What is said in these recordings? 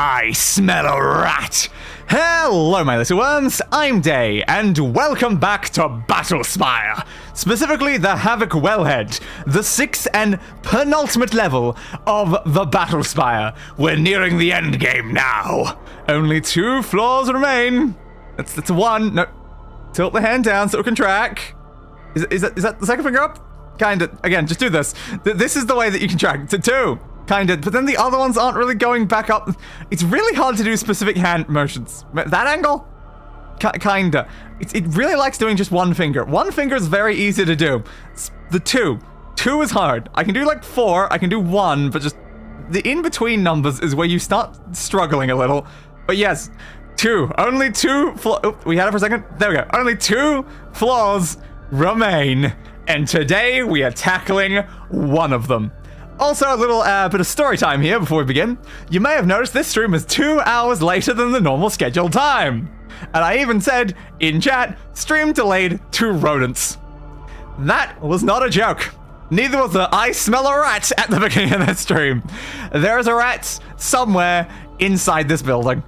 I smell a rat! Hello, my little worms, I'm Day, and welcome back to Battlespire! Specifically, the Havok Wellhead, the 6th and penultimate level of the Battlespire. We're nearing the end game now. Only 2 floors remain. That's one. No, tilt the hand down so we can track. Is that the second finger up? Kinda. Again, just do this. This is the way that you can track. To 2. Kinda, but then the other ones aren't really going back up. It's really hard to do specific hand motions. That angle? Kinda. It really likes doing just one finger. One finger is very easy to do. It's the 2. 2 is hard. I can do like 4, I can do 1, but just the in-between numbers is where you start struggling a little. But yes, 2. Only 2 we had it for a second. There we go. Only 2 floors remain. And today we are tackling one of them. Also, a little bit of story time here before we begin. You may have noticed this stream is 2 hours later than the normal scheduled time. And I even said, in chat, stream delayed to rodents. That was not a joke. Neither was the I smell a rat at the beginning of this stream. There is a rat somewhere inside this building.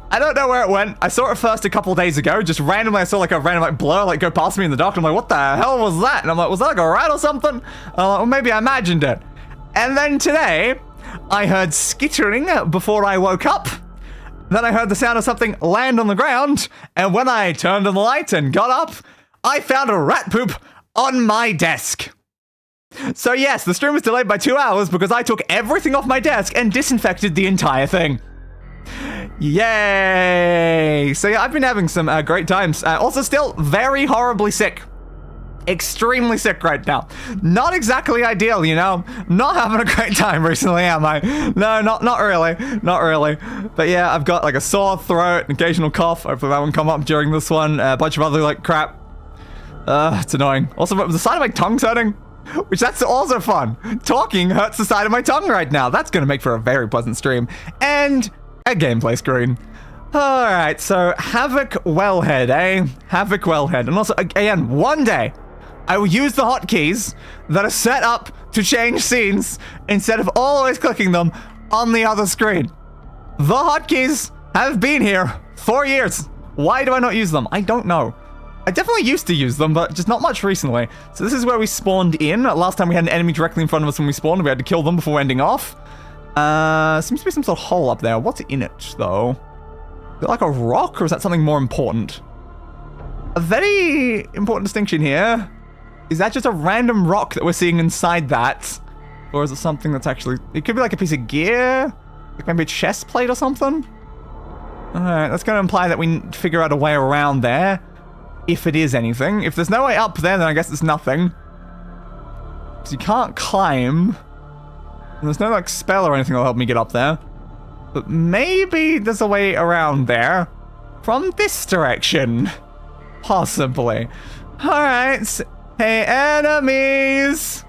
I don't know where it went. I saw it first a couple days ago. Just randomly, I saw like a random blur go past me in the dark. I'm like, what the hell was that? And I'm like, was that like a rat or something? And I'm like, well, maybe I imagined it. And then today, I heard skittering before I woke up. Then I heard the sound of something land on the ground. And when I turned on the light and got up, I found a rat poop on my desk. So yes, the stream was delayed by 2 hours because I took everything off my desk and disinfected the entire thing. Yay! So yeah, I've been having some great times. Also still very horribly sick. Extremely sick right now. Not exactly ideal, you know. Not having a great time recently, am I? No, not really. Not really. But yeah, I've got like a sore throat, an occasional cough. Hopefully that won't come up during this one. A bunch of other like crap. It's annoying. Also, the side of my tongue's hurting, which that's also fun. Talking hurts the side of my tongue right now. That's gonna make for a very pleasant stream. And a gameplay screen. Alright, so Havok Wellhead, eh? Havok Wellhead. And also, again, one day, I will use the hotkeys that are set up to change scenes instead of always clicking them on the other screen. The hotkeys have been here for years. Why do I not use them? I don't know. I definitely used to use them, but just not much recently. So this is where we spawned in. Last time we had an enemy directly in front of us when we spawned. We had to kill them before ending off. Seems to be some sort of hole up there. What's in it, though? Is it like a rock, or is that something more important? A very important distinction here. Is that just a random rock that we're seeing inside that? Or is it something that's actually... It could be like a piece of gear? Like maybe a chest plate or something? Alright, that's going to imply that we figure out a way around there. If it is anything. If there's no way up there, then I guess it's nothing. Because you can't climb. And there's no like spell or anything that'll help me get up there. But maybe there's a way around there. From this direction. Possibly. Alright. Hey, enemies!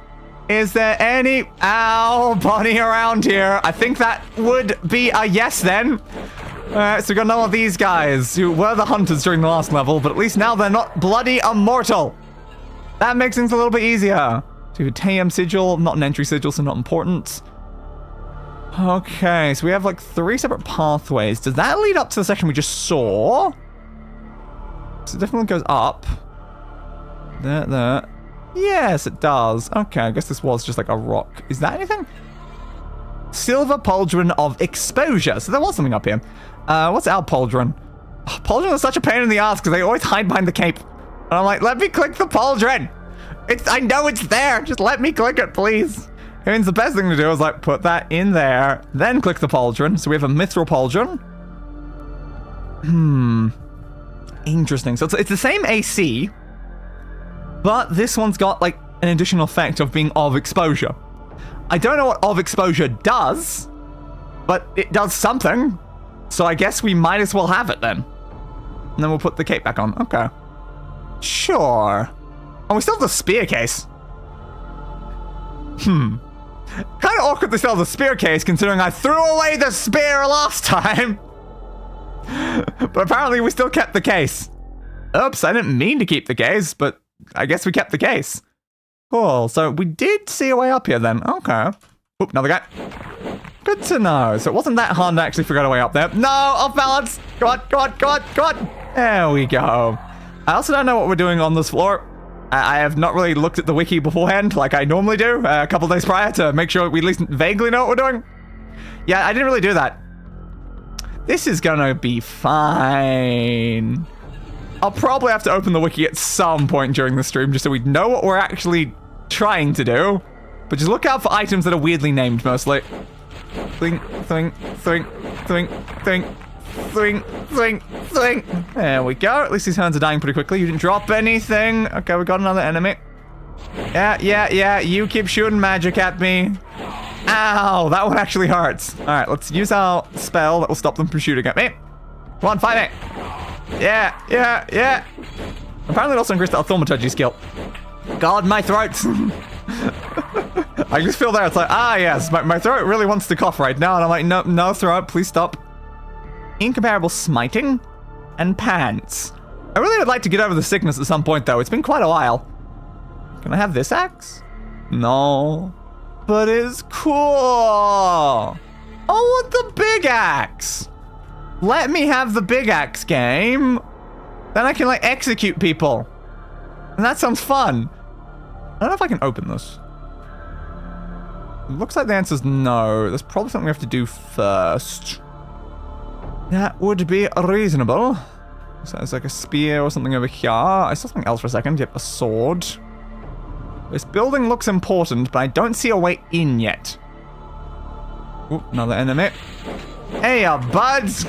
Is there any bunny around here? I think that would be a yes then. Alright, so we got none of these guys who were the hunters during the last level, but at least now they're not bloody immortal. That makes things a little bit easier. To TM sigil, not an entry sigil, so not important. Okay, so we have like 3 separate pathways. Does that lead up to the section we just saw? So it definitely goes up. There. Yes, it does. Okay, I guess this was just like a rock. Is that anything? Silver Pauldron of Exposure. So there was something up here. What's our pauldron? Oh, pauldron is such a pain in the ass because they always hide behind the cape. And I'm like, let me click the pauldron. I know it's there. Just let me click it, please. It means the best thing to do is like put that in there, then click the pauldron. So we have a mithril pauldron. Interesting. So it's the same AC. But this one's got, like, an additional effect of being of exposure. I don't know what of exposure does, but it does something. So I guess we might as well have it then. And then we'll put the cape back on. Okay. Sure. Oh, we still have the spear case. Kind of awkward to still have the spear case, considering I threw away the spear last time. But apparently we still kept the case. Oops, I didn't mean to keep the case, but... I guess we kept the case. Cool. So we did see a way up here then. Okay. Oop, another guy. Good to know. So it wasn't that hard to actually figure out a way up there. No, off balance. Go on, go on, go on, go on. There we go. I also don't know what we're doing on this floor. I have not really looked at the wiki beforehand like I normally do a couple days prior to make sure we at least vaguely know what we're doing. Yeah, I didn't really do that. This is gonna be fine. I'll probably have to open the wiki at some point during the stream just so we know what we're actually trying to do. But just look out for items that are weirdly named mostly. Thing, thing, thing, thing, thing, thing, thing, thing. There we go. At least these hands are dying pretty quickly. You didn't drop anything. Okay, we got another enemy. Yeah. You keep shooting magic at me. Ow, that one actually hurts. All right, let's use our spell that will stop them from shooting at me. Come on, fight me. Yeah. Apparently it also increased our thaumaturgy skill. God, my throat. I just feel there, it's like, yes, my throat really wants to cough right now. And I'm like, no throat, please stop. Incomparable smiting and pants. I really would like to get over the sickness at some point, though. It's been quite a while. Can I have this axe? No. But it's cool. I want the big axe. Let me have the big axe game. Then I can, like, execute people. And that sounds fun. I don't know if I can open this. Looks like the answer's no. There's probably something we have to do first. That would be reasonable. So there's like a spear or something over here. I saw something else for a second. Yep, a sword. This building looks important, but I don't see a way in yet. Ooh, another enemy. Hey, buds!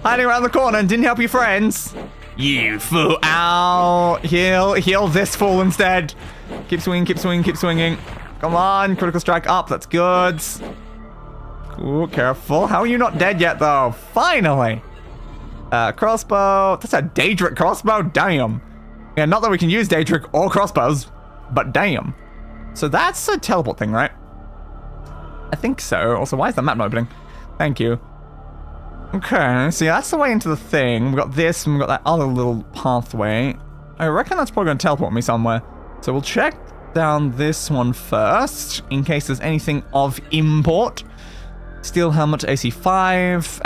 Hiding around the corner and didn't help your friends. You fool. Ow. Heal this fool instead. Keep swinging, keep swinging, keep swinging. Come on, critical strike up. That's good. Ooh, careful. How are you not dead yet, though? Finally. Crossbow. That's a Daedric crossbow? Damn. Yeah, not that we can use Daedric or crossbows, but damn. So that's a teleport thing, right? I think so. Also, why is the map not opening? Thank you. Okay, so yeah, that's the way into the thing. We've got this, and we've got that other little pathway. I reckon that's probably going to teleport me somewhere. So we'll check down this one first, in case there's anything of import. Steel helmet, AC 5.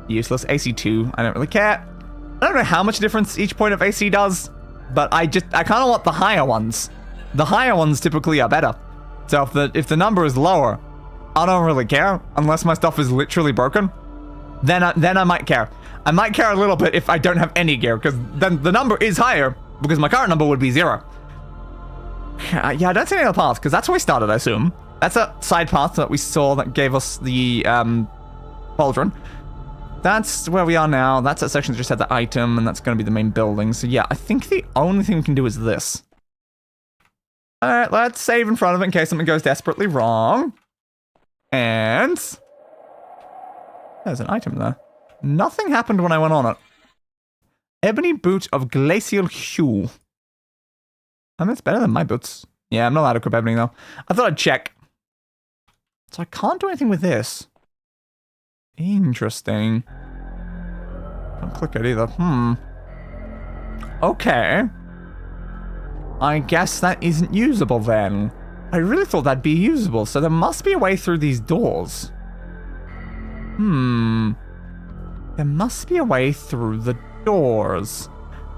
Useless. AC 2, I don't really care. I don't know how much difference each point of AC does, but I kind of want the higher ones. The higher ones typically are better. So if the number is lower, I don't really care, unless my stuff is literally broken. Then I might care. I might care a little bit if I don't have any gear, because then the number is higher, because my current number would be 0. Yeah, I don't see any other path, because that's where we started, I assume. That's a side path that we saw that gave us the pauldron. That's where we are now. That's that section that just had the item, and that's going to be the main building. So yeah, I think the only thing we can do is this. Alright, let's save in front of it in case something goes desperately wrong. And there's an item there. Nothing happened when I went on it. Ebony boot of glacial hue. I mean, it's better than my boots. Yeah, I'm not allowed to equip ebony though. I thought I'd check. So I can't do anything with this. Interesting. Don't click it either. Okay. I guess that isn't usable then. I really thought that'd be usable, so there must be a way through these doors. There must be a way through the doors.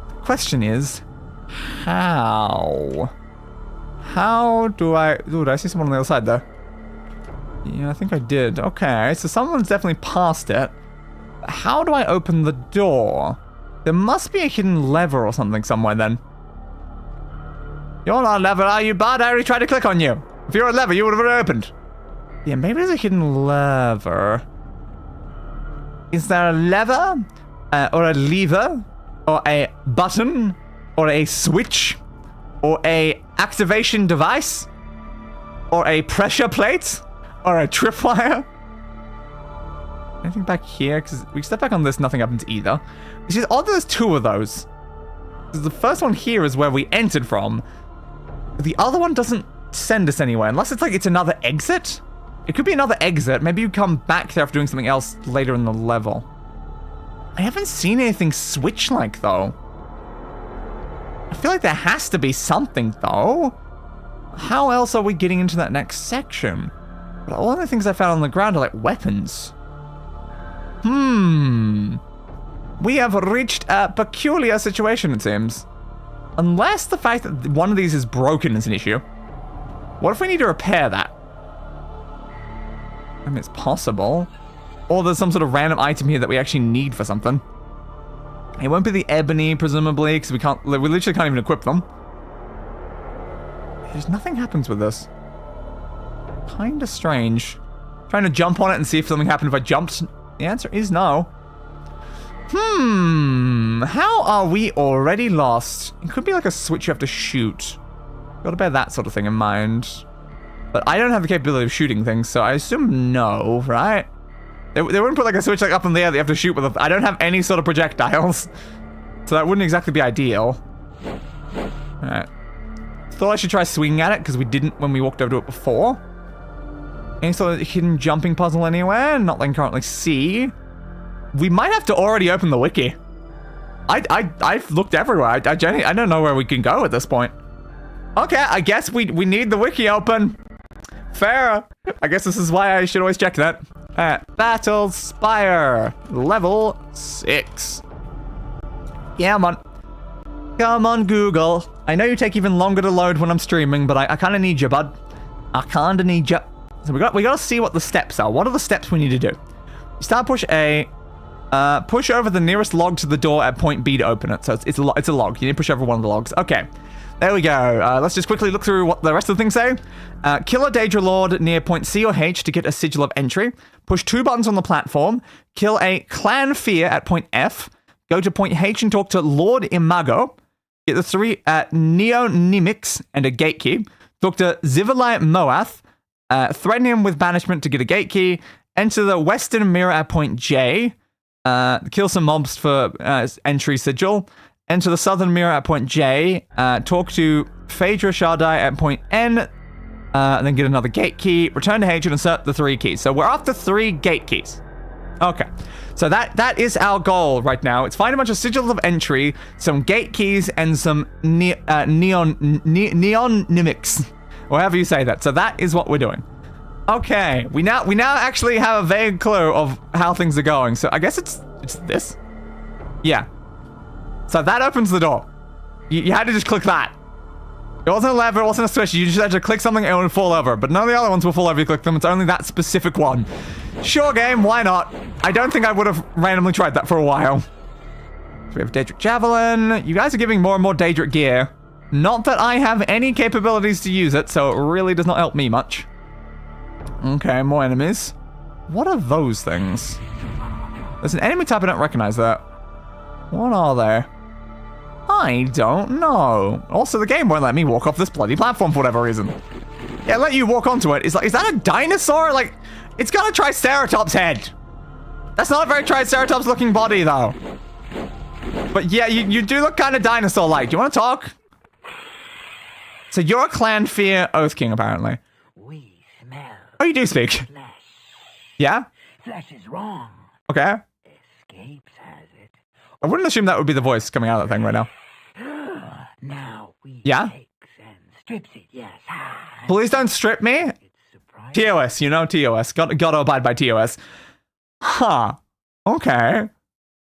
The question is, how? How do I... Ooh, did I see someone on the other side there? Yeah, I think I did. Okay, so someone's definitely past it. How do I open the door? There must be a hidden lever or something somewhere then. You're not a lever, are you, bud? I already tried to click on you. If you're a lever, you would have opened. Yeah, maybe there's a hidden lever. Is there a lever? Or a lever? Or a button? Or a switch? Or a activation device? Or a pressure plate? Or a tripwire? Anything back here? Because we step back on this, nothing happens either. It's just odd there's 2 of those. Because the first one here is where we entered from. The other one doesn't send us anywhere, unless it's like it's another exit. It could be another exit. Maybe you come back there after doing something else later in the level. I haven't seen anything switch-like, though. I feel like there has to be something, though. How else are we getting into that next section? But all the things I found on the ground are like weapons. We have reached a peculiar situation, it seems. Unless the fact that one of these is broken is an issue. What if we need to repair that? I mean, it's possible. Or there's some sort of random item here that we actually need for something. It won't be the ebony, presumably, because we literally can't even equip them. There's nothing happens with this. Kinda strange. Trying to jump on it and see if something happened if I jumped. The answer is no. How are we already lost? It could be like a switch you have to shoot. Gotta bear that sort of thing in mind. But I don't have the capability of shooting things, so I assume no, right? They wouldn't put like a switch like up in the air that you have to shoot with. I don't have any sort of projectiles. So that wouldn't exactly be ideal. Alright. Thought I should try swinging at it, because we didn't when we walked over to it before. Any sort of hidden jumping puzzle anywhere? Not that I can currently see. We might have to already open the wiki. I've looked everywhere. I don't know where we can go at this point. Okay, I guess we need the wiki open. Fair. I guess this is why I should always check that. Battlespire. Level 6. Yeah, man. Come on, Google. I know you take even longer to load when I'm streaming, but I kind of need you, bud. I kind of need you. So we got to see what the steps are. What are the steps we need to do? Start push A. Push over the nearest log to the door at point B to open it. So it's a log. You need to push over one of the logs. Okay. There we go. Let's just quickly look through what the rest of the things say. Kill a Daedra Lord near point C or H to get a sigil of entry. Push 2 buttons on the platform. Kill a clan fear at point F. Go to point H and talk to Lord Imago. Get the 3 neonymics and a gate key. Talk to Zivalai Moath. Threaten him with banishment to get a gate key. Enter the western mirror at point J. Kill some mobs for entry sigil. Enter the southern mirror at point J. Talk to Phaedra Shardai at point N. And then get another gate key. Return to H and insert the 3 keys. So we're after 3 gate keys. Okay. So that is our goal right now. It's find a bunch of sigils of entry, some gate keys, and some neonymics. Or however you say that. So that is what we're doing. Okay. We now actually have a vague clue of how things are going. So I guess it's this. Yeah. So that opens the door. You had to just click that. It wasn't a lever, it wasn't a switch. You just had to click something and it would fall over. But none of the other ones will fall over if you click them. It's only that specific one. Sure, game, why not? I don't think I would have randomly tried that for a while. So we have Daedric Javelin. You guys are giving more and more Daedric gear. Not that I have any capabilities to use it, so it really does not help me much. Okay, more enemies. What are those things? There's an enemy type I don't recognize that. What are they? I don't know. Also, the game won't let me walk off this bloody platform for whatever reason. Yeah, let you walk onto it. Is that a dinosaur? Like, it's got a Triceratops head. That's not a very Triceratops looking body, though. But yeah, you do look kind of dinosaur-like. Do you want to talk? So you're a Clan Fear Oath King, apparently. We smell. Oh, you do speak. Flesh. Yeah? Flesh is wrong. Okay. Escapes has it. I wouldn't assume that would be the voice coming out of that thing right now. Now we Yeah? takes and strips it, yes. Please don't strip me. It's surprising. TOS, you know TOS. Gotta abide by TOS. Huh. Okay.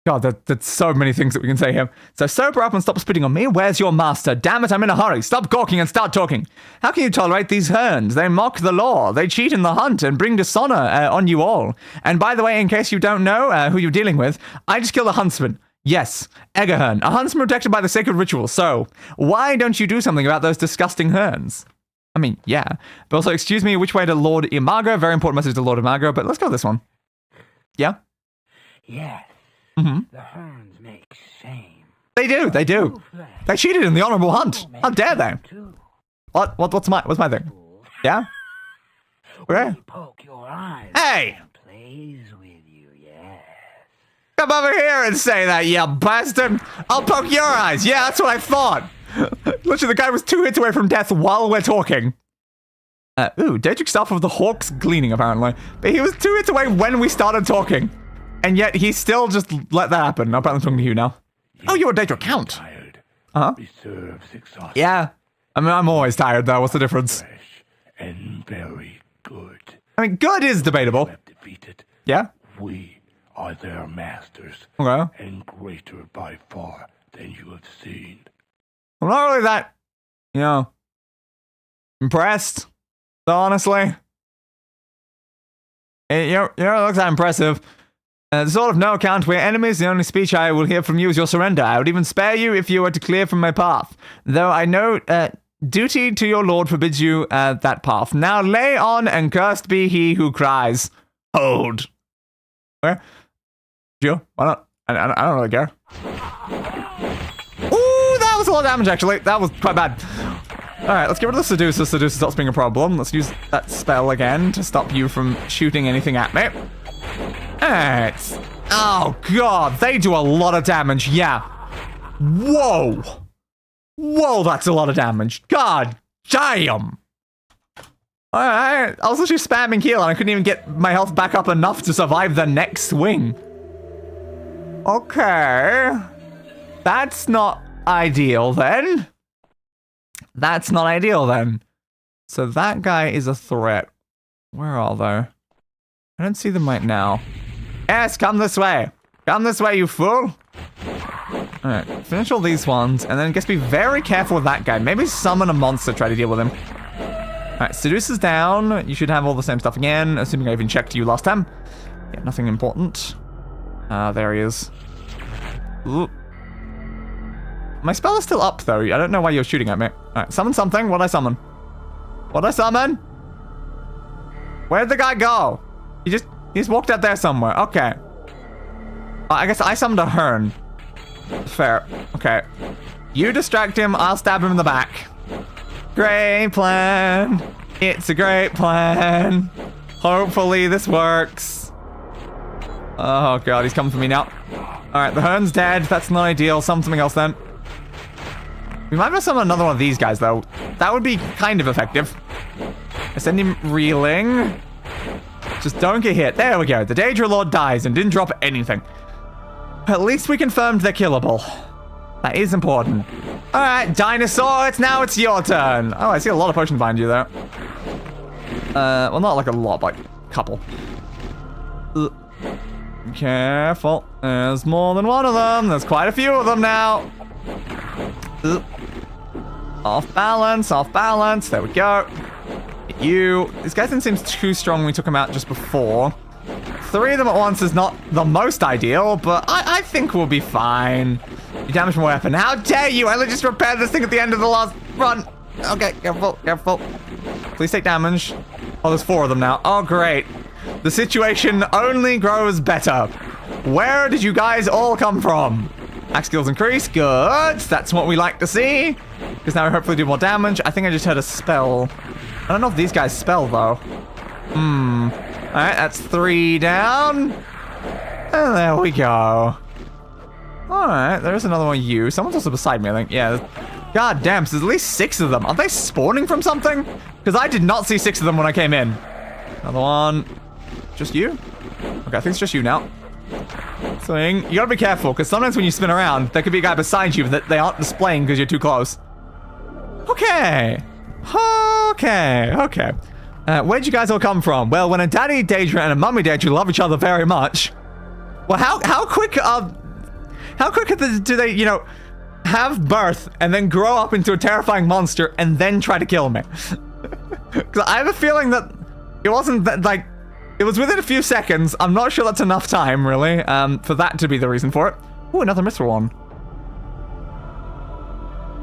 God, that's so many things that we can say here. So sober up and stop spitting on me. Where's your master? Damn it, I'm in a hurry. Stop gawking and start talking. How can you tolerate these Herns? They mock the law. They cheat in the hunt and bring dishonor on you all. And by the way, in case you don't know who you're dealing with, I just killed a huntsman. Yes, Eggahern, a huntsman protected by the sacred ritual. So, why don't you do something about those disgusting Herns? I mean, yeah. But also, excuse me, which way to Lord Imago? Very important message to Lord Imago, but let's go this one. Yeah? Yes. Mm-hmm. The Herns make shame. They do. They cheated in the honorable hunt. How dare they? What's my thing? Yeah? Okay. We poke your eyes. Hey! Plays with you, yes. Come over here and say that, you bastard. I'll poke your eyes. Yeah, that's what I thought. Literally, the guy was 2 hits away from death while we're talking. Daedric Staff of the Hawk's Gleaning, apparently. But he was 2 hits away when we started talking. And yet, he still just let that happen. I'm apparently talking to you now. Oh, you're a Daedric Count. Uh-huh. Yeah. I mean, I'm always tired, though. What's the difference? Fresh and very good. I mean, good is debatable. Have defeated. Yeah? We are their masters, Okay. and greater by far than you have seen. I'm not really that, impressed, honestly. It looks that impressive. Sort of no account where enemies, the only speech I will hear from you is your surrender. I would even spare you if you were to clear from my path. Though I know duty to your lord forbids you that path. Now lay on, and cursed be he who cries. Hold. Where? Sure, why not? I don't really care. Ooh, that was a lot of damage, actually. That was quite bad. Alright, let's get rid of the Seducer. Seducer stops being a problem. Let's use that spell again to stop you from shooting anything at me. Alright. Oh, God. They do a lot of damage. Yeah. Whoa. Whoa, that's a lot of damage. God damn. Alright. I was literally spamming heal, and I couldn't even get my health back up enough to survive the next swing. Okay. That's not ideal, then. That's not ideal, then. So that guy is a threat. Where are they? I don't see them right now. Yes, come this way. Come this way, you fool. Alright, finish all these ones, and then just be very careful with that guy. Maybe summon a monster to try to deal with him. Alright, Seducer's down. You should have all the same stuff again, assuming I even checked you last time. Yeah, nothing important. There he is. Ooh. My spell is still up, though. I don't know why you're shooting at me. Alright, summon something. What'd I summon? What'd I summon? Where'd the guy go? He just walked out there somewhere. Okay. I guess I summoned a Hearn. Fair. Okay. You distract him, I'll stab him in the back. Great plan. It's a great plan. Hopefully this works. Oh god, he's coming for me now. Alright, the Hearn's dead. That's not ideal. Summon something else then. We might have to summon another one of these guys, though. That would be kind of effective. I send him reeling. Just don't get hit. There we go. The Daedra Lord dies and didn't drop anything. At least we confirmed they're killable. That is important. Alright, dinosaur, now it's your turn. Oh, I see a lot of potions behind you there. Well, not like a lot, but a couple. Careful. There's more than one of them. There's quite a few of them now. Off balance, off balance. There we go. Hit you. This guy didn't seem too strong when we took him out just before. 3 of them at once is not the most ideal, but I think we'll be fine. You damaged my weapon. How dare you? I just repaired this thing at the end of the last run. Okay, careful, careful. Please take damage. Oh, there's 4 of them now. Oh, great. The situation only grows better. Where did you guys all come from? Axe skills increase. Good. That's what we like to see. Because now we hopefully do more damage. I think I just heard a spell. I don't know if these guys spell, though. Alright, that's 3 down. And there we go. Alright, there's another one of you. Someone's also beside me, I think. Yeah. God damn, so there's at least 6 of them. Are they spawning from something? Because I did not see 6 of them when I came in. Another one. Just you? Okay, I think it's just you now. Swing. You gotta be careful, because sometimes when you spin around, there could be a guy beside you that they aren't displaying because you're too close. Okay. Okay. Where'd you guys all come from? Well, when a daddy Daedra and a mummy Daedra love each other very much. Well, how quick do they, have birth and then grow up into a terrifying monster and then try to kill me? Because I have a feeling that it wasn't that, like, it was within a few seconds. I'm not sure that's enough time, really, for that to be the reason for it. Ooh, another mithril one.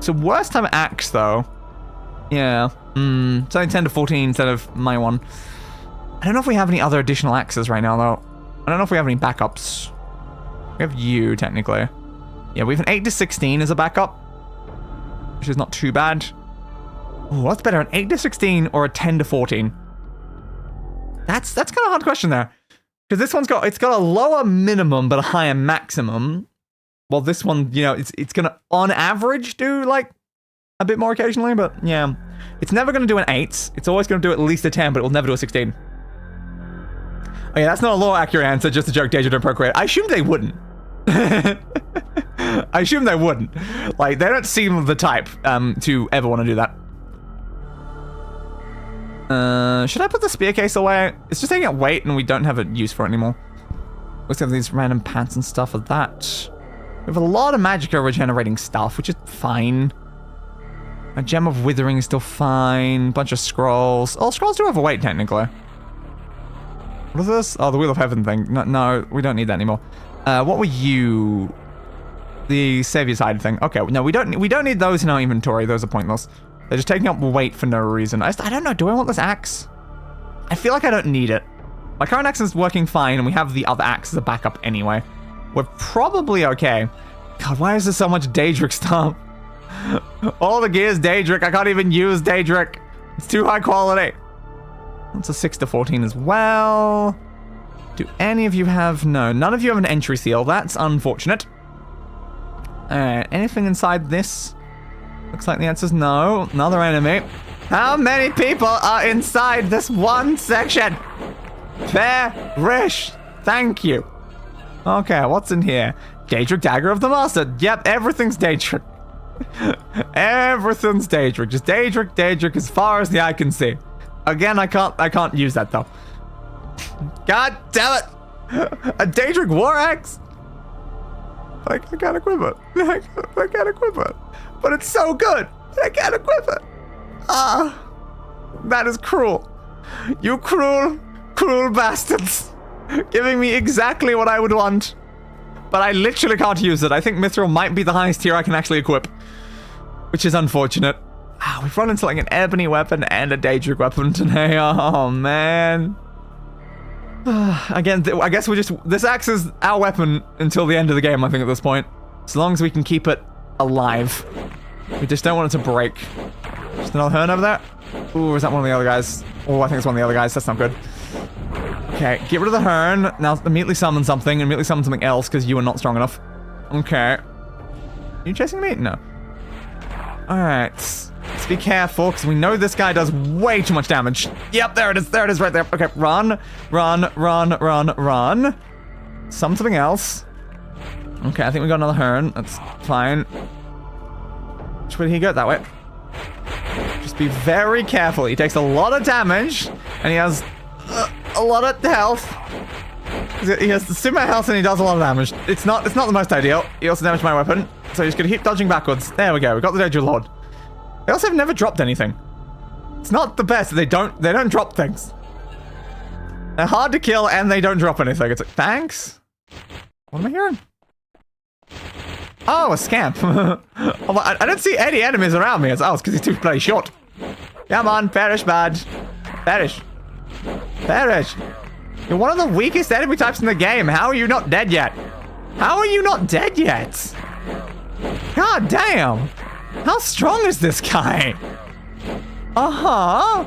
So worst time axe, though. Yeah. It's only 10 to 14 instead of my one. I don't know if we have any other additional axes right now, though. I don't know if we have any backups. We have you, technically. Yeah, we have an 8 to 16 as a backup, which is not too bad. Ooh, what's better, an 8 to 16 or a 10 to 14? That's kind of a hard question there. Because this one's got a lower minimum but a higher maximum. Well, this one, it's gonna on average do like a bit more occasionally, but yeah. It's never gonna do an 8. It's always gonna do at least a 10, but it will never do a 16. Oh yeah, that's not a lore accurate answer, just a joke. Daedra don't procreate. I assumed they wouldn't. I assume they wouldn't. Like, they don't seem the type to ever want to do that. Should I put the spear case away? It's just taking up weight and we don't have a use for it anymore. Looks like these random pants and stuff of that. We have a lot of magicka regenerating stuff, which is fine. A gem of withering is still fine. Bunch of scrolls. Oh, scrolls do have a weight technically. What is this? Oh, the Wheel of Heaven thing. No, we don't need that anymore. What were you? The Savior's Hide thing. Okay, no, we don't need those in our inventory. Those are pointless. They're just taking up weight for no reason. I don't know. Do I want this axe? I feel like I don't need it. My current axe is working fine, and we have the other axe as a backup anyway. We're probably okay. God, why is there so much Daedric stuff? All the gear's Daedric. I can't even use Daedric. It's too high quality. That's a 6 to 14 as well. Do any of you have... No, none of you have an entry seal. That's unfortunate. Alright, anything inside this? Looks like the answer's no. Another enemy. How many people are inside this one section? Perish. Thank you. Okay, what's in here? Daedric Dagger of the Master. Yep, everything's Daedric. Everything's Daedric. Just Daedric as far as the eye can see. Again, I can't use that though. God damn it! A Daedric War Axe? I can't equip it. I can't equip it. But it's so good. I can't equip it. Ah, that is cruel. You cruel, cruel bastards. Giving me exactly what I would want. But I literally can't use it. I think Mithril might be the highest tier I can actually equip. Which is unfortunate. We've run into like an ebony weapon and a Daedric weapon today. Oh, man. Again, I guess this axe is our weapon until the end of the game, I think, at this point. As long as we can keep it alive. We just don't want it to break. Just another Hern over there. Ooh, is that one of the other guys? Oh, I think it's one of the other guys. That's not good. Okay, get rid of the Hern. Now immediately summon something. Immediately summon something else because you are not strong enough. Okay. Are you chasing me? No. Alright. Let's be careful because we know this guy does way too much damage. Yep, there it is. There it is right there. Okay, run. Run, run, run, run. Summon something else. Okay, I think we got another Hern. That's fine. Which way did he go? That way. Just be very careful. He takes a lot of damage and he has a lot of health. He has the super health and he does a lot of damage. It's not the most ideal. He also damaged my weapon. So he's gonna keep dodging backwards. There we go. We got the Daedric Lord. They also have never dropped anything. It's not the best. They don't drop things. They're hard to kill and they don't drop anything. It's like, thanks? What am I hearing? Oh, a scamp. I don't see any enemies around me. It's because he's too bloody short. Come on, perish, bad. Perish. Perish. You're one of the weakest enemy types in the game. How are you not dead yet? How are you not dead yet? God damn. How strong is this guy? Uh-huh.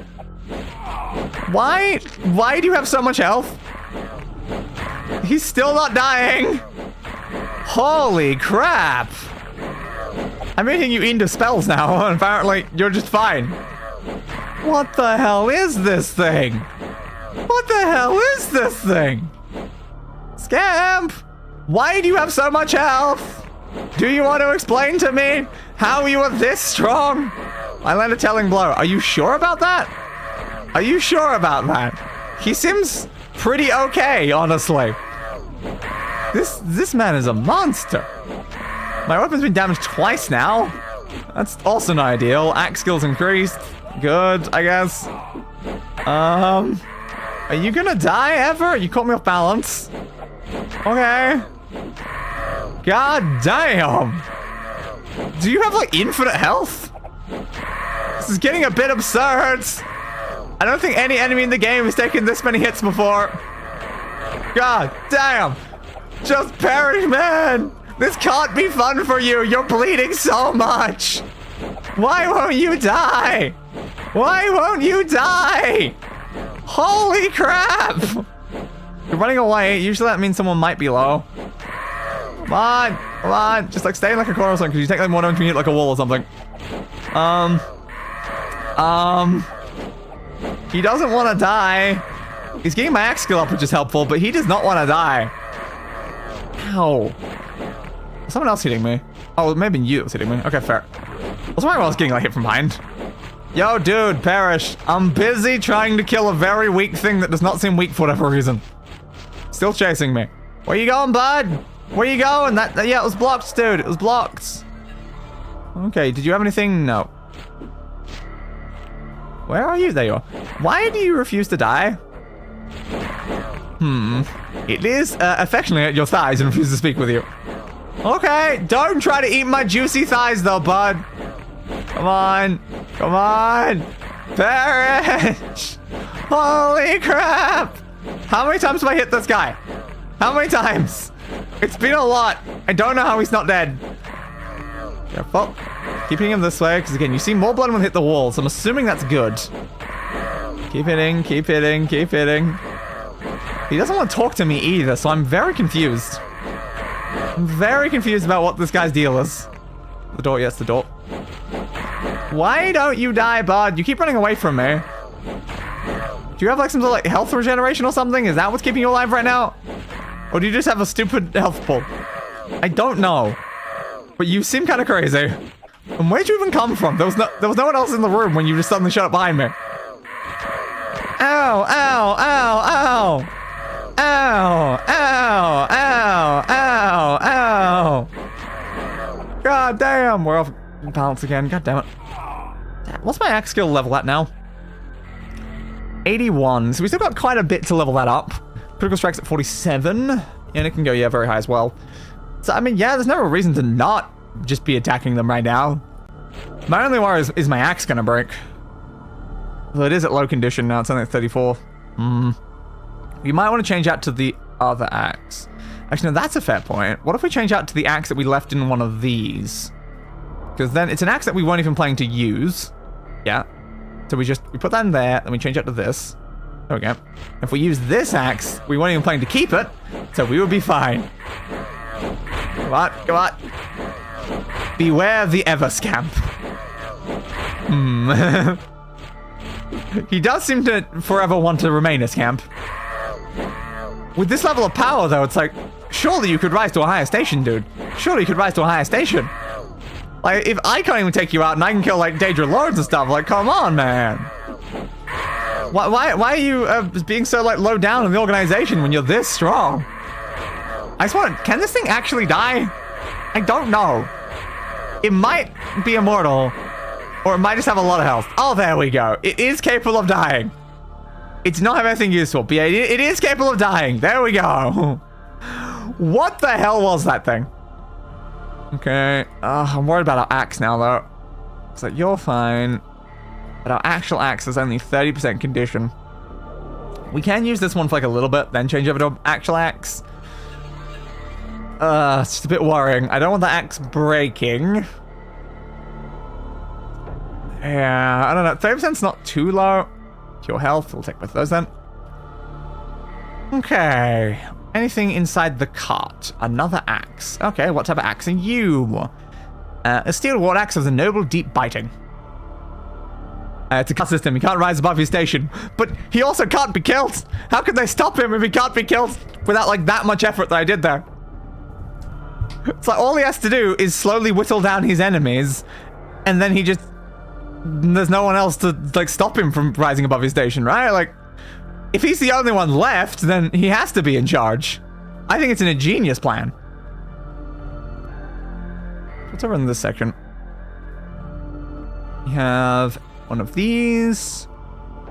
Why do you have so much health? He's still not dying. Holy crap. I'm making you into spells now, and apparently you're just fine. What the hell is this thing? What the hell is this thing? Scamp! Why do you have so much health? Do you want to explain to me how you are this strong? I land a telling blow. Are you sure about that? Are you sure about that? He seems pretty okay, honestly. This man is a monster. My weapon's been damaged twice now. That's also not ideal. Axe skills increased. Good, I guess. Are you gonna die ever? You caught me off balance. Okay. God damn. Do you have like infinite health? This is getting a bit absurd. I don't think any enemy in the game has taken this many hits before. God damn. Just perish, man. This can't be fun for you. You're bleeding so much. Why won't you die? Why won't you die? Holy crap. You're running away. Usually that means someone might be low. Come on. Come on. Just like stay in like a corner or something because you take like more damage when you hit like a wall or something. He doesn't want to die. He's getting my axe skill up, which is helpful, but he does not want to die. Ow. Someone else hitting me. Oh, maybe you was hitting me. Okay, fair. I was wondering why I was getting like hit from behind. Yo, dude, perish. I'm busy trying to kill a very weak thing that does not seem weak for whatever reason. Still chasing me. Where you going, bud? Where you going? Yeah, it was blocked, dude. It was blocked. Okay, did you have anything? No. Where are you? There you are. Why do you refuse to die? It is affectionately at your thighs and refuses to speak with you. Okay, don't try to eat my juicy thighs though, bud. Come on. Come on. Perish. Holy crap. How many times have I hit this guy? How many times? It's been a lot. I don't know how he's not dead. Careful. Keeping him this way, because again, you see more blood when hit the wall, so I'm assuming that's good. Keep hitting, keep hitting, keep hitting. He doesn't want to talk to me either, so I'm very confused. I'm very confused about what this guy's deal is. The door, yes, the door. Why don't you die, bud? You keep running away from me. Do you have like some sort of like health regeneration or something? Is that what's keeping you alive right now? Or do you just have a stupid health pull? I don't know. But you seem kind of crazy. And where'd you even come from? There was no one else in the room when you just suddenly showed up behind me. Ow, ow, ow, ow. Ow, ow, ow, ow, ow. God damn, we're off balance again. God damn it. What's my axe skill level at now? 81. So we still got quite a bit to level that up. Critical strike's at 47. And it can go, yeah, very high as well. So, I mean, yeah, there's no reason to not just be attacking them right now. My only worry is my axe gonna break. Well, it is at low condition now. It's only at 34. You might want to change out to the other axe. Actually, no, that's a fair point. What if we change out to the axe that we left in one of these? Because then it's an axe that we weren't even planning to use. Yeah. So we put that in there, then we change out to this. There we go. If we use this axe, we weren't even planning to keep it, so we would be fine. Come on, come on. Beware the ever scamp. He does seem to forever want to remain a scamp. With this level of power, though, it's like, surely you could rise to a higher station, dude. Surely you could rise to a higher station. Like, if I can't even take you out and I can kill, like, Daedra Lords and stuff, like, come on, man. Why are you being so, like, low down in the organization when you're this strong? I just want, can this thing actually die? I don't know. It might be immortal, or it might just have a lot of health. Oh, there we go. It is capable of dying. It's not have anything useful, but yeah, it is capable of dying. There we go. What the hell was that thing? Okay. I'm worried about our axe now, though. It's like, you're fine. But our actual axe is only 30% condition. We can use this one for like a little bit, then change over to an actual axe. It's just a bit worrying. I don't want the axe breaking. Yeah, I don't know. 30%'s not too low. Your health, we'll take both of those then. Okay. Anything inside the cart? Another axe. Okay, what type of axe are you? A steel ward axe with a noble deep biting. It's a cut system. He can't rise above his station. But he also can't be killed. How could they stop him if he can't be killed without like that much effort that I did there? It's like all he has to do is slowly whittle down his enemies, and then he just... There's no one else to like stop him from rising above his station, right? Like, if he's the only one left, then he has to be in charge. I think it's an ingenious plan. What's over in this section? We have one of these.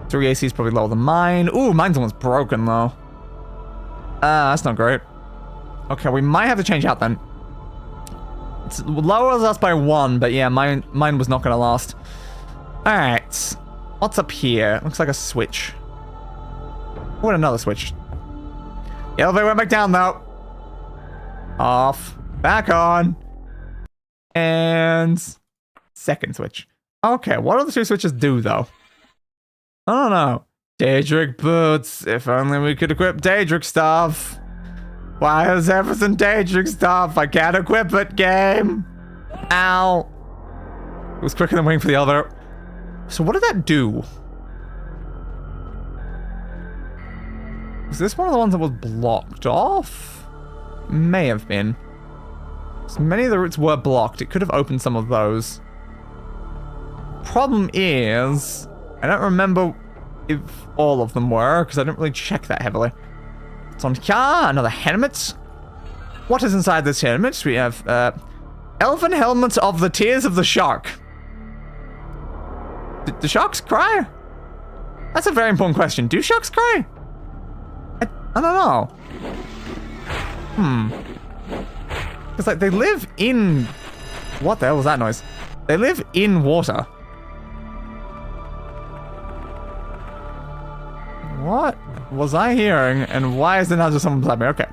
3 AC is probably lower than mine. Ooh, mine's almost broken though. That's not great. Okay, we might have to change out then. It lowers us by 1, but yeah, mine was not gonna last. Alright. What's up here? Looks like a switch. Oh, and another switch. The elevator went back down, though. Off. Back on. And... second switch. Okay, what do the 2 switches do, though? I don't know. Daedric boots. If only we could equip Daedric stuff. Why is everything Daedric stuff? I can't equip it, game. Ow. It was quicker than waiting for the elevator. So what did that do? Was this one of the ones that was blocked off? May have been. So many of the routes were blocked. It could have opened some of those. problem is, I don't remember if all of them were, because I didn't really check that heavily. It's on here, another helmet. What is inside this helmet? We have, Elven Helmet of the Tears of the Shark. Do sharks cry? That's a very important question. Do sharks cry? I don't know. Because, like, they live in... What the hell was that noise? They live in water. What was I hearing, and why is there now just someone beside me? Okay.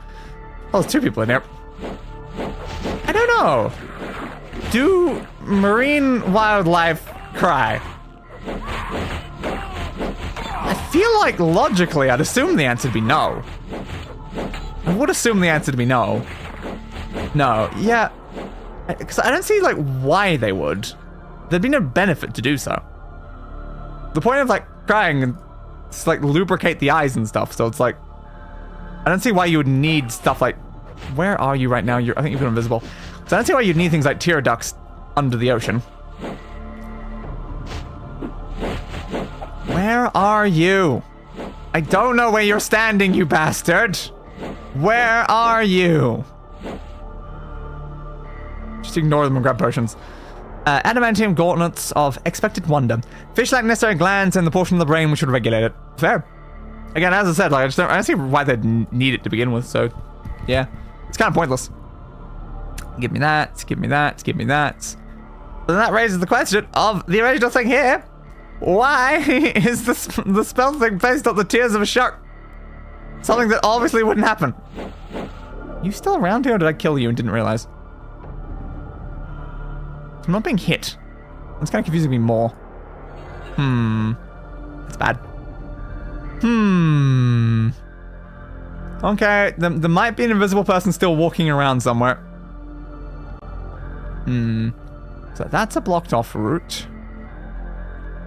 Oh, there's two people in here. I don't know. Do marine wildlife cry? I feel like logically I'd assume the answer to be no. I would assume the answer to be no. No, yeah. Because I don't see, like, why they would. There'd be no benefit to do so. The point of, like, crying and just, like, lubricate the eyes and stuff, so it's like... I don't see why you would need stuff like... Where are you right now? I think you've been invisible. So I don't see why you'd need things like tear ducts under the ocean. Where are you? I don't know where you're standing, you bastard. Where are you? Just ignore them and grab potions. Adamantium gauntlets of expected wonder. Fish like necessary glands and the portion of the brain which would regulate it. Fair. Again, as I said, like, I don't see why they'd need it to begin with, so yeah. It's kind of pointless. Give me that, give me that, give me that. So then that raises the question of the original thing here. Why is the spell thing based on the tears of a shark? Something that obviously wouldn't happen. You still around here, or did I kill you and didn't realize? I'm not being hit. That's kind of confusing me more. That's bad. Okay, there might be an invisible person still walking around somewhere. So that's a blocked off route.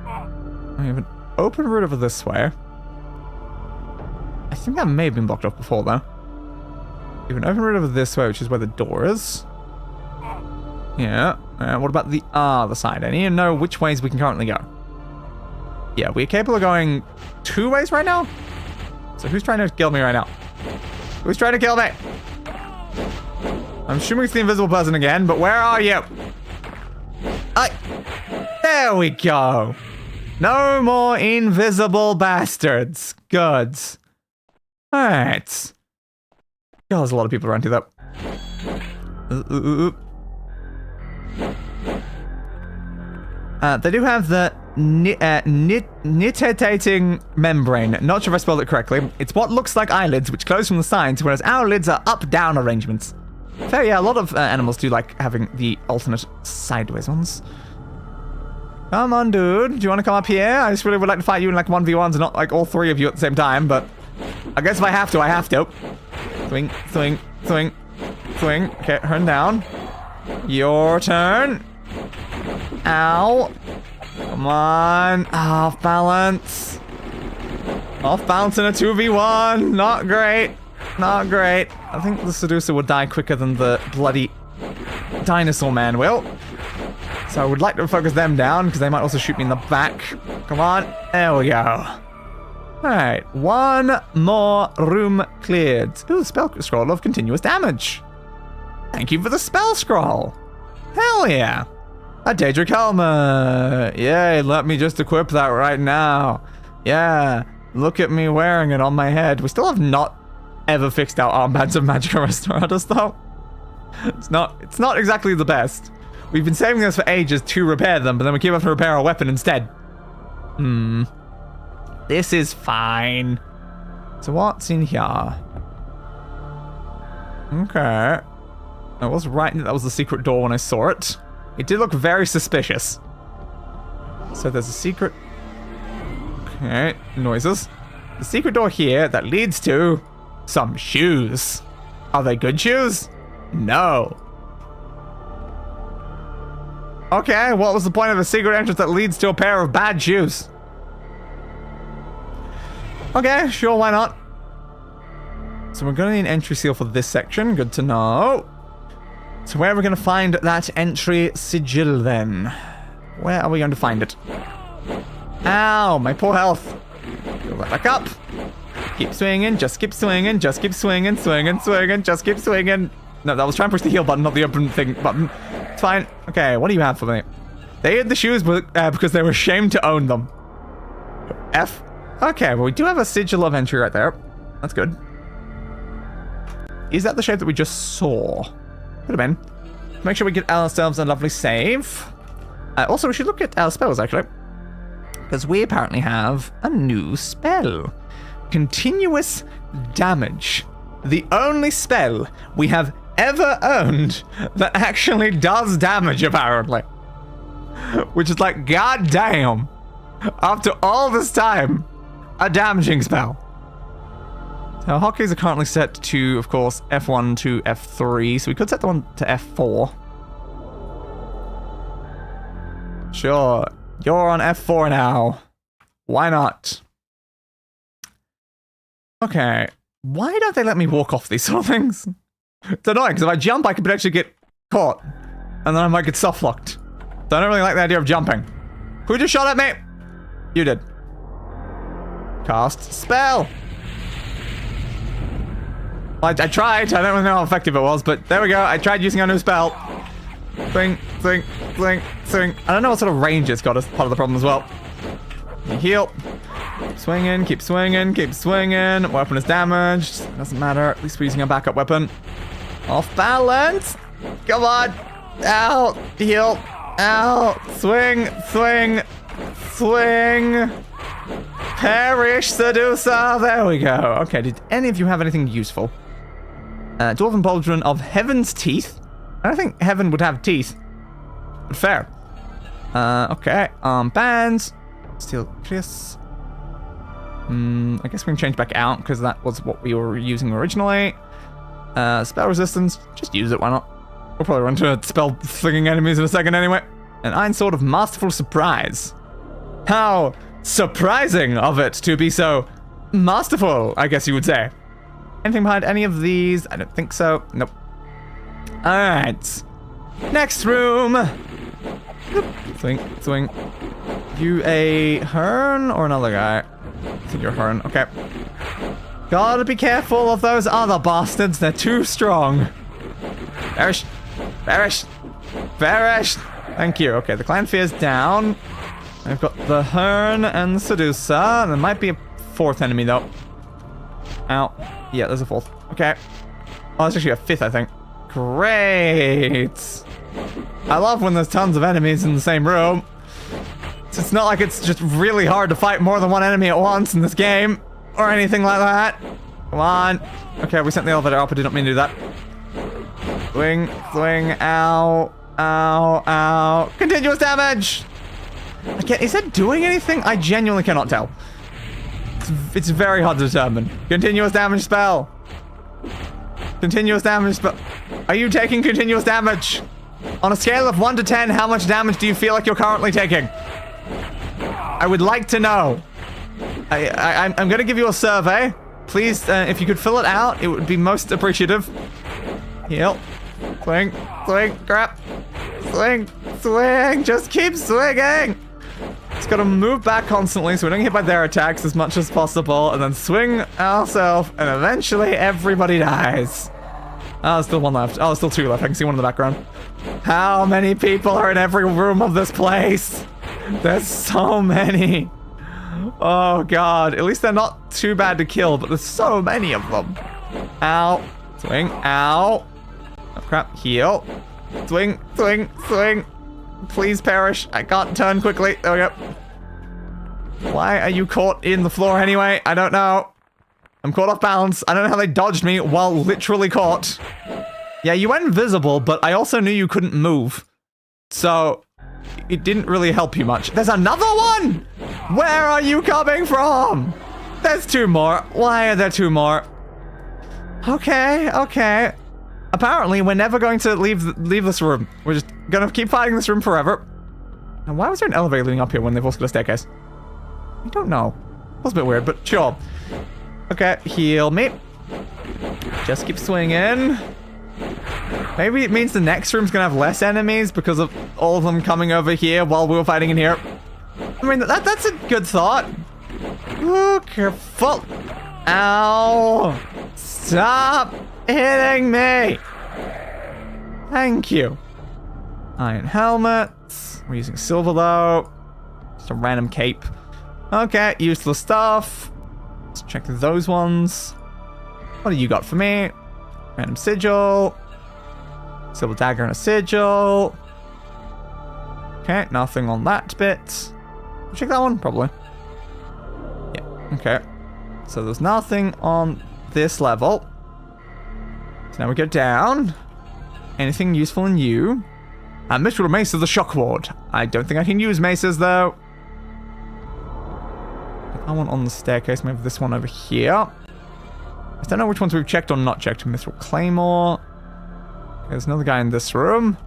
I have an open route over this way. I think that may have been blocked off before, though. We have an open route over this way, which is where the door is. Yeah. What about the other side? I need to know which ways we can currently go. Yeah, we're capable of going 2 ways right now? So who's trying to kill me right now? Who's trying to kill me? I'm assuming it's the invisible person again, but where are you? There we go. No more invisible bastards. Good. Alright. God, there's a lot of people around here, though. They do have the nictitating membrane. Not sure if I spelled it correctly. It's what looks like eyelids, which close from the sides, whereas our lids are up-down arrangements. Fair, yeah, a lot of animals do like having the alternate sideways ones. Come on, dude. Do you want to come up here? I just really would like to fight you in, like, 1v1s and not, like, all 3 of you at the same time, but I guess if I have to, I have to. Swing, swing, swing, swing. Okay, turn down. Your turn. Ow. Come on. Off balance. Off balance in a 2v1. Not great. Not great. I think the seducer would die quicker than the bloody dinosaur man will. So I would like to focus them down, because they might also shoot me in the back. Come on. There we go. Alright. 1 more room cleared. Ooh, spell scroll of continuous damage. Thank you for the spell scroll. Hell yeah. A Daedric helmet. Yay, let me just equip that right now. Yeah. Look at me wearing it on my head. We still have not ever fixed our armbands of Magica Restoratus, though. It's not exactly the best. We've been saving this for ages to repair them, but then we keep having to repair our weapon instead. This is fine. So what's in here? Okay. I was right that was the secret door when I saw it. It did look very suspicious. So there's a secret... Okay, noises. The secret door here that leads to some shoes. Are they good shoes? No. Okay, what was the point of a secret entrance that leads to a pair of bad shoes? Okay, sure, why not? So we're gonna need an entry seal for this section. Good to know. So where are we gonna find that entry sigil then? Where are we going to find it? Ow, my poor health. Go right back up. Keep swinging, just keep swinging, just keep swinging, swinging, just keep swinging. No, that was trying to push the heal button, not the open thing button. It's fine. Okay, what do you have for me? They hid the shoes because they were ashamed to own them. F. Okay, well, we do have a sigil of entry right there. That's good. Is that the shape that we just saw? Could have been. Make sure we get ourselves a lovely save. Also, we should look at our spells, actually. Because we apparently have a new spell. Continuous damage. The only spell we have ever owned that actually does damage, apparently. Which is like, goddamn. After all this time, a damaging spell. So our hotkeys are currently set to, of course, F1 to F3, so we could set the one to F4. Sure, you're on F4 now. Why not? Okay, why don't they let me walk off these sort of things? It's annoying, because if I jump, I could potentially get caught, and then I might get soft-locked. So I don't really like the idea of jumping. Who just shot at me? You did. Cast spell. I tried. I don't really know how effective it was, but there we go. I tried using a new spell. Swing, swing, swing, swing. I don't know what sort of range it's got as part of the problem as well. Heal. Keep swinging, keep swinging, keep swinging. Weapon is damaged. Doesn't matter. At least we're using a backup weapon. Off balance. Come on. Ow. Heal. Ow. Swing, swing, swing. Perish, Seducer. There we go. Okay, did any of you have anything useful? Dwarven Pauldron of Heaven's Teeth. I don't think Heaven would have teeth. But fair. Okay. Bands. Steel Chris. I guess we can change back out because that was what we were using originally. Spell resistance. Just use it, why not? We'll probably run into spell flinging enemies in a second anyway. An Iron Sword of Masterful Surprise. How surprising of it to be so masterful, I guess you would say. Anything behind any of these? I don't think so. Nope. Alright. Next room. Swing, swing. You a Hearn or another guy? I think you're a Hearn. Okay. Gotta be careful of those other bastards. They're too strong. Perish. Perish. Perish. Thank you. Okay, the Clan Fear's down. I've got the Hearn and the Seducer. There might be a fourth enemy, though. Ow. Yeah, there's a fourth. Okay. Oh, there's actually a fifth, I think. Great. I love when there's tons of enemies in the same room. It's not like it's just really hard to fight more than one enemy at once in this game. Or anything like that. Come on. Okay, we sent the elevator up. I did not mean to do that. Swing, swing, ow, ow, ow. Continuous damage! Is that doing anything? I genuinely cannot tell. It's very hard to determine. Continuous damage spell. Continuous damage spell. Are you taking continuous damage? On a scale of 1 to 10, how much damage do you feel like you're currently taking? I would like to know. I'm going to give you a survey. Please, if you could fill it out, it would be most appreciative. Heal. Swing. Swing. Crap. Swing. Swing. Just keep swinging. Just gotta move back constantly so we don't get hit by their attacks as much as possible, and then swing ourselves, and eventually everybody dies. Oh, there's still one left. Oh, there's still two left. I can see one in the background. How many people are in every room of this place? There's so many. Oh, God. At least they're not too bad to kill, but there's so many of them. Ow. Swing. Ow. Oh, crap. Heal. Swing. Swing. Swing. Please perish. I can't turn quickly. There we go. Why are you caught in the floor anyway? I don't know. I'm caught off balance. I don't know how they dodged me while literally caught. Yeah, you went invisible, but I also knew you couldn't move. So, it didn't really help you much. There's another one! Where are you coming from? There's two more. Why are there two more? Okay, okay. Apparently, we're never going to leave this room. We're just gonna keep fighting this room forever. And why was there an elevator leading up here when they've also got a staircase? I don't know. It was a bit weird, but sure. Okay, heal me. Just keep swinging. Maybe it means the next room's gonna have less enemies because of all of them coming over here while we were fighting in here. I mean, that's a good thought. Ooh, careful. Ow. Stop hitting me. Thank you. Iron helmets. We're using silver though. Just a random cape. Okay, useless stuff. Let's check those ones. What do you got for me? Random sigil. Silver dagger and a sigil. Okay, nothing on that bit. Check that one, probably. Yeah, okay. So there's nothing on this level. So now we go down. Anything useful in you? Mithril Mace of the Shock Ward. I don't think I can use maces, though. That one on the staircase. Maybe this one over here. I don't know which ones we've checked or not checked. Mithril Claymore. Okay, there's another guy in this room.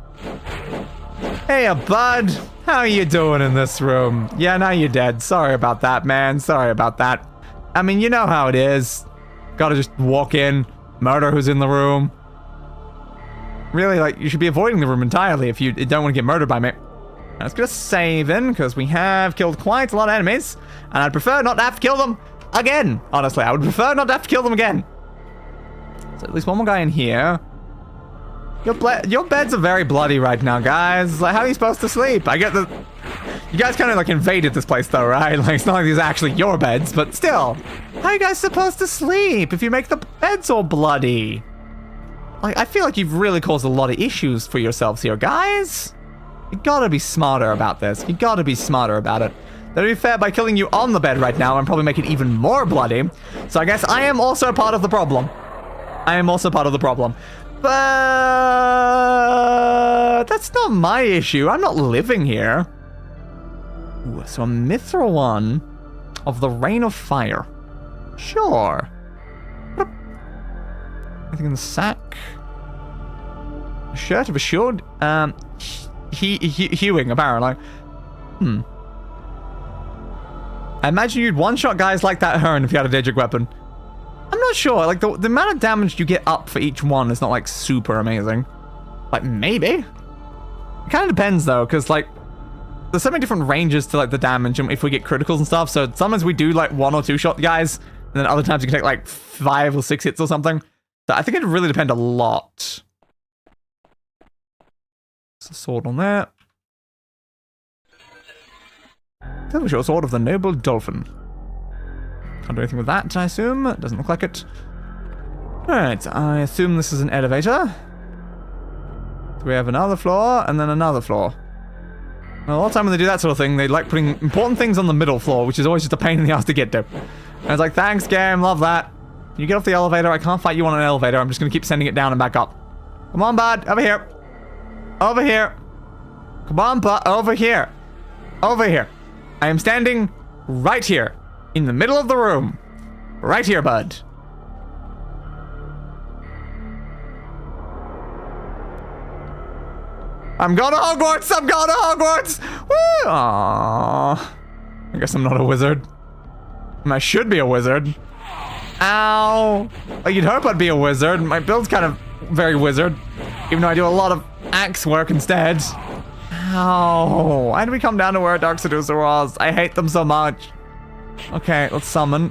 Hey, bud. How are you doing in this room? Yeah, now you're dead. Sorry about that, man. Sorry about that. I mean, you know how it is. Gotta just walk in, murder who's in the room. Really, like, you should be avoiding the room entirely if you don't want to get murdered by me. Now, let's go save in, because we have killed quite a lot of enemies, and I'd prefer not to have to kill them again. Honestly, I would prefer not to have to kill them again. So at least one more guy in here. Your beds are very bloody right now, guys. Like, how are you supposed to sleep? I get the... You guys kind of, like, invaded this place, though, right? Like, it's not like these are actually your beds, but still. How are you guys supposed to sleep if you make the beds all bloody? Like, I feel like you've really caused a lot of issues for yourselves here, guys. You gotta be smarter about this. You gotta be smarter about it. To be fair, by killing you on the bed right now, I'm probably making it even more bloody. So I guess I am also part of the problem. I am also part of the problem. But that's not my issue. I'm not living here. Ooh, so a mithril one of the Rain of Fire. Sure. Anything in the sack? A shirt of a shield? Hewing, apparently. I imagine you'd one-shot guys like that Hearn if you had a Daedric weapon. I'm not sure. Like, the amount of damage you get up for each one is not, like, super amazing. Like, maybe? It kind of depends, though, because, like, there's so many different ranges to, like, the damage and if we get criticals and stuff. So sometimes we do, like, 1 or 2 shot guys, and then other times you can take, like, 5 or 6 hits or something. So I think it'd really depend a lot. There's a sword on there. Silver short sword of the Noble Dolphin. Can't do anything with that, I assume. Doesn't look like it. Alright, I assume this is an elevator. So we have another floor, and then another floor. Well, a lot of time when they do that sort of thing, they like putting important things on the middle floor, which is always just a pain in the ass to get to. And it's like, thanks, game, love that. You get off the elevator, I can't fight you on an elevator, I'm just gonna keep sending it down and back up. Come on, bud, over here. Over here. Come on, bud, over here. Over here. I am standing right here. In the middle of the room. Right here, bud. I'm going to Hogwarts! I'm going to Hogwarts! Woo! Aww. I guess I'm not a wizard. I should be a wizard. Ow! Like, you'd hope I'd be a wizard. My build's kind of very wizard. Even though I do a lot of axe work instead. Ow! Why did we come down to where Dark Seducer was? I hate them so much. Okay, let's summon.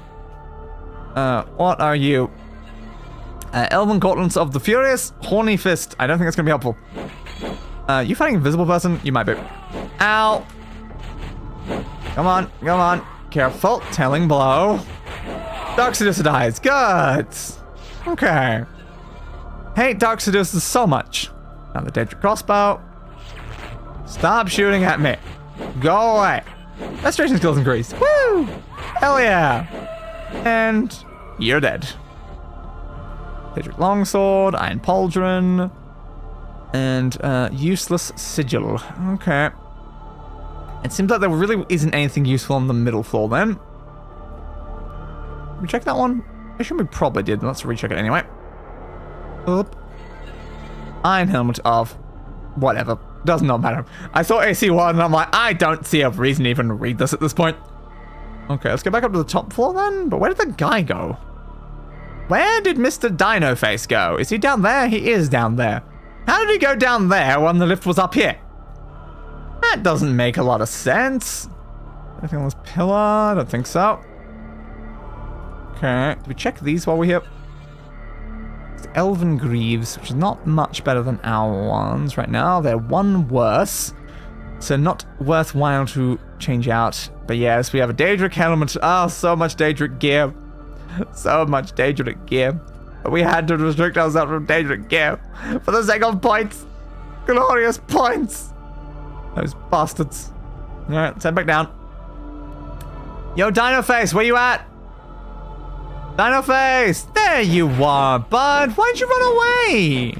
What are you? Elven Gauntlets of the Furious Horny Fist. I don't think that's gonna be helpful. You fighting invisible person? You might be. Ow! Come on, come on. Careful. Telling blow. Dark Seducer dies. Good. Okay. Hate Dark Seducer so much. Now the Daedric crossbow. Stop shooting at me. Go away. Restoration skills increased. Woo! Hell yeah! And you're dead. Daedric longsword, iron pauldron, and useless sigil. Okay. It seems like there really isn't anything useful on the middle floor then. Did we check that one? I assume we probably did. Let's recheck it anyway. Oop. Iron helmet of whatever. Does not matter. I saw AC1 and I'm like, I don't see a reason to even read this at this point. Okay, let's go back up to the top floor then. But where did the guy go? Where did Mr. Dino Face go? Is he down there? He is down there. How did he go down there when the lift was up here? That doesn't make a lot of sense. Anything on this pillar? I don't think so. Okay, do we check these while we're here? It's the Elven Greaves, which is not much better than our ones right now. They're one worse, so not worthwhile to change out. But yes, we have a Daedric helmet. Oh, so much Daedric gear. So much Daedric gear. But we had to restrict ourselves from Daedric gear for the sake of points. Glorious points. Those bastards. Alright, let's head back down. Yo, Dino Face, where you at? Dino Face! There you are, bud! Why'd you run away?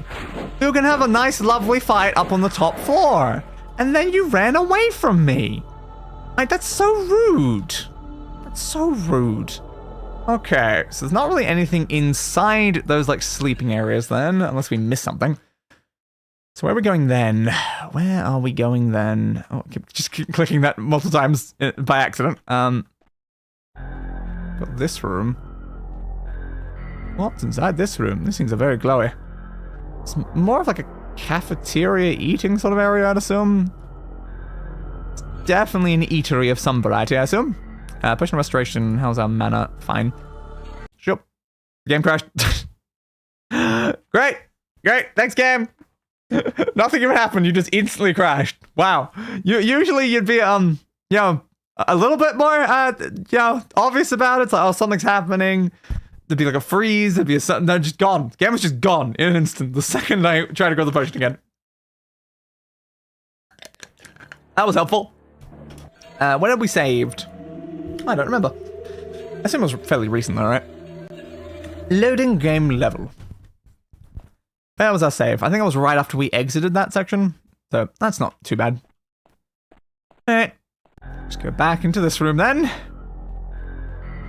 You can have a nice, lovely fight up on the top floor. And then you ran away from me. Like, that's so rude. That's so rude. Okay, so there's not really anything inside those, like, sleeping areas then, unless we missed something. So where are we going then? Where are we going then? Oh, just keep clicking that multiple times by accident. Got this room. What's inside this room? These things are very glowy. It's more of like a cafeteria eating sort of area, I'd assume. It's definitely an eatery of some variety, I assume. Potion of Restoration, how's our mana? Fine. Sure. Game crashed. Great! Great! Thanks, game! Nothing even happened, you just instantly crashed. Wow. Usually you'd be, you know, a little bit more, you know, obvious about it. It's like, oh, something's happening. There'd be like a freeze, there'd be a sudden, no, just gone. The game was just gone in an instant the second I tried to grow the potion again. That was helpful. When had we saved? I don't remember. I assume it was fairly recent though, right? Loading game level. Where was our save? I think it was right after we exited that section. So that's not too bad. Alright. Just go back into this room then.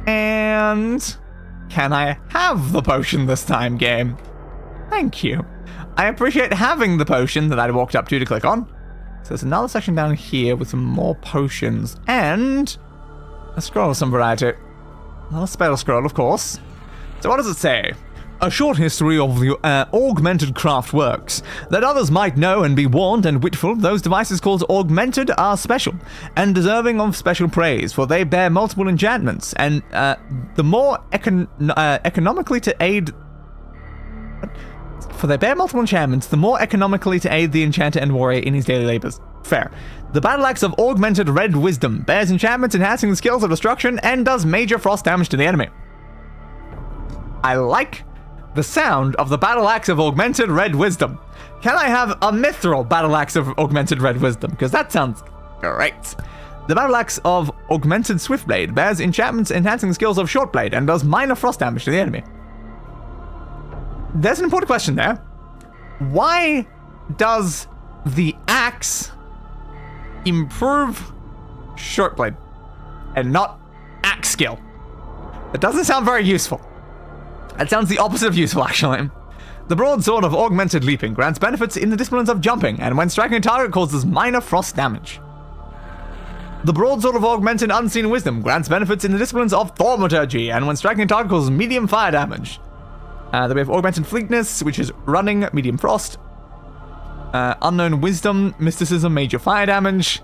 And can I have the potion this time, game? Thank you. I appreciate having the potion that I walked up to click on. So there's another section down here with some more potions and a scroll of some variety. Not a spell scroll, of course. So what does it say? A short history of the augmented craft works. That others might know and be warned and witful, those devices called augmented are special, and deserving of special praise, for they bear multiple enchantments, and the more economically to aid... For they bear multiple enchantments, the more economically to aid the enchanter and warrior in his daily labors. Fair. The Battle Axe of Augmented Red Wisdom bears enchantments enhancing the skills of destruction and does major frost damage to the enemy. I like the sound of the Battle Axe of Augmented Red Wisdom. Can I have a mithril Battle Axe of Augmented Red Wisdom? Because that sounds great. The Battle Axe of Augmented Swiftblade bears enchantments enhancing the skills of Shortblade and does minor frost damage to the enemy. There's an important question there. Why does the axe improve Shortblade and not axe skill? It doesn't sound very useful. It sounds the opposite of useful, actually. The Broadsword of Augmented Leaping grants benefits in the disciplines of jumping, and when striking a target causes minor frost damage. The Broadsword of Augmented Unseen Wisdom grants benefits in the disciplines of Thaumaturgy, and when striking a target causes medium fire damage. Then we have Augmented Fleetness, which is running, medium frost. Unknown Wisdom, Mysticism, major fire damage.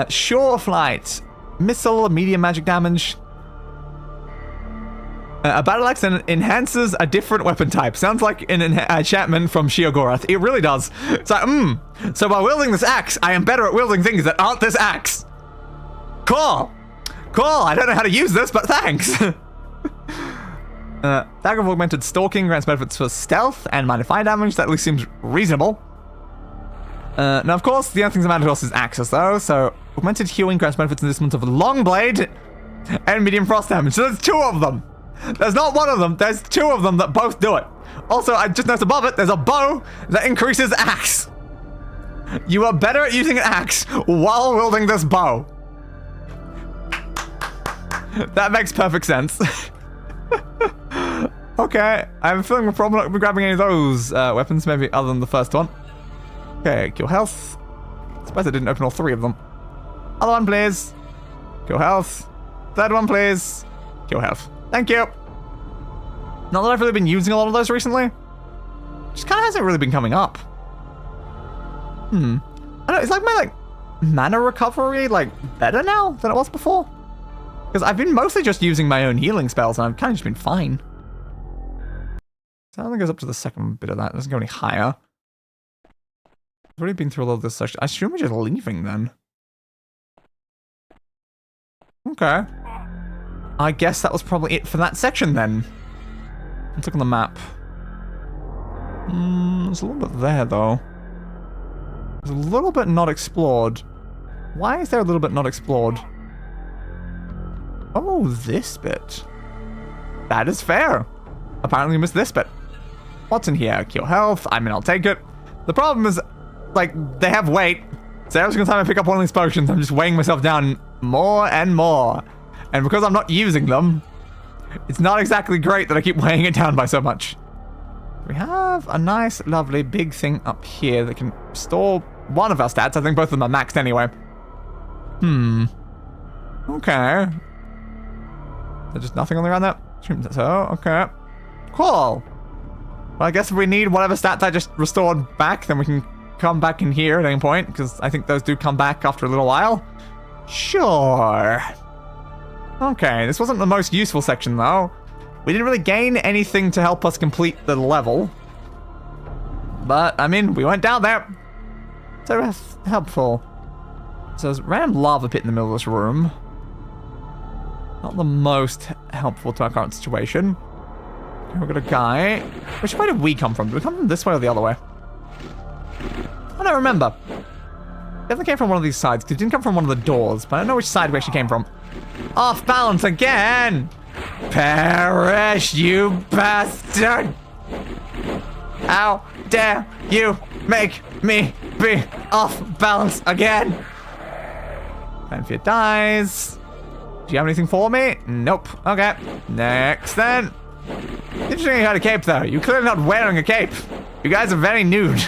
Sure Flight, missile, medium magic damage. A Battle Axe enhances a different weapon type. Sounds like an enchantment from Sheogorath. It really does. It's like, so by wielding this axe, I am better at wielding things that aren't this axe. Cool. Cool, I don't know how to use this, but thanks. Dagger of Augmented Stalking grants benefits for stealth and minor fire damage. That at least seems reasonable. Now, of course, the only things that matter to us is axes, though. So, Augmented Hewing grants benefits in the disciplines of Long Blade and medium frost damage. So there's two of them. There's not one of them, there's two of them that both do it. Also, I just noticed above it, there's a bow that increases axe. You are better at using an axe while wielding this bow. That makes perfect sense. Okay, I have a feeling we're probably not going to be grabbing any of those weapons, maybe other than the first one. Okay, cure health. I suppose I didn't open all three of them. Other one, please. Cure health. Third one, please. Cure health. Thank you. Not that I've really been using a lot of those recently. Just kind of hasn't really been coming up. I don't know, is like my mana recovery better now than it was before? Because I've been mostly just using my own healing spells and I've kind of just been fine. So that only goes up to the second bit of that. It doesn't go any higher. I've already been through a lot of this section. I assume we're just leaving then. Okay. I guess that was probably it for that section then. Let's look on the map. There's a little bit there though. There's a little bit not explored. Why is there a little bit not explored? Oh, this bit. That is fair. Apparently we missed this bit. What's in here? Cure health. I mean, I'll take it. The problem is, they have weight. So every single time I pick up one of these potions, I'm just weighing myself down more and more. And because I'm not using them, it's not exactly great that I keep weighing it down by so much. We have a nice, lovely, big thing up here that can restore one of our stats. I think both of them are maxed anyway. Okay. There's just nothing on the ground there? So, okay. Cool. Well, I guess if we need whatever stats I just restored back, then we can come back in here at any point, because I think those do come back after a little while. Sure. Okay, this wasn't the most useful section, though. We didn't really gain anything to help us complete the level. But, I mean, we went down there. So that's helpful. So there's a random lava pit in the middle of this room. Not the most helpful to our current situation. Okay, we've got a guy. Which way did we come from? Did we come from this way or the other way? I don't remember. Definitely came from one of these sides, because it didn't come from one of the doors, but I don't know which side we actually came from. Off balance again! Perish, you bastard! How dare you make me be off balance again? Benfield dies. Do you have anything for me? Nope. Okay. Next then. Interesting you had a cape though. You're clearly not wearing a cape. You guys are very nude.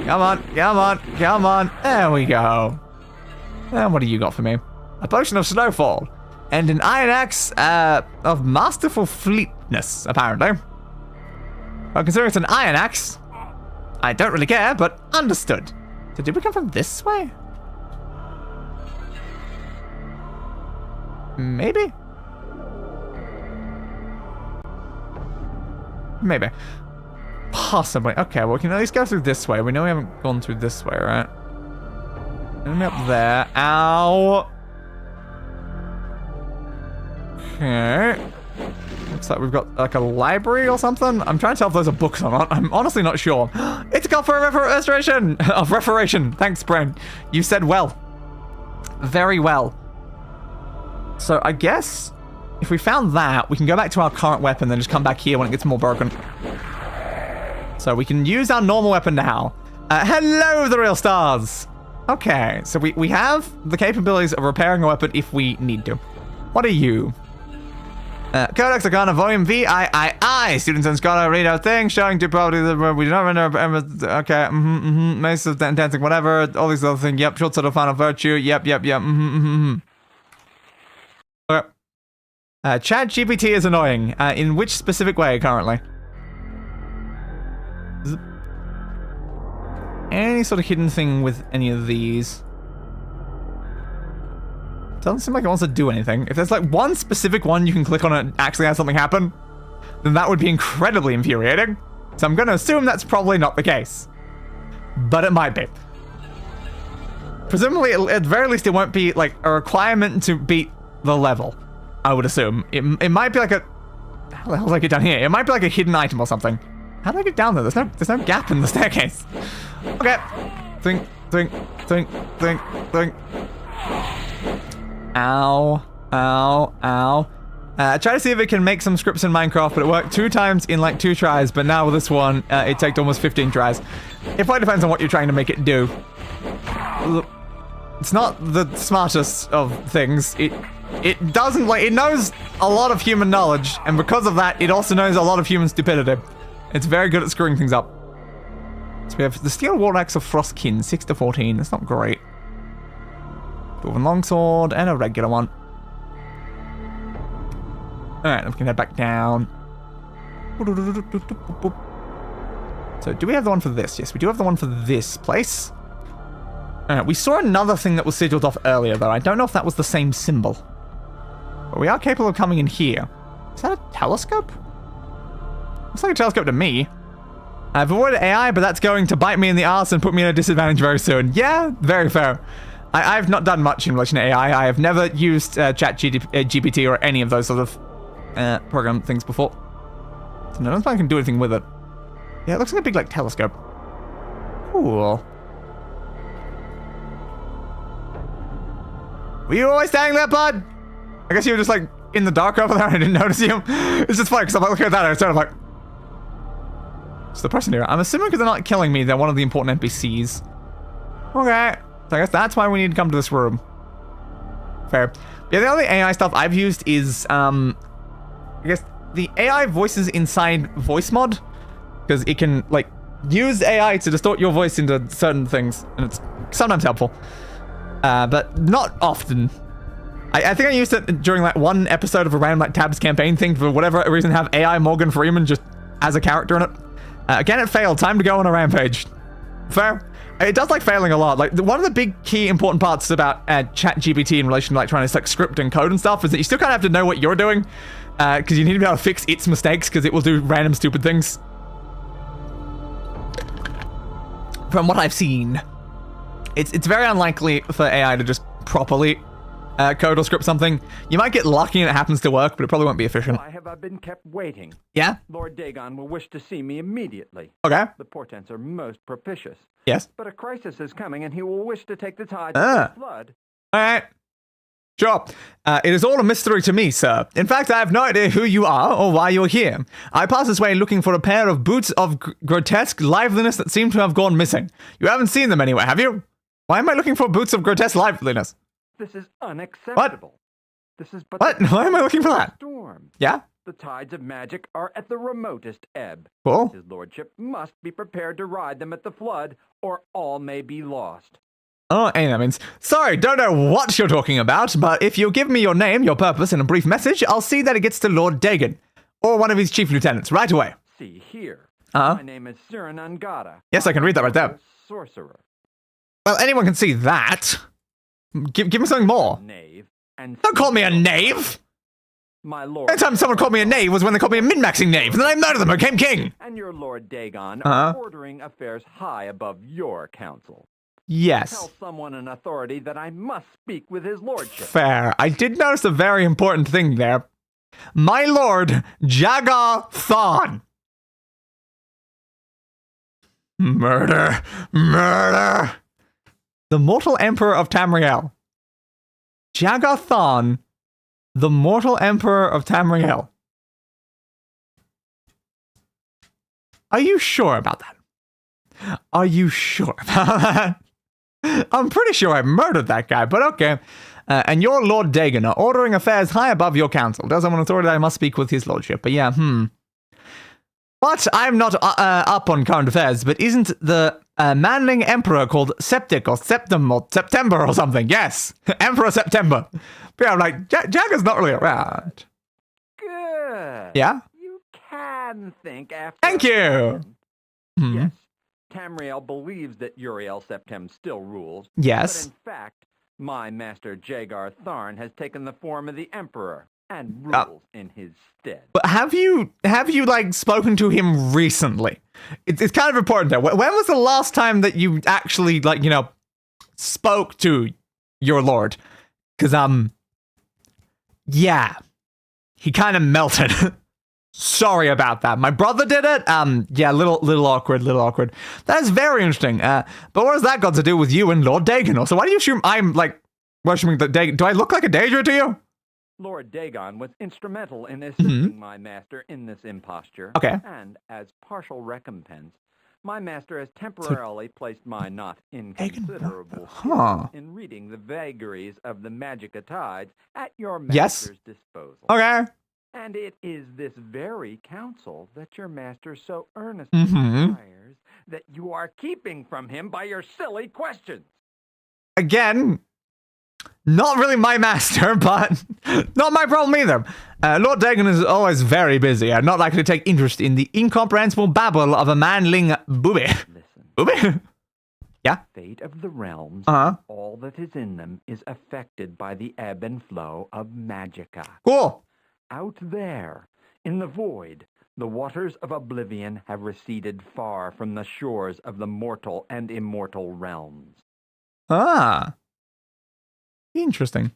Come on, come on, come on. There we go. And what do you got for me? A potion of snowfall. And an iron axe of masterful fleetness, apparently. Well, considering it's an iron axe, I don't really care, but understood. So did we come from this way? Maybe? Maybe. Possibly. Okay, well, we can at least go through this way. We know we haven't gone through this way, right? Enemy up there. Ow! Okay. Looks like we've got, a library or something? I'm trying to tell if those are books or not. I'm honestly not sure. It's a call for a restoration! Of reformation. Thanks, Brain. You said well. Very well. So I guess if we found that, we can go back to our current weapon, then just come back here when it gets more broken. So we can use our normal weapon now. Hello, the real stars! Okay, so we have the capabilities of repairing a weapon if we need to. What are you? Codex Arcana Volume VIII. Students and scholar read out things showing to probably the we do not render. Okay, Mace of dancing, whatever. All these other things. Yep, short sort of final virtue. Yep. Okay. Chat GPT is annoying. In which specific way currently? Any sort of hidden thing with any of these? Doesn't seem like it wants to do anything. If there's one specific one you can click on and actually have something happen, then that would be incredibly infuriating. So I'm going to assume that's probably not the case. But it might be. Presumably, at the very least, it won't be a requirement to beat the level, I would assume. It might be a... How the hell did I get down here? It might be a hidden item or something. How do I get down there? There's no gap in the staircase. Okay. Think. Ow. Try to see if it can make some scripts in Minecraft, but it worked 2 times in 2 tries, but now with this one, it takes almost 15 tries. It probably depends on what you're trying to make it do. It's not the smartest of things. It doesn't, it knows a lot of human knowledge, and because of that, it also knows a lot of human stupidity. It's very good at screwing things up. So we have the Steel War Axe of Frostkin, 6 to 14. That's not great. Dwarven Longsword, and a regular one. Alright, then we can head back down. So do we have the one for this? Yes, we do have the one for this place. We saw another thing that was sigiled off earlier, though. I don't know if that was the same symbol. But we are capable of coming in here. Is that a telescope? Looks like a telescope to me. I've avoided AI, but that's going to bite me in the arse and put me in a disadvantage very soon. Yeah, very fair. I've not done much in relation to AI. I have never used GPT or any of those sort of program things before. So no, I don't think I can do anything with it. Yeah, it looks like a big, like, telescope. Cool. Were you always staying there, bud? I guess you were just, like, in the dark over there and I didn't notice you. It's just funny, because I'm like, looking at that and it's sort of like... It's the person here. I'm assuming because they're not killing me, they're one of the important NPCs. Okay. So I guess that's why we need to come to this room. Fair. Yeah, the only AI stuff I've used is, I guess, the AI voices inside voice mod. Because it can, like, use AI to distort your voice into certain things. And it's sometimes helpful. But not often. I think I used it during, like, one episode of a random, like, Tabs campaign thing. For whatever reason, have AI Morgan Freeman just as a character in it. Again, it failed. Time to go on a rampage. Fair. It does like failing a lot. Like one of the big key important parts about ChatGPT in relation to like trying to like script and code and stuff is that you still kind of have to know what you're doing because you need to be able to fix its mistakes because it will do random stupid things. From what I've seen, it's very unlikely for AI to just properly code or script something. You might get lucky and it happens to work, but it probably won't be efficient. Why have I been kept waiting? Yeah? Lord Dagon will wish to see me immediately. Okay. The portents are most propitious. Yes? But a crisis is coming and he will wish to take the tide of the flood. Alright. Sure. It is all a mystery to me, sir. In fact, I have no idea who you are or why you're here. I passed this way looking for a pair of boots of grotesque liveliness that seem to have gone missing. You haven't seen them anywhere, have you? Why am I looking for boots of grotesque liveliness? This is unacceptable. What? This is but What? Why am I looking for that? Storm. Yeah? The tides of magic are at the remotest ebb. Cool. His lordship must be prepared to ride them at the flood, or all may be lost. Oh, any that means. Sorry, don't know what you're talking about, but if you give me your name, your purpose, and a brief message, I'll see that it gets to Lord Dagon, or one of his chief lieutenants, right away. See here. Uh-huh. My name is Siren Angada. Yes, I can read that right there. Sorcerer. Well, anyone can see that. Give me something more. Knave. And Don't call me a knave! My lord. Anytime someone called me a knave was when they called me a min-maxing knave, and then I murdered them and became king! And your Lord Dagon Uh-huh. are ordering affairs high above your council. Yes. Tell someone in authority that I must speak with his lordship. Fair. I did notice a very important thing there. My lord, Jagar Thon. Murder. Murder. The mortal emperor of Tamriel. Jagar Thon, the mortal emperor of Tamriel. Are you sure about that? Are you sure about that? I'm pretty sure I murdered that guy, but okay. And your Lord Dagon are ordering affairs high above your council. Does someone authority I must speak with his lordship? But yeah, But I'm not up on current affairs, but isn't the manling emperor called Septic or Septum or September or something? Yes, Emperor September. But yeah, I'm like, Jagger's not really around. Good. Yeah? You can think after. Thank you. Yes. Tamriel believes that Uriel Septem still rules. Yes. But in fact, my master Jagar Tharn has taken the form of the Emperor and rules in his stead. But have you like spoken to him recently? It's kind of important there. When was the last time that you actually like, you know, spoke to your lord? Because yeah, he kind of melted. Sorry about that. My brother did it. Yeah, little awkward. That is very interesting. But what has that got to do with you and Lord Dagon? Also, why do you assume I'm like worshipping the Dagon? Do I look like a Daedra to you? Lord Dagon was instrumental in assisting my master in this imposture. Okay. And as partial recompense, my master has temporarily placed my not inconsiderable skill in reading the vagaries of the Magica tides at your master's disposal. Okay. And it is this very counsel that your master so earnestly desires that you are keeping from him by your silly questions. Again, Not really my master, but not my problem either. Lord Dagon is always very busy and not likely to take interest in the incomprehensible babble of a manling booby. Listen. Booby? Yeah? Fate of the realms, Uh-huh. all that is in them is affected by the ebb and flow of magicka. Cool. Out there, in the void, the waters of Oblivion have receded far from the shores of the mortal and immortal realms. Ah. Interesting.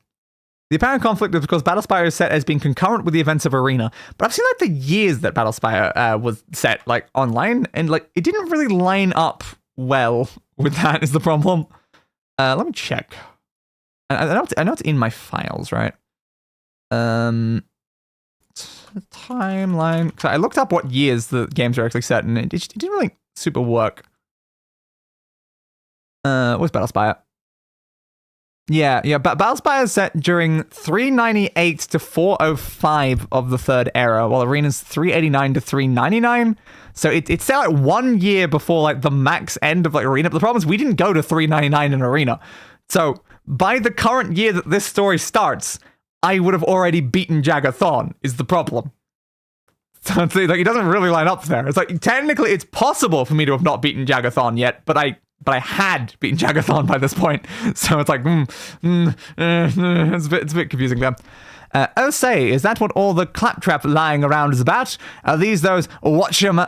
The apparent conflict is because Battlespire is set as being concurrent with the events of Arena, but I've seen like the years that Battlespire was set like online, and like it didn't really line up well with that. Is the problem? Let me check. I know it's in my files, right? Timeline. So I looked up what years the games are actually set, and it didn't really super work. What's Battlespire? Yeah. Battlespire is set during 398 to 405 of the Third Era, while Arena's 389 to 399. So it's set like 1 year before like the max end of like Arena. But the problem is we didn't go to 399 in Arena. So by the current year that this story starts, I would have already beaten Jagathon, is the problem. So it's like it doesn't really line up there. It's like technically it's possible for me to have not beaten Jagathon yet, but I had beaten Jagathon by this point. So it's like, it's a bit confusing there. Oh, say, is that what all the claptrap lying around is about? Are these those watch-your-shit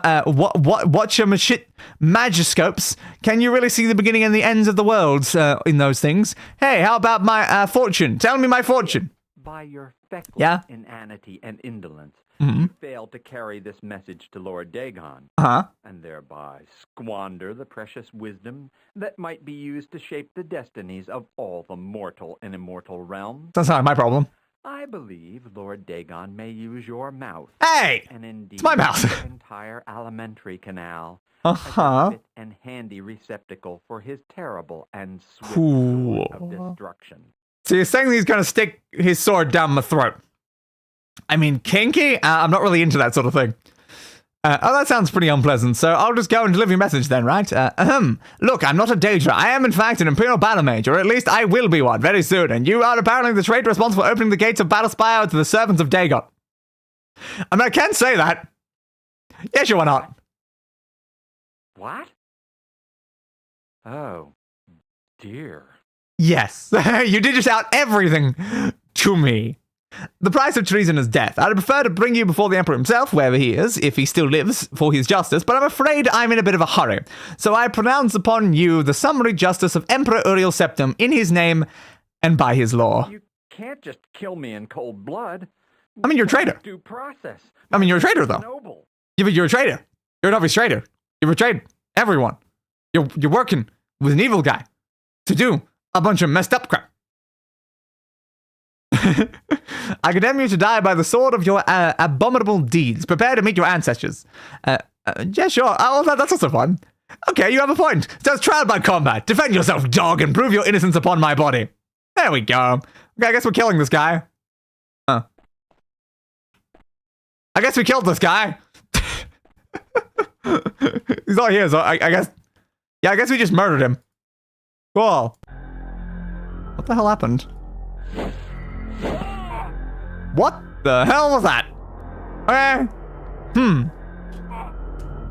magiscopes? Can you really see the beginning and the ends of the world in those things? Hey, how about my fortune? Tell me my fortune. By your feckless inanity and indolence, you failed to carry this message to Lord Dagon, and thereby squander the precious wisdom that might be used to shape the destinies of all the mortal and immortal realms. That's not my problem. I believe Lord Dagon may use your mouth. Hey! And indeed, it's my mouth. the entire alimentary canal. As a fit and handy receptacle for his terrible and swift sword of destruction. So you're saying he's going to stick his sword down my throat? I mean, kinky? I'm not really into that sort of thing. That sounds pretty unpleasant, so I'll just go and deliver your message then, right? Look, I'm not a Daedra. I am, in fact, an Imperial Battle Mage, or at least I will be one very soon, and you are apparently the traitor responsible for opening the gates of Battlespire to the servants of Dagon. I mean, I can say that. Yes, you are not. What? Oh, dear. Yes, you did just out everything to me. The price of treason is death. I'd prefer to bring you before the Emperor himself, wherever he is, if he still lives, for his justice, but I'm afraid I'm in a bit of a hurry. So I pronounce upon you the summary justice of Emperor Uriel Septim in his name and by his law. You can't just kill me in cold blood. I mean, you're a traitor. Due process. I mean, you're a traitor, though. Noble. Yeah, but you're a traitor. You're an obvious traitor. You betrayed everyone. You're working with an evil guy to do a bunch of messed up crap. I condemn you to die by the sword of your abominable deeds. Prepare to meet your ancestors. Yeah, sure. Oh, that's also fun. Okay, you have a point. So it's trial by combat. Defend yourself, dog, and prove your innocence upon my body. There we go. Okay, I guess we're killing this guy. I guess we killed this guy. He's not here, so I guess... Yeah, I guess we just murdered him. Cool. What the hell happened? What the hell was that? Okay.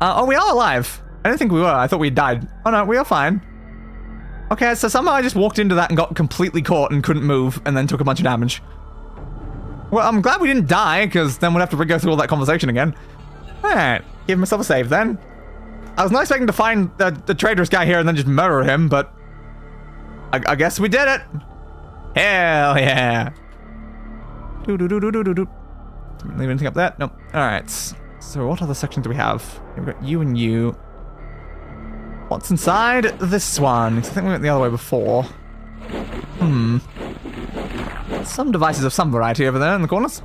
Oh, we are alive. I didn't think we were. I thought we died. Oh no, we are fine. Okay, so somehow I just walked into that and got completely caught and couldn't move and then took a bunch of damage. Well, I'm glad we didn't die, because then we'd have to go through all that conversation again. Alright, give myself a save then. I was not expecting to find the traitorous guy here and then just murder him, but I guess we did it. Hell yeah. Didn't leave anything up there? Nope. Alright. So what other sections do we have? We've got you and you. What's inside this one? I think we went the other way before. Some devices of some variety over there in the corners.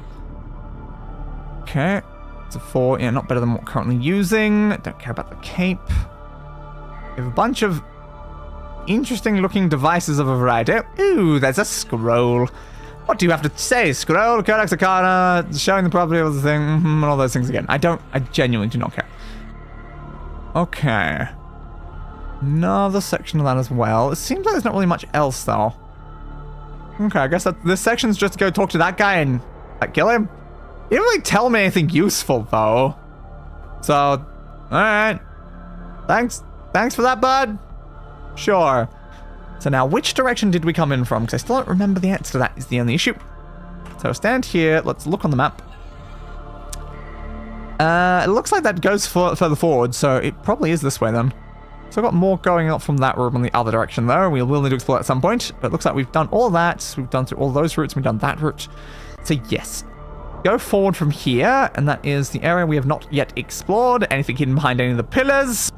Okay. It's a 4. Yeah, not better than what we're currently using. Don't care about the cape. We have a bunch of interesting looking devices of a variety. Ooh, there's a scroll. What do you have to say? Scroll, Codex Arcana, showing the property of the thing, and all those things again. I genuinely do not care. Okay. Another section of that as well. It seems like there's not really much else, though. Okay, I guess that this section's just to go talk to that guy and kill him. He didn't really tell me anything useful though. So, all right. Thanks for that, bud. Sure. So now, which direction did we come in from? Because I still don't remember the answer to that. Is the only issue. So stand here. Let's look on the map. It looks like that goes further forward, so it probably is this way then. So I've got more going up from that room in the other direction though. We will need to explore at some point, but it looks like we've done all that. We've done through all those routes. We've done that route. So yes. Go forward from here, and that is the area we have not yet explored. Anything hidden behind any of the pillars?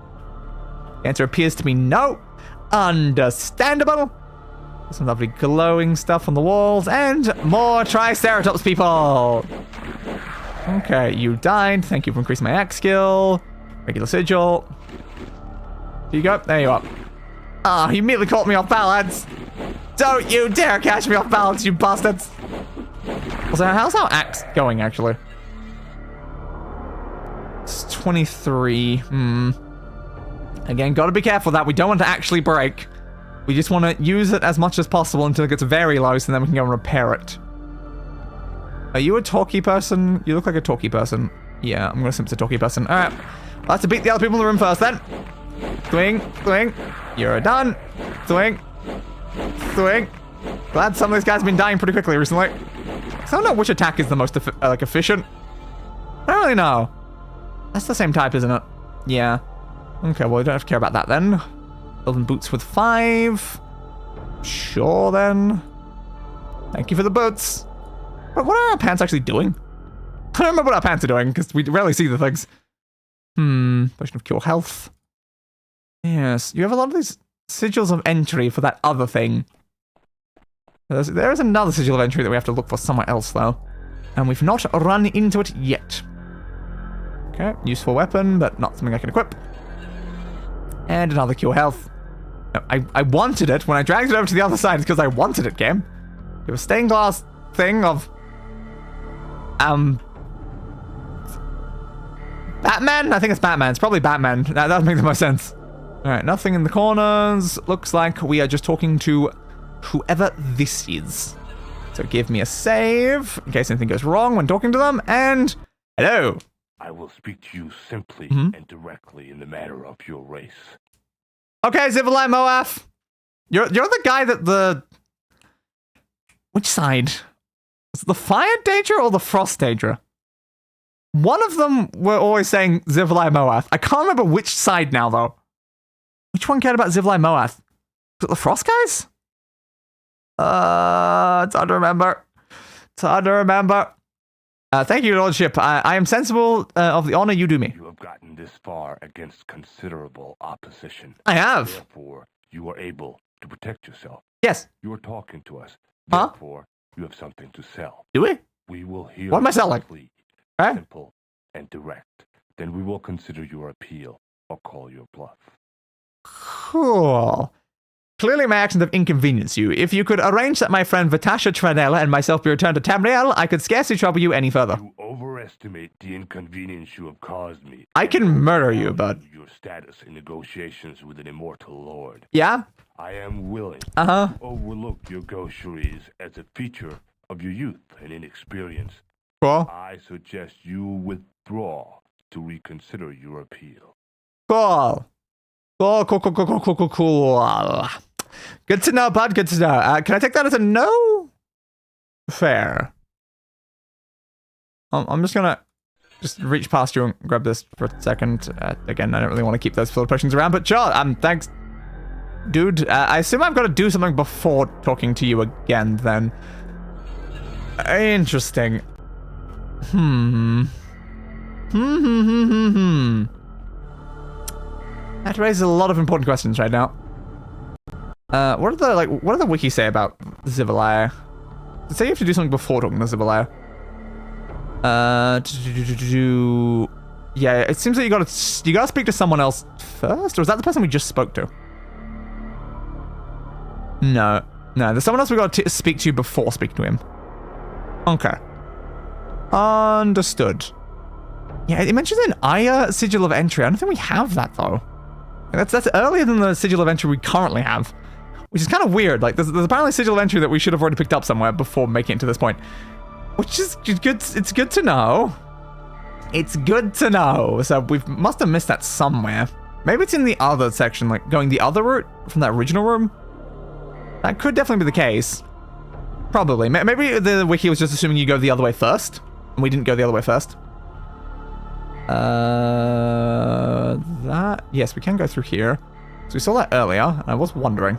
The answer appears to be no. Understandable. Some lovely glowing stuff on the walls, and more Triceratops people. Okay, you died. Thank you for increasing my axe skill. Regular sigil. Here you go. There you are. Ah, he immediately caught me off balance. Don't you dare catch me off balance, you bastards. So how's our axe going, actually? It's 23. Again, gotta be careful that we don't want to actually break. We just want to use it as much as possible until it gets very low, so then we can go and repair it. Are you a talkie person? You look like a talkie person. Yeah, I'm gonna assume it's a talkie person. Alright. I'll have to beat the other people in the room first then. Swing, swing. You're done. Swing. Swing. Glad some of these guys have been dying pretty quickly recently. So I don't know which attack is the most efficient. I don't really know. That's the same type, isn't it? Yeah. Okay, well, we don't have to care about that then. Building boots with 5. Sure then. Thank you for the boots. But what are our pants actually doing? I don't remember what our pants are doing, because we rarely see the things. Potion of cure health. Yes, you have a lot of these sigils of entry for that other thing. There is another sigil of entry that we have to look for somewhere else, though. And we've not run into it yet. Okay, useful weapon, but not something I can equip. And another cure health. No, I wanted it. When I dragged it over to the other side, it's because I wanted it, game. You have a stained glass thing of... Batman? I think it's Batman. It's probably Batman. That does make the most sense. Alright, nothing in the corners. Looks like we are just talking to whoever this is. So give me a save, in case anything goes wrong when talking to them, and... Hello! I will speak to you simply and directly in the matter of your race. Okay, Zivalai Moaf. You're the guy that the... Which side? Was it the Fire Daedra or the Frost Daedra? One of them were always saying Zivalai Moath. I can't remember which side now, though. Which one cared about Zivalai Moath? Was it the Frost guys? It's hard to remember. It's hard to remember. Thank you, Lordship. I am sensible of the honor you do me. You have gotten this far against considerable opposition. I have. Therefore, you are able to protect yourself. Yes. You are talking to us. Huh? Therefore, you have something to sell. Do we? We will hear What am I selling? Right? Simple and direct. Then we will consider your appeal or call your bluff. Cool. Clearly my actions have inconvenienced you. If you could arrange that my friend Vitasha Tranella and myself be returned to Tamriel, I could scarcely trouble you any further. You overestimate the inconvenience you have caused me. I can murder you, bud. Your status in negotiations with an immortal lord. Yeah? I am willing to overlook your gaucheries as a feature of your youth and inexperience. Cool. I suggest you withdraw to reconsider your appeal. Cool. Cool. Good to know, bud. Good to know. Can I take that as a no? Fair. I'm just gonna reach past you and grab this for a second. Again, I don't really want to keep those fluid potions around, but sure. Thanks, dude. I assume I've got to do something before talking to you again, then. Interesting. That raises a lot of important questions right now. What do the wikis say about Zivalai? They say you have to do something before talking to Zivalai. Yeah, it seems that you gotta speak to someone else first, or is that the person we just spoke to? No, there's someone else we gotta speak to before speaking to him. Okay. Understood. Yeah, it mentions an Aya sigil of entry. I don't think we have that though. That's earlier than the sigil of entry we currently have. which is kind of weird. Like, there's apparently a sigil of entry that we should have already picked up somewhere before making it to this point. Which is good. It's good to know. It's good to know. So we must have missed that somewhere. Maybe it's in the other section, like going the other route from that original room. That could definitely be the case. Probably. Maybe the wiki was just assuming you go the other way first, and we didn't go the other way first. Yes, we can go through here. So we saw that earlier, and I was wondering.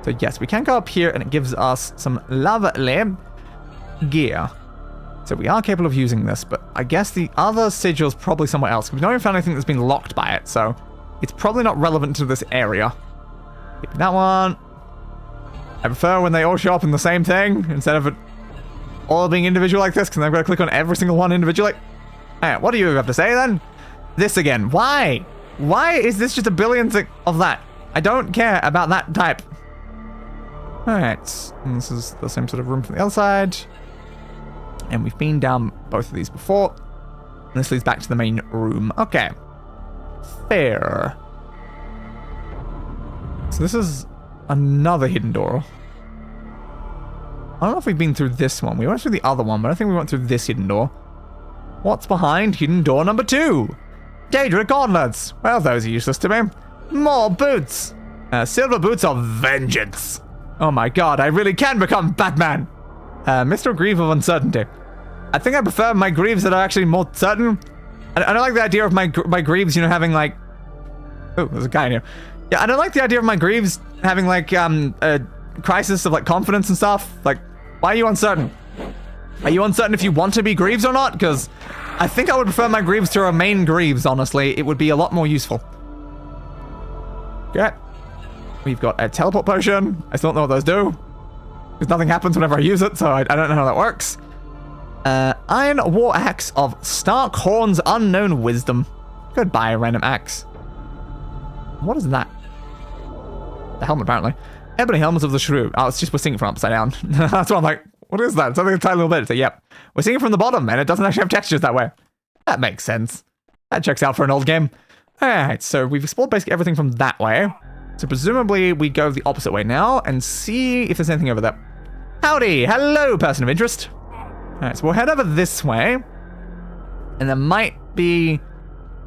So yes, we can go up here, and it gives us some lovely gear. So we are capable of using this, but I guess the other sigil's probably somewhere else. We've not even found anything that's been locked by it, so it's probably not relevant to this area. Maybe that one. I prefer when they all show up in the same thing, instead of it all being individual like this, because I've got to click on every single one individually. Alright, what do you have to say then? This again. Why? Why is this just a billion of that? I don't care about that type. Alright, and this is the same sort of room from the other side. And we've been down both of these before. And this leads back to the main room. Okay. Fair. So this is another hidden door. I don't know if we've been through this one. We went through the other one, but I don't think we went through this hidden door. What's behind hidden door number 2? Daedric gauntlets. Well, those are useless to me. More boots. Silver boots of vengeance. Oh my god, I really can become Batman. Mr. Grieve of Uncertainty. I think I prefer my greaves that are actually more certain. I don't like the idea of my greaves, you know, having like... Oh, there's a guy in here. Yeah, I don't like the idea of my greaves having like a crisis of like confidence and stuff. Like, why are you uncertain? Are you uncertain if you want to be greaves or not? Because I think I would prefer my greaves to remain greaves, honestly. It would be a lot more useful. Okay. We've got a teleport potion. I still don't know what those do. Because nothing happens whenever I use it, so I don't know how that works. Iron War Axe of Stark Horn's Unknown Wisdom. Goodbye, random axe. What is that? The helmet, apparently. Ebony Helmets of the Shrew. Oh, it's just we're singing from upside down. That's what I'm like, what is that? It's only a tiny little bit. It's like, yep. We're singing from the bottom, and it doesn't actually have textures that way. That makes sense. That checks out for an old game. Alright, so we've explored basically everything from that way. So presumably we go the opposite way now and see if there's anything over there. Howdy! Hello, person of interest. Alright, so we'll head over this way. And there might be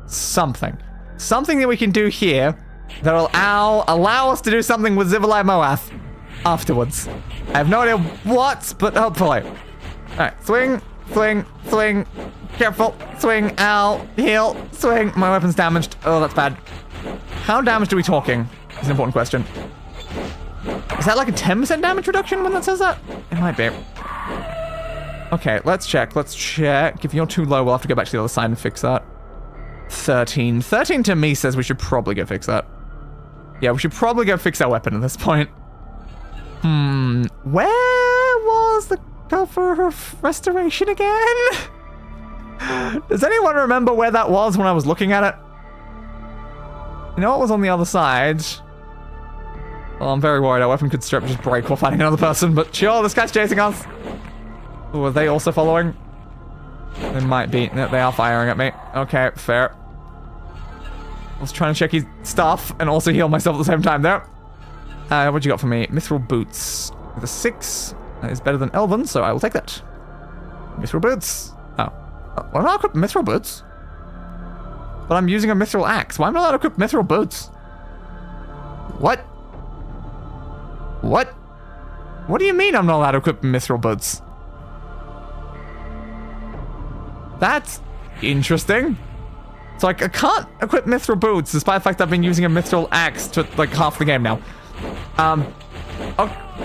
something. Something that we can do here that'll allow us to do something with Zivalai Moath afterwards. I have no idea what, but hopefully. Alright, swing, swing, swing. Careful, swing, ow, heal, swing. My weapon's damaged. Oh, that's bad. How damaged are we talking? It's an important question. Is that like a 10% damage reduction when that says that? It might be. Okay, let's check. Let's check. If you're too low, we'll have to go back to the other side and fix that. 13. 13 to me says we should probably go fix that. Yeah, we should probably go fix our weapon at this point. Where was the cover of restoration again? Does anyone remember where that was when I was looking at it? You know what was on the other side? Well, I'm very worried our weapon could strip just break while fighting another person, but sure, this guy's chasing us. Ooh, are they also following? They might be. No, they are firing at me. Okay, fair. I was trying to check his stuff and also heal myself at the same time there. What you got for me? Mithril boots. With a 6. That is better than Elven, so I will take that. Mithril boots. Oh. Why am I not equipped Mithril boots? But I'm using a Mithril axe. Why am I not equipped Mithril boots? What? What? What do you mean I'm not allowed to equip Mithril boots? That's interesting. So I can't equip Mithril boots despite the fact I've been using a Mithril axe to like half the game now.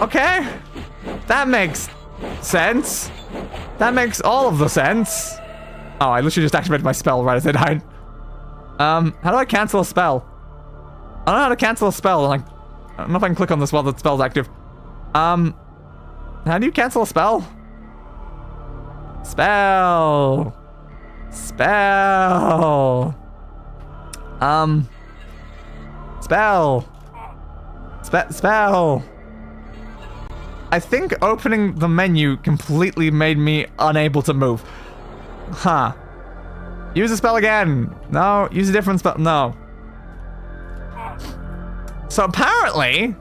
Okay. That makes sense. That makes all of the sense. Oh, I literally just activated my spell right as I died. How do I cancel a spell? I don't know how to cancel a spell. Like, I don't know if I can click on this while the spell's active. How do you cancel a spell? Spell. Spell. Spell. I think opening the menu completely made me unable to move. Huh. Use a spell again. No, use a different spell. No. So apparently,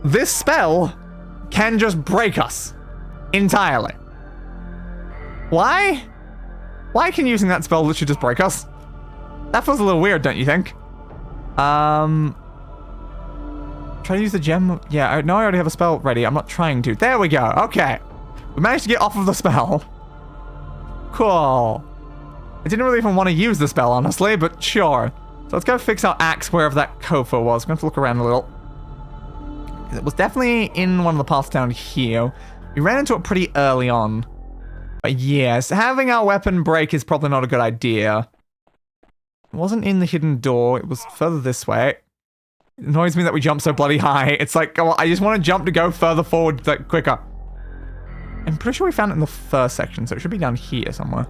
this spell can just break us entirely. Why? Why can using that spell literally just break us? That feels a little weird, don't you think? Try to use the gem. Yeah, I know I already have a spell ready. I'm not trying to. There we go. Okay. We managed to get off of the spell. Cool. I didn't really even want to use the spell, honestly, but sure. So let's go fix our axe wherever that Kofa was. I'm going to have to look around a little. It was definitely in one of the paths down here. We ran into it pretty early on. But yes, having our weapon break is probably not a good idea. It wasn't in the hidden door. It was further this way. It annoys me that we jump so bloody high. It's like, oh, I just want to jump to go further forward, like, quicker. I'm pretty sure we found it in the first section, so it should be down here somewhere.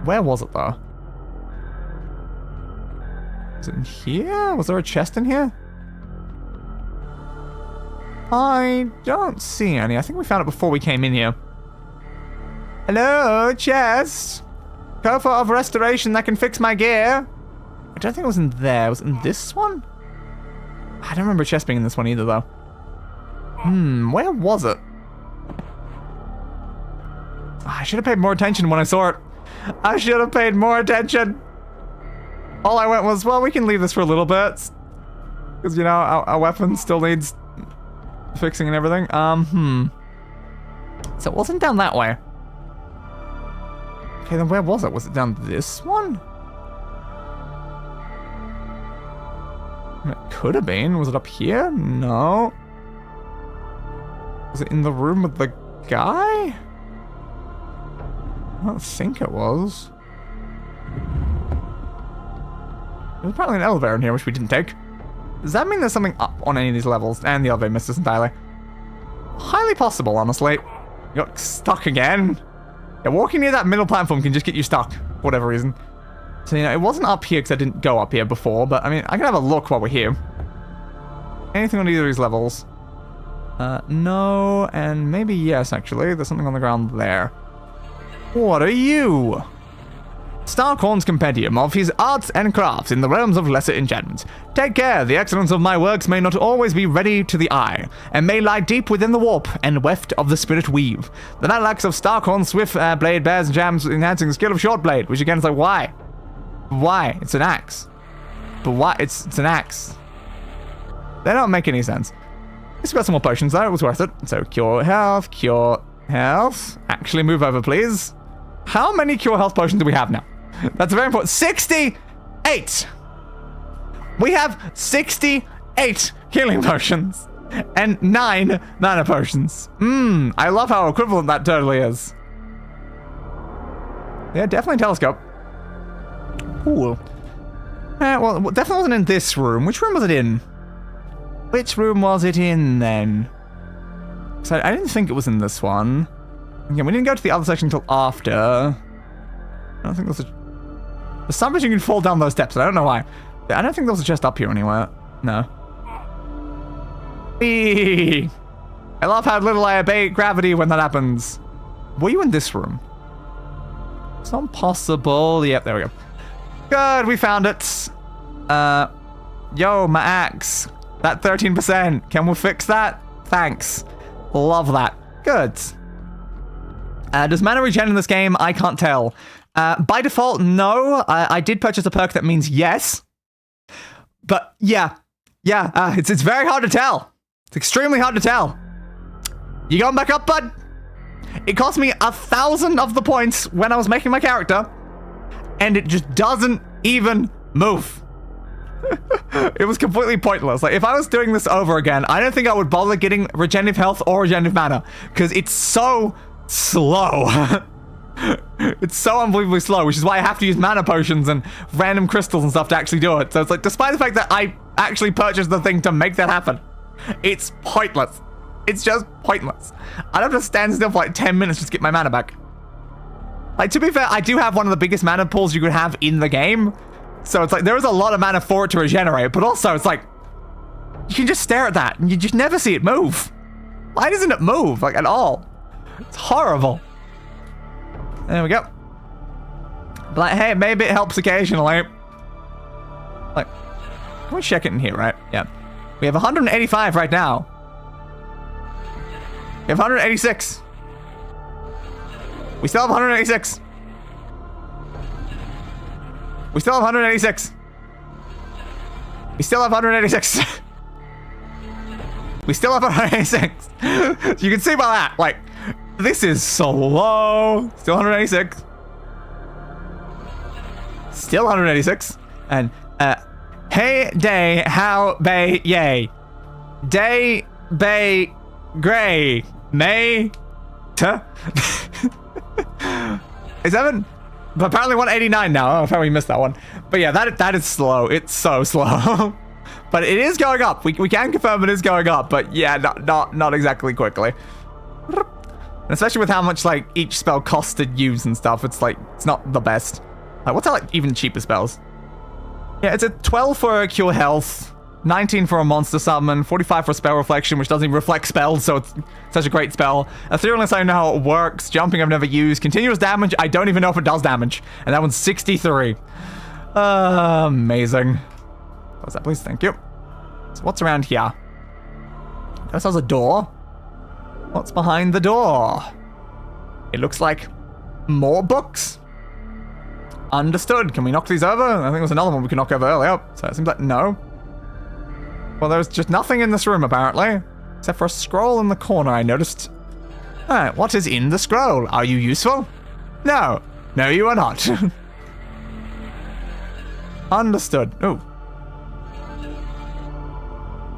Where was it, though? Is it in here? Was there a chest in here? I don't see any. I think we found it before we came in here. Hello, chest. Kofa of restoration that can fix my gear. I don't think it was in there. Was it in this one? I don't remember a chest being in this one either, though. Where was it? I should have paid more attention when I saw it. I should have paid more attention. All I went was, well, we can leave this for a little bit. Because, you know, our weapon still needs fixing and everything. So it wasn't down that way. Okay, then where was it? Was it down this one? It could have been. Was it up here? No. Was it in the room with the guy? I don't think it was. There's probably an elevator in here, which we didn't take. Does that mean there's something up on any of these levels? And the elevator missed us entirely. Highly possible, honestly. You got stuck again. Yeah, walking near that middle platform can just get you stuck, for whatever reason. So, you know, it wasn't up here because I didn't go up here before, but, I mean, I can have a look while we're here. Anything on either of these levels? No, and maybe yes, actually. There's something on the ground there. What are you? Starkhorn's compendium of his arts and crafts in the realms of lesser enchantments. Take care, the excellence of my works may not always be ready to the eye, and may lie deep within the warp and weft of the spirit weave. The battle-axe of Starkhorn's swift blade bears and jams, enhancing the skill of short blade, which again is like, why? Why? It's an axe. But why? It's an axe. They don't make any sense. Let's got some more potions though, it was worth it. So, cure health. Actually, move over, please. How many cure health potions do we have now? That's very important. 68! We have 68 healing potions. And 9 mana potions. I love how equivalent that totally is. Yeah, definitely a telescope. Cool. Well, definitely wasn't in this room. Which room was it in? Which room was it in, then? So I didn't think it was in this one. Again, we didn't go to the other section until after. I don't think there's a... For some reason you can fall down those steps, I don't know why. I don't think there was a chest up here anywhere. No. Eee! I love how little I obey gravity when that happens. Were you in this room? It's not possible. Yep, there we go. Good, we found it. Yo, my axe. That 13%. Can we fix that? Thanks. Love that. Good. Does mana regen in this game? I can't tell. By default, no. I did purchase a perk that means yes. But yeah. It's very hard to tell. It's extremely hard to tell. You going back up, bud? It cost me 1,000 of the points when I was making my character, and it just doesn't even move. It was completely pointless. Like, if I was doing this over again, I don't think I would bother getting regenerative health or regenerative mana, because it's so slow. It's so unbelievably slow, which is why I have to use mana potions and random crystals and stuff to actually do it. So it's like, despite the fact that I actually purchased the thing to make that happen, it's pointless. It's just pointless. I'd have to stand still for like 10 minutes just to get my mana back. Like, to be fair, I do have one of the biggest mana pools you could have in the game. So it's like, there is a lot of mana for it to regenerate, but also it's like, you can just stare at that and you just never see it move. Why doesn't it move, like, at all? It's horrible. There we go. But like, hey, maybe it helps occasionally. Like, can we check it in here, right? Yeah. We have 185 right now. We have 186. We still have 186. We still have 186. We still have 186. We still have 186. So you can see by that, like, this is so low. Still 186. Still 186. And, hey, day, how, bay, yay. Day, bay, gray, may, tuh. Is that but apparently 189 now. Oh, apparently we missed that one. But yeah, that is slow. It's so slow. But it is going up. We can confirm it is going up. But yeah, not exactly quickly. And especially with how much like each spell costs to use and stuff. It's like it's not the best. Like what's our like even cheaper spells? Yeah, it's a 12 for cure health, 19 for a monster summon, 45 for spell reflection, which doesn't even reflect spells, so it's such a great spell. Etherealness, I know how it works. Jumping, I've never used. Continuous damage, I don't even know if it does damage. And that one's 63. Amazing. What's that, please? Thank you. So what's around here? There's a door. What's behind the door? It looks like more books. Understood. Can we knock these over? I think there was another one we could knock over earlier. So it seems like no. Well, there's just nothing in this room, apparently. Except for a scroll in the corner, I noticed. Alright, what is in the scroll? Are you useful? No. No, you are not. Understood. Oh.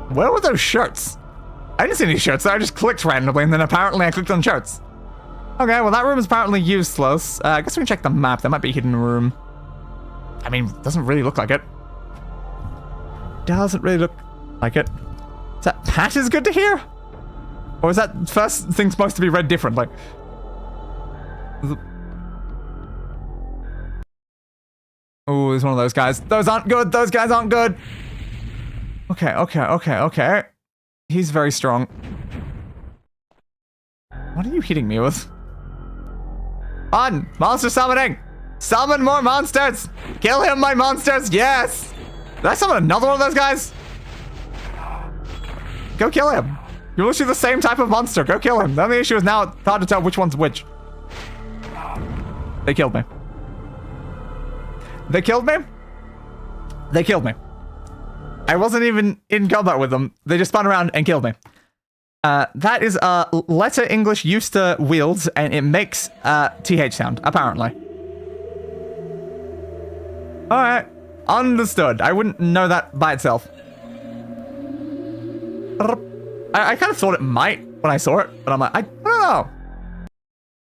Where were those shirts? I didn't see any shirts there. I just clicked randomly, and then apparently I clicked on shirts. Okay, well, that room is apparently useless. I guess we can check the map. There might be a hidden room. I mean, it doesn't really look like it. Doesn't really look like it. Is that Pat is good to hear? Or is that first thing supposed to be read differently? Oh, there's one of those guys. Those aren't good. Those guys aren't good. Okay. He's very strong. What are you hitting me with? On! Monster summoning! Summon more monsters! Kill him, my monsters! Yes! Did I summon another one of those guys? Go kill him. You're literally the same type of monster. Go kill him. The only issue is now it's hard to tell which one's which. They killed me. They killed me? They killed me. I wasn't even in combat with them. They just spun around and killed me. That is a letter English used to wields, and it makes TH sound, apparently. Alright. Understood. I wouldn't know that by itself. I kind of thought it might when I saw it, but I'm like, I don't know.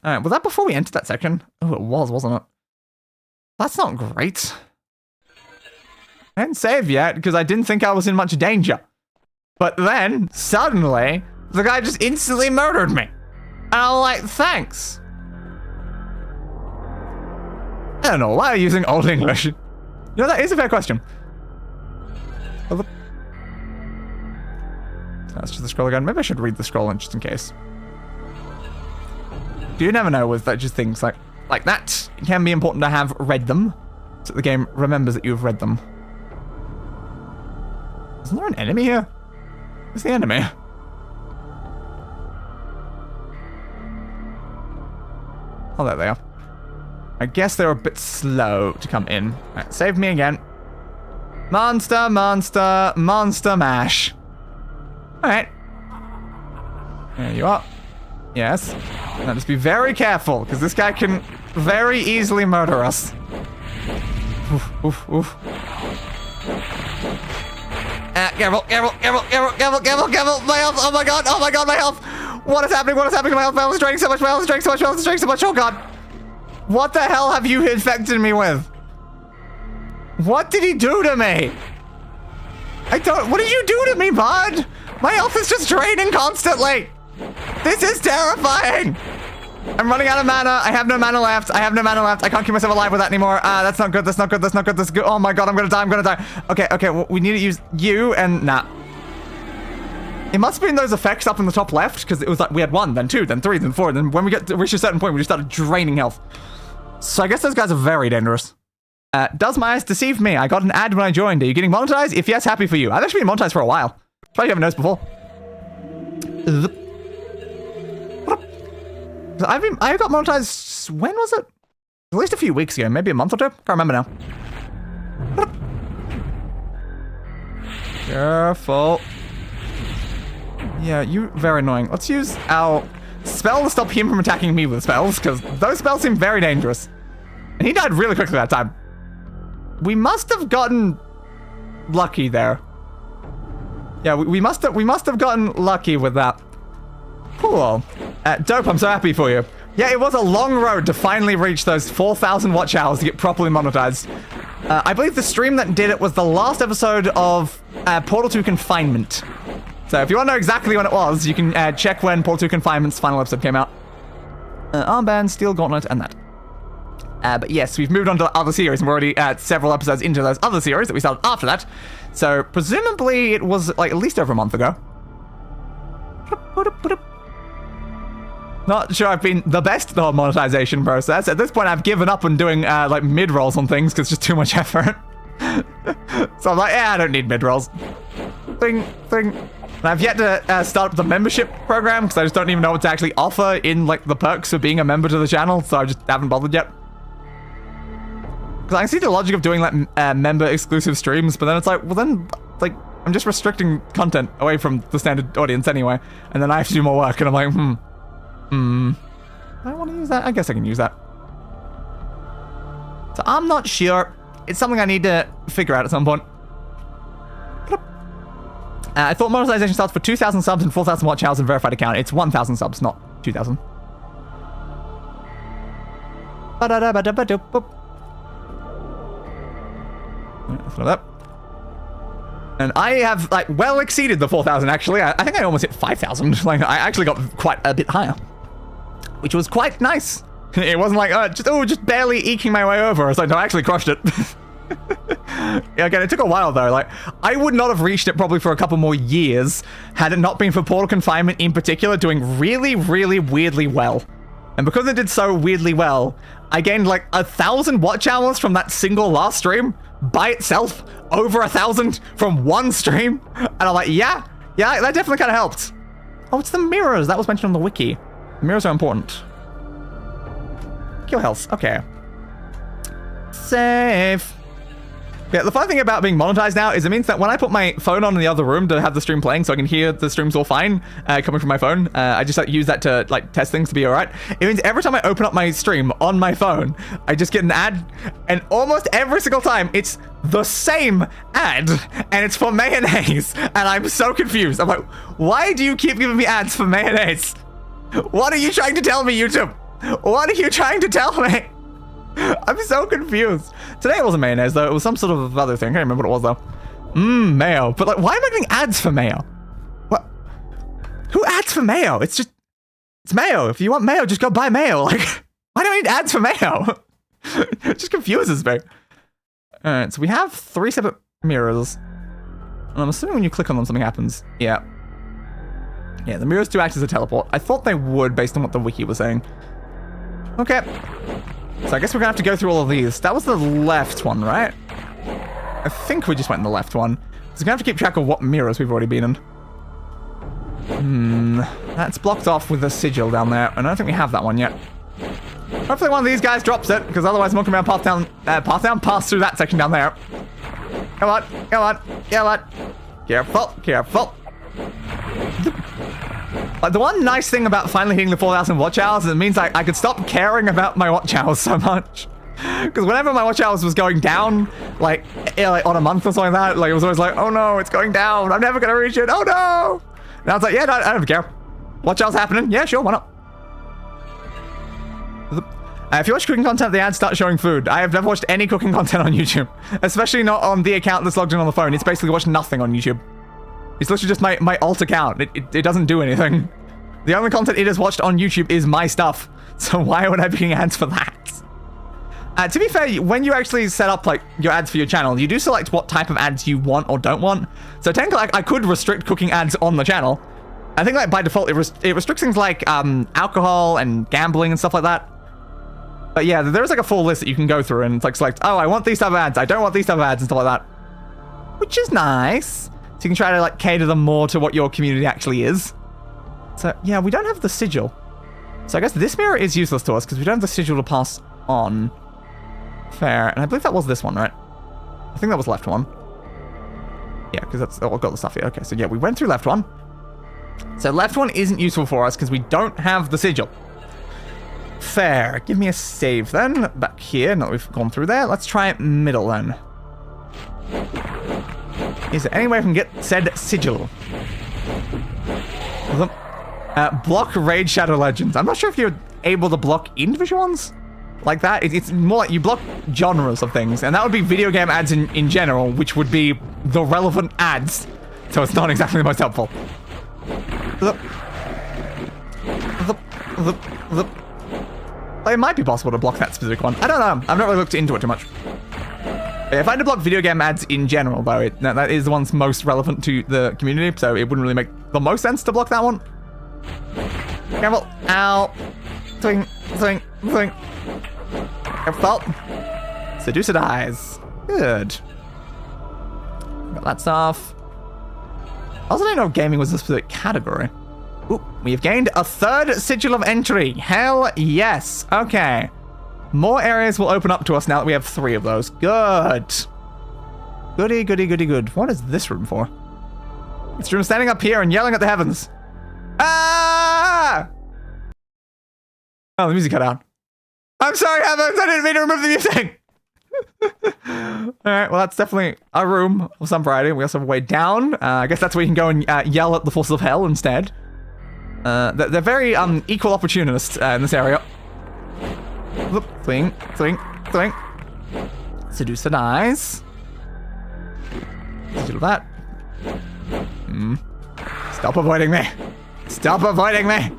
Alright, was that before we entered that section? Oh, it was, wasn't it? That's not great. I didn't save yet, because I didn't think I was in much danger. But then, suddenly, the guy just instantly murdered me. And I'm like, thanks. I don't know, why are you using Old English? You know, that is a fair question. Let's just the scroll again. Maybe I should read the scroll in just in case. You never know with that just things like that. It can be important to have read them, so the game remembers that you've read them. Isn't there an enemy here? Where's the enemy? Oh, there they are. I guess they're a bit slow to come in. Alright, save me again. Monster, monster, monster mash. Alright. There you are. Yes. Now just be very careful, because this guy can very easily murder us. Oof, oof, oof. Careful. My health, oh my god, my health. What is happening to my health? My health is draining so much, oh god. What the hell have you infected me with? What did he do to me? What did you do to me, bud? My health is just draining constantly. This is terrifying. I'm running out of mana. I have no mana left. I can't keep myself alive with that anymore. That's not good. That's good. Oh my god, I'm gonna die. Okay, well, we need to use you and nah. It must have been those effects up in the top left, because it was like we had 1, then 2, then 3, then 4, then when we reached a certain point, we just started draining health. So I guess those guys are very dangerous. Does my eyes deceive me? I got an ad when I joined. Are you getting monetized? If yes, happy for you. I've actually been monetized for a while. Probably haven't noticed before. I got monetized, when was it? At least a few weeks ago, maybe a month or two. Can't remember now. Careful. Yeah, you very annoying. Let's use our spell to stop him from attacking me with spells, because those spells seem very dangerous. And he died really quickly that time. We must have gotten lucky there. Yeah, we must have gotten lucky with that. Cool. Dope, I'm so happy for you. Yeah, it was a long road to finally reach those 4,000 watch hours to get properly monetized. I believe the stream that did it was the last episode of Portal 2 Confinement. So if you want to know exactly when it was, you can check when Portal 2 Confinement's final episode came out. Armband, Steel Gauntlet, and that. But yes, we've moved on to other series, and we're already several episodes into those other series that we started after that. So presumably it was like at least over a month ago. Not sure I've been the best at the whole monetization process. At this point, I've given up on doing like mid-rolls on things because it's just too much effort. So I'm like, yeah, I don't need mid-rolls. Thing. And I've yet to start up the membership program because I just don't even know what to actually offer in like the perks of being a member to the channel. So I just haven't bothered yet. Because I can see the logic of doing like member exclusive streams, but then it's like, well then, like, I'm just restricting content away from the standard audience anyway, and then I have to do more work, and I'm like, I want to use that? I guess I can use that. So I'm not sure. It's something I need to figure out at some point. I thought monetization starts for 2,000 subs and 4,000 watch hours and verified account. It's 1,000 subs, not 2,000. And I have like well exceeded the 4,000 actually. I think I almost hit 5,000. Like I actually got quite a bit higher, which was quite nice. It wasn't like just barely eking my way over. It's like no, I actually crushed it. Yeah, again, it took a while though. Like I would not have reached it probably for a couple more years had it not been for Portal Confinement in particular doing really, really weirdly well. And because it did so weirdly well, I gained like 1,000 watch hours from that single last stream by itself, over 1,000 from one stream. And I'm like, yeah, that definitely kind of helped. Oh, it's the mirrors. That was mentioned on the wiki. The mirrors are important. Kill health. Okay. Save. Yeah, the fun thing about being monetized now is it means that when I put my phone on in the other room to have the stream playing so I can hear the streams all fine coming from my phone, I just like use that to like test things to be alright. It means every time I open up my stream on my phone, I just get an ad, and almost every single time it's the same ad, and it's for mayonnaise, and I'm so confused. I'm like, why do you keep giving me ads for mayonnaise? What are you trying to tell me, YouTube? What are you trying to tell me? I'm so confused. Today it wasn't mayonnaise though, it was some sort of other thing. I can't remember what it was though. Mayo. But like, why am I getting ads for mayo? What? Who ads for mayo? It's mayo. If you want mayo, just go buy mayo. Like, why do I need ads for mayo? It just confuses me. Alright, so we have 3 separate mirrors. And I'm assuming when you click on them, something happens. Yeah. Yeah, the mirrors do act as a teleport. I thought they would based on what the wiki was saying. Okay. So I guess we're gonna have to go through all of these. That was the left one, right? I think we just went in the left one. So we're gonna have to keep track of what mirrors we've already been in. That's blocked off with a sigil down there, and I don't think we have that one yet. Hopefully one of these guys drops it, because otherwise I'm walking around pass through that section down there. Come on. Careful. Like, the one nice thing about finally hitting the 4,000 watch hours is it means I could stop caring about my watch hours so much. Because whenever my watch hours was going down, like on a month or something like that, like it was always like, oh no, it's going down. I'm never going to reach it. Oh no. And I was like, yeah, no, I don't care. Watch hours happening. Yeah, sure, why not? If you watch cooking content, the ads start showing food. I have never watched any cooking content on YouTube. Especially not on the account that's logged in on the phone. It's basically watched nothing on YouTube. It's literally just my alt account. It doesn't do anything. The only content it has watched on YouTube is my stuff. So why would I be getting ads for that? To be fair, when you actually set up like your ads for your channel, you do select what type of ads you want or don't want. So technically, I could restrict cooking ads on the channel. I think like by default, it restricts things like alcohol and gambling and stuff like that. But yeah, there's like a full list that you can go through and it's like select, oh, I want these type of ads. I don't want these type of ads and stuff like that. Which is nice. you can try to, like, cater them more to what your community actually is. So, yeah, we don't have the sigil. So I guess this mirror is useless to us because we don't have the sigil to pass on. Fair. And I believe that was this one, right? I think that was left one. Yeah, because that's... Oh, I've got the stuff here. Okay, so yeah, we went through left one. So left one isn't useful for us because we don't have the sigil. Fair. Give me a save then. Back here. Now that we've gone through there. Let's try middle then. Is there any way I can get said sigil? Block Raid Shadow Legends. I'm not sure if you're able to block individual ones like that. It's more like you block genres of things, and that would be video game ads in general, which would be the relevant ads. So it's not exactly the most helpful. It might be possible to block that specific one. I don't know. I've not really looked into it too much. If I had to block video game ads in general, though, that is the one's most relevant to the community, so it wouldn't really make the most sense to block that one. Careful. Ow. Swing. Swing. Swing. Careful. Seducer dies. Good. Got that stuff. Also, I didn't know gaming was a specific category. Ooh, we have gained a third sigil of entry. Hell yes. Okay. More areas will open up to us now that we have 3 of those. Good. Goody, goody, goody, good. What is this room for? This room standing up here and yelling at the heavens. Ah! Oh, the music cut out. I'm sorry, heavens. I didn't mean to remove the music. Alright, well, that's definitely a room of some variety. We also have a way down. I guess that's where you can go and yell at the forces of hell instead. They're very equal opportunists in this area. Swing, swing, swing. Seducer dies. Do that. Stop avoiding me. Stop avoiding me.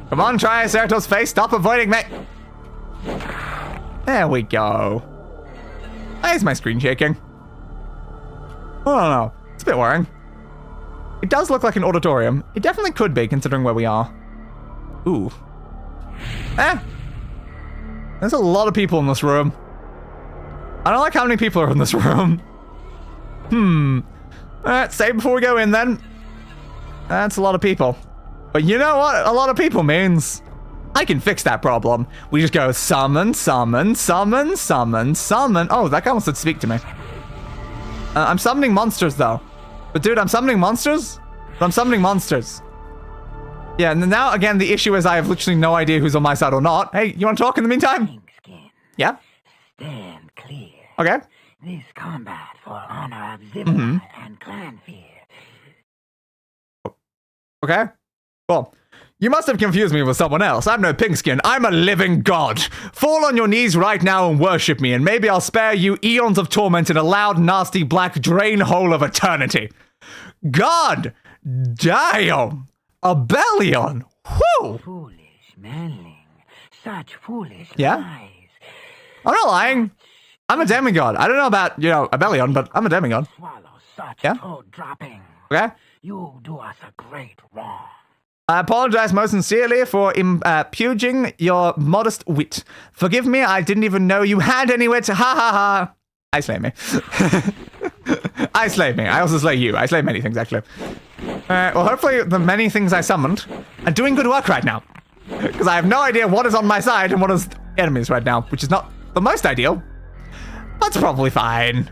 Come on, Triceratops face. Stop avoiding me. There we go. Why is my screen shaking? I don't know. It's a bit worrying. It does look like an auditorium. It definitely could be, considering where we are. Ooh. There's a lot of people in this room. I don't like how many people are in this room. Alright, save before we go in then. That's a lot of people. But you know what a lot of people means? I can fix that problem. We just go summon, summon, summon, summon, summon. Oh, that guy wants to speak to me. I'm summoning monsters though. But dude, I'm summoning monsters? But I'm summoning monsters. Yeah, and now again, the issue is I have literally no idea who's on my side or not. Hey, you want to talk in the meantime? Yeah? Stand clear. Okay. This combat for honor of Zimmer and clan fear. Okay. Well, you must have confused me with someone else. I'm no pigskin. I'm a living god. Fall on your knees right now and worship me, and maybe I'll spare you eons of torment in a loud, nasty, black drain hole of eternity. God damn. Abelion. Whew. Foolish manling. Such foolish Yeah? lies. I'm not lying. I'm a demigod. I don't know about, Abelion, but I'm a demigod. Swallow such Yeah? toe dropping. Okay? You do us a great wrong. I apologize most sincerely for impugning your modest wit. Forgive me, I didn't even know you had any wit. Ha ha ha. I slay me. I slay me. I also slay you. I slay many things, actually. Alright, well, hopefully the many things I summoned are doing good work right now. Because I have no idea what is on my side and what is enemies right now, which is not the most ideal. But it's probably fine.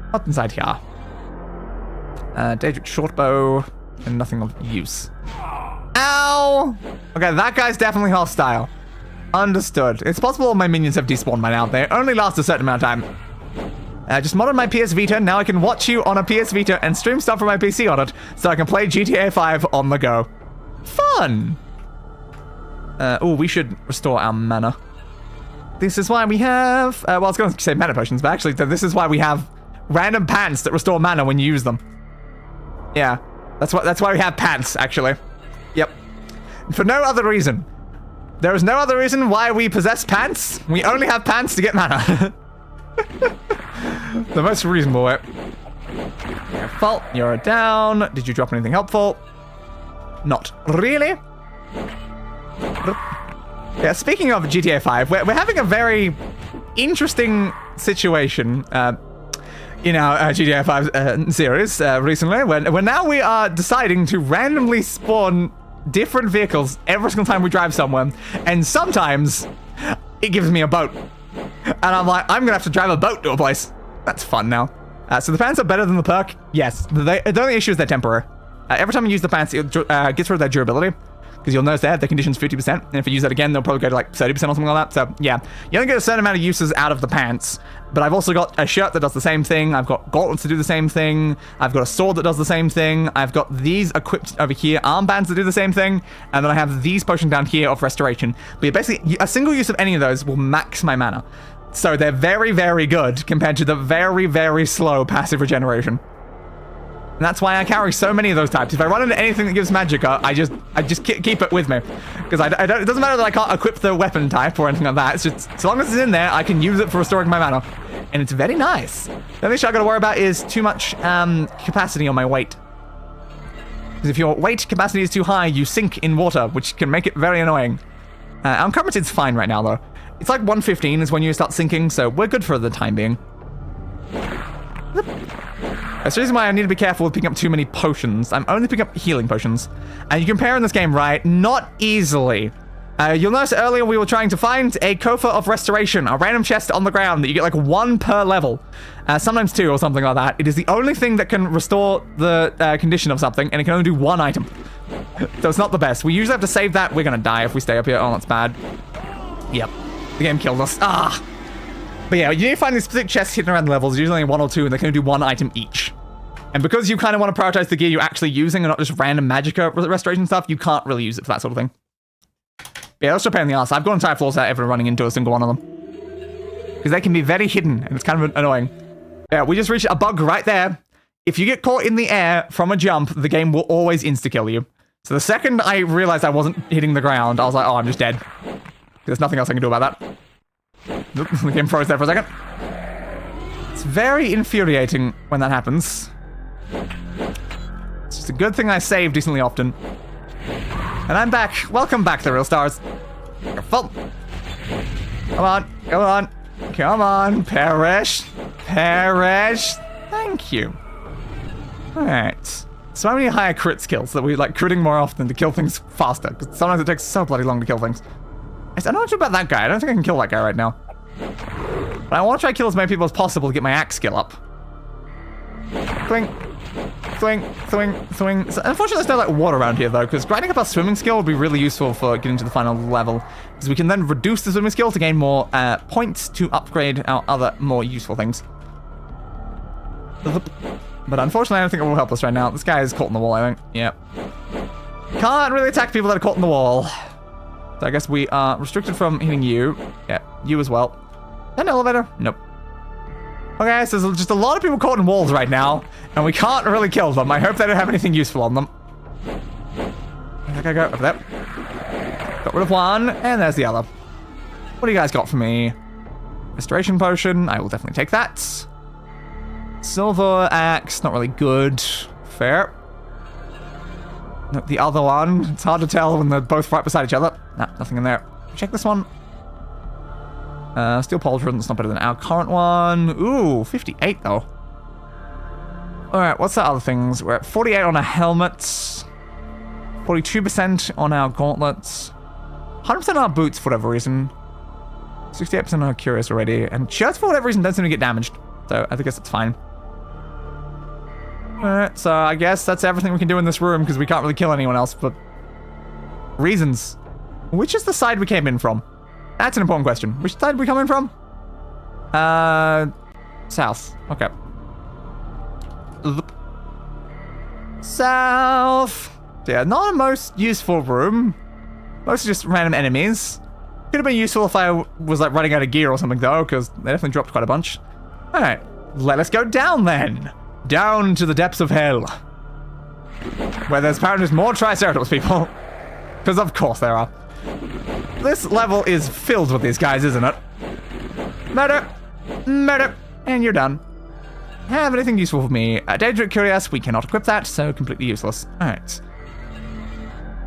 What's inside here? Daedric shortbow and nothing of use. Ow! Okay, that guy's definitely hostile. Understood. It's possible my minions have despawned by now. They only last a certain amount of time. Just modded my PS Vita. Now I can watch you on a PS Vita and stream stuff from my PC on it, so I can play GTA 5 on the go. Fun! Oh, we should restore our mana. This is why we have... well, I was going to say mana potions, but actually, this is why we have random pants that restore mana when you use them. Yeah, that's why we have pants, actually. Yep. For no other reason. There is no other reason why we possess pants. We only have pants to get mana. The most reasonable way. Fault, you're down. Did you drop anything helpful? Not really. Yeah, speaking of GTA 5, we're having a very interesting situation. in our GTA 5 series recently, when now we are deciding to randomly spawn different vehicles every single time we drive somewhere, and sometimes it gives me a boat. And I'm like, I'm gonna have to drive a boat to a place. That's fun now. So the pants are better than the perk? Yes. The only issue is they're temporary. Every time you use the pants, it gets rid of their durability. Because you'll notice their condition's 50%, and if you use that again, they'll probably go to like 30% or something like that. So yeah, you only get a certain amount of uses out of the pants. But I've also got a shirt that does the same thing. I've got gauntlets to do the same thing. I've got a sword that does the same thing. I've got these equipped over here, armbands that do the same thing, and then I have these potions down here of restoration. But yeah, basically, a single use of any of those will max my mana. So they're very, very good compared to the very, very slow passive regeneration. And that's why I carry so many of those types. If I run into anything that gives magicka, I just keep it with me. Because it doesn't matter that I can't equip the weapon type or anything like that. It's just, so long as it's in there, I can use it for restoring my mana. And it's very nice. The only thing I gotta worry about is too much capacity on my weight. Because if your weight capacity is too high, you sink in water, which can make it very annoying. Uncomforted's fine right now, though. It's like 115 is when you start sinking, so we're good for the time being. That's the reason why I need to be careful with picking up too many potions. I'm only picking up healing potions. And you compare in this game, right? Not easily. You'll notice earlier we were trying to find a Kofa of Restoration, a random chest on the ground that you get like 1 per level. Sometimes 2 or something like that. It is the only thing that can restore the condition of something, and it can only do 1 item. So it's not the best. We usually have to save that. We're gonna die if we stay up here. Oh, that's bad. Yep. The game killed us. Ah! But yeah, you need to find these specific chests hidden around the levels, usually only 1 or 2, and they can only do 1 item each. And because you kind of want to prioritize the gear you're actually using and not just random magicka restoration stuff, you can't really use it for that sort of thing. Yeah, that's a pain in the ass. I've got entire floors without ever running into a single one of them. Because they can be very hidden, and it's kind of annoying. Yeah, we just reached a bug right there. If you get caught in the air from a jump, the game will always insta-kill you. So the second I realized I wasn't hitting the ground, I was like, oh, I'm just dead. There's nothing else I can do about that. The game froze there for a second. It's very infuriating when that happens. It's just a good thing I save decently often. And I'm back. Welcome back, the real stars. Careful. Come on. Come on. Come on. Perish. Perish. Thank you. Alright. So many higher crit skills that we like critting more often to kill things faster. Because sometimes it takes so bloody long to kill things. I don't know much about that guy. I don't think I can kill that guy right now. But I want to try to kill as many people as possible to get my axe skill up. Swing. Swing. Swing. Swing. So, unfortunately, there's no like water around here, though, because grinding up our swimming skill would be really useful for getting to the final level. Because we can then reduce the swimming skill to gain more points to upgrade our other more useful things. But unfortunately, I don't think it will help us right now. This guy is caught in the wall, I think. Yep. Can't really attack people that are caught in the wall. So I guess we are restricted from hitting you. Yeah, you as well. An elevator? Nope. Okay, so there's just a lot of people caught in walls right now, and we can't really kill them. I hope they don't have anything useful on them. Okay, go over there. Got rid of one, and there's the other. What do you guys got for me? Restoration potion. I will definitely take that. Silver axe, not really good. Fair. No, the other one, it's hard to tell when they're both right beside each other. Nah, nothing in there. Check this one. Steel pauldron, that's not better than our current one. Ooh, 58 though. Alright, what's the other things? We're at 48 on our helmets. 42% on our gauntlets. 100% on our boots for whatever reason. 68% on our curious already. And shirts for whatever reason don't seem to get damaged. So I guess that's fine. Alright, so I guess that's everything we can do in this room because we can't really kill anyone else, but reasons. Which is the side we came in from? That's an important question. Which side we coming from? South. Okay. South. Yeah, not a most useful room. Mostly just random enemies. Could have been useful if I was like running out of gear or something though, because they definitely dropped quite a bunch. Alright, let us go down then. Down to the depths of hell. Where there's apparently more Triceratops people. Because of course there are. This level is filled with these guys, isn't it? Murder! Murder! And you're done. Have anything useful for me? Daedric Curious, we cannot equip that, so completely useless. Alright.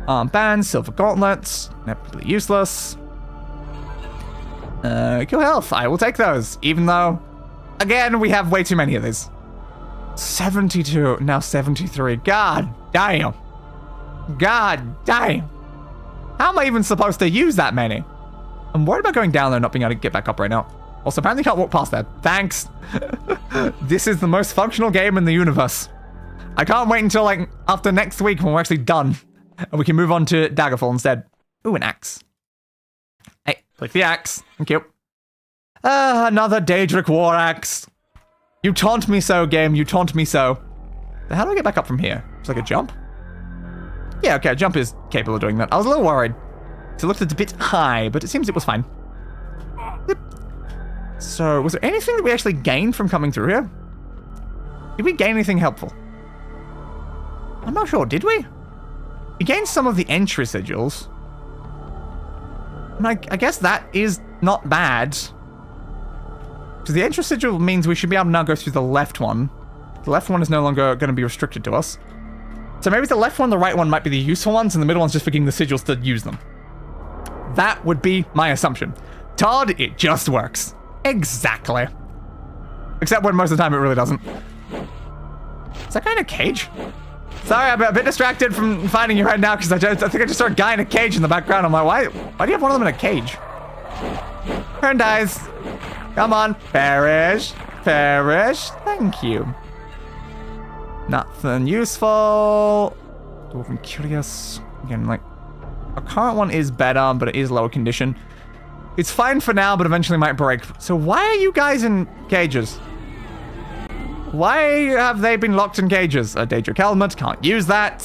Armbands, silver gauntlets. Nope, completely useless. Kill health, I will take those. Even though Again, we have way too many of these. 72, now 73. God damn. God damn. How am I even supposed to use that many? I'm worried about going down there and not being able to get back up right now. Also, apparently can't walk past that. Thanks. This is the most functional game in the universe. I can't wait until, like, after next week when we're actually done. And we can move on to Daggerfall instead. Ooh, an axe. Hey, click the axe. Thank you. Another Daedric War axe. You taunt me so, game. You taunt me so. How do I get back up from here? It's like a jump? Yeah, okay, a jump is capable of doing that. I was a little worried. So it looked a bit high, but it seems it was fine. Yep. So, was there anything that we actually gained from coming through here? Did we gain anything helpful? I'm not sure, did we? We gained some of the entry sigils. And I guess that is not bad. Because the entry sigil means we should be able to now go through the left one. The left one is no longer going to be restricted to us. So maybe the left one, the right one might be the useful ones, and the middle one's just for getting the sigils to use them. That would be my assumption. Todd, it just works. Exactly. Except when most of the time it really doesn't. Is that guy in a cage? Sorry, I'm a bit distracted from finding you right now because I think I just saw a guy in a cage in the background. I'm like, why do you have one of them in a cage? Turn dies. Come on. Perish. Perish. Thank you. Nothing useful. Dwarven Curious. Again, like, our current one is better, but it is lower condition. It's fine for now, but eventually might break. So why are you guys in cages? Why have they been locked in cages? A Daedric helmet, can't use that.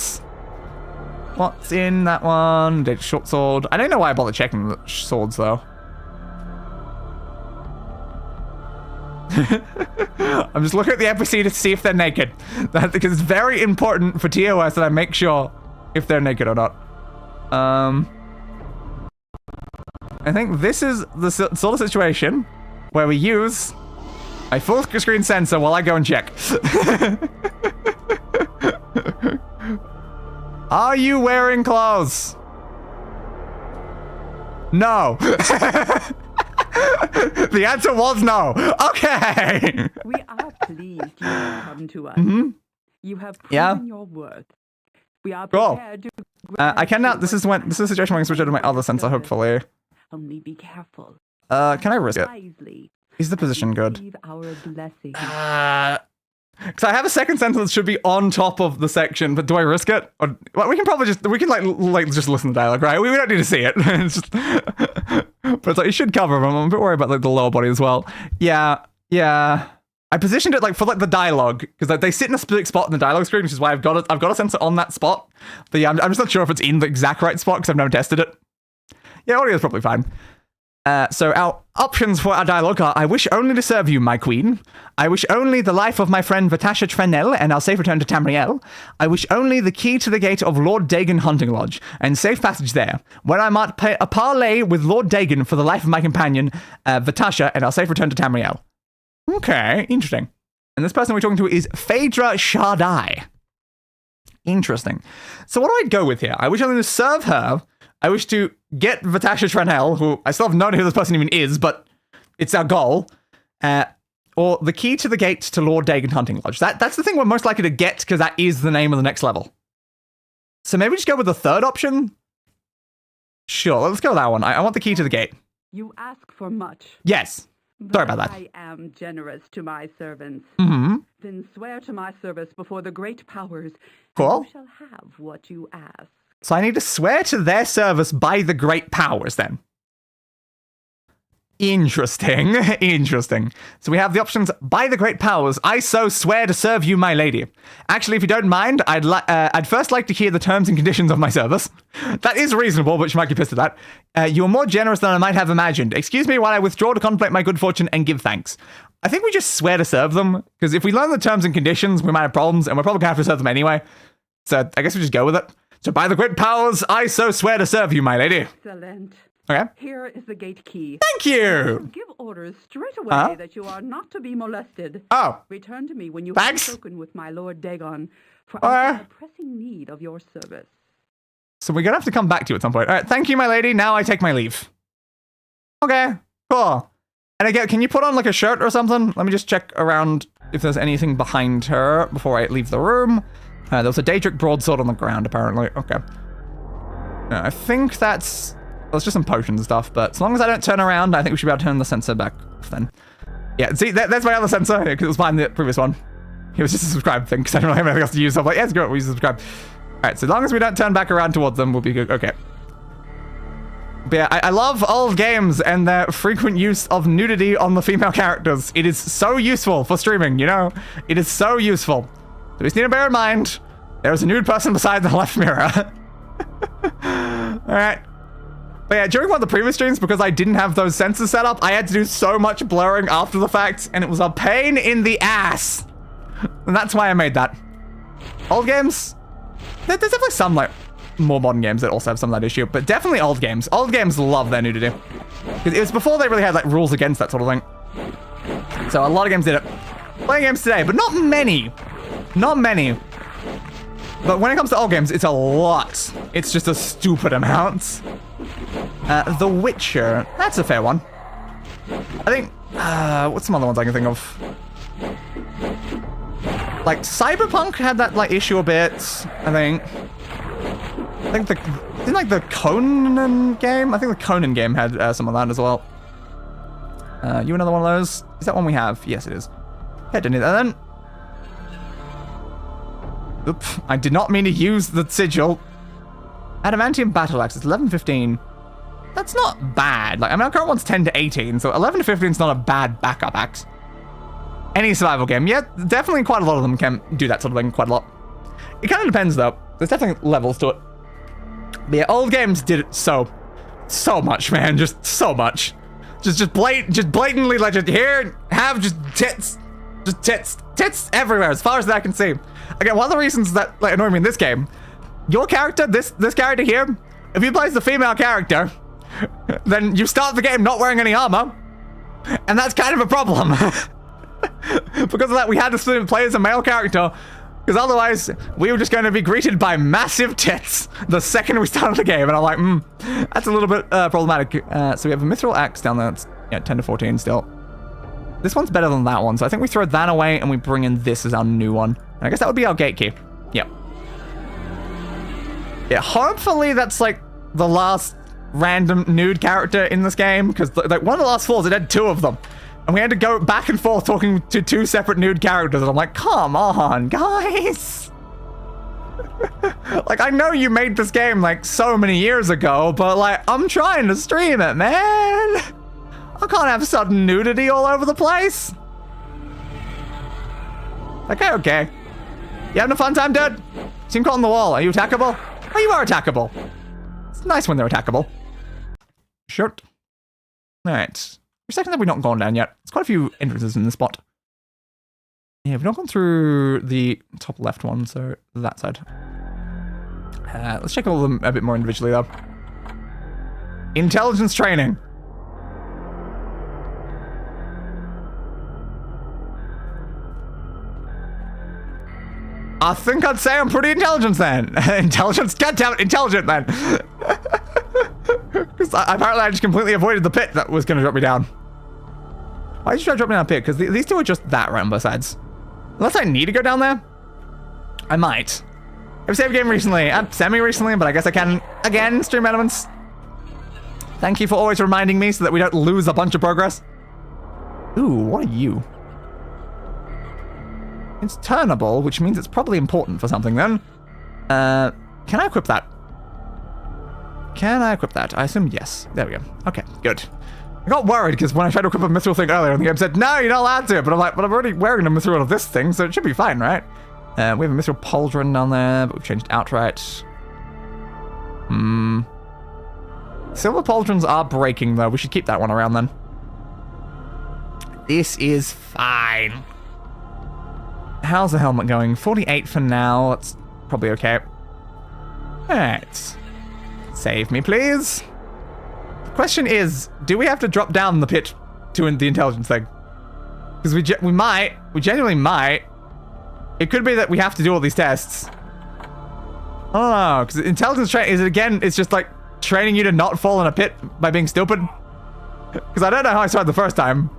What's in that one? Daedric short sword. I don't know why I bother checking the swords, though. I'm just looking at the NPC to see if they're naked. Because it's very important for TOS that I make sure if they're naked or not. I think this is the sort of situation where we use my full screen sensor while I go and check. Are you wearing clothes? No. The answer was no. Okay. We are pleased you have come to us. Mm-hmm. You have proven your worth. We are prepared to. I can now. This is a situation where I can switch over to my other sensor. Hopefully. Only be careful. Can I risk it? Wisely. Is the position good? Our blessing. Because I have a second sensor that should be on top of the section, but do I risk it? Or, well, we can probably just just listen to the dialogue, right? We don't need to see it. It's just, but it's like, it should cover them. I'm a bit worried about like the lower body as well. Yeah. I positioned it like for like the dialogue because like, they sit in a specific spot in the dialogue screen, which is why I've got a sensor on that spot. But yeah, I'm just not sure if it's in the exact right spot because I've never tested it. Yeah, audio is probably fine. So our options for our dialogue are: I wish only to serve you, my queen. I wish only the life of my friend Vatasha Trenel and our safe return to Tamriel. I wish only the key to the gate of Lord Dagon Hunting Lodge and safe passage there, where I might pay a parley with Lord Dagon for the life of my companion, Vatasha, and our safe return to Tamriel. Okay, interesting. And this person we're talking to is Phaedra Shardai. Interesting. So what do I go with here? I wish only to serve her. I wish to get Vatasha Trenel, who I still have no idea who this person even is, but it's our goal. Or the key to the gate to Lord Dagon Hunting Lodge. That's the thing we're most likely to get, because that is the name of the next level. So maybe just go with the third option? Sure, let's go with that one. I want the key to the gate. You ask for much. Yes. Sorry about that. I am generous to my servants. Mm-hmm. Then swear to my service before the great powers. Cool. And you shall have what you ask. So I need to swear to their service by the great powers, then. Interesting. Interesting. So we have the options: by the great powers, I so swear to serve you, my lady. Actually, if you don't mind, I'd first like to hear the terms and conditions of my service. That is reasonable, but you might be pissed at that. You are more generous than I might have imagined. Excuse me while I withdraw to contemplate my good fortune and give thanks. I think we just swear to serve them, because if we learn the terms and conditions, we might have problems, and we're probably going to have to serve them anyway. So I guess we just go with it. So by the great powers, I so swear to serve you, my lady. Excellent. Okay. Here is the gate key. Thank you. Give orders straight away that you are not to be molested. Oh. Return to me when you Thanks. have spoken with my lord Dagon, for I have a pressing need of your service. So we're going to have to come back to you at some point. All right, thank you, my lady. Now I take my leave. Okay, cool. And again, can you put on like a shirt or something? Let me just check around if there's anything behind her before I leave the room. There was a Daedric broadsword on the ground, apparently. Okay. I think that's just some potion stuff, but as long as I don't turn around, I think we should be able to turn the sensor back off then. Yeah, see, there's my other sensor, because it was behind the previous one. It was just a subscribe thing, because I don't really have anything else to use, so I'm like, yeah, it's good, we'll use subscribe. Alright, so as long as we don't turn back around towards them, we'll be good. Okay. But yeah, I love old games and their frequent use of nudity on the female characters. It is so useful for streaming, you know? It is so useful. So we just need to bear in mind, there is a nude person beside the left mirror. Alright. But yeah, during one of the previous streams, because I didn't have those sensors set up, I had to do so much blurring after the fact, and it was a pain in the ass. And that's why I made that. Old games? There's definitely some, like, more modern games that also have some of that issue, but definitely old games. Old games love their nudity. Because it was before they really had, like, rules against that sort of thing. So a lot of games did it. Playing games today, but not many. Not many. But when it comes to old games, it's a lot. It's just a stupid amount. The Witcher. That's a fair one. I think... what's some other ones I can think of? Like, Cyberpunk had that, like, issue a bit, I think. Didn't, like, the Conan game? I think the Conan game had some of that as well. You another one of those? Is that one we have? Yes, it is. Yeah, didn't need that then. Oop, I did not mean to use the sigil. Adamantium battle axe, it's 11-15. That's not bad. Like, I mean, our current one's 10 to 18, so 11 to 15 is not a bad backup axe. Any survival game, yeah, definitely quite a lot of them can do that sort of thing quite a lot. It kind of depends, though. There's definitely levels to it. But yeah, old games did it so much, man. Just so much. Just blatantly, like, just here, have just tits. Just tits everywhere, as far as I can see. Again, one of the reasons that, like, annoy me in this game, your character, this character here, if he plays the female character, then you start the game not wearing any armor, and that's kind of a problem. Because of that, we had to play as a male character, because otherwise, we were just going to be greeted by massive tits the second we started the game, and I'm like, that's a little bit problematic. So we have a mithril axe down there, that's 10 to 14 still. This one's better than that one, so I think we throw that away and we bring in this as our new one. And I guess that would be our gate key. Yep. Yeah, hopefully that's like the last random nude character in this game, because like one of the last floors, it had 2 of them. And we had to go back and forth talking to 2 separate nude characters, and I'm like, come on, guys! Like, I know you made this game like so many years ago, but like, I'm trying to stream it, man! I can't have sudden nudity all over the place. Okay. You having a fun time, dude? Seem caught on the wall. Are you attackable? Oh, you are attackable. It's nice when they're attackable. Shirt. Alright. We're checking that we've not gone down yet. There's quite a few entrances in this spot. Yeah, we've not gone through the top left one, so that side. Let's check all of them a bit more individually, though. Intelligence training. I think I'd say I'm pretty intelligent then. Intelligent? Goddammit, intelligent then. Because apparently I just completely avoided the pit that was going to drop me down. Why did you try to drop me down a pit? Because these 2 are just that right on both sides. Unless I need to go down there, I might. I've saved a game recently, semi-recently, but I guess I can, again, stream elements. Thank you for always reminding me so that we don't lose a bunch of progress. Ooh, what are you? It's turnable, which means it's probably important for something then. Can I equip that? Can I equip that? I assume yes. There we go. Okay, good. I got worried because when I tried to equip a mithril thing earlier, the game said, no, you're not allowed to. But I'm like, but I'm already wearing a mithril of this thing, so it should be fine, right? We have a mithril pauldron down there, but we've changed outright. Silver pauldrons are breaking, though. We should keep that one around then. This is fine. How's the helmet going? 48 for now. That's probably okay. Alright. Save me, please. The question is, do we have to drop down the pit to the intelligence thing? Because we genuinely might. It could be that we have to do all these tests. I don't know, because intelligence training is, again, it's just like training you to not fall in a pit by being stupid. Because I don't know how I started the first time.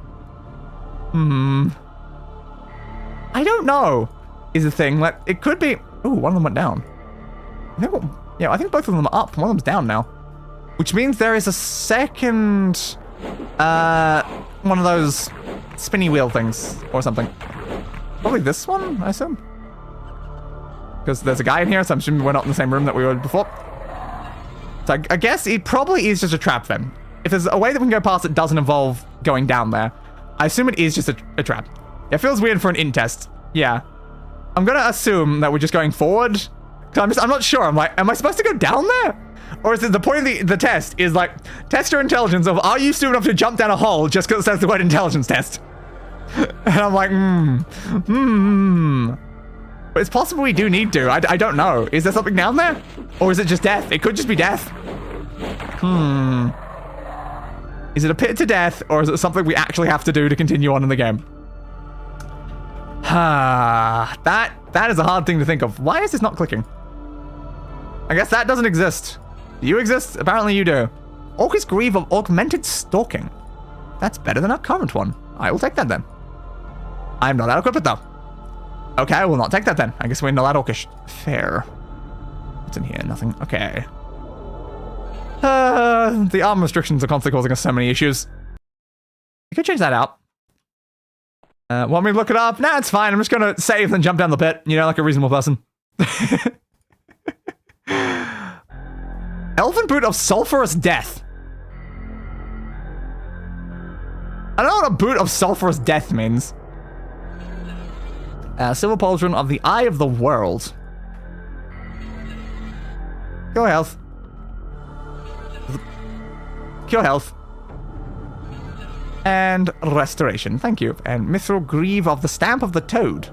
I don't know, is the thing. Like, it could be... Ooh, one of them went down. Yeah, I think both of them are up. One of them's down now. Which means there is a second... one of those spinny wheel things or something. Probably this one, I assume. Because there's a guy in here, so I'm assuming we're not in the same room that we were before. So I guess it probably is just a trap then. If there's a way that we can go past that doesn't involve going down there, I assume it is just a trap. It feels weird for an int test. Yeah. I'm gonna assume that we're just going forward. I'm not sure. I'm like, am I supposed to go down there? Or is it the point of the test is like, test your intelligence of, are you stupid enough to jump down a hole just because it says the word intelligence test? And I'm like, But it's possible we do need to. I don't know. Is there something down there? Or is it just death? It could just be death. Is it a pit to death, or is it something we actually have to do to continue on in the game? That is a hard thing to think of. Why is this not clicking? I guess that doesn't exist. Do you exist? Apparently you do. Orcus Grieve of Augmented Stalking. That's better than our current one. I will take that then. I'm not allowed to equip it though. Okay, I will not take that then. I guess we're not allowed Orcish. Fair. What's in here? Nothing. Okay. The arm restrictions are constantly causing us so many issues. You could change that out. Want me to look it up? Nah, it's fine. I'm just gonna save and jump down the pit. You know, like a reasonable person. Elven Boot of Sulphurous Death. I don't know what a Boot of Sulphurous Death means. Silver Pauldron of the Eye of the World. Cure health. Cure health. And restoration. Thank you. And Mithril Greave of the Stamp of the Toad.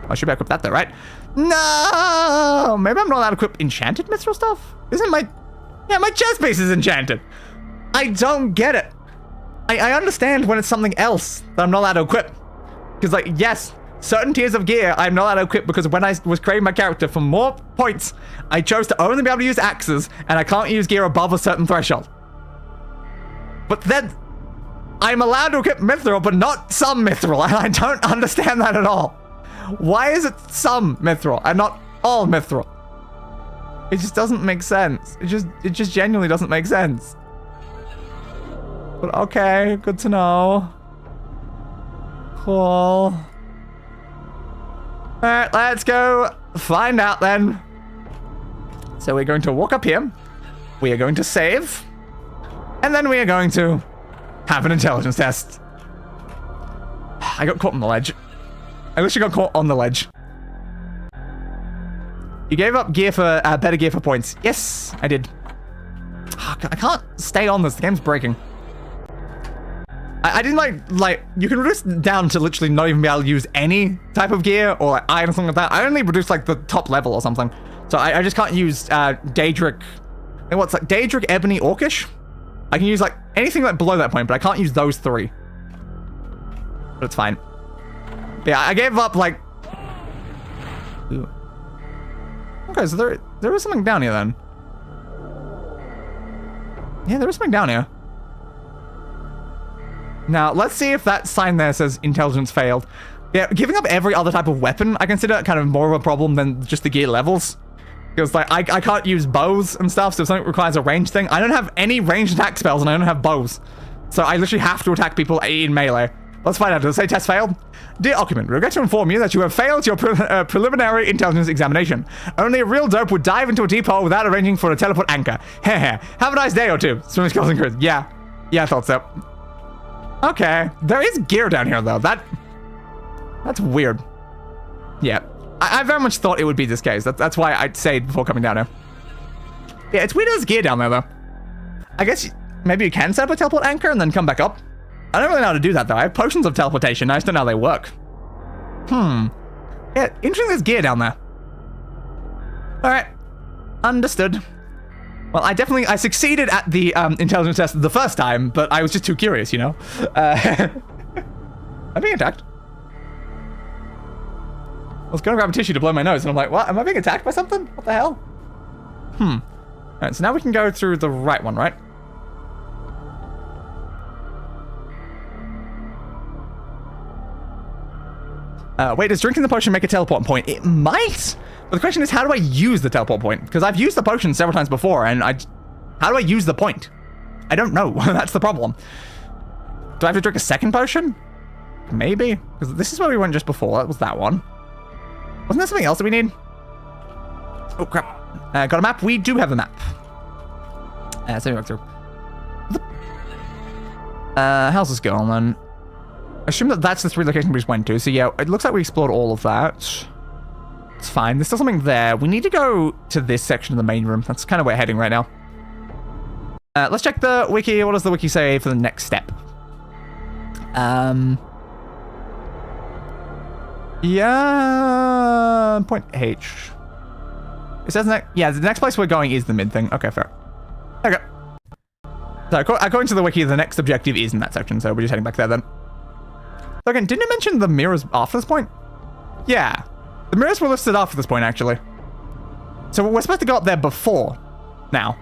I should equip that though, right? No! Maybe I'm not allowed to equip enchanted mithril stuff? Isn't my... Yeah, my chest piece is enchanted. I don't get it. I understand when it's something else that I'm not allowed to equip. Because, like, yes, certain tiers of gear I'm not allowed to equip because when I was creating my character for more points, I chose to only be able to use axes, and I can't use gear above a certain threshold. But then, I'm allowed to equip mithril, but not some mithril, and I don't understand that at all. Why is it some mithril and not all mithril? It just doesn't make sense. It just genuinely doesn't make sense. But okay, good to know. Cool. Alright, let's go find out then. So we're going to walk up here. We are going to save. And then we are going to have an intelligence test. I got caught on the ledge. I literally got caught on the ledge. You gave up gear for better gear for points. Yes, I did. Oh, I can't stay on this. The game's breaking. I didn't like you can reduce down to literally not even be able to use any type of gear or like iron or something like that. I only reduced like the top level or something. So I just can't use Daedric. What's like Daedric, Ebony, Orcish? I can use like anything like below that point, but I can't use those three. But it's fine. Yeah, I gave up like... Ooh. Okay, so there is something down here then. Yeah, there is something down here. Now, let's see if that sign there says intelligence failed. Yeah, giving up every other type of weapon I consider kind of more of a problem than just the gear levels. Because like, I can't use bows and stuff, so if something requires a range thing, I don't have any ranged attack spells and I don't have bows. So I literally have to attack people in melee. Let's find out. Does it say test failed? Dear occupant, we regret to inform you that you have failed your preliminary intelligence examination. Only a real dope would dive into a deep hole without arranging for a teleport anchor. Heh. Have a nice day or two. Swimming skills and cruise. Yeah, I thought so. Okay. There is gear down here, though. That's weird. Yeah. I very much thought it would be this case. That's why I'd say before coming down here. Yeah, it's weird there's gear down there, though. I guess maybe you can set up a teleport anchor and then come back up. I don't really know how to do that, though. I have potions of teleportation. I just don't know how they work. Yeah, interesting there's gear down there. Alright. Understood. Well, I succeeded at the intelligence test the first time, but I was just too curious, you know? I'm being attacked. I was going to grab a tissue to blow my nose, and I'm like, what? Am I being attacked by something? What the hell? Alright, so now we can go through the right one, right? Wait, does drinking the potion make a teleport point? It might! But the question is, how do I use the teleport point? Because I've used the potion several times before, and how do I use the point? I don't know. That's the problem. Do I have to drink a second potion? Maybe. Because this is where we went just before. That was that one. Wasn't there something else that we need? Oh, crap. Got a map? We do have a map. So we walk through. How's this going, then? I assume that that's the 3 locations we just went to. So, yeah, it looks like we explored all of that. It's fine. There's still something there. We need to go to this section of the main room. That's kind of where we're heading right now. Let's check the wiki. What does the wiki say for the next step? Yeah, point H. It says yeah, the next place we're going is the mid thing. Okay, fair. Okay. So according to the wiki, the next objective is in that section, so we're just heading back there then. So again, didn't it mention the mirrors after this point? Yeah, the mirrors were listed after this point actually. So we're supposed to go up there before now.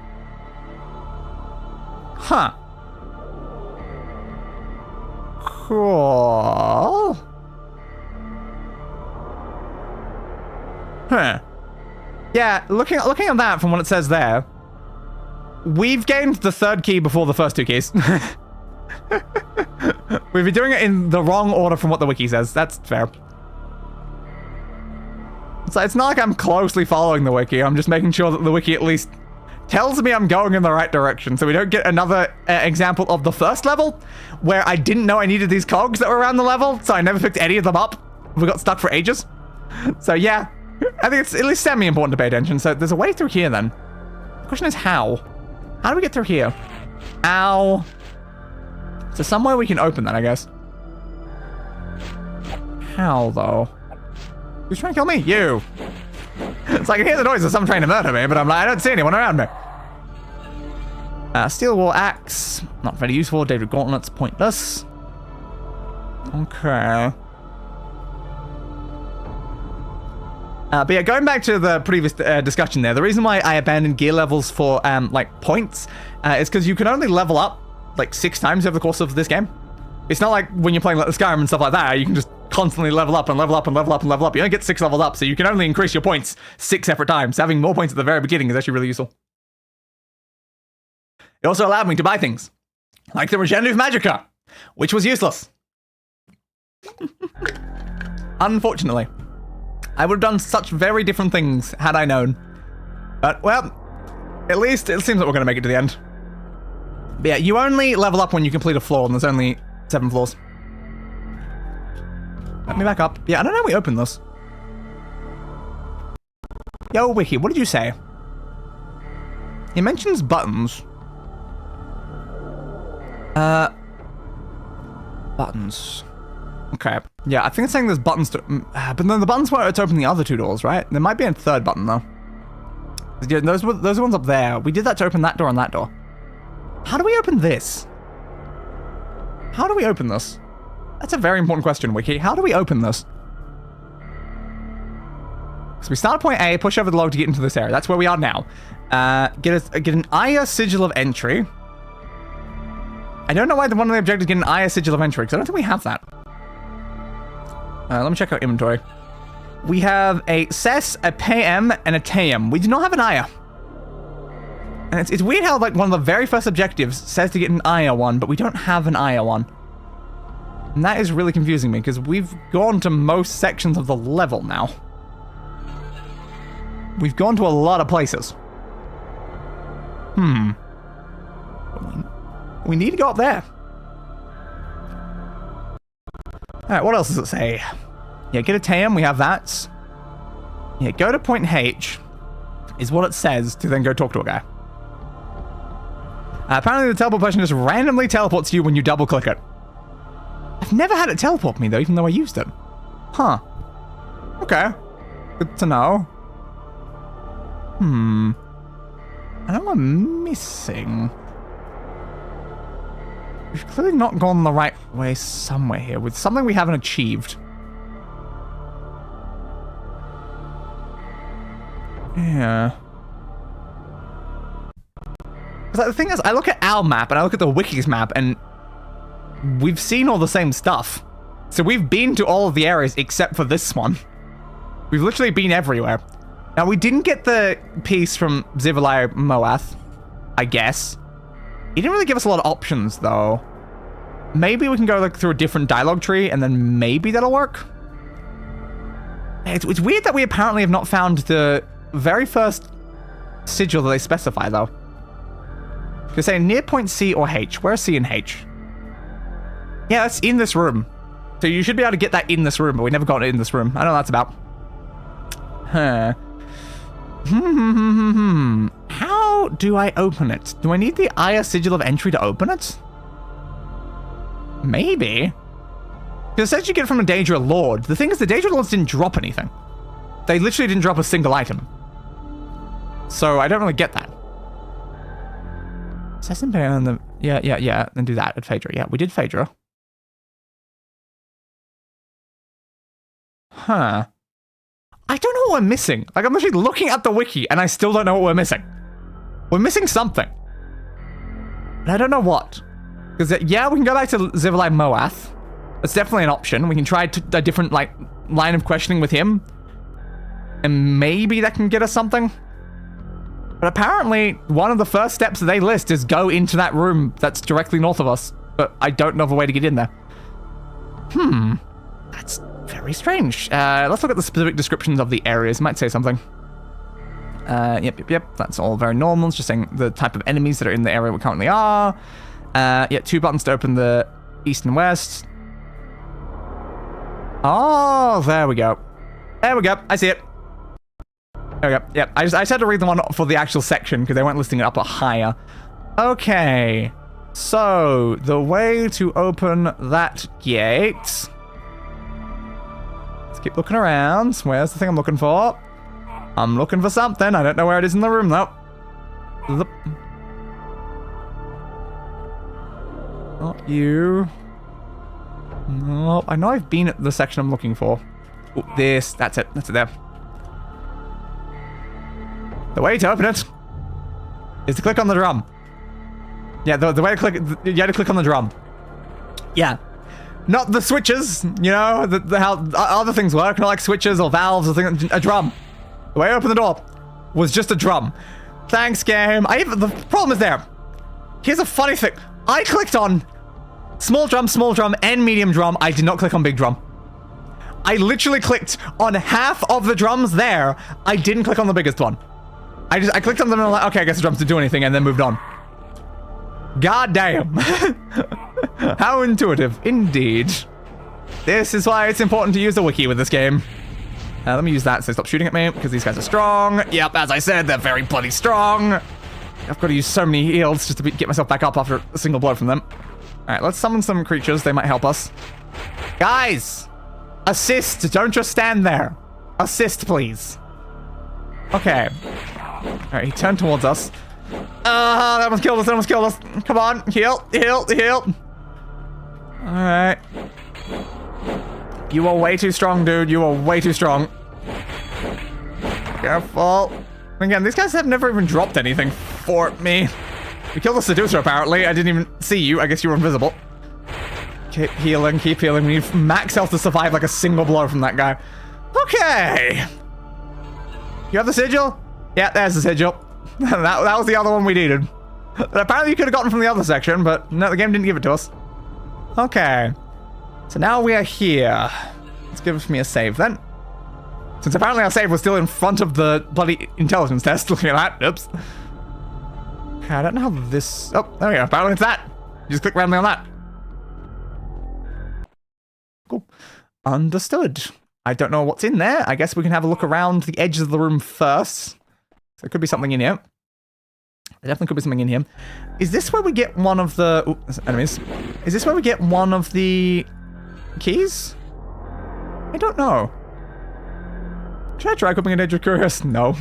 Huh. Cool. Huh. Yeah, looking at that from what it says there, we've gained the 3rd key before the first 2 keys. We've been doing it in the wrong order from what the wiki says. That's fair. So it's not like I'm closely following the wiki. I'm just making sure that the wiki at least tells me I'm going in the right direction, so we don't get another example of the first level where I didn't know I needed these cogs that were around the level, so I never picked any of them up. We got stuck for ages. So yeah, I think it's at least semi-important to pay attention. So there's a way through here then. The question is how? How do we get through here? Ow. So somewhere we can open that, I guess. How though? Who's trying to kill me? You. It's like I hear the noise of someone trying to murder me, but I'm like, I don't see anyone around me. Steel War Axe. Not very useful. Daedric Gauntlets. Pointless. Okay. But yeah, going back to the previous discussion there, the reason why I abandoned gear levels for, like, points is because you can only level up, like, 6 times over the course of this game. It's not like when you're playing, like, the Skyrim and stuff like that, you can just constantly level up and level up and level up and level up. You only get 6 levels up, so you can only increase your points 6 separate times. Having more points at the very beginning is actually really useful. It also allowed me to buy things, like the regenerative magicka, which was useless. Unfortunately. I would have done such very different things had I known. But, well, at least it seems like we're going to make it to the end. But yeah, you only level up when you complete a floor, and there's only 7 floors. Let me back up. Yeah, I don't know how we open this. Yo, Wiki, what did you say? It mentions buttons. Buttons. Okay. Yeah, I think it's saying there's buttons to... but then the buttons were to open the other 2 doors, right? There might be a 3rd button, though. Yeah, those are the ones up there. We did that to open that door and that door. How do we open this? How do we open this? That's a very important question, Wiki. How do we open this? So we start at point A, push over the log to get into this area. That's where we are now. Get an Aya Sigil of Entry. I don't know why one of the objectives get an Aya Sigil of Entry, because I don't think we have that. Let me check our inventory. We have a Ses, a PM, and a Tayum. We do not have an Aya. And it's weird how, like, one of the very first objectives says to get an Aya one, but we don't have an Aya one. And that is really confusing me, because we've gone to most sections of the level now. We've gone to a lot of places. We need to go up there. Alright, what else does it say? Yeah, get a Tayum, we have that. Yeah, go to point H, is what it says to then go talk to a guy. Apparently the teleport potion just randomly teleports you when you double click it. I've never had it teleport me though, even though I used it. Huh. Okay. Good to know. I know I'm missing. We've clearly not gone the right way somewhere here, with something we haven't achieved. Yeah. Like, the thing is, I look at our map and I look at the Wiki's map and we've seen all the same stuff. So we've been to all of the areas except for this one. We've literally been everywhere. Now, we didn't get the piece from Zivilai Moath, I guess. He didn't really give us a lot of options, though. Maybe we can go like through a different dialogue tree, and then maybe that'll work. It's weird that we apparently have not found the very first sigil that they specify, though. They're saying near point C or H. Where's C and H? Yeah, that's in this room. So you should be able to get that in this room, but we never got it in this room. I don't know what that's about. Huh. How do I open it? Do I need the Aya Sigil of Entry to open it? Maybe. Because it says you get it from a Daedra Lord. The thing is, the Daedra Lords didn't drop anything. They literally didn't drop a single item. So I don't really get that. Says Imperial on the... Yeah. Then do that at Phaedra. Yeah, we did Phaedra. Huh. I don't know what we're missing. Like, I'm literally looking at the wiki, and I still don't know what we're missing. We're missing something. And I don't know what. Because, yeah, we can go back to Zivilai Moath. That's definitely an option. We can try a different, like, line of questioning with him. And maybe that can get us something. But apparently, one of the first steps they list is go into that room that's directly north of us. But I don't know of a way to get in there. That's very strange. Let's look at the specific descriptions of the areas. It might say something. Yep. That's all very normal. It's just saying the type of enemies that are in the area we currently are. Yeah, 2 buttons to open the east and west. Oh, there we go. There we go. I see it. There we go. Yep. I just had to read the one for the actual section because they weren't listing it up higher. Okay. So, the way to open that gate... Let's keep looking around. Where's the thing I'm looking for? I'm looking for something. I don't know where it is in the room, though. Not you. No, I know I've been at the section I'm looking for. Ooh, this. That's it. That's it there. The way to open it is to click on the drum. Yeah, the way to click... You had to click on the drum. Yeah. Not the switches, you know, how other things work, not like switches or valves or things. A drum. The way I opened the door was just a drum. Thanks, game. The problem is there. Here's a funny thing. I clicked on small drum, and medium drum. I did not click on big drum. I literally clicked on half of the drums there. I didn't click on the biggest one. I clicked on them and I'm like, okay, I guess the drums didn't do anything, and then moved on. God damn. How intuitive. Indeed. This is why it's important to use the wiki with this game. Let me use that so they stop shooting at me, because these guys are strong. Yep, as I said, they're very bloody strong. I've got to use so many heals just to get myself back up after a single blow from them. Alright, let's summon some creatures. They might help us. Guys! Assist! Don't just stand there. Assist, please. Okay. Alright, he turned towards us. That almost killed us, that almost killed us. Come on, heal. Alright. You are way too strong, dude. You are way too strong. Careful. Again, these guys have never even dropped anything for me. We killed the seducer, apparently. I didn't even see you. I guess you were invisible. Keep healing, keep healing. We need max health to survive like a single blow from that guy. Okay. You have the sigil? Yeah, there's the sigil. that was the other one we needed. That apparently you could have gotten from the other section, but no, the game didn't give it to us. Okay. So now we are here. Let's give me a save then. Since apparently our save was still in front of the bloody intelligence test. Looking at that. Oops. Okay, I don't know how this... Oh, there we go. Apparently it's that. You just click randomly on that. Cool. Understood. I don't know what's in there. I guess we can have a look around the edges of the room first. There could be something in here. There definitely could be something in here. Is this where we get one of the... Ooh, enemies. Is this where we get one of the keys? I don't know. Should I try equipping a Daedric Curious? No.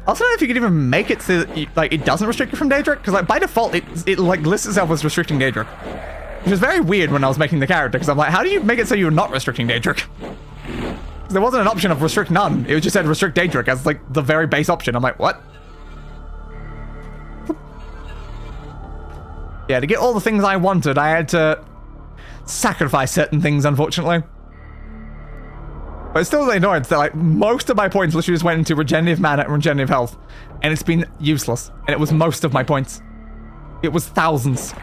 Also, don't know if you could even make it so that like it doesn't restrict you from Daedric, because like by default it like lists itself as restricting Daedric, which was very weird when I was making the character, because I'm like, how do you make it so you're not restricting Daedric? There wasn't an option of restrict none. It just said restrict Daedric as like the very base option. I'm like, what? Yeah, to get all the things I wanted, I had to sacrifice certain things, unfortunately. But it's still the annoyance that, like, most of my points literally just went into regenerative mana and regenerative health. And it's been useless. And it was most of my points. It was thousands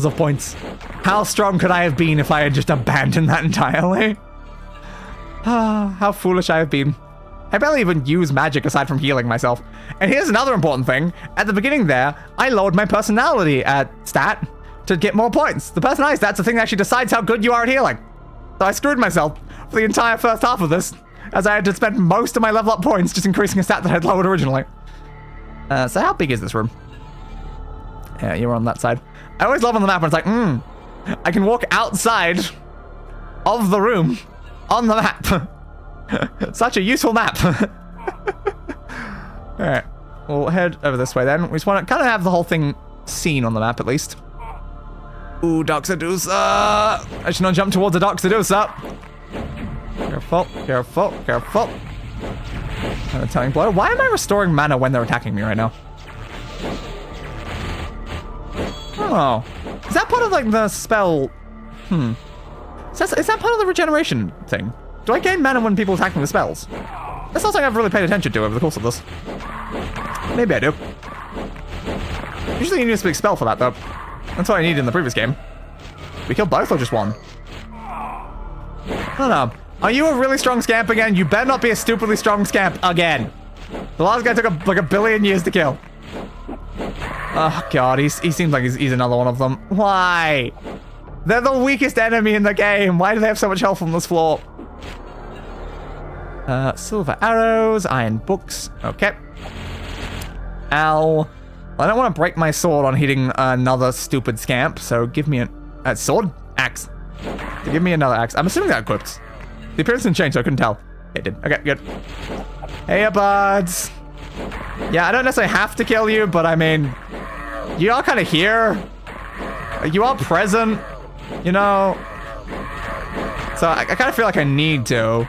of points. How strong could I have been if I had just abandoned that entirely? Ah, how foolish I have been. I barely even use magic aside from healing myself. And here's another important thing. At the beginning there, I lowered my personality stat to get more points. The personality stat's the thing that actually decides how good you are at healing. So I screwed myself for the entire first half of this, as I had to spend most of my level up points just increasing a stat that I'd lowered originally. So how big is this room? Yeah, you're on that side. I always love on the map when it's like, I can walk outside of the room on the map. Such a useful map. Alright, we'll head over this way then. We just want to kind of have the whole thing seen on the map at least. Ooh, Dark Seducer! I should not jump towards the Dark Seducer. Careful, careful, careful. And a telling blow. Why am I restoring mana when they're attacking me right now? Oh. Is that part of, like, the spell? Is that part of the regeneration thing? Do I gain mana when people attack me with spells? That's not something I've really paid attention to over the course of this. Maybe I do. Usually you need a big spell for that, though. That's what I needed in the previous game. We killed both or just one? I don't know. Are you a really strong scamp again? You better not be a stupidly strong scamp again. The last guy took like a billion years to kill. Oh god, he seems like he's another one of them. Why? They're the weakest enemy in the game. Why do they have so much health on this floor? Silver arrows, iron books. Okay. Ow. I don't want to break my sword on hitting another stupid scamp, so give me a sword? Axe. Give me another axe. I'm assuming that equipped. The appearance didn't change, so I couldn't tell. It did. Okay, good. Hey, buds. Yeah, I don't necessarily have to kill you, but I mean, you are kind of here. You are present, you know. So I kind of feel like I need to.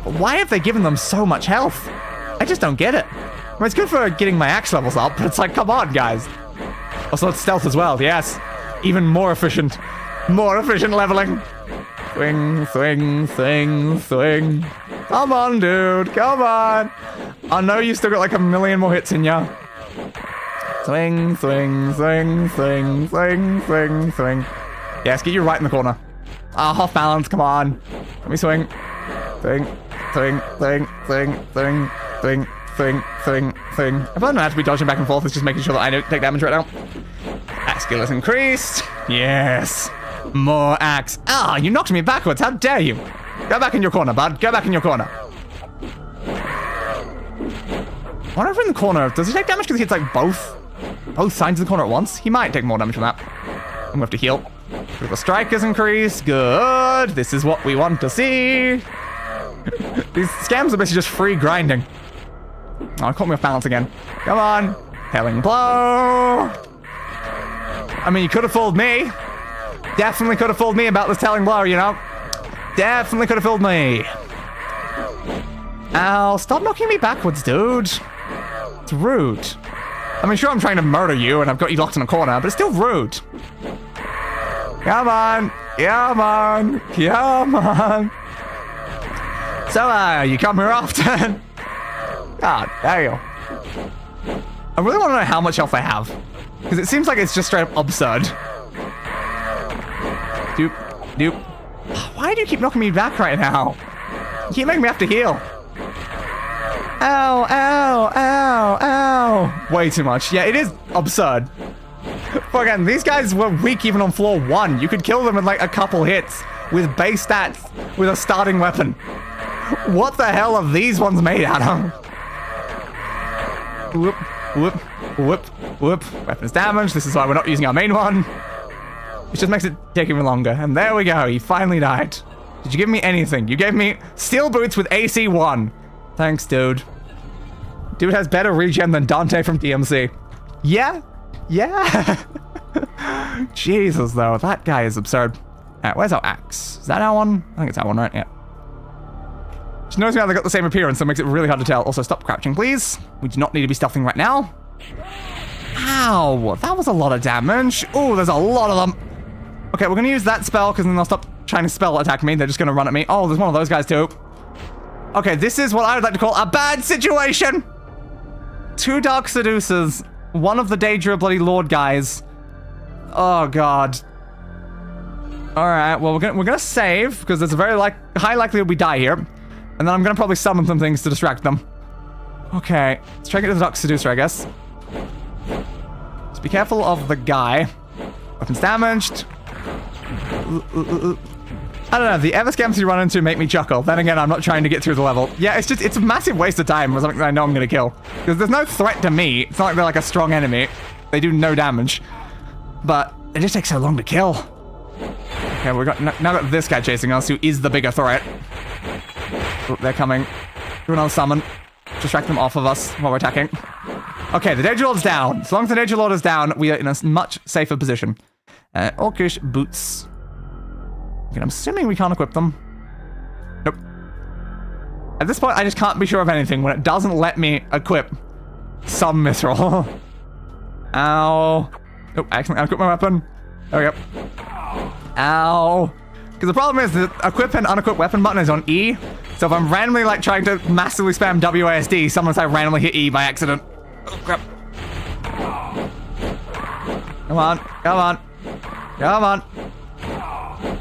But why have they given them so much health? I just don't get it. I mean, it's good for getting my axe levels up, but it's like, come on, guys. Also, it's stealth as well, yes. Even more efficient. More efficient leveling. Swing, swing, swing, swing. Come on, dude. Come on. I know you still got like a million more hits in ya. Swing, swing, swing, swing, swing, swing, swing. Yes, get you right in the corner. Ah, off balance, come on. Let me swing. Swing, swing, swing, swing, swing, swing, swing, swing, swing. I probably don't have to be dodging back and forth. It's just making sure that I don't take damage right now. Axe skill is increased. Yes. More axe. Ah, you knocked me backwards. How dare you? Go back in your corner, bud. Go back in your corner. One over in the corner. Does he take damage because he hits like both sides of the corner at once? He might take more damage from that. I'm gonna have to heal. Critical strike is increased. Good. This is what we want to see. These scams are basically just free grinding. Oh, it caught me off balance again. Come on. Helling blow. I mean, you could have fooled me. Definitely could have fooled me about this telling blow, you know? Definitely could have fooled me. Ow, stop knocking me backwards, dude. It's rude. I mean, sure, I'm trying to murder you and I've got you locked in a corner, but it's still rude. Come on. Come on. Come on. So, you come here often? God damn. I really want to know how much health I have. Because it seems like it's just straight up absurd. Doop. Doop. Why do you keep knocking me back right now? You keep making me have to heal. Ow, ow, ow, ow. Way too much. Yeah, it is absurd. But again, these guys were weak even on floor 1. You could kill them in like a couple hits with base stats with a starting weapon. What the hell are these ones made out of? Whoop, whoop, whoop, whoop. Weapons damage. This is why we're not using our main one. It just makes it take even longer. And there we go. He finally died. Did you give me anything? You gave me steel boots with AC 1. Thanks, dude. Dude has better regen than Dante from DMC. Yeah? Yeah? Jesus, though. That guy is absurd. Alright, where's our axe? Is that our one? I think it's our one, right? Yeah. Just notice how they got the same appearance, so it makes it really hard to tell. Also, stop crouching, please. We do not need to be stealthing right now. Ow! That was a lot of damage. Oh, there's a lot of them. Okay, we're gonna use that spell because then they'll stop trying to spell attack me. They're just gonna run at me. Oh, there's one of those guys too. Okay, this is what I would like to call a bad situation. 2 Dark Seducers. One of the Daedra bloody Lord guys. Oh, God. Alright, well, we're gonna save, because there's a very high likelihood we die here. And then I'm gonna probably summon some things to distract them. Okay, let's try and get to the Dark Seducer, I guess. Just be careful of the guy. Weapons damaged. I don't know, the ever scams you run into make me chuckle. Then again, I'm not trying to get through the level. Yeah, it's a massive waste of time for something that I know I'm gonna kill. Because there's no threat to me. It's not like they're like a strong enemy. They do no damage. But it just takes so long to kill. Okay, we've got now got this guy chasing us, who is the bigger threat. Oh, they're coming. Do another summon. Distract them off of us while we're attacking. Okay, the Daedra Lord's down. As long as the Daedra Lord is down, we are in a much safer position. Orcish boots. Okay, I'm assuming we can't equip them. Nope. At this point, I just can't be sure of anything when it doesn't let me equip some mithril. Ow. Oh, I accidentally unequipped my weapon. There we go. Ow. Because the problem is the equip and unequip weapon button is on E. So if I'm randomly trying to massively spam WASD, someone's randomly hit E by accident. Oh, crap. Come on. Come on. Come on.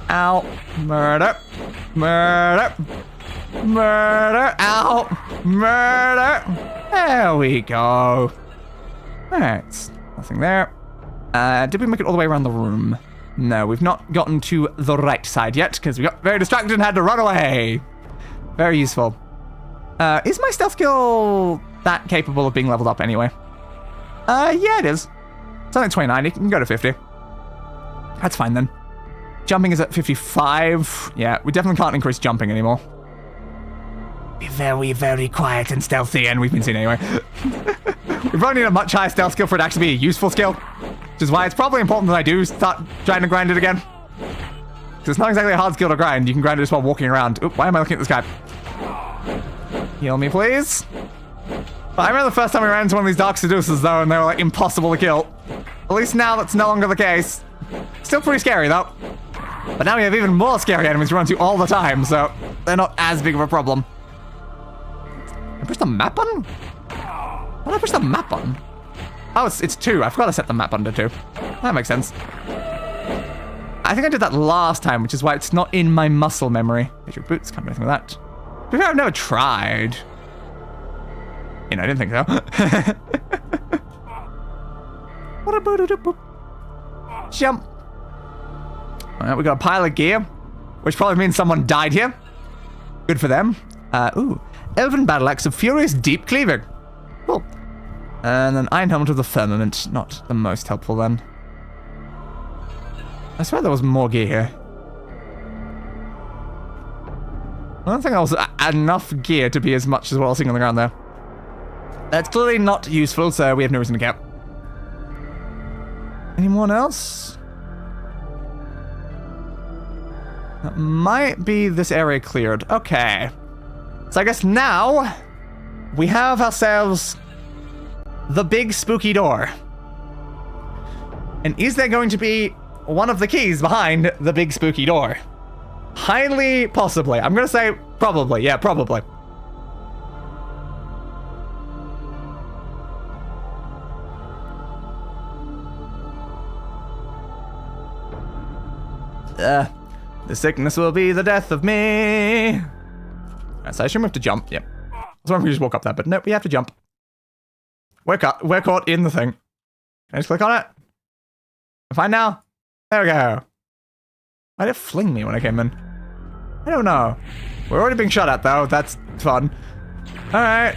Ow. Murder. Murder. Murder. Ow. Murder. There we go. Alright. Nothing there. Did we make it all the way around the room? No, we've not gotten to the right side yet, because we got very distracted and had to run away. Very useful. Is my stealth skill that capable of being leveled up anyway? Yeah, it is. It's only 29. It can go to 50. That's fine then. Jumping is at 55. Yeah, we definitely can't increase jumping anymore. Be very, very quiet and stealthy, and we've been seen anyway. We probably need a much higher stealth skill for it to actually be a useful skill. Which is why it's probably important that I do start trying to grind it again. Because it's not exactly a hard skill to grind. You can grind it just while walking around. Oop, why am I looking at this guy? Heal me, please. I remember the first time we ran into one of these Dark Seducers, though, and they were, impossible to kill. At least now that's no longer the case. Still pretty scary, though. But now we have even more scary enemies to run to all the time, so they're not as big of a problem. I push the map button? Why did I push the map button? Oh, it's 2. I forgot to set the map button to 2. That makes sense. I think I did that last time, which is why it's not in my muscle memory. Get your boots, can't do anything with that. To be fair, I've never tried. You know, I didn't think so. Jump. Alright, we got a pile of gear, which probably means someone died here. Good for them. Ooh. Elven battle axe of furious deep cleaving. Cool. And an iron helmet of the firmament. Not the most helpful then. I swear there was more gear here. I don't think there was enough gear to be as much as what I was seeing on the ground there. That's clearly not useful, so we have no reason to care. Anyone else? That might be this area cleared. Okay. So I guess now we have ourselves the big spooky door. And is there going to be one of the keys behind the big spooky door? Highly possibly. I'm going to say probably. Yeah, probably. The sickness will be the death of me. Right, so I assume we have to jump. Yep. I was wondering if we just walk up there, but nope, we have to jump. We're caught in the thing. Can I just click on it? Fine now? There we go. Why did it fling me when I came in? I don't know. We're already being shot at, though. That's fun. Alright.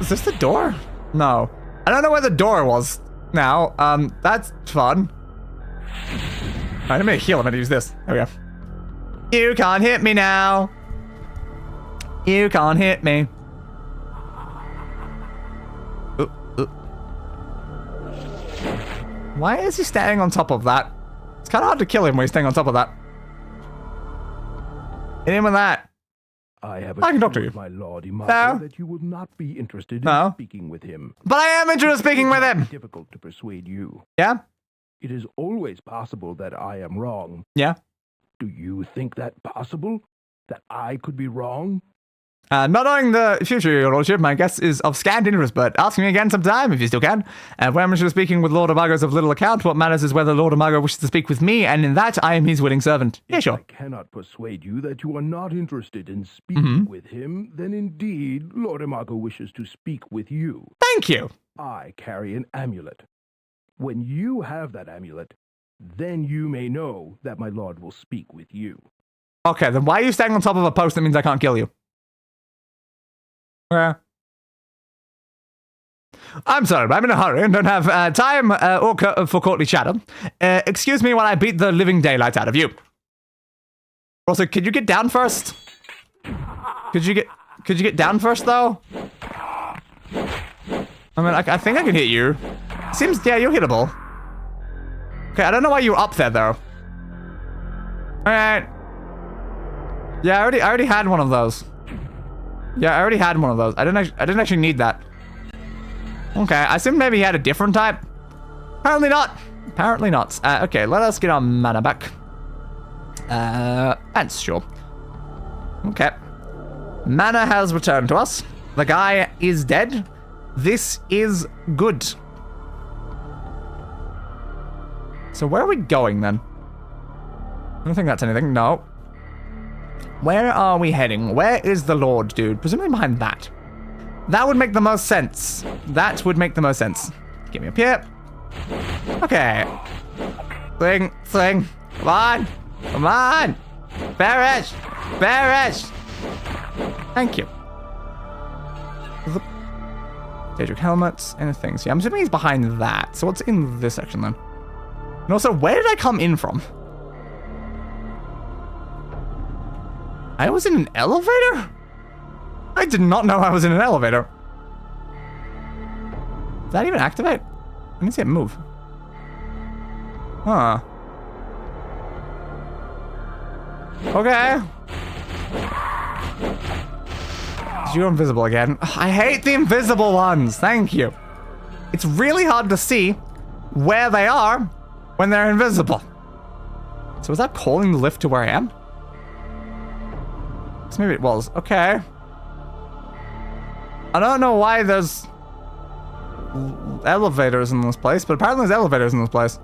Is this the door? No. I don't know where the door was now. That's fun. Alright, I'm gonna heal. I'm gonna use this. There we go. You can't hit me now. You can't hit me. Why is he standing on top of that? It's kind of hard to kill him when he's standing on top of that. Hit him with that. I can talk to you. My Lord Imago that you would not be interested in speaking with him. But I am interested in speaking with him. Difficult to persuade you. Yeah? It is always possible that I am wrong. Yeah. Do you think that possible? That I could be wrong? Not knowing the future, your lordship, my guess is of scant interest, but ask me again sometime, if you still can. When I'm speaking with Lord Imago is of little account. What matters is whether Lord Imago wishes to speak with me, and in that I am his willing servant. Yeah, sure. If I cannot persuade you that you are not interested in speaking with him, then indeed Lord Imago wishes to speak with you. Thank you. I carry an amulet. When you have that amulet, then you may know that my lord will speak with you. Okay, then why are you standing on top of a post that means I can't kill you? I'm sorry, but I'm in a hurry and don't have time for courtly chatter. Excuse me while I beat the living daylight out of you. Also, could you get down first? Could you get down first, though? I mean, I think I can hit you. Seems, yeah, you're hittable. Okay, I don't know why you're up there, though. Alright. Yeah, I already had one of those. Yeah, I already had one of those. I didn't actually need that. Okay, I assumed maybe he had a different type. Apparently not. Apparently not. Okay, let us get our mana back. That's sure. Okay. Mana has returned to us. The guy is dead. This is good. So where are we going then? I don't think that's anything. No. Where are we heading? Where is the Lord, dude? Presumably behind that. That would make the most sense. That would make the most sense. Get me up here. Okay. Thing. Come on. Come on. Perish. Perish. Thank you. Daedric helmets, anything. So yeah, I'm assuming he's behind that. So what's in this section then? And also, where did I come in from? I was in an elevator? I did not know I was in an elevator. Did that even activate? I didn't see it move. Huh. Okay. You're invisible again. I hate the invisible ones. Thank you. It's really hard to see where they are when they're invisible. So is that calling the lift to where I am? So maybe it was. Okay. I don't know why there's elevators in this place, but apparently there's elevators in this place.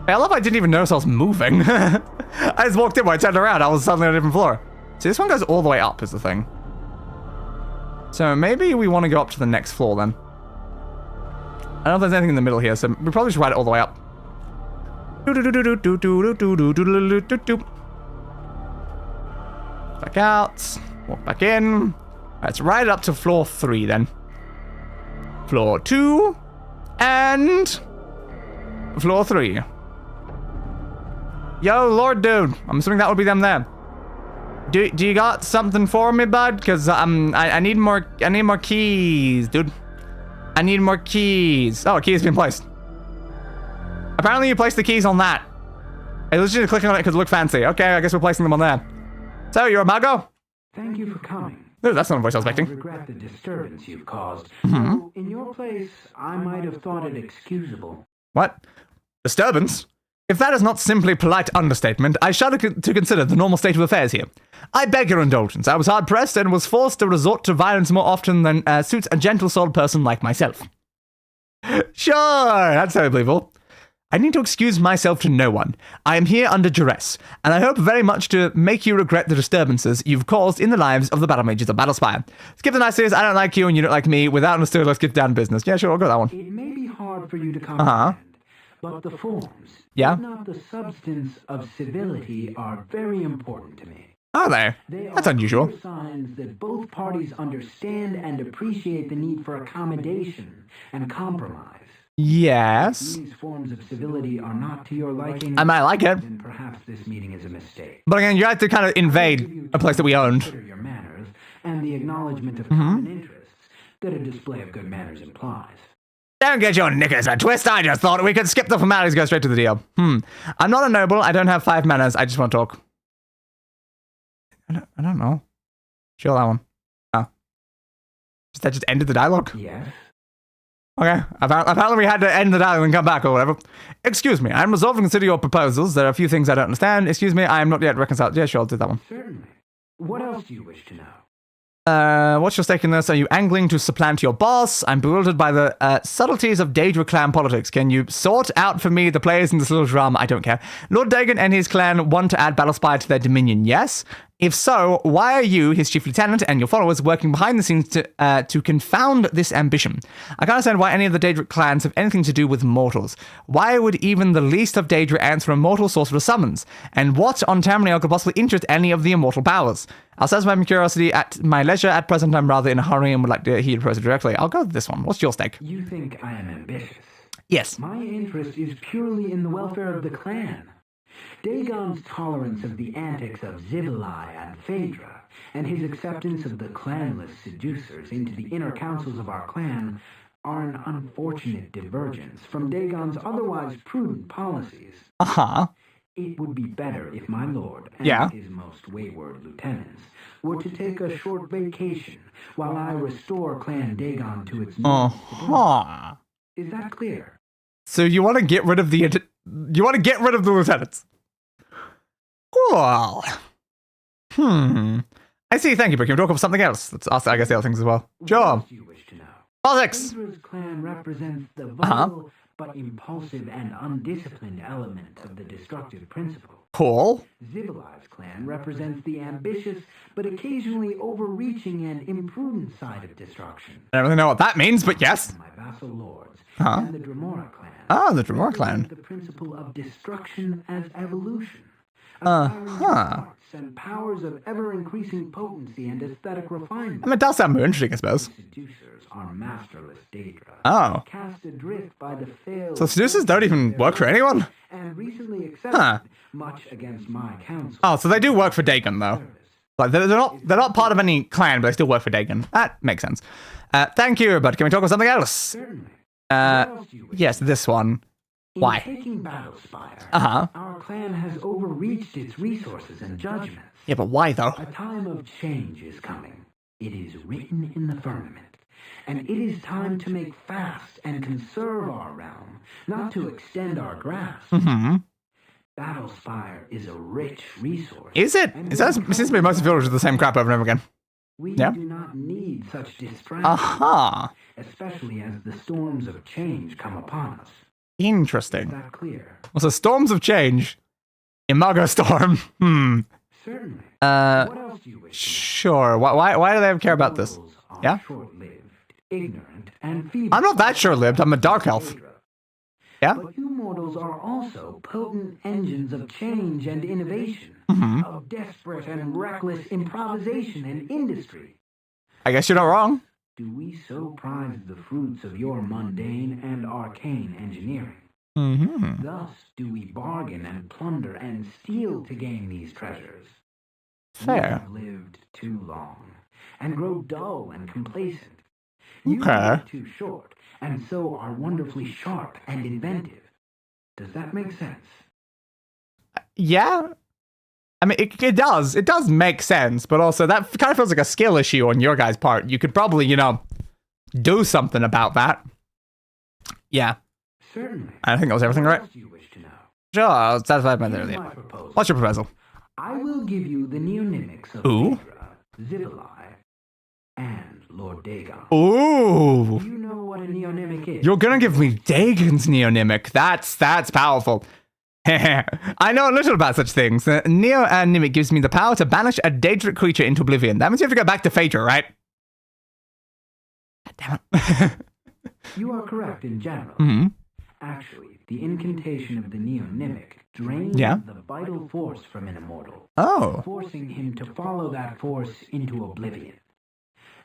I love I didn't even notice I was moving. I just walked in, when I turned around, I was suddenly on a different floor. See, this one goes all the way up is the thing. So maybe we want to go up to the next floor then. I don't know if there's anything in the middle here, so we probably should ride it all the way up. Back out. Walk back in. Let's ride it up to floor 3 then. Floor 2. And floor 3. Yo, Lord Dude. I'm assuming that would be them there. Do you got something for me, bud? Because I need more keys, dude. I need more keys. Oh, a key has been placed. Apparently you placed the keys on that. I was just clicking on it because it looked fancy. Okay, I guess we're placing them on there. So, you're a Mago? Thank you for coming. No, that's not a voice I was I expecting. regret the disturbance you've caused. So, in your place, I might have thought it excusable. What? Disturbance? If that is not simply polite understatement, I shudder to consider the normal state of affairs here. I beg your indulgence. I was hard-pressed and was forced to resort to violence more often than suits a gentle-souled person like myself. Sure, that's totally believable. I need to excuse myself to no one. I am here under duress, and I hope very much to make you regret the disturbances you've caused in the lives of the battle mages of Battlespire. Skip the niceties, I don't like you and you don't like me. Without understood, let's get down to business. Yeah, sure, I'll go that one. It may be hard for you to comprehend, but the forms, Yeah? if not the substance of civility, are very important to me. Are they? That's unusual. Clear signs that both parties understand and appreciate the need for accommodation and compromise. Yes. These forms of civility are not to your liking. I might like it. Then perhaps this meeting is a mistake. But again, you have to kind of invade a place that we owned. Consider your manners and the acknowledgement of common interests that a display of good manners implies. Don't get your knickers a twist. I just thought we could skip the formalities and go straight to the deal. I'm not a noble. I don't have 5 manners. I just want to talk. I don't know. Chill that one. Oh. That just ended the dialogue? Yes. Okay, apparently we had to end the dialogue and come back or whatever. Excuse me, I'm resolved to consider your proposals. There are a few things I don't understand. Excuse me, I am not yet reconciled. Yeah, sure, I'll do that one. Certainly. What else do you wish to know? What's your stake in this? Are you angling to supplant your boss? I'm bewildered by the subtleties of Daedra clan politics. Can you sort out for me the players in this little drama? I don't care. Lord Dagon and his clan want to add Battlespire to their dominion, yes? If so, why are you, his chief lieutenant, and your followers working behind the scenes to confound this ambition? I can't understand why any of the Daedric clans have anything to do with mortals. Why would even the least of Daedra answer a mortal sorcerer summons? And what on Tamriel could possibly interest any of the immortal powers? I'll satisfy my curiosity at my leisure. At present, I'm rather in a hurry and would like to hear your proposal directly. I'll go with this one. What's your stake? You think I am ambitious? Yes. My interest is purely in the welfare of the clan. Dagon's tolerance of the antics of Zivilai and Phaedra, and his acceptance of the clanless seducers into the inner councils of our clan, are an unfortunate divergence from Dagon's otherwise prudent policies. Uh-huh. It would be better if my lord and his most wayward lieutenants were to take a short vacation while I restore Clan Dagon to its Uh-huh. Is that clear? So you want to get rid of the lieutenants? Cool. I see. Thank you, but can we talk about something else? Let's ask, I guess, the other things as well. Sure. What else do you wish to know? Politics. Phaedra's clan represents the vital but impulsive and undisciplined element of the destructive principle. Cool. Zivilai's clan represents the ambitious but occasionally overreaching and imprudent side of destruction. I don't really know what that means, but yes. My vassal lords and the Dremora clan. Ah, the Dremora clan. The principle of destruction as evolution. And powers of ever-increasing potency and aesthetic refinement. I mean, it does sound more interesting, I suppose. Seducers are masterless Daedra. Oh. Cast adrift by the failed. So seducers don't even work for anyone? And recently accepted, much against my counsel. Oh, so they do work for Dagon, though. Like they're not part of any clan, but they still work for Dagon. That makes sense. Thank you, but can we talk about something else? Certainly. Yes, this one. Why? In taking Battlespire, Uh-huh. our clan has overreached its resources and judgments. Yeah, but why, though? A time of change is coming. It is written in the firmament. And it is time to make fast and conserve our realm, not to extend our grasp. Mm-hmm. Battlespire is a rich resource. Is it? It seems to be most villagers the same crap over and over again. We do not need such distraction. Especially as the storms of change come upon us. Interesting. Is that clear? Well, so storms of change. Imago Storm. Certainly. What else do you wish? Sure. Why do they care about this? Yeah? Short-lived, ignorant, and feeble. I'm not that short-lived. I'm a Dark Elf. Yeah? But you mortals are also potent engines of change and innovation, of desperate and reckless improvisation and industry. I guess you're not wrong. Do we so prize the fruits of your mundane and arcane engineering? Thus do we bargain and plunder and steal to gain these treasures. Fair. You have lived too long, and grow dull and complacent. You live too short, and so are wonderfully sharp and inventive. Does that make sense? Yeah. I mean, it does. It does make sense, but also that kind of feels like a skill issue on your guys' part. You could probably, do something about that. Yeah. Certainly. I think that was everything, right? What else do you wish to know? Sure, I'll satisfy my Here's theory. my proposal. What's your proposal? I will give you the neonymics of Ooh. Daedra, Zivilai, and Lord Dagon. Ooh. Do you know what a neonymic is? You're gonna give me Dagon's neonymic. That's powerful. I know a little about such things. Neonymic gives me the power to banish a Daedric creature into oblivion. That means you have to go back to Phaedra, right? God damn it. You are correct in general. Actually, the incantation of the neonymic drains the vital force from an immortal, forcing him to follow that force into oblivion.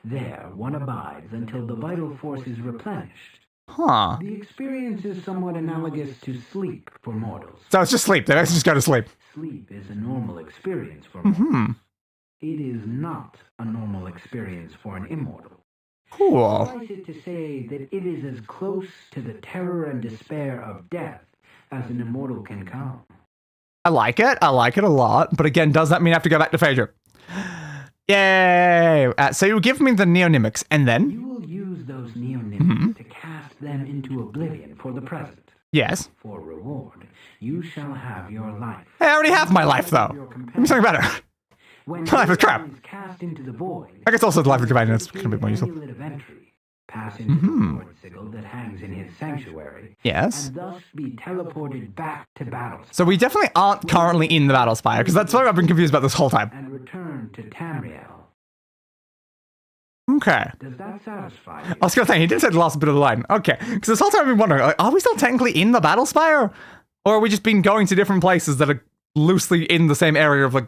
There, one abides until the vital force is replenished. The experience is somewhat analogous to sleep for mortals. So it's just sleep. They actually just go to sleep. Sleep is a normal experience for mortals. It is not a normal experience for an immortal. Cool. Suffice it to say that it is as close to the terror and despair of death as an immortal can come. I like it. I like it a lot. But again, does that mean I have to go back to Phaedra? Yay! So you give me the neonymics, and then? You will use those neonymics to cast cast them into oblivion for the present. Yes. For reward, you shall have your life. Hey, I already have my life, though. Give me something better. When my life is crap. Is cast into the void, I guess also the life of the companion is kind of a bit more useful. Pass into the Lord sigil that hangs in his sanctuary. Yes. And thus be teleported back to Battlespire. So we definitely aren't currently in the Battlespire, because that's what I've been confused about this whole time. And return to Tamriel. Okay. Does that satisfy you? I was going to say, he didn't say the last bit of the line. Okay. Because this whole time I've been wondering, like, are we still technically in the Battlespire? Or are we just been going to different places that are loosely in the same area of, like...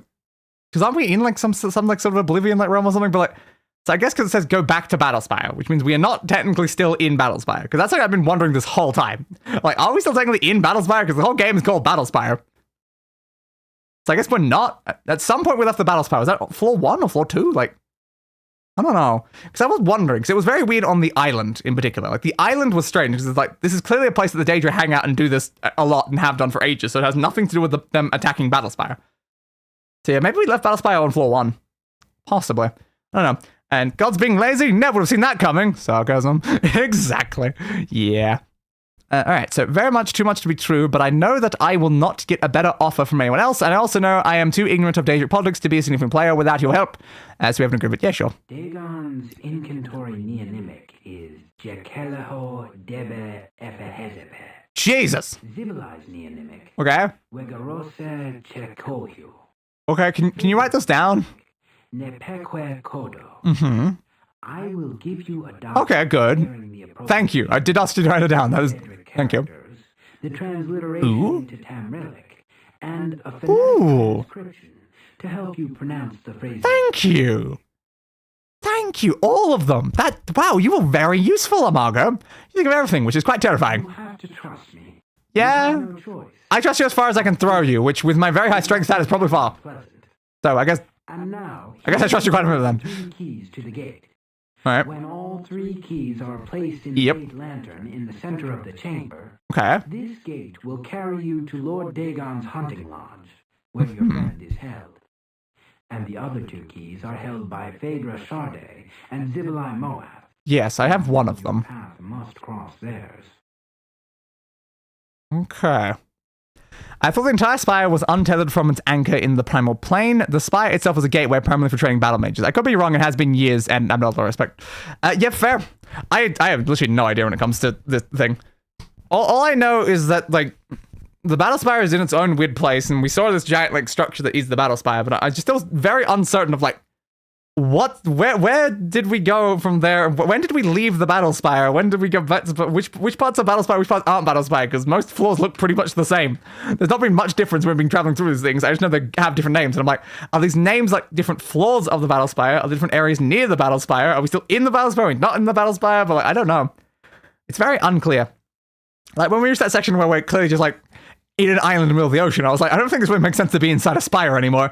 Because aren't we in, like, some like, sort of Oblivion, like, realm or something? But, like... So I guess because it says go back to Battlespire, which means we are not technically still in Battlespire. Because that's like I've been wondering this whole time. Like, are we still technically in Battlespire? Because the whole game is called Battlespire. So I guess we're not. At some point we left the Battlespire. Was that floor 1 or floor 2? Like, I don't know. Because I was wondering, because it was very weird on the island in particular. Like, the island was strange, because it's like, this is clearly a place that the Daedra hang out and do this a lot and have done for ages, so it has nothing to do with them attacking Battlespire. So yeah, maybe we left Battlespire on floor 1. Possibly. I don't know. And God's being lazy? Never would have seen that coming. Sarcasm. Exactly. Yeah. Alright, so very much too much to be true, but I know that I will not get a better offer from anyone else, and I also know I am too ignorant of Daedric politics to be a significant player without your help, as we have an agreement. Yeah, sure. Dagon's incantory neonymic is Jekeleho Debe Efehezepe. Jesus! Zivilized neonymic. Okay. Wegarose Chekohu. Okay, can you write this down? Nepekwe Kodo. Mm-hmm. I will give you a document. Okay, good. Thank you. I did ask you to write it down. That is... Thank you. The transliteration to Tamrelic, and a phonetic description to help you pronounce the phrase. Thank you. Thank you, all of them. Wow, you were very useful, Amargo. You think of everything, which is quite terrifying. You have to trust me. Yeah. You have no choice. I trust you as far as I can throw you, which with my very high strength stat is probably far. So I guess... And now, I guess I trust you quite a bit of them. 3 keys to the gate. All right. When all 3 keys are placed in the gate lantern in the center of the chamber, this gate will carry you to Lord Dagon's hunting lodge, where your friend is held. And the other 2 keys are held by Phaedra Sharday and Zibalai Moab. Yes, I have one of them. Your path must cross theirs. Okay. I thought the entire spire was untethered from its anchor in the primal plane. The spire itself was a gateway primarily for training battle mages. I could be wrong, it has been years, and I'm not all respect. Yeah, fair. I have literally no idea when it comes to this thing. All I know is that, like, the battle spire is in its own weird place, and we saw this giant, like, structure that is the battle spire, but I just still was very uncertain of, like, where did we go from there? When did we leave the Battlespire? When did we go back to, which parts of Battlespire, which parts aren't Battlespire? Because most floors look pretty much the same. There's not been much difference when we've been traveling through these things. I just know they have different names. And I'm like, are these names like different floors of the Battlespire? Are there different areas near the Battlespire? Are we still in the Battlespire? Are we not in the Battlespire? But like, I don't know. It's very unclear. Like when we reached that section where we're clearly just like in an island in the middle of the ocean, I was like, I don't think this would make sense to be inside a spire anymore.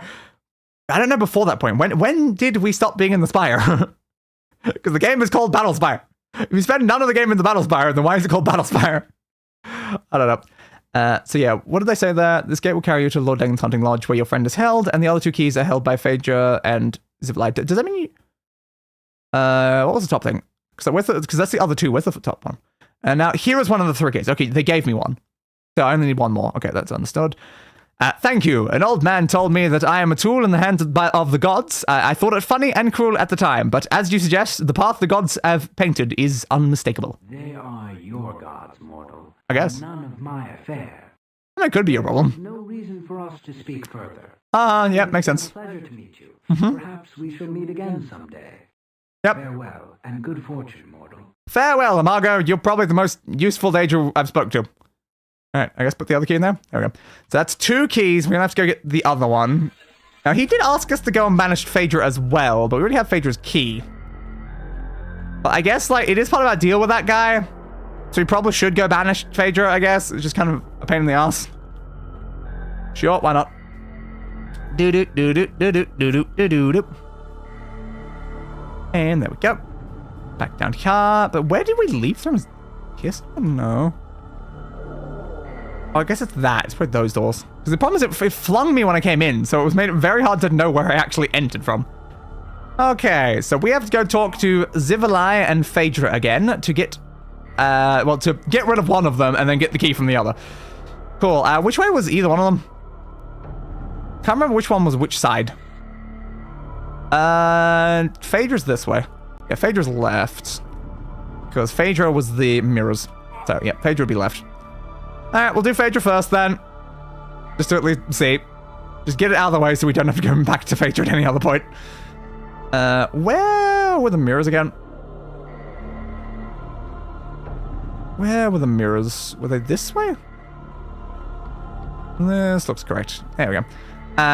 I don't know before that point. When did we stop being in the spire? Because the game is called Battlespire. If you spend none of the game in the Battlespire, then why is it called Battlespire? I don't know. So yeah, what did they say there? This gate will carry you to Lord Dagon's hunting lodge where your friend is held, and the other 2 keys are held by Phaedra and Zivalai. Does that mean you... what was the top thing? Because that's the other 2. Where's the top one? And now here is one of the 3 keys. Okay, they gave me one. So I only need 1 more. Okay, that's understood. Thank you. An old man told me that I am a tool in the hands of the gods. I thought it funny and cruel at the time, but as you suggest, the path the gods have painted is unmistakable. They are your gods, mortal. I guess. None of my affair. That could be your problem. No reason for us to speak further. Yeah, makes sense. Pleasure to meet you. Perhaps we shall meet again someday. Yep. Farewell, and good fortune, mortal. Farewell, Amargo. You're probably the most useful Daedra I've spoken to. Alright, I guess put the other key in there. There we go. So that's 2 keys. We're gonna have to go get the other one. Now, he did ask us to go and banish Phaedra as well, but we already have Phaedra's key. But I guess, like, it is part of our deal with that guy. So we probably should go banish Phaedra, I guess. It's just kind of a pain in the ass. Sure, why not? And there we go. Back down here. But where did we leave from? Yes? No. Oh, I guess it's that. It's probably those doors. Because the problem is it flung me when I came in, so it made it very hard to know where I actually entered from. Okay, so we have to go talk to Zivalai and Phaedra again to get well, to get rid of one of them and then get the key from the other. Cool. Which way was either one of them? Can't remember which one was which side. Phaedra's this way. Yeah, Phaedra's left. Because Phaedra was the mirrors. So, yeah, Phaedra would be left. Alright, we'll do Phaedra first then. Just to at least see. Just get it out of the way so we don't have to go back to Phaedra at any other point. Where were the mirrors again? Where were the mirrors? Were they this way? This looks correct. There we go.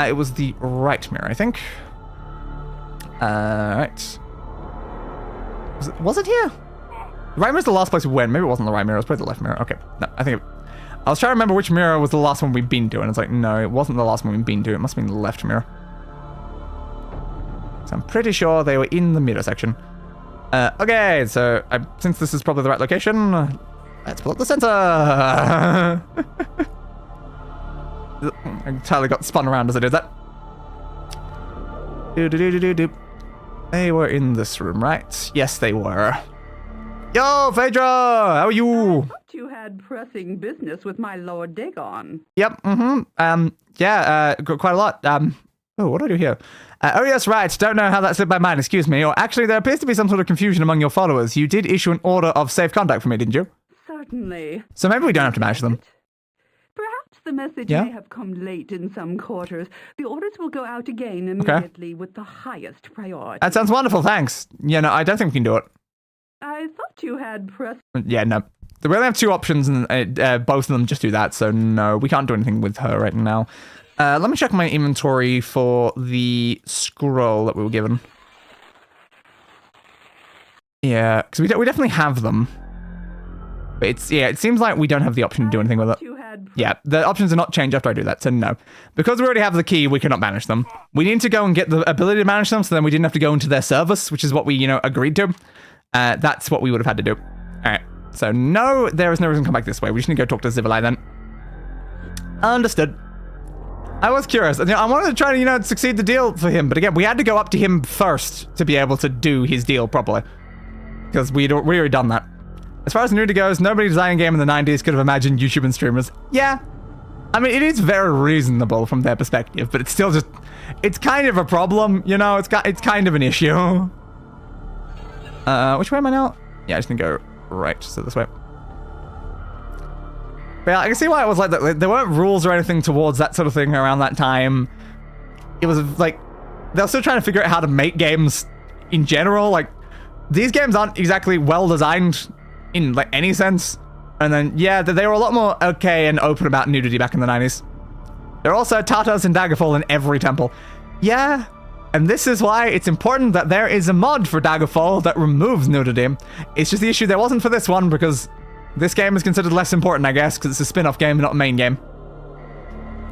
It was the right mirror, I think. Right. Was it here? The right mirror's the last place we went. Maybe it wasn't the right mirror. It was probably the left mirror. Okay. No, I think I was trying to remember which mirror was the last one we'd been to, and it's like, no, it wasn't the last one we'd been to. It must have been the left mirror. So I'm pretty sure they were in the mirror section. Okay, so since this is probably the right location, let's pull up the center. I entirely got spun around as I did that. They were in this room, right? Yes, they were. Yo, Phaedra! How are you? I thought you had pressing business with my Lord Dagon. Yep, yeah, got quite a lot. Oh, what do I do here? Oh, yes, right. Don't know how that slipped my mind, excuse me. Or actually, there appears to be some sort of confusion among your followers. You did issue an order of safe conduct for me, didn't you? Certainly. So maybe we don't have to match them. Perhaps the message may have come late in some quarters. The orders will go out again immediately with the highest priority. That sounds wonderful, thanks. Yeah, no, I don't think we can do it. I thought you had pressed... Yeah, no. We only have two options, and both of them just do that, so no, we can't do anything with her right now. Let me check my inventory for the scroll that we were given. Yeah, because we definitely have them. But it seems like we don't have the option to do anything with it. Yeah, the options are not changed after I do that, so no. Because we already have the key, we cannot manage them. We need to go and get the ability to manage them, so then we didn't have to go into their service, which is what we, agreed to. That's what we would have had to do. Alright, so no, there is no reason to come back this way. We just need to go talk to Zivilai then. Understood. I was curious. I wanted to try to, succeed the deal for him, but again, we had to go up to him first to be able to do his deal properly. Because we already done that. As far as nudity goes, nobody designing a game in the 90s could have imagined YouTube and streamers. Yeah. I mean, it is very reasonable from their perspective, but it's still just... It's kind of a problem, It's kind of an issue. Which way am I now? Yeah, I just need to go right, so this way. But yeah, I can see why it was like that. There weren't rules or anything towards that sort of thing around that time. It was like... They were still trying to figure out how to make games in general. Like, these games aren't exactly well designed in like any sense. And then, yeah, they were a lot more okay and open about nudity back in the 90s. There are also Tatars and Daggerfall in every temple. Yeah, and this is why it's important that there is a mod for Daggerfall that removes nudity. It's just the issue there wasn't for this one because this game is considered less important, I guess, because it's a spin-off game, not a main game.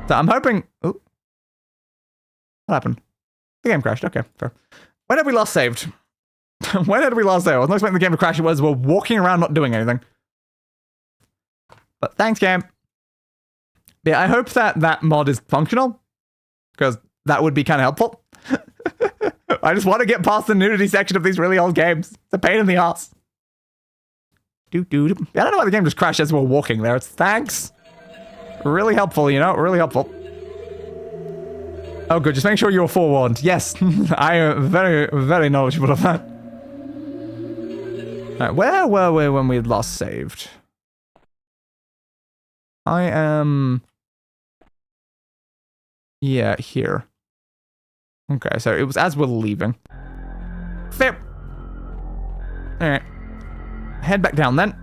So I'm hoping... Oh. What happened? The game crashed. Okay, fair. When have we last saved? When did we last save? I was not expecting the game to crash. It was we're walking around not doing anything. But thanks, game. Yeah, I hope that mod is functional. Because that would be kind of helpful. I just want to get past the nudity section of these really old games. It's a pain in the ass. I don't know why the game just crashed as we're walking there. It's thanks. Really helpful, Really helpful. Oh, good. Just make sure you're forewarned. Yes. I am very, very knowledgeable of that. Alright, where were we when we had last saved? I am... Yeah, here. Okay, so it was as we're leaving. Fair. Alright. Head back down then.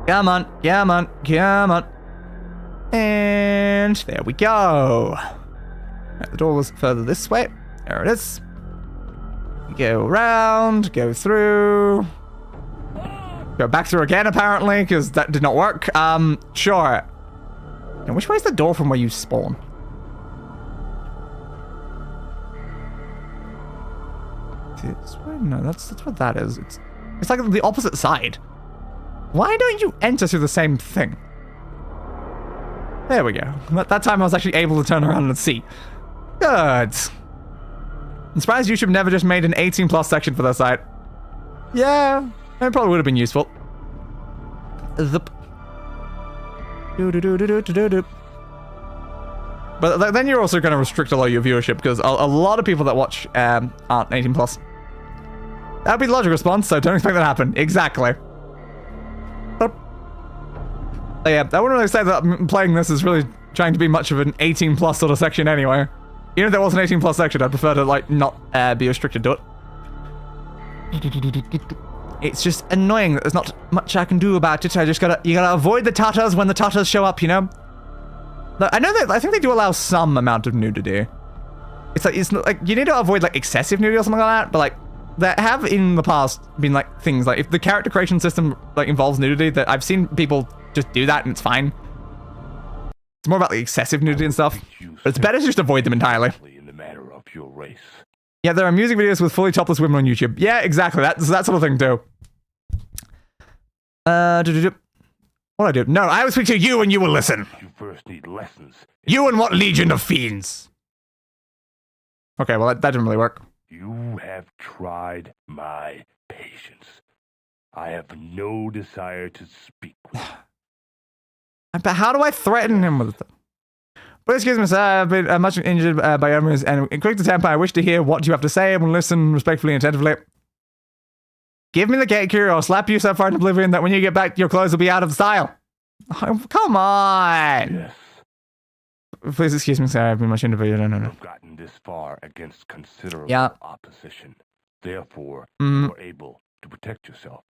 Come on, come on, come on. And there we go. Right, the door was further this way. There it is. Go around, go through. Go back through again, apparently, because that did not work. Sure. Now, which way is the door from where you spawn? This way? No, that's what that is. It's like the opposite side. Why don't you enter through the same thing? There we go. That time I was actually able to turn around and see. Good. I'm surprised YouTube never just made an 18+ section for their site. Yeah, it probably would have been useful. the... But then you're also going to restrict a lot of your viewership because a lot of people that watch aren't 18 plus. That would be the logical response, so don't expect that to happen. Exactly. But yeah, I wouldn't really say that playing this is really trying to be much of an 18 plus sort of section anyway. Even if there was an 18 plus section, I'd prefer to like not be restricted to it. It's just annoying that there's not much I can do about it. You gotta avoid the Tatars when the Tatars show up, you know? I know that, I think they do allow some amount of nudity. It's like, you need to avoid like excessive nudity or something like that, but like, there have in the past been like things like, if the character creation system like involves nudity, that I've seen people just do that and it's fine. It's more about the excessive nudity and stuff, but it's better to just avoid them entirely. In the matter of your race. Yeah, there are music videos with fully topless women on YouTube. Yeah, exactly. That's that sort of thing too. What do I do? No, I will speak to you and you will listen. You first need lessons. You and what legion of fiends? Okay, well that didn't really work. You have tried my patience. I have no desire to speak with you. But how do I threaten him with it? But excuse me, sir, I've been much injured by enemies, and in quick temper, I wish to hear what you have to say and will listen respectfully and attentively. Give me the gate key, or I'll slap you so far in oblivion that when you get back, your clothes will be out of style. Oh, come on! Yes. Please excuse me, sir, I've been much injured. No. You've gotten this far against considerable opposition. Therefore, you are able to protect yourself.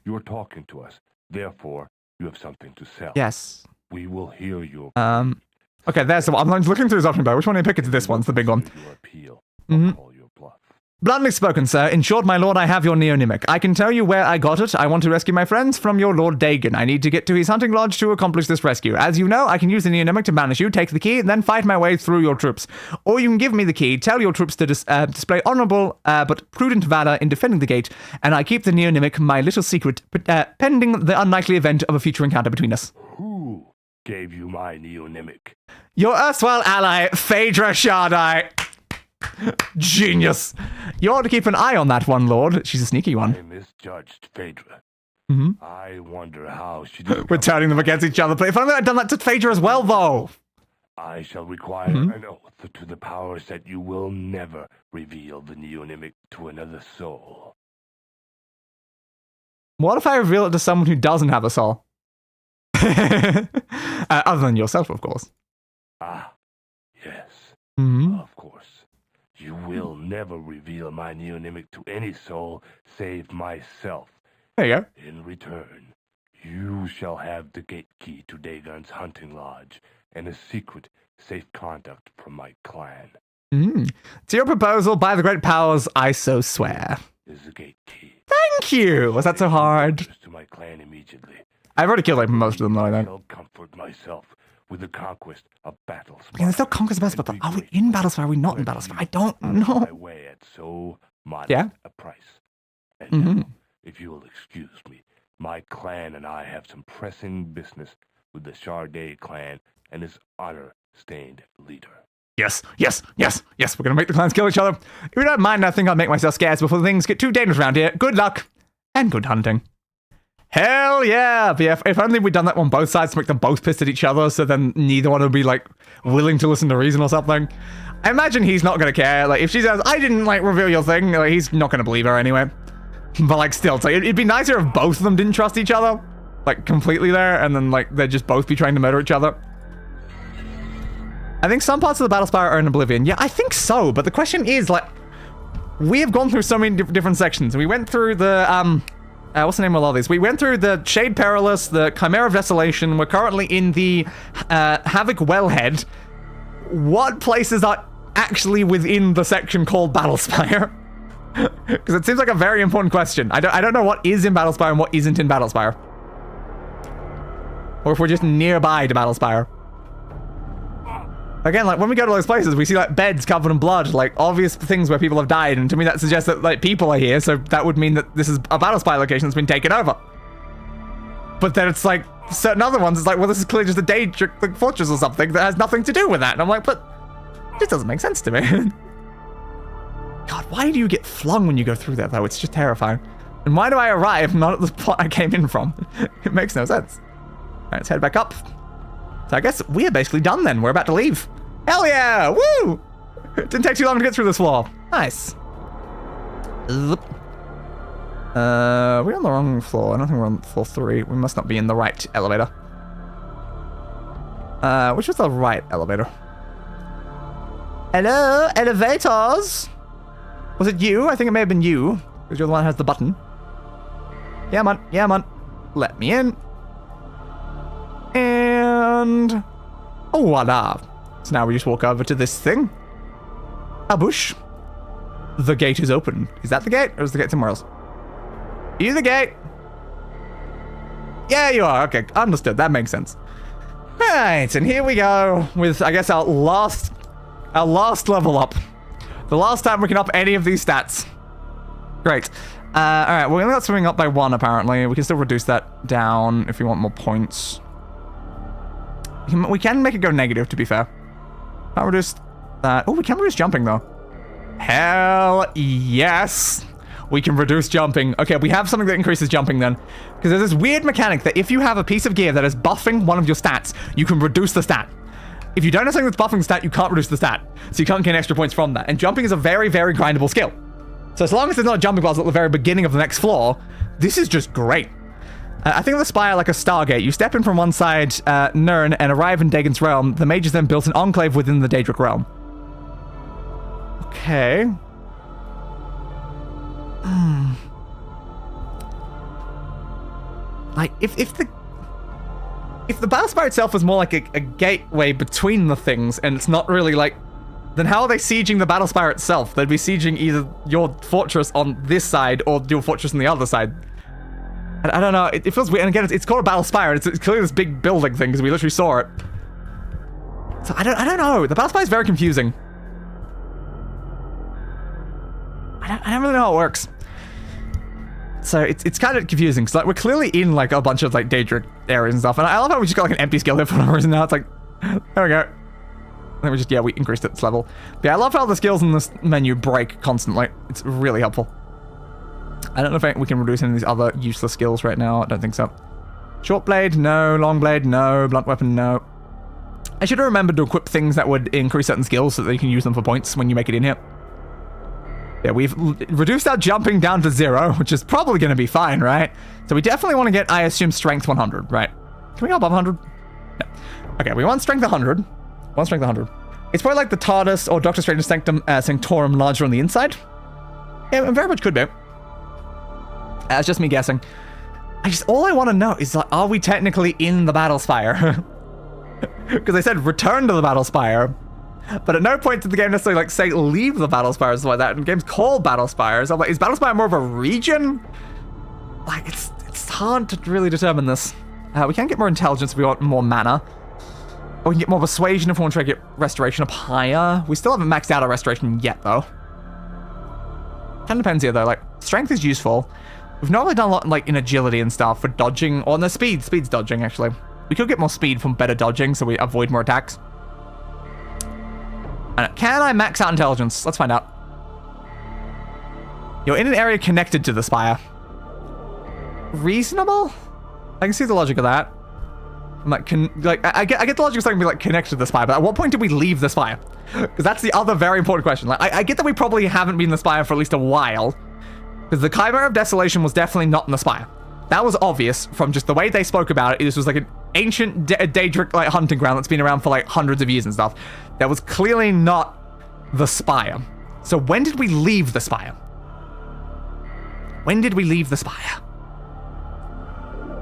You are talking to us. Therefore, you have something to sell. Yes. We will hear your okay, there's the one. I'm looking through his option bar. Which one do you pick? It's this one. It's the big one. Your appeal. Call your bluff. Bluntly spoken, sir. In short, my lord, I have your neonymic. I can tell you where I got it. I want to rescue my friends from your lord Dagon. I need to get to his hunting lodge to accomplish this rescue. As you know, I can use the neonymic to banish you, take the key, and then fight my way through your troops. Or you can give me the key, tell your troops to display honorable but prudent valor in defending the gate, and I keep the neonymic, my little secret, pending the unlikely event of a future encounter between us. Who gave you my neonymic? Your erstwhile ally, Phaedra Shardai. Genius. You ought to keep an eye on that one, Lord. She's a sneaky one. I misjudged Phaedra. Mm-hmm. I wonder how she did. We're turning them against each other, but if only I'd done that to Phaedra as well, though. I shall require an oath to the powers that you will never reveal the neonymic to another soul. What if I reveal it to someone who doesn't have a soul? Other than yourself, of course. Ah, yes. Mm-hmm. Of course. You will never reveal my neonymic to any soul save myself. There you go. In return, you shall have the gate key to Dagon's hunting lodge and a secret safe conduct from my clan. To your proposal, by the great powers, I so swear. Is the gate key. Thank you! Was that so hard? To my clan immediately. I've already killed like most of them though, I think. I shall comfort myself with the conquest of Battlespire. Yeah, there's no conquest of Battlespire. Are we in Battlespire? Are we not in Battlespire? I don't know. My way at so modest a price. And now, if you will excuse me, my clan and I have some pressing business with the Shardai clan and its honor-stained leader. Yes. We're gonna make the clans kill each other. If you don't mind, I think I'll make myself scarce before things get too dangerous around here. Good luck and good hunting. Hell yeah! But yeah, if only we'd done that on both sides to make them both pissed at each other, so then neither one would be like willing to listen to reason or something. I imagine he's not gonna care. Like if she says, "I didn't like reveal your thing," like, he's not gonna believe her anyway. But like still, so it'd be nicer if both of them didn't trust each other, like completely there, and then like they'd just both be trying to murder each other. I think some parts of the Battlespire are in Oblivion. Yeah, I think so. But the question is, like, we have gone through so many different sections. We went through the what's the name of all these? We went through the Shade Perilous, the Chimera of Desolation. We're currently in the Havok Wellhead. What places are actually within the section called Battlespire? Because it seems like a very important question. I don't know what is in Battlespire and what isn't in Battlespire. Or if we're just nearby to Battlespire. Again, like, when we go to those places, we see, like, beds covered in blood, like, obvious things where people have died, and to me that suggests that, like, people are here, so that would mean that this is a Battlespire location that's been taken over. But then it's, like, certain other ones, it's like, well, this is clearly just a Daedric, like, fortress or something that has nothing to do with that. And I'm like, but this doesn't make sense to me. God, why do you get flung when you go through there, though? It's just terrifying. And why do I arrive not at the spot I came in from? It makes no sense. All right, let's head back up. So I guess we are basically done then. We're about to leave. Hell yeah! Woo! It didn't take too long to get through this wall. Nice. We're on the wrong floor. I don't think we're on floor 3. We must not be in the right elevator. Which was the right elevator? Hello, elevators! Was it you? I think it may have been you, because you're the one who has the button. Yeah, man. Yeah, man. Let me in. And... oh, voila. So now we just walk over to this thing. A bush. The gate is open. Is that the gate? Or is the gate somewhere else? Are you the gate? Yeah, you are. Okay, understood. That makes sense. Alright, and here we go with, I guess, our last level up. The last time we can up any of these stats. Great. Alright, we're not swimming up by 1, apparently. We can still reduce that down if we want more points. We can make it go negative, to be fair. Can't reduce that. Oh, we can reduce jumping, though. Hell yes! We can reduce jumping. Okay, we have something that increases jumping then. Because there's this weird mechanic that if you have a piece of gear that is buffing one of your stats, you can reduce the stat. If you don't have something that's buffing the stat, you can't reduce the stat. So you can't gain extra points from that. And jumping is a very, very grindable skill. So as long as there's not a jumping puzzle at the very beginning of the next floor, this is just great. I think of the spire like a Stargate. You step in from one side, Nirn, and arrive in Dagon's realm. The mages then built an enclave within the Daedric realm. Okay. Like, if the Battlespire itself was more like a gateway between the things, and it's not really like, then how are they sieging the Battlespire itself? They'd be sieging either your fortress on this side or your fortress on the other side. I don't know. It feels weird. And again, it's called a Battlespire. It's clearly this big building thing because we literally saw it. So I don't know. The Battlespire is very confusing. I don't really know how it works. So it's kind of confusing because like we're clearly in like a bunch of like Daedric areas and stuff, and I love how we just got like an empty skill here for no reason. Now it's like, there we go. Then we just we increased its level. But yeah, I love how the skills in this menu break constantly. It's really helpful. I don't know if we can reduce any of these other useless skills right now. I don't think so. Short blade, no. Long blade, no. Blunt weapon, no. I should have remembered to equip things that would increase certain skills so that you can use them for points when you make it in here. Yeah, we've reduced our jumping down to 0, which is probably going to be fine, right? So we definitely want to get, I assume, strength 100, right? Can we go above 100? No. Okay, we want strength 100. Strength 100. It's probably like the TARDIS or Doctor Strange's Sanctorum larger on the inside. Yeah, it very much could be. That's just me guessing. All I want to know is, like, are we technically in the Battlespire? Because they said return to the Battlespire. But at no point did the game necessarily like say leave the Battlespire or something like that. And games called Battlespire. So I'm like, is Battlespire more of a region? Like, it's hard to really determine this. We can get more intelligence if we want more mana. Or we can get more persuasion if we want to try to get restoration up higher. We still haven't maxed out our restoration yet, though. Kind of depends here, though. Like, strength is useful. We've not really done a lot like in agility and stuff for dodging. Or no, speed. Speed's dodging, actually. We could get more speed from better dodging, so we avoid more attacks. Can I max out intelligence? Let's find out. You're in an area connected to the spire. Reasonable? I can see the logic of that. I'm like, I get the logic of something being like connected to the spire, but at what point did we leave the spire? Because that's the other very important question. Like, I get that we probably haven't been in the spire for at least a while, because the Chimera of Desolation was definitely not in the spire. That was obvious from just the way they spoke about it. This was like an ancient Daedric like hunting ground that's been around for like hundreds of years and stuff. That was clearly not the spire. So when did we leave the spire? When did we leave the spire?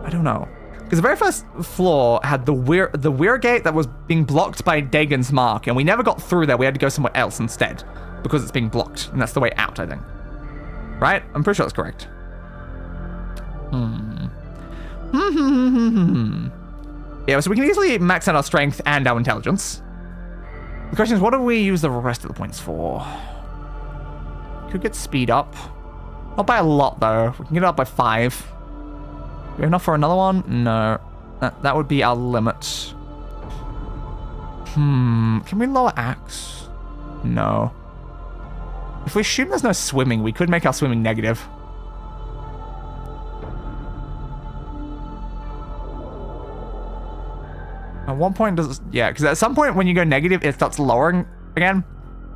I don't know. Because the very first floor had the weir gate that was being blocked by Dagon's mark, and we never got through there. We had to go somewhere else instead because it's being blocked, and that's the way out, I think. Right? I'm pretty sure that's correct. Yeah, so we can easily max out our strength and our intelligence. The question is, what do we use the rest of the points for? Could get speed up. Not by a lot, though. We can get it up by 5. Do we have enough for another one? No. That would be our limit. Can we lower axe? No. If we assume there's no swimming, we could make our swimming negative. At one point does... Yeah, because at some point when you go negative, it starts lowering again.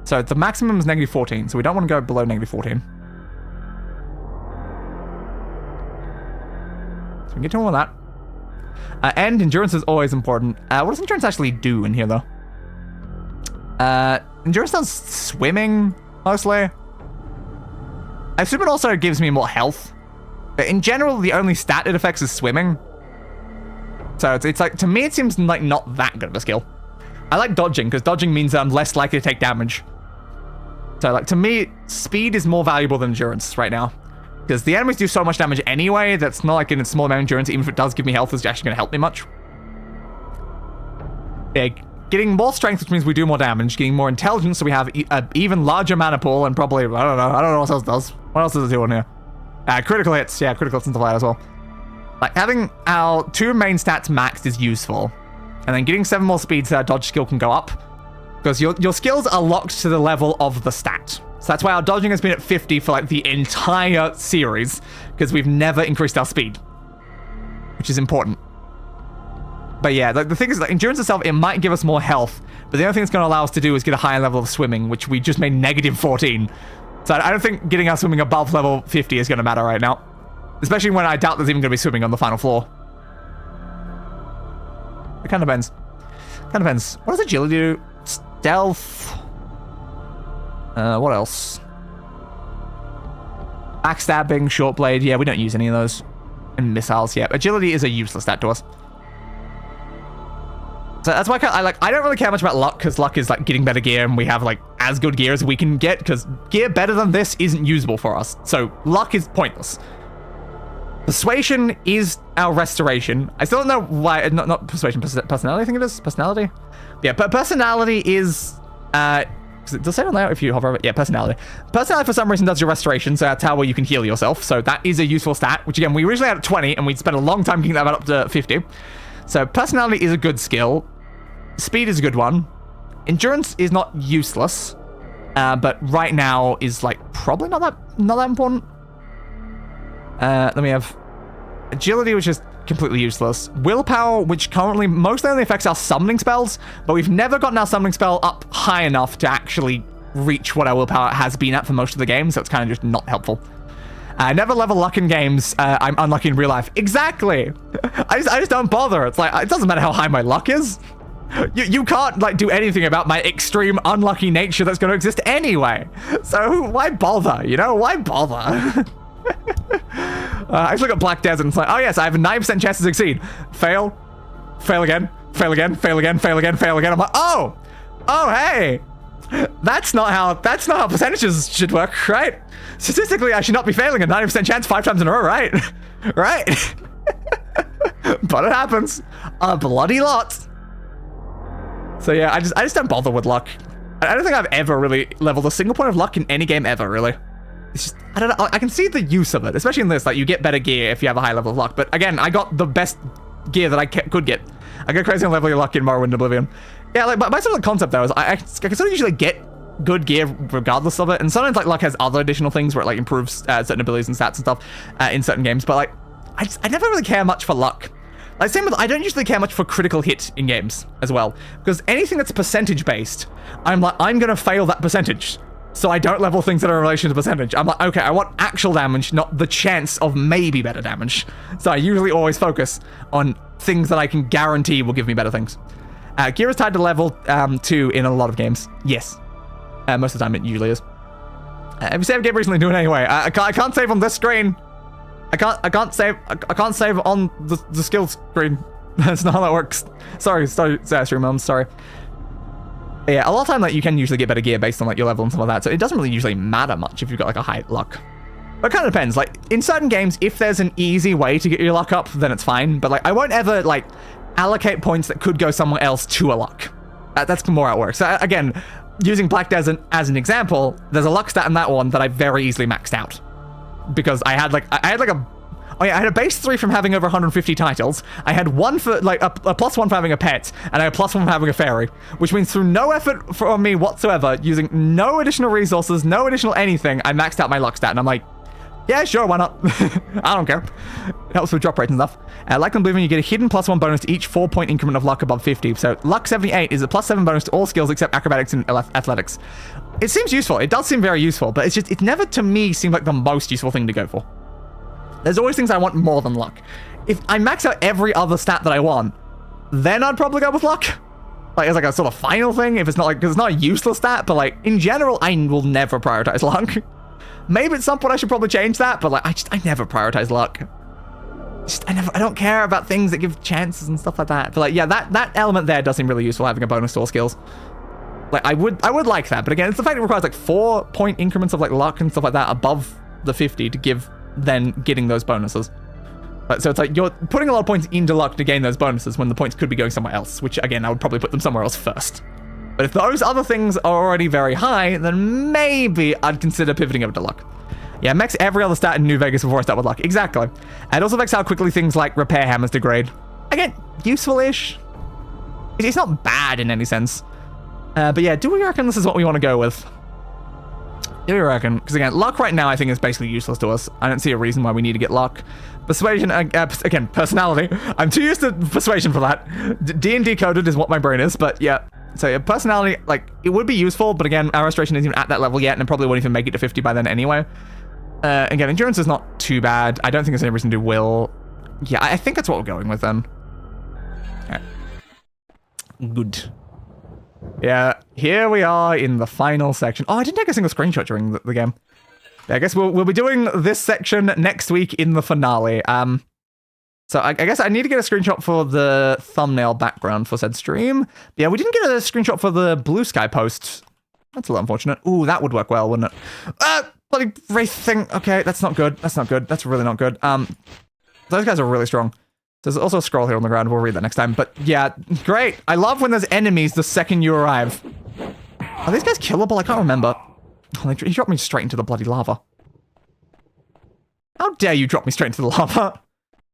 So the maximum is negative 14, so we don't want to go below negative 14. So we can get to all of that. And endurance is always important. What does endurance actually do in here, though? Endurance does swimming, mostly. I assume it also gives me more health. But in general, the only stat it affects is swimming. So it's like, to me, it seems like not that good of a skill. I like dodging, because dodging means I'm less likely to take damage. So, like, to me, speed is more valuable than endurance right now. Because the enemies do so much damage anyway, that's not like in a small amount of endurance, even if it does give me health, it's actually going to help me much. Yeah, getting more strength, which means we do more damage. Getting more intelligence, so we have an even larger mana pool, and probably, I don't know what else does. What else does it do on here? Critical hits. Yeah, critical hits and stuff like that as well. Like, having our 2 main stats maxed is useful. And then getting 7 more speed so our dodge skill can go up. Because your skills are locked to the level of the stat. So that's why our dodging has been at 50 for, like, the entire series. Because we've never increased our speed. Which is important. But yeah, like, the thing is, like, endurance itself, it might give us more health. But the only thing it's going to allow us to do is get a higher level of swimming, which we just made negative 14. So I don't think getting our swimming above level 50 is going to matter right now. Especially when I doubt there's even going to be swimming on the final floor. It kind of depends. Kind of depends. What does agility do? Stealth. What else? Backstabbing, short blade. Yeah, we don't use any of those. And missiles. Yeah, agility is a useless stat to us. So that's why I don't really care much about luck, because luck is like getting better gear, and we have like as good gear as we can get, because gear better than this isn't usable for us. So luck is pointless. Persuasion is our restoration. I still don't know why, not persuasion, personality I think it is? Personality? Yeah, but personality is, does it say on there if you hover over it? Yeah, personality. Personality for some reason does your restoration, so that's how well you can heal yourself. So that is a useful stat, which again, we originally had at 20, and we'd spent a long time getting that up to 50. So personality is a good skill. Speed is a good one. Endurance is not useless, but right now is like probably not that important. Then we have agility, which is completely useless. Willpower, which currently mostly only affects our summoning spells, but we've never gotten our summoning spell up high enough to actually reach what our willpower has been at for most of the game, so it's kind of just not helpful. Never level luck in games. I'm unlucky in real life. Exactly. I just don't bother. It's like, it doesn't matter how high my luck is. You can't like do anything about my extreme unlucky nature that's going to exist anyway. So why bother? You know, why bother? I just look at Black Desert and it's like, oh yes, I have a 9% chance to succeed. Fail. Fail again. Fail again. Fail again. Fail again. Fail again. I'm like, oh, hey. That's not how percentages should work, right? Statistically, I should not be failing a 90% chance 5 times in a row, right? Right? But it happens a bloody lot. So yeah, I just don't bother with luck. I don't think I've ever really leveled a single point of luck in any game ever, really. It's just, I don't know, I can see the use of it, especially in this, like you get better gear if you have a high level of luck. But again, I got the best gear that I could get. I go crazy on leveling luck in Morrowind and Oblivion. Yeah, like, my sort of concept though is I can sort of usually get good gear regardless of it, and sometimes like luck has other additional things where it like improves certain abilities and stats and stuff in certain games, but like I never really care much for luck. Like same with, I don't usually care much for critical hit in games as well, because anything that's percentage based, I'm gonna fail that percentage, so I don't level things that are in relation to percentage. I'm like, okay, I want actual damage, not the chance of maybe better damage. So I usually always focus on things that I can guarantee will give me better things. Gear is tied to level 2 in a lot of games. Yes. Most of the time it usually is. If you save a game recently, do it anyway. I can't save on this screen. I can't save on the skills screen. That's not how that works. Sorry, stream mom, sorry. Yeah, a lot of time like you can usually get better gear based on like your level and stuff like that, so it doesn't really usually matter much if you've got like a high luck. But it kind of depends. Like in certain games, if there's an easy way to get your luck up, then it's fine. But like I won't ever like allocate points that could go somewhere else to a luck. That's more how it works. So again, using Black Desert as an example, there's a luck stat in that one that I very easily maxed out. Because I had a base 3 from having over 150 titles. I had one for like a +1 for having a pet, and I had +1 for having a fairy, which means through no effort from me whatsoever, using no additional resources, no additional anything, I maxed out my luck stat, and I'm like, yeah, sure, why not? I don't care. It helps with drop rates and stuff. Like in Oblivion, you get a hidden +1 bonus to each 4-point increment of luck above 50. So luck 78 is a +7 bonus to all skills except acrobatics and athletics. It seems useful. It does seem very useful, but it's never to me seemed like the most useful thing to go for. There's always things I want more than luck. If I max out every other stat that I want, then I'd probably go with luck. Like, it's like a sort of final thing, if it's not like, because it's not a useless stat, but like, in general, I will never prioritize luck. Maybe at some point I should probably change that, but like, I never prioritize luck. I don't care about things that give chances and stuff like that. But like, yeah, that element there does seem really useful, having a bonus to all skills. Like, I would like that, but again, it's the fact it requires like 4-point increments of like luck and stuff like that above the 50 to give then getting those bonuses. So it's like you're putting a lot of points into luck to gain those bonuses when the points could be going somewhere else, which again, I would probably put them somewhere else first. But if those other things are already very high, then maybe I'd consider pivoting over to luck. Yeah, max every other stat in New Vegas before I start with luck. Exactly. It also affects how quickly things like repair hammers degrade. Again, useful-ish. It's not bad in any sense. But yeah, do we reckon this is what we want to go with? Do we reckon? Because again, luck right now I think is basically useless to us. I don't see a reason why we need to get luck. Persuasion, again, personality. I'm too used to persuasion for that. D&D coded is what my brain is, but yeah. So yeah, personality, like, it would be useful, but again, our restoration isn't even at that level yet, and it probably won't even make it to 50 by then anyway. Again, endurance is not too bad. I don't think there's any reason to do will. Yeah, I think that's what we're going with then. Okay. Good. Yeah, here we are in the final section. Oh, I didn't take a single screenshot during the game. Yeah, I guess we'll be doing this section next week in the finale. So I guess I need to get a screenshot for the thumbnail background for said stream. But yeah, we didn't get a screenshot for the blue sky post. That's a little unfortunate. Ooh, that would work well, wouldn't it? Bloody wraith thing. Okay, that's not good. That's not good. That's really not good. Those guys are really strong. There's also a scroll here on the ground. We'll read that next time. But yeah, great. I love when there's enemies the second you arrive. Are these guys killable? I can't remember. Oh, he dropped me straight into the bloody lava. How dare you drop me straight into the lava?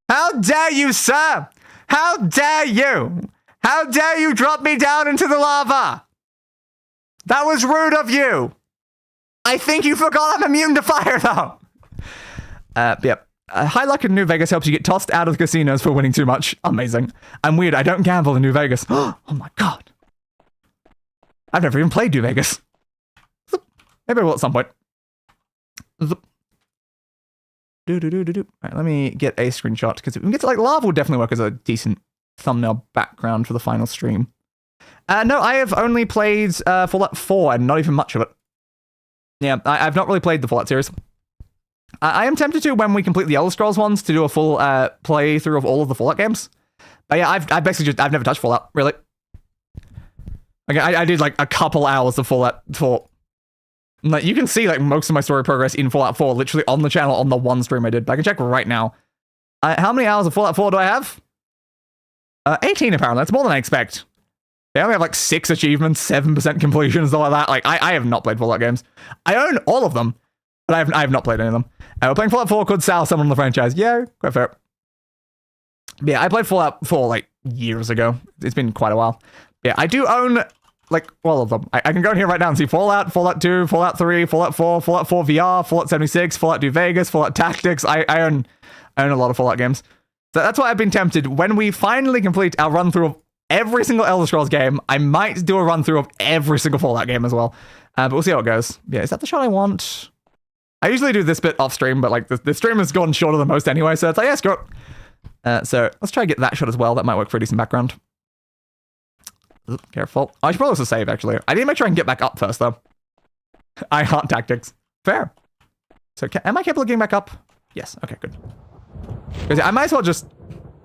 How dare you, sir? How dare you? How dare you drop me down into the lava? That was rude of you. I think you forgot I'm immune to fire, though. Yep. High luck in New Vegas helps you get tossed out of the casinos for winning too much. Amazing. I'm weird. I don't gamble in New Vegas. Oh my god. I've never even played New Vegas. Maybe I will at some point. Alright, let me get a screenshot, because if we can get to, like, lava would definitely work as a decent thumbnail background for the final stream. No, I have only played Fallout 4 and not even much of it. Yeah, I've not really played the Fallout series. I am tempted to, when we complete the Elder Scrolls ones, to do a full playthrough of all of the Fallout games. But yeah, I've never touched Fallout, really. Okay, I did like a couple hours of Fallout 4. Like, you can see like most of my story progress in Fallout 4 literally on the channel on the one stream I did. But I can check right now. How many hours of Fallout 4 do I have? 18 apparently. That's more than I expect. They only have like 6 achievements, 7% completion, and stuff like that. Like, I have not played Fallout games. I own all of them, but I have not played any of them. We're playing Fallout 4, could sell someone on the franchise. Yeah, quite fair. But yeah, I played Fallout 4 like years ago. It's been quite a while. Yeah, I do own like all of them. I can go in here right now and see Fallout, Fallout 2, Fallout 3, Fallout 4, Fallout 4 VR, Fallout 76, Fallout New Vegas, Fallout Tactics. I own a lot of Fallout games. So that's why I've been tempted. When we finally complete our run through of every single Elder Scrolls game, I might do a run through of every single Fallout game as well. But we'll see how it goes. Yeah, is that the shot I want? I usually do this bit off stream, but like the stream has gone shorter than most anyway, so it's like, yeah, screw it. So let's try to get that shot as well. That might work for a decent background. Ooh, careful. I should probably also save, actually. I need to make sure I can get back up first, though. I heart tactics. Fair. So am I capable of getting back up? Yes. Okay, good. Because I might as well just...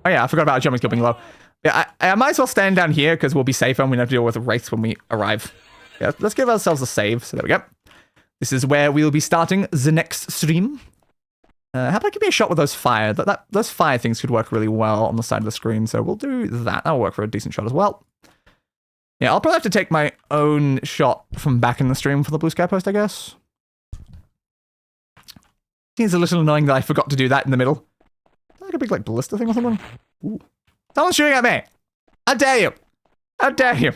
Oh yeah, I forgot about jumping skill being low. Yeah, I might as well stand down here because we'll be safer and we don't have to deal with wraiths when we arrive. Yeah, let's give ourselves a save. So there we go. This is where we'll be starting the next stream. How about I give me a shot with those fire? Those fire things could work really well on the side of the screen, so we'll do that. That'll work for a decent shot as well. Yeah, I'll probably have to take my own shot from back in the stream for the blue sky post, I guess. Seems a little annoying that I forgot to do that in the middle. Like a big like ballista thing or something. Ooh. Someone's shooting at me! How dare you! How dare you!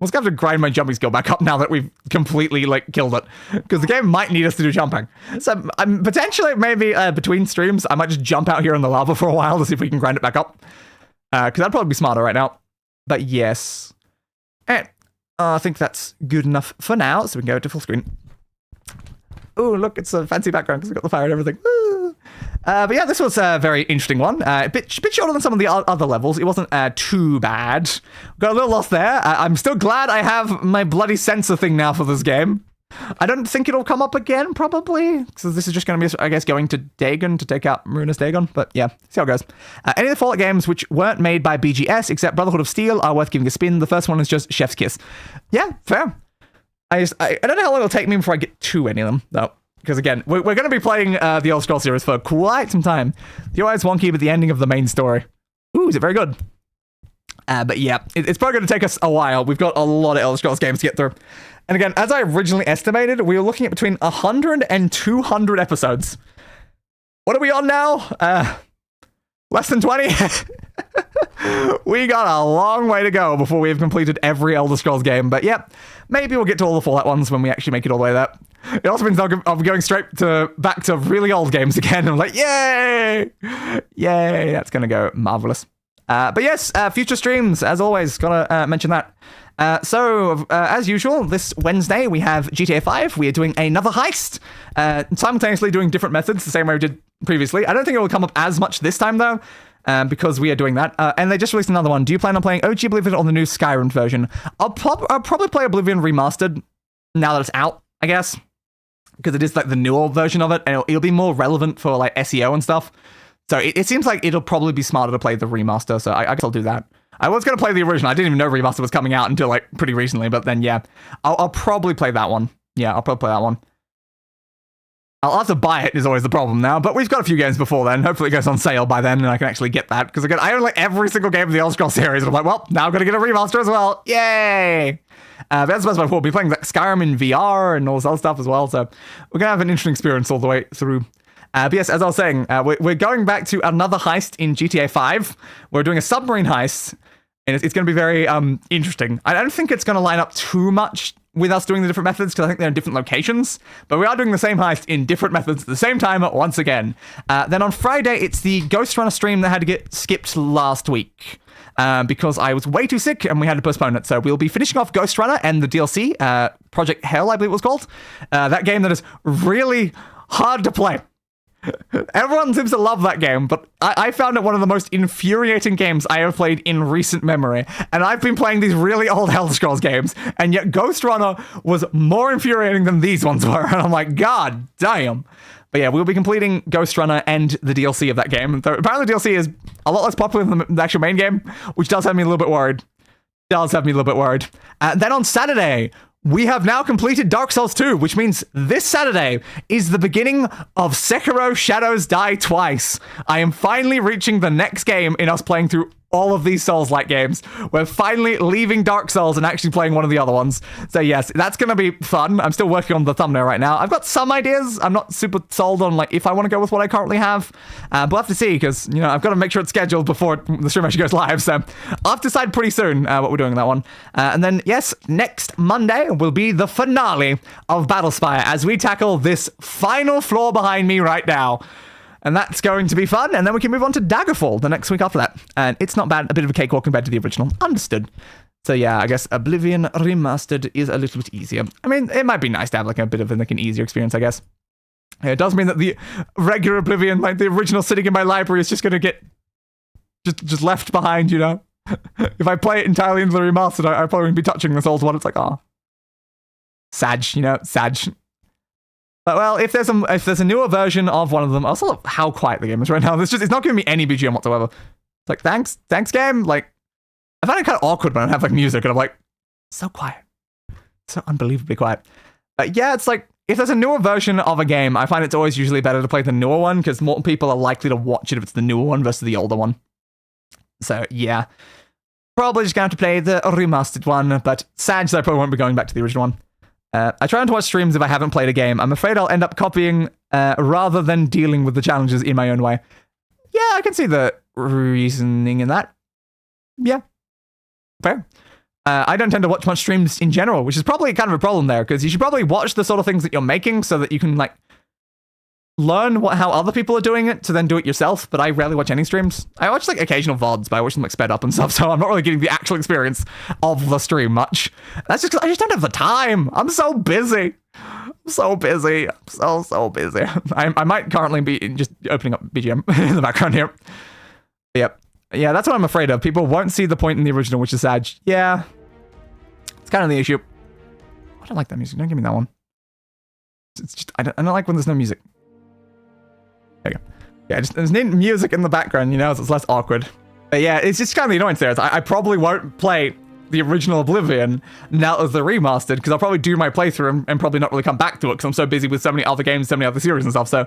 I'm just going to have to grind my jumping skill back up now that we've completely, like, killed it. Because the game might need us to do jumping. So, I'm potentially, maybe, between streams, I might just jump out here in the lava for a while to see if we can grind it back up. Because that'd probably be smarter right now. But yes. And I think that's good enough for now, so we can go to full screen. Oh, look, it's a fancy background because we've got the fire and everything. But yeah, this was a very interesting one. A bit shorter than some of the other levels. It wasn't too bad. Got a little lost there. I'm still glad I have my bloody sensor thing now for this game. I don't think it'll come up again, probably. So this is just going to be, I guess, going to Dagon to take out Ruinous Dagon. But yeah, see how it goes. Any of the Fallout games which weren't made by BGS, except Brotherhood of Steel, are worth giving a spin. The first one is just Chef's Kiss. Yeah, fair. I don't know how long it'll take me before I get to any of them, though. Because again, we're going to be playing the Elder Scrolls series for quite some time. The UI is wonky, but the ending of the main story. Ooh, is it very good? But yeah, it's probably going to take us a while. We've got a lot of Elder Scrolls games to get through. And again, as I originally estimated, we were looking at between 100 and 200 episodes. What are we on now? Less than 20? We got a long way to go before we have completed every Elder Scrolls game. But yeah, maybe we'll get to all the Fallout ones when we actually make it all the way there. It also means I'll be going straight back to really old games again. I'm like, yay! Yay! That's going to go marvelous. But yes, future streams, as always, gotta mention that. So, as usual, this Wednesday we have GTA 5. We are doing another heist, simultaneously doing different methods, the same way we did previously. I don't think it will come up as much this time, though, because we are doing that. And they just released another one. Do you plan on playing OG Oblivion or the new Skyrim version? I'll probably play Oblivion Remastered now that it's out, I guess, because it is like the newer version of it, and it'll be more relevant for like SEO and stuff. So it seems like it'll probably be smarter to play the remaster, so I guess I'll do that. I was going to play the original. I didn't even know remaster was coming out until like pretty recently, but then yeah, I'll probably play that one. Yeah, I'll probably play that one. I'll have to buy it is always the problem now, but we've got a few games before then. Hopefully it goes on sale by then and I can actually get that, because again, I own like every single game of the Elder Scrolls series, and I'm like, well, now I'm going to get a remaster as well. Yay! But as I before, we'll be playing like Skyrim in VR and all this other stuff as well, so we're going to have an interesting experience all the way through. But yes, as I was saying, we're going back to another heist in GTA 5. We're doing a submarine heist, and it's going to be very interesting. I don't think it's going to line up too much with us doing the different methods, because I think they're in different locations, but we are doing the same heist in different methods at the same time once again. Then on Friday, it's the Ghost Runner stream that had to get skipped last week. Because I was way too sick and we had to postpone it. So we'll be finishing off Ghost Runner and the DLC, Project Hell, I believe it was called. That game that is really hard to play. Everyone seems to love that game, but I found it one of the most infuriating games I have played in recent memory. And I've been playing these really old Elder Scrolls games, and yet Ghost Runner was more infuriating than these ones were. And I'm like, God damn. But yeah, we'll be completing Ghost Runner and the DLC of that game. Apparently the DLC is a lot less popular than the actual main game, which does have me a little bit worried. Then on Saturday, we have now completed Dark Souls 2, which means this Saturday is the beginning of Sekiro Shadows Die Twice. I am finally reaching the next game in us playing through all of these Souls-like games. We're finally leaving Dark Souls and actually playing one of the other ones. So yes, that's going to be fun. I'm still working on the thumbnail right now. I've got some ideas. I'm not super sold on like if I want to go with what I currently have. But we'll have to see, because you know I've got to make sure it's scheduled before the stream actually goes live. So I'll have to decide pretty soon what we're doing in that one. And then yes, next Monday will be the finale of Battlespire as we tackle this final floor behind me right now. And that's going to be fun. And then we can move on to Daggerfall the next week after that. And it's not bad. A bit of a cakewalk compared to the original. Understood. So yeah, I guess Oblivion Remastered is a little bit easier. I mean, it might be nice to have like a bit of like an easier experience, I guess. It does mean that the regular Oblivion, like the original sitting in my library, is just going to get just left behind, you know? If I play it entirely into the remastered, I probably won't be touching this old one. It's like, oh. Sag, you know? Sag. But well, if there's a newer version of one of them, I also love how quiet the game is right now. It's not giving me any BGM whatsoever. It's like, thanks game. Like, I find it kind of awkward when I have like music and I'm like, so quiet, so unbelievably quiet. But yeah, it's like if there's a newer version of a game, I find it's always usually better to play the newer one because more people are likely to watch it if it's the newer one versus the older one. So yeah, probably just gonna have to play the remastered one. But sad, so I probably won't be going back to the original one. I try not to watch streams if I haven't played a game. I'm afraid I'll end up copying rather than dealing with the challenges in my own way. Yeah, I can see the reasoning in that. Yeah, fair. I don't tend to watch much streams in general, which is probably kind of a problem there, because you should probably watch the sort of things that you're making so that you can, like, learn how other people are doing it to then do it yourself, but I rarely watch any streams. I watch, like, occasional VODs, but I watch them, like, sped up and stuff, so I'm not really getting the actual experience of the stream much. That's just because I just don't have the time. I'm so busy. I'm so busy. I'm so busy. I might currently be just opening up BGM in the background here. Yep. Yeah, that's what I'm afraid of. People won't see the point in the original, which is sad. Yeah. It's kind of the issue. I don't like that music. Don't give me that one. It's just, I don't like when there's no music. There you go. Yeah, just there's music in the background, you know, so it's less awkward. But yeah, it's just kind of the annoyance there. I probably won't play the original Oblivion now as the remastered, because I'll probably do my playthrough and probably not really come back to it, because I'm so busy with so many other games, so many other series and stuff. So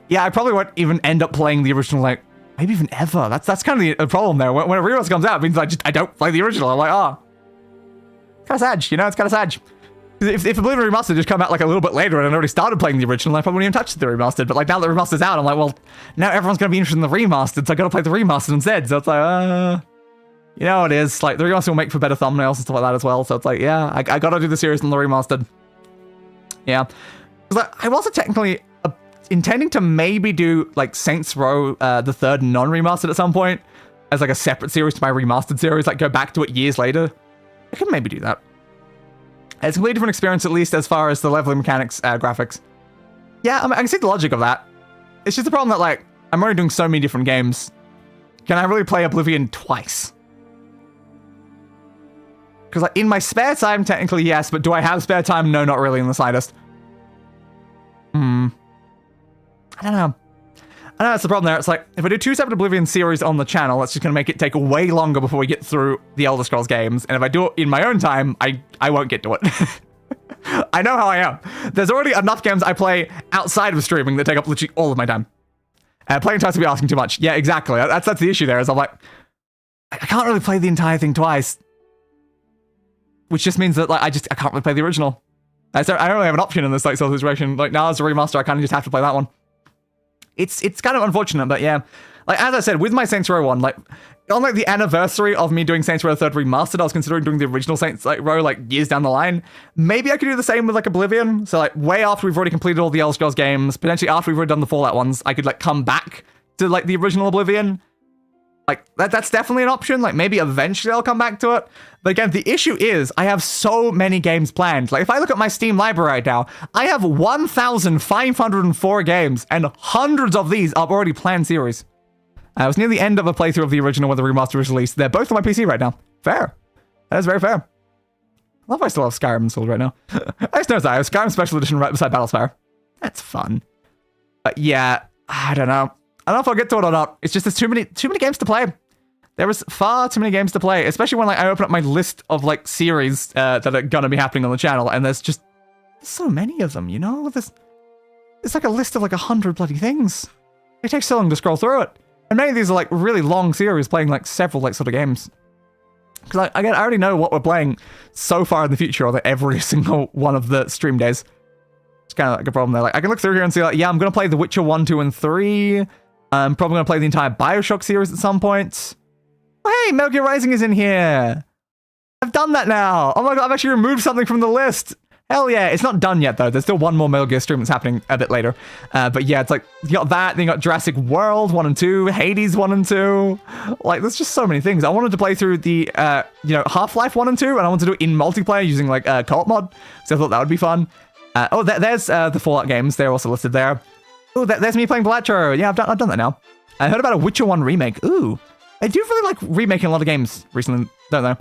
yeah, I probably won't even end up playing the original, like, maybe even ever. That's kind of the problem there. When a remaster comes out, it means I don't play the original. I'm like, oh. Kind of sad, you know? It's kind of sad. If Oblivion Remastered just come out like a little bit later and I'd already started playing the original, I probably wouldn't even touch the remastered. But like now that the remastered's out, I'm like, well, now everyone's going to be interested in the remastered, so I got to play the remastered instead. So it's like, you know, it is. Like, the remastered will make for better thumbnails and stuff like that as well. So it's like, yeah, I got to do the series on the remastered. Yeah. Because I was technically intending to maybe do like Saints Row the third non-remastered at some point as like a separate series to my remastered series, like go back to it years later. I could maybe do that. It's a completely different experience, at least as far as the leveling mechanics, graphics. Yeah, I mean, I can see the logic of that. It's just the problem that, like, I'm already doing so many different games. Can I really play Oblivion twice? Because, like, in my spare time, technically, yes, but do I have spare time? No, not really in the slightest. I don't know. I know that's the problem there. It's like, if I do 2 separate Oblivion series on the channel, that's just going to make it take way longer before we get through the Elder Scrolls games. And if I do it in my own time, I won't get to it. I know how I am. There's already enough games I play outside of streaming that take up literally all of my time. Playing twice would be asking too much. Yeah, exactly. That's the issue there, is I'm like, I can't really play the entire thing twice. Which just means that, like, I can't really play the original. I don't really have an option in this, like, sort of situation. Like, now as a remaster, I kind of just have to play that one. It's kind of unfortunate, but yeah. Like, as I said, with my Saints Row one, like, on, like, the anniversary of me doing Saints Row 3rd Remastered, I was considering doing the original Saints Row, like, years down the line. Maybe I could do the same with, like, Oblivion. So, like, way after we've already completed all the Elder Scrolls games, potentially after we've already done the Fallout ones, I could, like, come back to, like, the original Oblivion. Like, that's definitely an option. Like, maybe eventually I'll come back to it. But again, the issue is I have so many games planned. Like, if I look at my Steam library right now, I have 1,504 games, and hundreds of these are already planned series. I was near the end of a playthrough of the original when the remaster was released. They're both on my PC right now. Fair. That is very fair. I love I still have Skyrim installed right now. I just noticed that I have Skyrim Special Edition right beside Battlespire. That's fun. But yeah, I don't know. I don't know if I'll get to it or not. It's just there's too many games to play. There is far too many games to play, especially when like I open up my list of like series that are gonna be happening on the channel, and there's so many of them, you know? There's like a list of like 100 bloody things. It takes so long to scroll through it. And many of these are like really long series playing like several like sort of games. Because I already know what we're playing so far in the future on like, every single one of the stream days. It's kind of like a problem there. Like I can look through here and see like, yeah, I'm gonna play The Witcher 1, 2, and 3. I'm probably gonna play the entire Bioshock series at some point. Oh, hey, Metal Gear Rising is in here. I've done that now. Oh my god, I've actually removed something from the list. Hell yeah. It's not done yet, though. There's still one more Metal Gear stream that's happening a bit later. But yeah, it's like, you got that, then you got Jurassic World 1 and 2, Hades 1 and 2. Like, there's just so many things. I wanted to play through the, Half-Life 1 and 2, and I wanted to do it in multiplayer using, like, co-op mod. So I thought that would be fun. There's the Fallout games. They're also listed there. Oh, there's me playing Blatcher. Yeah, I've done that now. I heard about a Witcher 1 remake. Ooh. I do really like remaking a lot of games recently, don't know.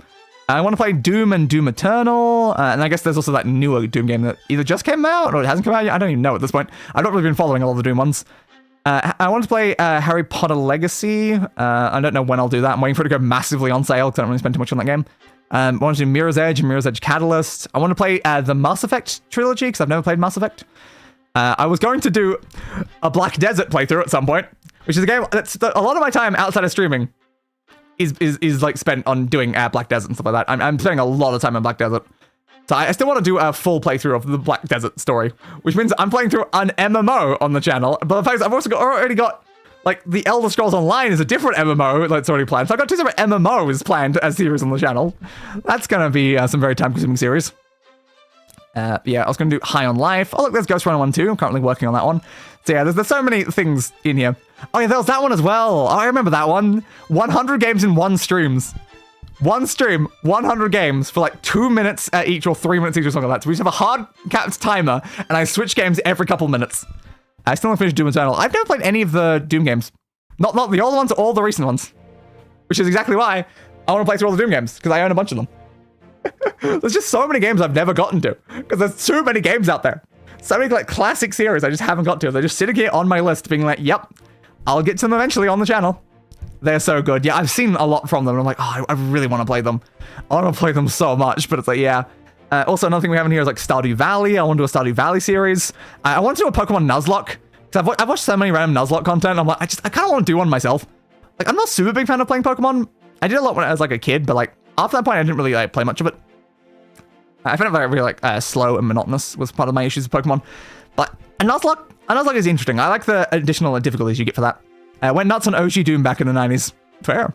I want to play Doom and Doom Eternal, and I guess there's also that newer Doom game that either just came out or it hasn't come out yet. I don't even know at this point. I've not really been following a lot of the Doom ones. I want to play Harry Potter Legacy. I don't know when I'll do that. I'm waiting for it to go massively on sale because I don't really spend too much on that game. I want to do Mirror's Edge and Mirror's Edge Catalyst. I want to play the Mass Effect trilogy because I've never played Mass Effect. I was going to do a Black Desert playthrough at some point, which is a game that's a lot of my time outside of streaming is like spent on doing Black Desert and stuff like that. I'm spending a lot of time on Black Desert. So I still want to do a full playthrough of the Black Desert story, which means I'm playing through an MMO on the channel. But the fact is I've also already got Like, the Elder Scrolls Online is a different MMO that's already planned. So I've got 2 separate MMOs planned as series on the channel. That's going to be some very time-consuming series. Yeah, I was going to do High on Life. Oh, look, there's Ghost Runner 1 too. I'm currently working on that one. So yeah, there's so many things in here. Oh yeah, there was that one as well. Oh, I remember that one. 100 games in 1 streams. 1 stream, 100 games for like 2 minutes each or 3 minutes each or something like that. So we just have a hard-capped timer, and I switch games every couple minutes. I still haven't finished Doom Eternal. I've never played any of the Doom games. Not the old ones, all the recent ones. Which is exactly why I want to play through all the Doom games, because I own a bunch of them. There's just so many games I've never gotten to, because there's too many games out there. So many like classic series I just haven't got to. They're just sitting here on my list being like, yep, I'll get to them eventually on the channel. They're so good. Yeah, I've seen a lot from them, and I'm like, oh, I really want to play them. I want to play them so much, but it's like, yeah. Also, another thing we have in here is like Stardew Valley. I want to do a Stardew Valley series. I want to do a Pokemon Nuzlocke, because I've watched so many random Nuzlocke content. I'm like, I kind of want to do one myself. Like, I'm not a super big fan of playing Pokemon. I did a lot when I was like a kid, but like after that point, I didn't really like play much of it. I found it really like slow and monotonous was part of my issues with Pokemon. But a Nuzlocke is interesting. I like the additional difficulties you get for that. Went nuts on OG Doom back in the 90s. Fair.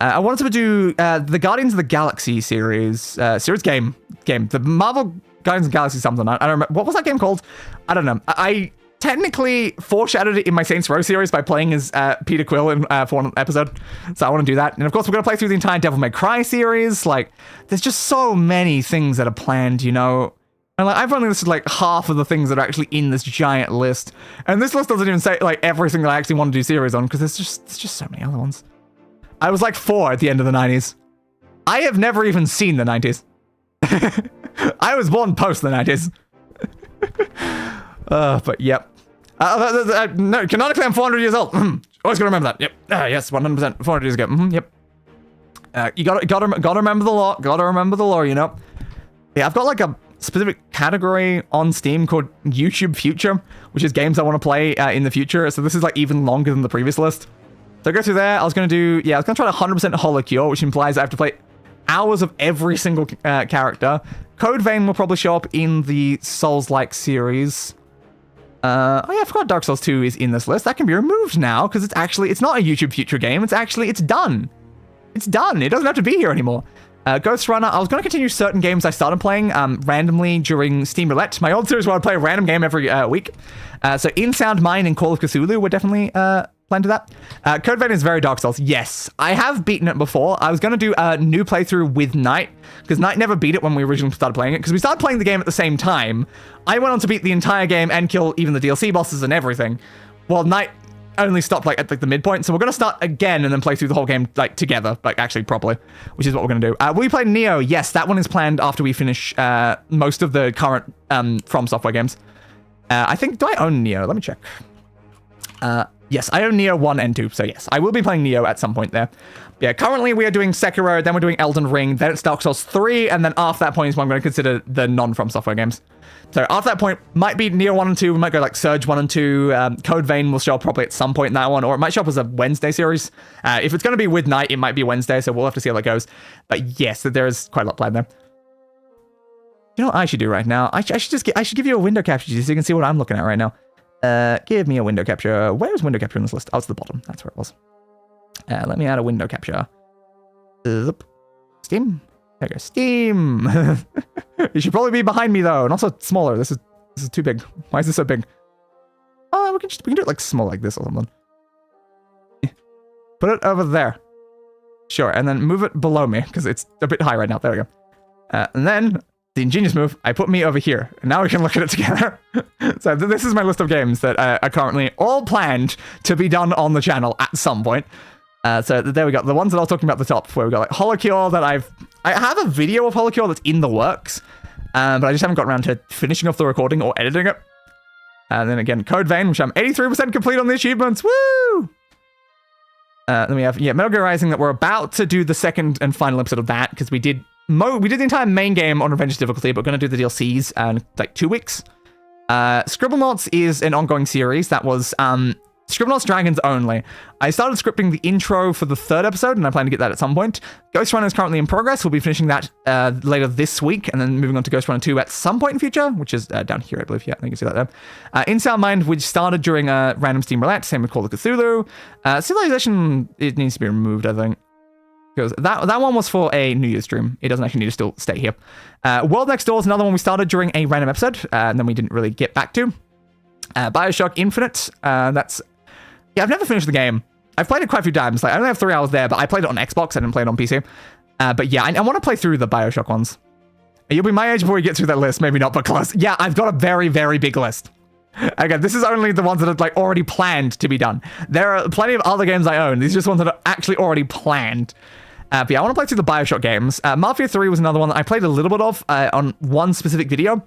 I wanted to do the Guardians of the Galaxy series game. The Marvel Guardians of the Galaxy something. I don't remember. What was that game called? I don't know. I technically foreshadowed it in my Saints Row series by playing as Peter Quill for one episode. So I want to do that. And of course, we're going to play through the entire Devil May Cry series. Like, there's just so many things that are planned, you know? And like, I've only listed like half of the things that are actually in this giant list. And this list doesn't even say like everything that I actually want to do series on, because there's just so many other ones. I was like 4 at the end of the 90s. I have never even seen the 90s. I was born post the 90s. But yep. No, canonically I'm 400 years old. Always gotta remember that. Yep. Yes, 100%. 400 years ago. Yep. You gotta remember the law. Gotta remember the law, you know. Yeah, I've got like a specific category on Steam called YouTube Future, which is games I want to play in the future. So this is like even longer than the previous list. So I go through there. I was gonna try to 100% Holocure, which implies I have to play hours of every single character. Code Vein will probably show up in the Souls-like series. Oh yeah, I forgot Dark Souls 2 is in this list. That can be removed now, because it's not a YouTube Future game. It's done. It's done. It doesn't have to be here anymore. Ghost Runner, I was going to continue certain games I started playing randomly during Steam Roulette, my old series where I'd play a random game every week. So In Sound Mind and Call of Cthulhu were definitely planned to that. Code Vein is very Dark Souls. Yes, I have beaten it before. I was going to do a new playthrough with Knight, because Knight never beat it when we originally started playing it, because we started playing the game at the same time. I went on to beat the entire game and kill even the DLC bosses and everything, while Knight only stopped like at like the midpoint. So we're going to start again and then play through the whole game like together, like actually properly, which is what we're going to do. Will we play Neo? Yes, that one is planned after we finish most of the current From Software games. I think, do I own Neo? Let me check. Yes, I own Neo 1 and 2, so yes, I will be playing Neo at some point there. Yeah, currently we are doing Sekiro, then we're doing Elden Ring, then it's Dark Souls 3, and then after that point is when I'm going to consider the non-From Software games. So after that point, might be Neo 1 and 2, we might go like Surge 1 and 2, Code Vein will show up probably at some point in that one, or it might show up as a Wednesday series. If it's going to be with Night, it might be Wednesday, so we'll have to see how that goes. But yes, there is quite a lot planned there. You know what I should do right now? I should give you a window capture so you can see what I'm looking at right now. Give me a window capture. Where was window capture in this list? Oh, it's the bottom. That's where it was. Let me add a window capture. Steam? There you go. Steam! It should probably be behind me, though, and also smaller. This is too big. Why is this so big? Oh, we can do it like small like this or something. Put it over there. Sure, and then move it below me, because it's a bit high right now. There we go. And then, the ingenious move, I put me over here. And now we can look at it together. So this is my list of games that are currently all planned to be done on the channel at some point. So there we go. The ones that I was talking about at the top, where we got like Holocure that I have a video of Holocure that's in the works, but I just haven't got around to finishing off the recording or editing it. And then again, Code Vein, which I'm 83% complete on the achievements. Woo! Then we have, Metal Gear Rising that we're about to do the second and final episode of that, because we did the entire main game on Revenge difficulty, but we're going to do the DLCs in like 2 weeks. Scribblenauts is an ongoing series that was Scribblenauts Dragons only. I started scripting the intro for the 3rd episode, and I plan to get that at some point. Ghost Runner is currently in progress. We'll be finishing that later this week, and then moving on to Ghost Runner 2 at some point in future, which is down here, I believe. Yeah, I think you can see that there. In Sound Mind, which started during a random Steam Roulette, same with Call of Cthulhu. Civilization, it needs to be removed, I think. Because that one was for a New Year's stream. It doesn't actually need to still stay here. World Next Door is another one we started during a random episode, and then we didn't really get back to. Bioshock Infinite, yeah, I've never finished the game. I've played it quite a few times. Like, I only have 3 hours there, but I played it on Xbox. I didn't play it on PC. But yeah, I want to play through the Bioshock ones. You'll be my age before you get through that list. Maybe not, but close. Yeah, I've got a very, very big list. Again, this is only the ones that are like already planned to be done. There are plenty of other games I own. These are just ones that are actually already planned. But yeah, I want to play through the Bioshock games. Mafia 3 was another one that I played a little bit of on one specific video.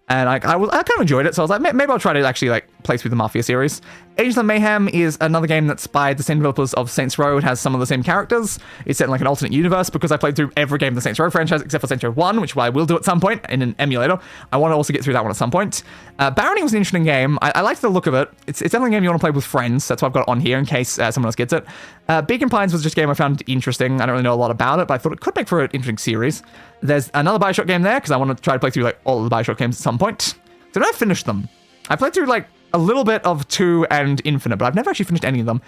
And I kind of enjoyed it, so I was like, maybe I'll try to actually like play through the Mafia series. Agents of Mayhem is another game that's by the same developers of Saints Row. It has some of the same characters. It's set in like an alternate universe because I played through every game of the Saints Row franchise except for Saints Row 1, which I will do at some point in an emulator. I want to also get through that one at some point. Barony was an interesting game. I like the look of it. It's definitely a game you want to play with friends. That's why I've got it on here in case someone else gets it. Beacon Pines was just a game I found interesting. I don't really know a lot about it, but I thought it could make for an interesting series. There's another Bioshock game there because I want to try to play through like all of the Bioshock games at some point. So I finished them. I played through like a little bit of 2 and Infinite, but I've never actually finished any of them.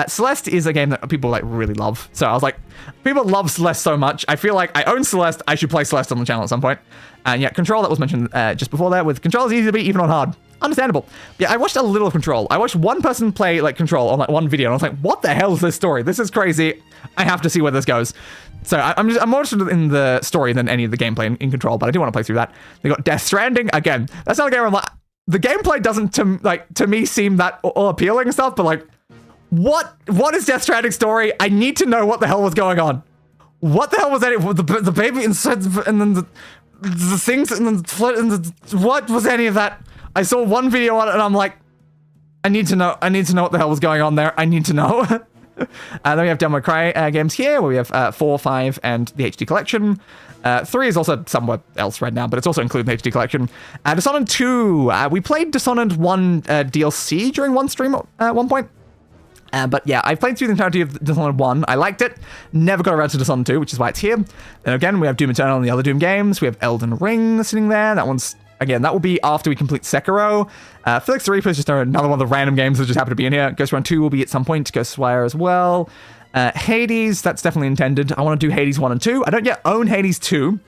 Celeste is a game that people like really love. So I was like, people love Celeste so much. I feel like I own Celeste. I should play Celeste on the channel at some point. And yeah, Control, that was mentioned just before there. With Control, it's easy to beat even on hard. Understandable. Yeah, I watched a little of Control. I watched one person play like Control on like one video, and I was like, what the hell is this story? This is crazy. I have to see where this goes. So I'm more interested in the story than any of the gameplay in Control, but I do want to play through that. They got Death Stranding again. That's not a game where I'm like, the gameplay doesn't to me seem that all appealing and stuff, but like, what is Death Stranding's story? I need to know what the hell was going on. What the hell was that? The baby inside, and then the things, and then what was any of that? I saw one video on it, and I'm like, I need to know what the hell was going on there. I need to know. Then we have Devil May Cry games here, where we have 4, 5, and the HD collection. 3 is also somewhere else right now, but it's also included in the HD collection. Dishonored 2. We played Dishonored 1 DLC during one stream at one point. But yeah, I played through the entirety of Dishonored 1. I liked it. Never got around to Dishonored 2, which is why it's here. And again, we have Doom Eternal and the other Doom games. We have Elden Ring sitting there. That one's, again, that will be after we complete Sekiro. Felix the Reaper is just another one of the random games that just happen to be in here. Ghost Run 2 will be at some point. Ghostwire as well. Hades, that's definitely intended. I want to do Hades 1 and 2. I don't yet own Hades 2,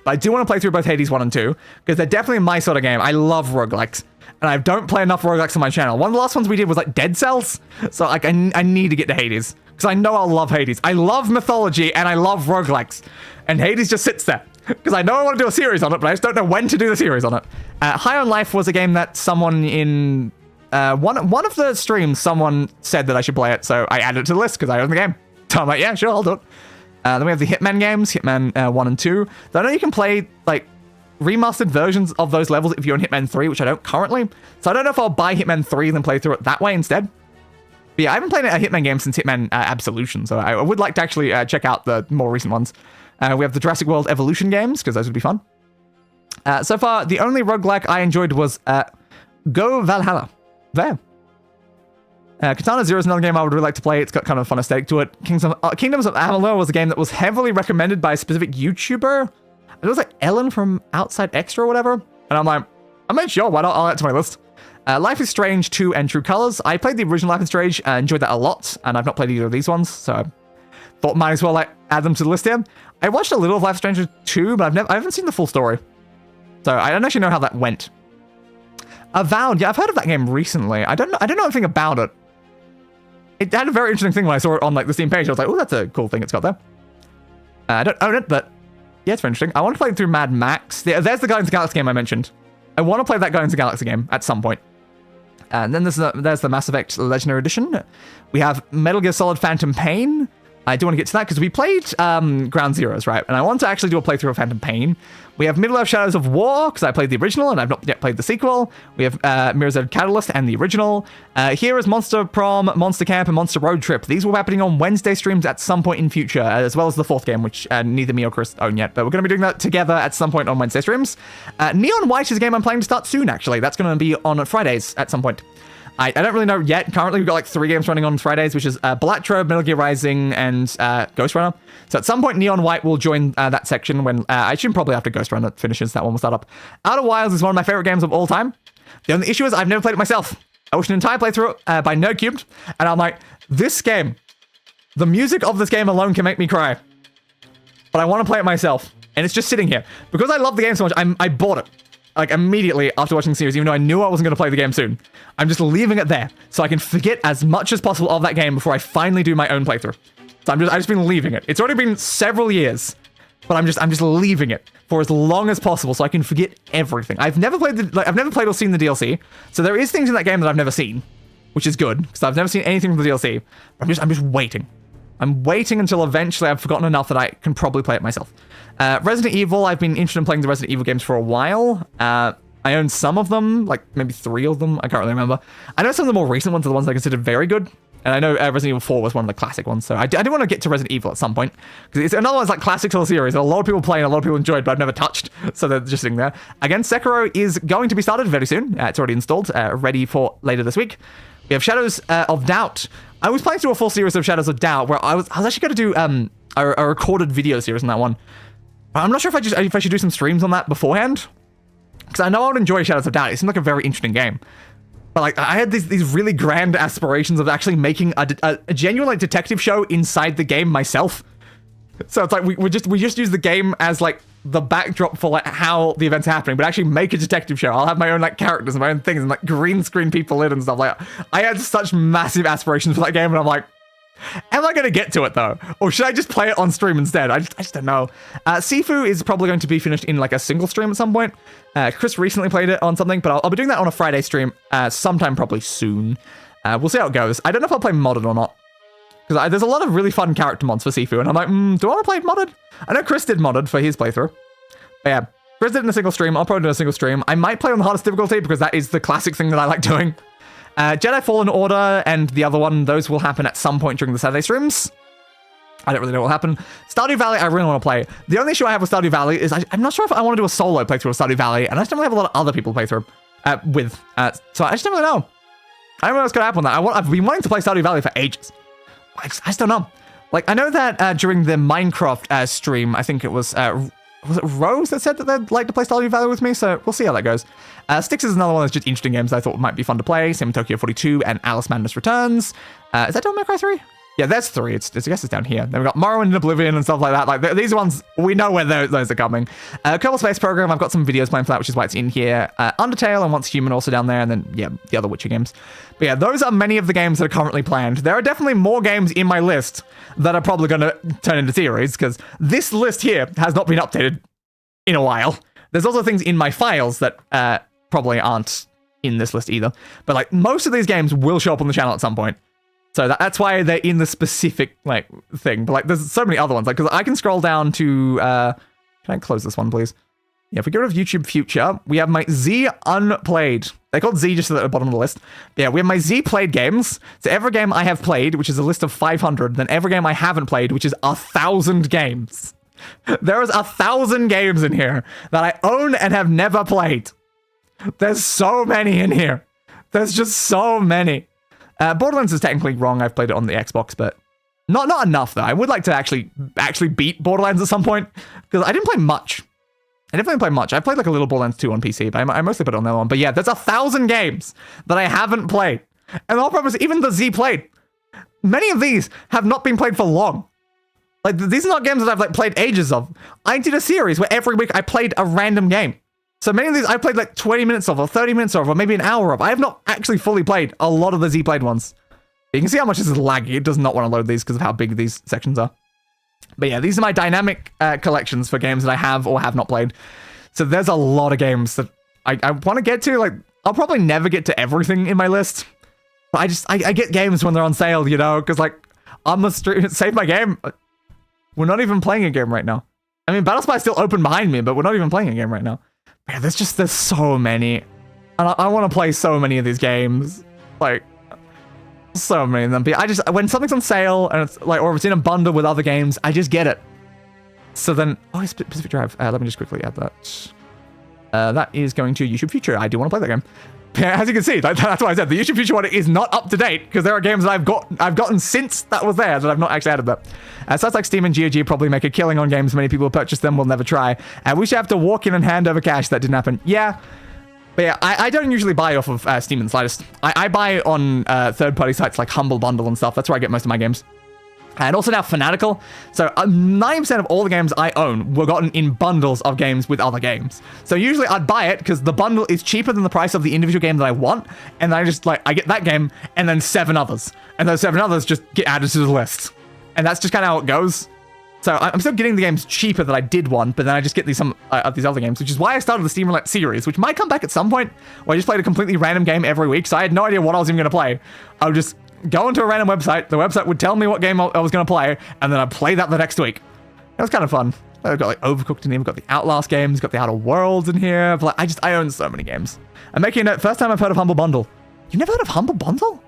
but I do want to play through both Hades 1 and 2, because they're definitely my sort of game. I love roguelikes, and I don't play enough roguelikes on my channel. One of the last ones we did was like Dead Cells, so like I need to get to Hades, because I know I'll love Hades. I love mythology, and I love roguelikes, and Hades just sits there. Because I know I want to do a series on it, but I just don't know when to do the series on it. High on Life was a game that someone in one of the streams, someone said that I should play it, so I added it to the list because I own the game. So I'm like, yeah, sure, I'll do it. Then we have the Hitman games, Hitman 1 and 2. Though I know you can play like remastered versions of those levels if you're in Hitman 3, which I don't currently. So I don't know if I'll buy Hitman 3 and then play through it that way instead. But yeah, I haven't played a Hitman game since Hitman Absolution, so I would like to actually check out the more recent ones. We have the Jurassic World Evolution games, because those would be fun. So far, the only roguelike I enjoyed was Go Valhalla. There. Katana Zero is another game I would really like to play. It's got kind of a fun aesthetic to it. Kingdoms of Amalur was a game that was heavily recommended by a specific YouTuber. It was like Ellen from Outside Extra or whatever. And I'm like, I'm not sure, why not? I'll add it to my list. Life is Strange 2 and True Colors. I played the original Life is Strange, enjoyed that a lot, and I've not played either of these ones, so thought might as well like add them to the list here. I watched a little of Life is Strange 2, but I haven't seen the full story. So I don't actually know how that went. Avowed, yeah, I've heard of that game recently. I don't know anything about it. It had a very interesting thing when I saw it on like the Steam page. I was like, oh, that's a cool thing it's got there. I don't own it, but yeah, it's very interesting. I want to play through Mad Max. There's the Guardians of the Galaxy game I mentioned. I want to play that Guardians of the Galaxy game at some point. And then there's the Mass Effect Legendary Edition. We have Metal Gear Solid Phantom Pain. I do want to get to that because we played Ground Zeroes, right? And I want to actually do a playthrough of Phantom Pain. We have Middle-earth Shadows of War, because I played the original and I've not yet played the sequel. We have Mirror's Edge Catalyst and the original. Here is Monster Prom, Monster Camp, and Monster Road Trip. These will be happening on Wednesday streams at some point in future, as well as the fourth game, which neither me or Chris own yet. But we're going to be doing that together at some point on Wednesday streams. Neon White is a game I'm planning to start soon, actually. That's going to be on Fridays at some point. I don't really know yet. Currently, we've got like 3 games running on Fridays, which is Blacktrove, Metal Gear Rising, and Ghost Runner. So at some point, Neon White will join that section when I assume probably after Ghost Runner finishes, that one will start up. Outer Wilds is one of my favorite games of all time. The only issue is I've never played it myself. I watched an entire playthrough by Nerdcubed, and I'm like, this game, the music of this game alone can make me cry. But I want to play it myself, and it's just sitting here. Because I love the game so much, I bought it. Like, immediately after watching the series, even though I knew I wasn't going to play the game soon. I'm just leaving it there, so I can forget as much as possible of that game before I finally do my own playthrough. So I've just been leaving it. It's already been several years, but I'm just leaving it for as long as possible so I can forget everything. I've never played I've never played or seen the DLC, so there is things in that game that I've never seen, which is good, because I've never seen anything from the DLC. I'm just waiting. I'm waiting until eventually I've forgotten enough that I can probably play it myself. Resident Evil, I've been interested in playing the Resident Evil games for a while. I own some of them, like maybe 3 of them. I can't really remember. I know some of the more recent ones are the ones I consider very good. And I know Resident Evil 4 was one of the classic ones. So I do want to get to Resident Evil at some point. Because it's another one's like classic to the series. A lot of people play and a lot of people enjoyed, but I've never touched. So they're just sitting there. Again, Sekiro is going to be started very soon. It's already installed, ready for later this week. We have Shadows of Doubt. I was playing through a full series of Shadows of Doubt where I was actually going to do a recorded video series on that one. I'm not sure if I should do some streams on that beforehand. Because I know I would enjoy Shadows of Doubt. It seemed like a very interesting game. But like I had these really grand aspirations of actually making a genuine like detective show inside the game myself. So it's like we just use the game as like the backdrop for like how the events are happening, but actually make a detective show. I'll have my own like characters and my own things and like green screen people in and stuff like that. I had such massive aspirations for that game, and I'm like, am I going to get to it though? Or should I just play it on stream instead? I just don't know. Sifu is probably going to be finished in like a single stream at some point. Chris recently played it on something, but I'll be doing that on a Friday stream sometime probably soon. We'll see how it goes. I don't know if I'll play modded or not. Because there's a lot of really fun character mods for Sifu, and I'm like, do I want to play modded? I know Chris did modded for his playthrough. But yeah, Chris did it in a single stream. I'll probably do a single stream. I might play on the hardest difficulty because that is the classic thing that I like doing. Jedi Fallen Order and the other one, those will happen at some point during the Saturday streams. I don't really know what will happen. Stardew Valley, I really want to play. The only issue I have with Stardew Valley is I'm not sure if I want to do a solo playthrough of Stardew Valley, and I just don't really have a lot of other people to play through with. So I just don't really know. I don't know what's going to happen with that. I've been wanting to play Stardew Valley for ages. I just don't know. Like, I know that during the Minecraft stream, I think it was it Rose that said that they'd like to play Stardew Valley with me, so we'll see how that goes. Styx is another one that's just interesting games that I thought might be fun to play. Same with Tokyo 42 and Alice Madness Returns. Is that Devil May Cry 3? Yeah, there's 3. I guess it's down here. Then we've got Morrowind and Oblivion and stuff like that. Like, these ones, we know where those are coming. Kerbal Space Program, I've got some videos planned for that, which is why it's in here. Undertale and Once Human also down there, and then, yeah, the other Witcher games. But yeah, those are many of the games that are currently planned. There are definitely more games in my list that are probably going to turn into series, because this list here has not been updated in a while. There's also things in my files that probably aren't in this list either. But like, most of these games will show up on the channel at some point. So that's why they're in the specific like thing. But like, there's so many other ones. Like, because I can scroll down to. Can I close this one, please? Yeah, if we get rid of YouTube Future, we have my Z Unplayed. They're called Z just at the bottom of the list. But yeah, we have my Z Played games. So every game I have played, which is a list of 500, then every game I haven't played, which is 1,000 games. There is 1,000 games in here that I own and have never played. There's so many in here. There's just so many. Borderlands is technically wrong. I've played it on the Xbox, but not enough though. I would like to actually beat Borderlands at some point, because I didn't play much. I didn't play much. I played like a little Borderlands 2 on PC, but I mostly put it on that one. But yeah, there's 1,000 games that I haven't played. And the whole problem is, even the Z played, many of these have not been played for long. Like, these are not games that I've like played ages of. I did a series where every week I played a random game. So many of these I played like 20 minutes of, or 30 minutes of, or maybe an hour of. I have not actually fully played a lot of the Z-played ones. You can see how much this is laggy. It does not want to load these because of how big these sections are. But yeah, these are my dynamic collections for games that I have or have not played. So there's a lot of games that I want to get to. Like, I'll probably never get to everything in my list. But I get games when they're on sale, you know, because like, I'm a save my game. We're not even playing a game right now. I mean, Battlespire is still open behind me, but we're not even playing a game right now. Yeah, there's so many. And I want to play so many of these games. Like, so many of them. But when something's on sale, and it's like, or if it's in a bundle with other games, I just get it. So then, Pacific Drive. Let me just quickly add that. That is going to YouTube Future. I do want to play that game. As you can see, that's why I said the YouTube Future one is not up to date, because there are games that I've gotten since that was there that I've not actually added that. Sites like Steam and GOG probably make a killing on games many people purchase them will never try. We should have to walk in and hand over cash. That didn't happen. Yeah. But yeah, I don't usually buy off of Steam in the slightest. I buy on third-party sites like Humble Bundle and stuff. That's where I get most of my games. And also now Fanatical. So 90% of all the games I own were gotten in bundles of games with other games. So usually I'd buy it because the bundle is cheaper than the price of the individual game that I want. And then I get that game and then 7 others. And those 7 others just get added to the list. And that's just kind of how it goes. So I'm still getting the games cheaper that I did want, but then I just get these other games, which is why I started the Steam Roulette series, which might come back at some point, where I just played a completely random game every week. So I had no idea what I was even going to play. I would just go into a random website, the website would tell me what game I was going to play, and then I'd play that the next week. It was kind of fun. I've got like Overcooked in here, we've got the Outlast games, got the Outer Worlds in here. But I own so many games. I'm making a note, first time I've heard of Humble Bundle. You never heard of Humble Bundle?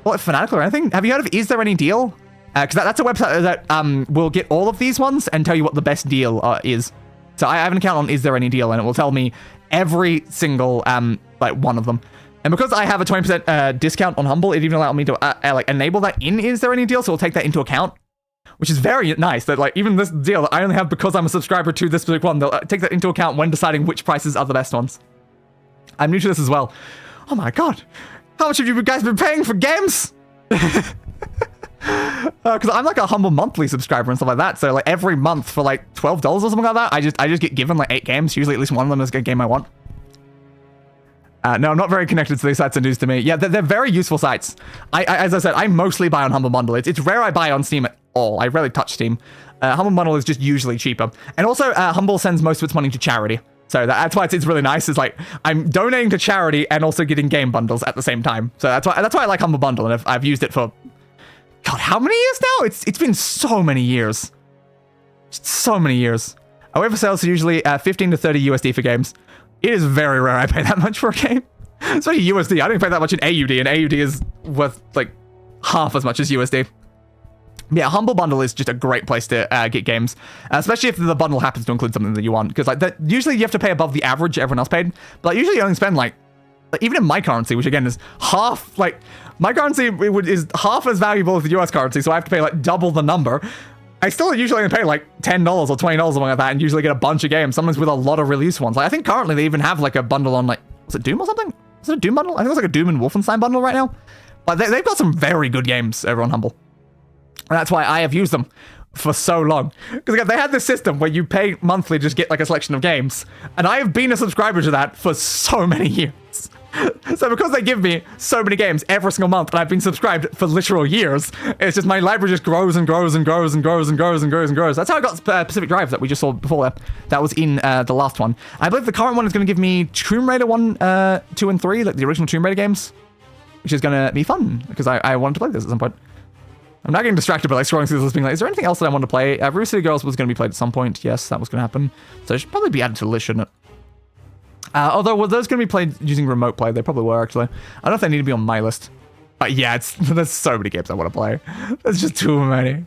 Or like Fanatical or anything? Have you heard of Is There Any Deal? Because that's a website that will get all of these ones and tell you what the best deal is. So I have an account on Is There Any Deal, and it will tell me every single one of them. And because I have a 20% discount on Humble, it even allowed me to enable that in Is There Any Deal, so it'll take that into account, which is very nice. That even this deal that I only have because I'm a subscriber to this specific one, they'll take that into account when deciding which prices are the best ones. I'm new to this as well. Oh my god, how much have you guys been paying for games? Because I'm like a Humble monthly subscriber and stuff like that, so like every month for like $12 or something like that, I just get given like 8 games. Usually at least one of them is a game I want. No, I'm not very connected to these sites. Are news to me. Yeah, they're very useful sites. As I said, I mostly buy on Humble Bundle. It's rare I buy on Steam at all. I rarely touch Steam. Humble Bundle is just usually cheaper. And also, Humble sends most of its money to charity. So that's why it's really nice. It's like I'm donating to charity and also getting game bundles at the same time. So that's why I like Humble Bundle, and I've used it for God, how many years now? It's been so many years. So many years. However, sales are usually 15 to 30 USD for games. It is very rare I pay that much for a game. Especially USD. I don't pay that much in AUD, and AUD is worth like half as much as USD. Yeah, Humble Bundle is just a great place to get games, especially if the bundle happens to include something that you want. Because usually you have to pay above the average everyone else paid, but usually you only spend like even in my currency, which again is half, like my currency is half as valuable as the US currency, so I have to pay like double the number. I still usually only pay like $10 or $20 or something like that, and usually get a bunch of games, sometimes with a lot of release ones. Like I think currently they even have like a bundle on like, was it Doom or something? Is it a Doom bundle? I think it's like a Doom and Wolfenstein bundle right now. But they've got some very good games over on Humble. And that's why I have used them for so long. Because again, they had this system where you pay monthly to just get like a selection of games. And I have been a subscriber to that for so many years. So because they give me so many games every single month, and I've been subscribed for literal years, it's just my library just grows and grows and grows and grows and grows and grows and grows. That's how I got Pacific Drive that we just saw before there. That was in the last one. I believe the current one is going to give me Tomb Raider 1, 2, and 3, like the original Tomb Raider games, which is going to be fun because I wanted to play this at some point. I'm not getting distracted by like scrolling through this being like, is there anything else that I want to play? River City Girls was going to be played at some point. Yes, that was going to happen. So it should probably be added to the list, shouldn't it? Although, were those going to be played using remote play? They probably were, actually. I don't know if they need to be on my list. But yeah, there's so many games I want to play. There's just too many.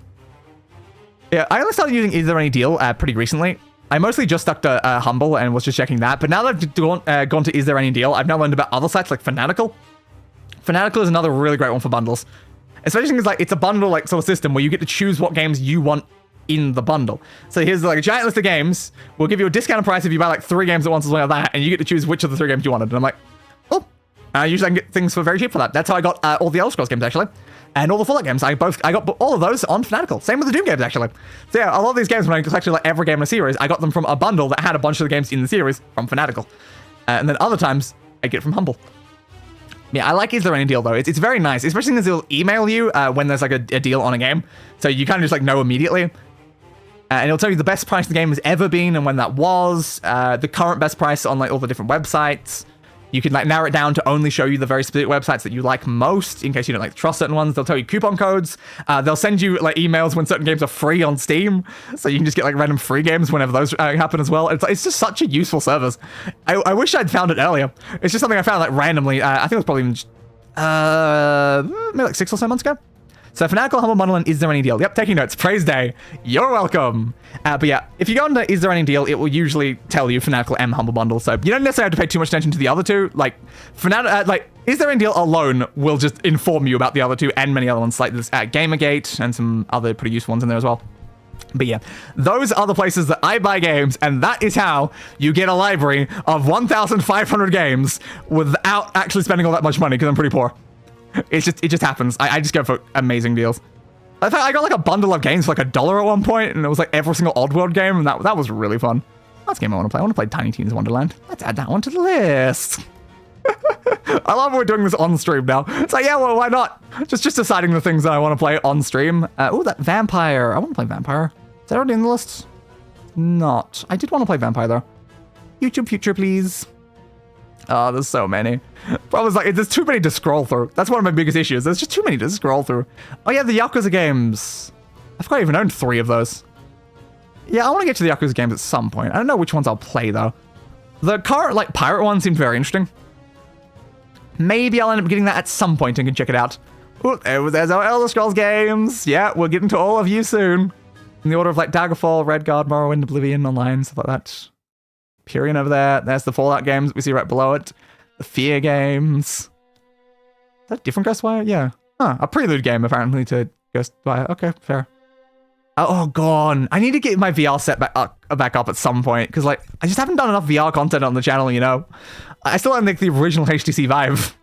Yeah, I only started using Is There Any Deal pretty recently. I mostly just stuck to Humble and was just checking that. But now that I've gone to Is There Any Deal, I've now learned about other sites like Fanatical. Fanatical is another really great one for bundles. Especially because like it's a bundle like sort of system where you get to choose what games you want in the bundle. So here's like a giant list of games. We'll give you a discounted price if you buy like 3 games at once or something like that, and you get to choose which of the 3 games you wanted. And I'm like, oh, usually I can get things for very cheap for that. That's how I got all the Elder Scrolls games actually, and all the Fallout games. I got all of those on Fanatical. Same with the Doom games actually. So yeah, a lot of these games when I collected like every game in a series, I got them from a bundle that had a bunch of the games in the series from Fanatical, and then other times I get it from Humble. Yeah, I like Is There Any Deal though. It's very nice, especially because it'll email you when there's like a deal on a game, so you kind of just like know immediately. And it'll tell you the best price the game has ever been and when that was, the current best price on like all the different websites. You can like narrow it down to only show you the very specific websites that you like most, in case you don't like trust certain ones. They'll tell you coupon codes. They'll send you like emails when certain games are free on Steam, so you can just get like random free games whenever those happen as well. It's just such a useful service. I wish I'd found it earlier. It's just something I found like randomly. I think it was probably even maybe like 6 or so months ago. So Fanatical Humble Bundle and Is There Any Deal? Yep, taking notes. Praise Day. You're welcome. But yeah, if you go into Is There Any Deal, it will usually tell you Fanatical and Humble Bundle. So you don't necessarily have to pay too much attention to the other two. Like, Is There Any Deal alone will just inform you about the other two and many other ones, like this Gamergate and some other pretty useful ones in there as well. But yeah, those are the places that I buy games, and that is how you get a library of 1,500 games without actually spending all that much money, because I'm pretty poor. It just happens. I just go for amazing deals. I thought I got like a bundle of games for like $1 at one point, and it was like every single Oddworld game, and that was really fun. That's a game I want to play. I want to play Tiny Tina's Wonderland. Let's add that one to the list. I love we're doing this on stream now. So yeah, well, why not? Just deciding the things that I want to play on stream. Oh, that Vampire. I want to play Vampire. Is that already in the list? Not. I did want to play Vampire though. YouTube future, please. Oh, there's so many. Problem is, like, there's too many to scroll through. That's one of my biggest issues. There's just too many to scroll through. Oh yeah, the Yakuza games. I forgot I even owned 3 of those. Yeah, I want to get to the Yakuza games at some point. I don't know which ones I'll play though. The current, like, pirate one seemed very interesting. Maybe I'll end up getting that at some point and can check it out. Ooh, there's our Elder Scrolls games. Yeah, we'll get into all of you soon. In the order of, like, Daggerfall, Redguard, Morrowind, Oblivion, Online, stuff like that. Empyrean over there. There's the Fallout games we see right below it. The Fear games. Is that a different Ghostwire? Yeah. Huh, a prelude game, apparently, to Ghostwire. Okay, fair. Oh, gone. I need to get my VR set back up at some point, because, like, I just haven't done enough VR content on the channel, you know? I still don't think the original HTC Vive.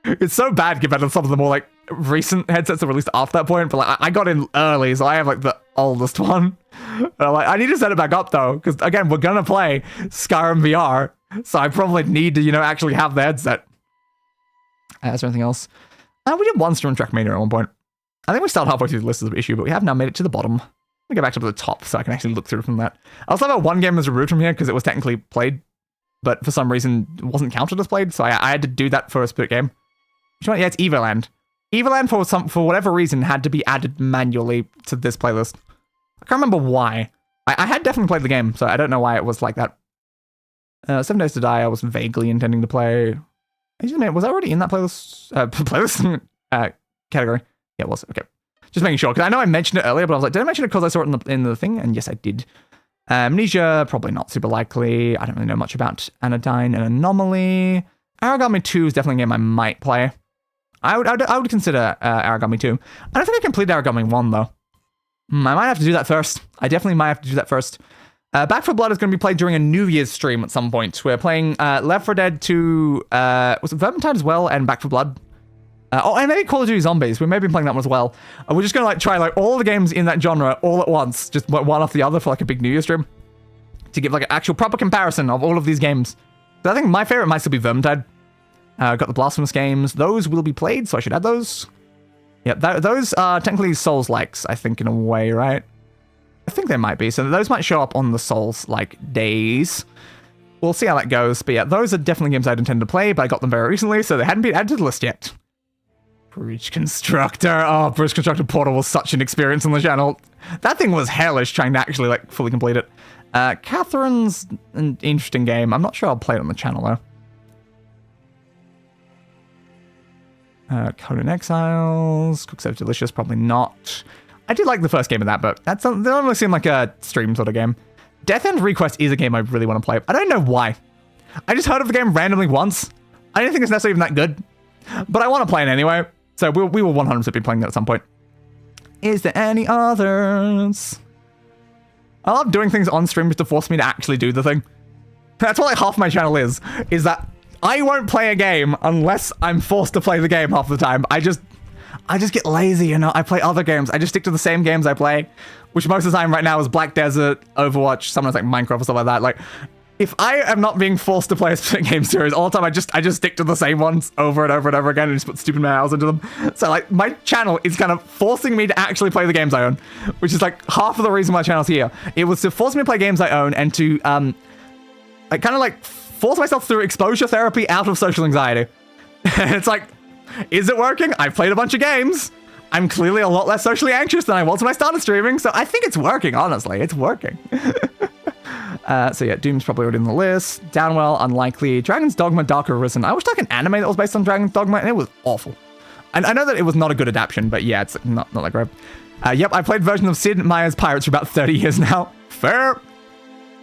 It's so bad compared to some of the more, like, recent headsets that were released after that point, but, like, I got in early, so I have, like, the oldest one. And I'm like, I need to set it back up, though, because, again, we're gonna play Skyrim VR, so I probably need to, you know, actually have the headset. Is there anything else? We did one stream Trackmania at one point. I think we started halfway through the list of the issue, but we have now made it to the bottom. Let me go back up to the top so I can actually look through from that. I also have one game that's removed from here because it was technically played, but for some reason it wasn't counted as played, so I had to do that for a split game. Which one? Yeah, it's Everland. Everland, for whatever reason, had to be added manually to this playlist. I can't remember why. I had definitely played the game, so I don't know why it was like that. 7 Days to Die, I was vaguely intending to play. Was I already in that playlist? Category? Yeah, it was. Okay. Just making sure, because I know I mentioned it earlier, but I was like, did I mention it because I saw it in the thing? And yes, I did. Amnesia, probably not super likely. I don't really know much about Anodyne and Anomaly. Aragami 2 is definitely a game I might play. I would consider Aragami 2. I don't think I completed Aragami 1, though. I might have to do that first. I definitely might have to do that first. Back 4 Blood is going to be played during a New Year's stream at some point. We're playing Left 4 Dead 2, was it Vermintide as well, and Back 4 Blood? And maybe Call of Duty Zombies. We may be playing that one as well. We're just going to like try like all the games in that genre all at once, just one after the other for like a big New Year stream, to give like an actual proper comparison of all of these games. So I think my favorite might still be Vermintide. Got the Blasphemous games. Those will be played, so I should add those. Yeah, those are technically Souls-likes, I think, in a way, right? I think they might be. So those might show up on the Souls-like days. We'll see how that goes. But yeah, those are definitely games I'd intend to play, but I got them very recently, so they hadn't been added to the list yet. Bridge Constructor. Oh, Bridge Constructor Portal was such an experience on the channel. That thing was hellish trying to actually like fully complete it. Catherine's an interesting game. I'm not sure I'll play it on the channel though. Conan Exiles. Cooks Out Delicious, probably not. I did like the first game of that, but they don't really seem like a stream sort of game. Death End Request is a game I really want to play. I don't know why. I just heard of the game randomly once. I didn't think it's necessarily even that good, but I want to play it anyway. So we will 100% be playing that at some point. Is there any others? I love doing things on stream just to force me to actually do the thing. That's what like half my channel is that I won't play a game unless I'm forced to play the game half the time. I just get lazy, you know. I play other games. I just stick to the same games I play, which most of the time right now is Black Desert, Overwatch, sometimes like Minecraft or stuff like that. Like, if I am not being forced to play a specific game series all the time, I just stick to the same ones over and over and over again and just put stupid miles into them. So like my channel is kind of forcing me to actually play the games I own, which is like half of the reason my channel's here. It was to force me to play games I own and to like kind of like force myself through exposure therapy out of social anxiety. And it's like, is it working? I've played a bunch of games. I'm clearly a lot less socially anxious than I was when I started streaming, so I think it's working, honestly. It's working. So yeah, Doom's probably already in the list. Downwell, unlikely. Dragon's Dogma, Dark Arisen. I watched like an anime that was based on Dragon's Dogma, and it was awful. And I know that it was not a good adaptation, but yeah, it's not that great. Yep, I played versions of Sid Meier's Pirates for about 30 years now. Fair.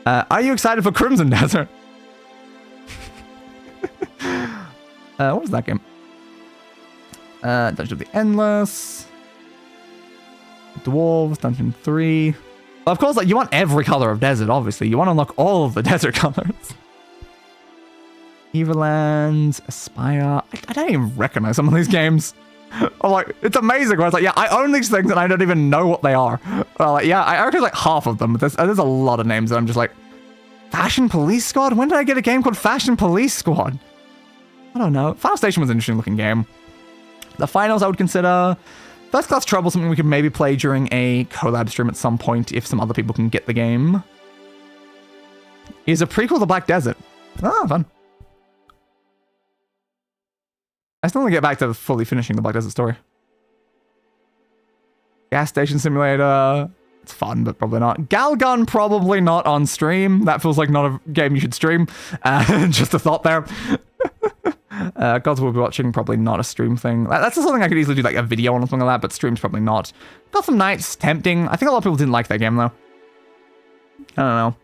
Are you excited for Crimson Desert? What was that game? Dungeon of the Endless. Dwarves, Dungeon 3. Well, of course, like, you want every color of desert, obviously. You want to unlock all of the desert colors. Everlands, Aspire. I don't even recognize some of these games. I'm like, it's amazing. Where it's like, yeah, I own these things and I don't even know what they are. Like, yeah, I recognize like half of them. But there's a lot of names that I'm just like, Fashion Police Squad? When did I get a game called Fashion Police Squad? I don't know. Final Station was an interesting looking game. The finals I would consider. First Class Trouble, something we could maybe play during a collab stream at some point if some other people can get the game. Is a prequel to Black Desert. Oh, fun. I still want to get back to fully finishing the Black Desert story. Gas Station Simulator. It's fun, but probably not. Galgun, probably not on stream. That feels like not a game you should stream. Just a thought there. Gods Will Be Watching, probably not a stream thing. That's something I could easily do like a video on or something like that, but stream's probably not. Gotham Knights, tempting. I think a lot of people didn't like that game, though. I don't know.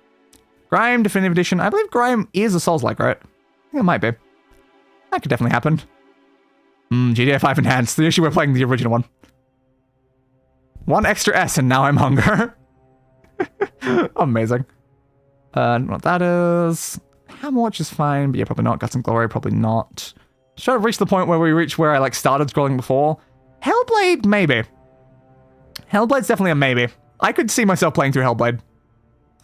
Grime Definitive Edition. I believe Grime is a Souls-like, right? I think it might be. That could definitely happen. GTA 5 Enhanced. The issue we're playing the original one. One extra S and now I'm hunger. Amazing. I don't know what that is. Hamwatch is fine, but yeah, probably not. Guts and Glory, probably not. Just trying to reach the point where we reach where I like started scrolling before. Hellblade, maybe. Hellblade's definitely a maybe. I could see myself playing through Hellblade.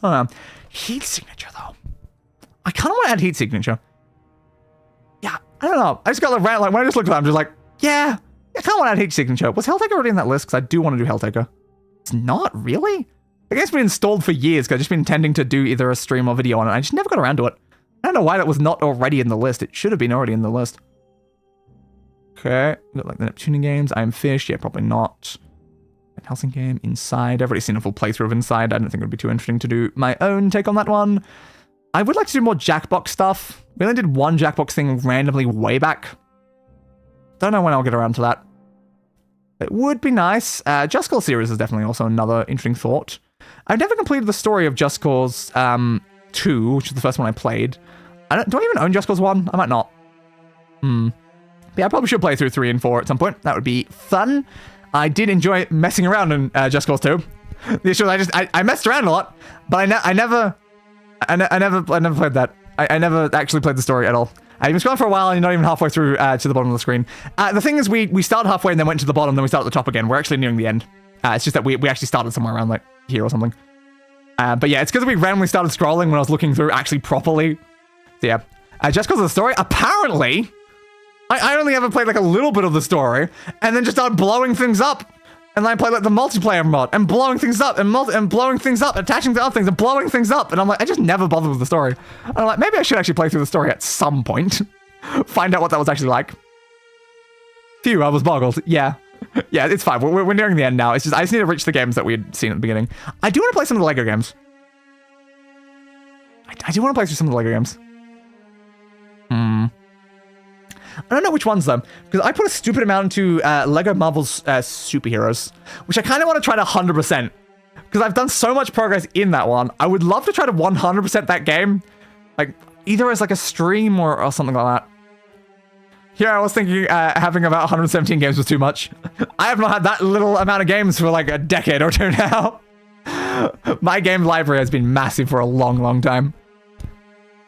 I don't know. Heat Signature, though. I kind of want to add Heat Signature. Yeah, I don't know. I just got the rant, like, when I just looked at that, I'm just like, yeah, I kind of want to add Heat Signature. Was Helltaker already in that list? Because I do want to do Helltaker. It's not, really? I guess it's been installed for years, because I've just been intending to do either a stream or video on it. I just never got around to it. I don't know why that was not already in the list. It should have been already in the list. Okay, got like the Neptunian games. I Am Fish, yeah, probably not. Helsing game, Inside. I've already seen a full playthrough of Inside. I don't think it would be too interesting to do my own take on that one. I would like to do more Jackbox stuff. We only did one Jackbox thing randomly way back. Don't know when I'll get around to that. It would be nice. Just Cause series is definitely also another interesting thought. I've never completed the story of Just Cause 2, which is the first one I played. Do I even own Just Cause 1? I might not. But yeah, I probably should play through 3 and 4 at some point. That would be fun. I did enjoy messing around in Just Cause 2. The issue is I messed around a lot, but I never played that. I never actually played the story at all. I've been scrolling for a while and you're not even halfway through to the bottom of the screen. The thing is we started halfway and then went to the bottom, then we started at the top again. We're actually nearing the end. It's just that we actually started somewhere around like here or something. But yeah, it's because we randomly started scrolling when I was looking through actually properly. So yeah, just because of the story, apparently, I only ever played like a little bit of the story and then just started blowing things up. And then I played like the multiplayer mod and blowing things up and blowing things up, attaching to other things and blowing things up. And I'm like, I just never bothered with the story. And I'm like, maybe I should actually play through the story at some point. Find out what that was actually like. Phew, I was boggled. Yeah. Yeah, it's fine. We're nearing the end now. It's just, I just need to reach the games that we had seen at the beginning. I do want to play some of the Lego games. I do want to play through some of the Lego games. I don't know which ones though, because I put a stupid amount into Lego Marvel's Superheroes, which I kind of want to try to 100%, because I've done so much progress in that one. I would love to try to 100% that game, like either as like a stream or something like that. Here I was thinking having about 117 games was too much. I have not had that little amount of games for like a decade or two now. My game library has been massive for a long, long time.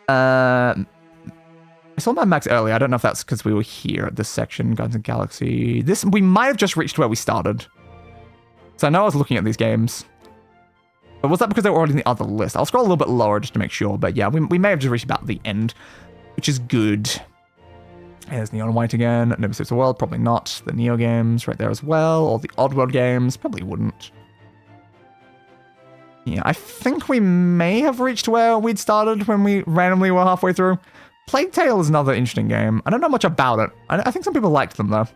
I saw Mad Max earlier. I don't know if that's because we were here at this section, Guardians of the Galaxy. We might have just reached where we started. So I know I was looking at these games. But was that because they were already in the other list? I'll scroll a little bit lower just to make sure. But yeah, we may have just reached about the end, which is good. There's Neon White again. Never Saves the World, probably not. The Neo games right there as well. Or the Oddworld games, probably wouldn't. Yeah, I think we may have reached where we'd started when we randomly were halfway through. Plague Tale is another interesting game. I don't know much about it. I think some people liked them though.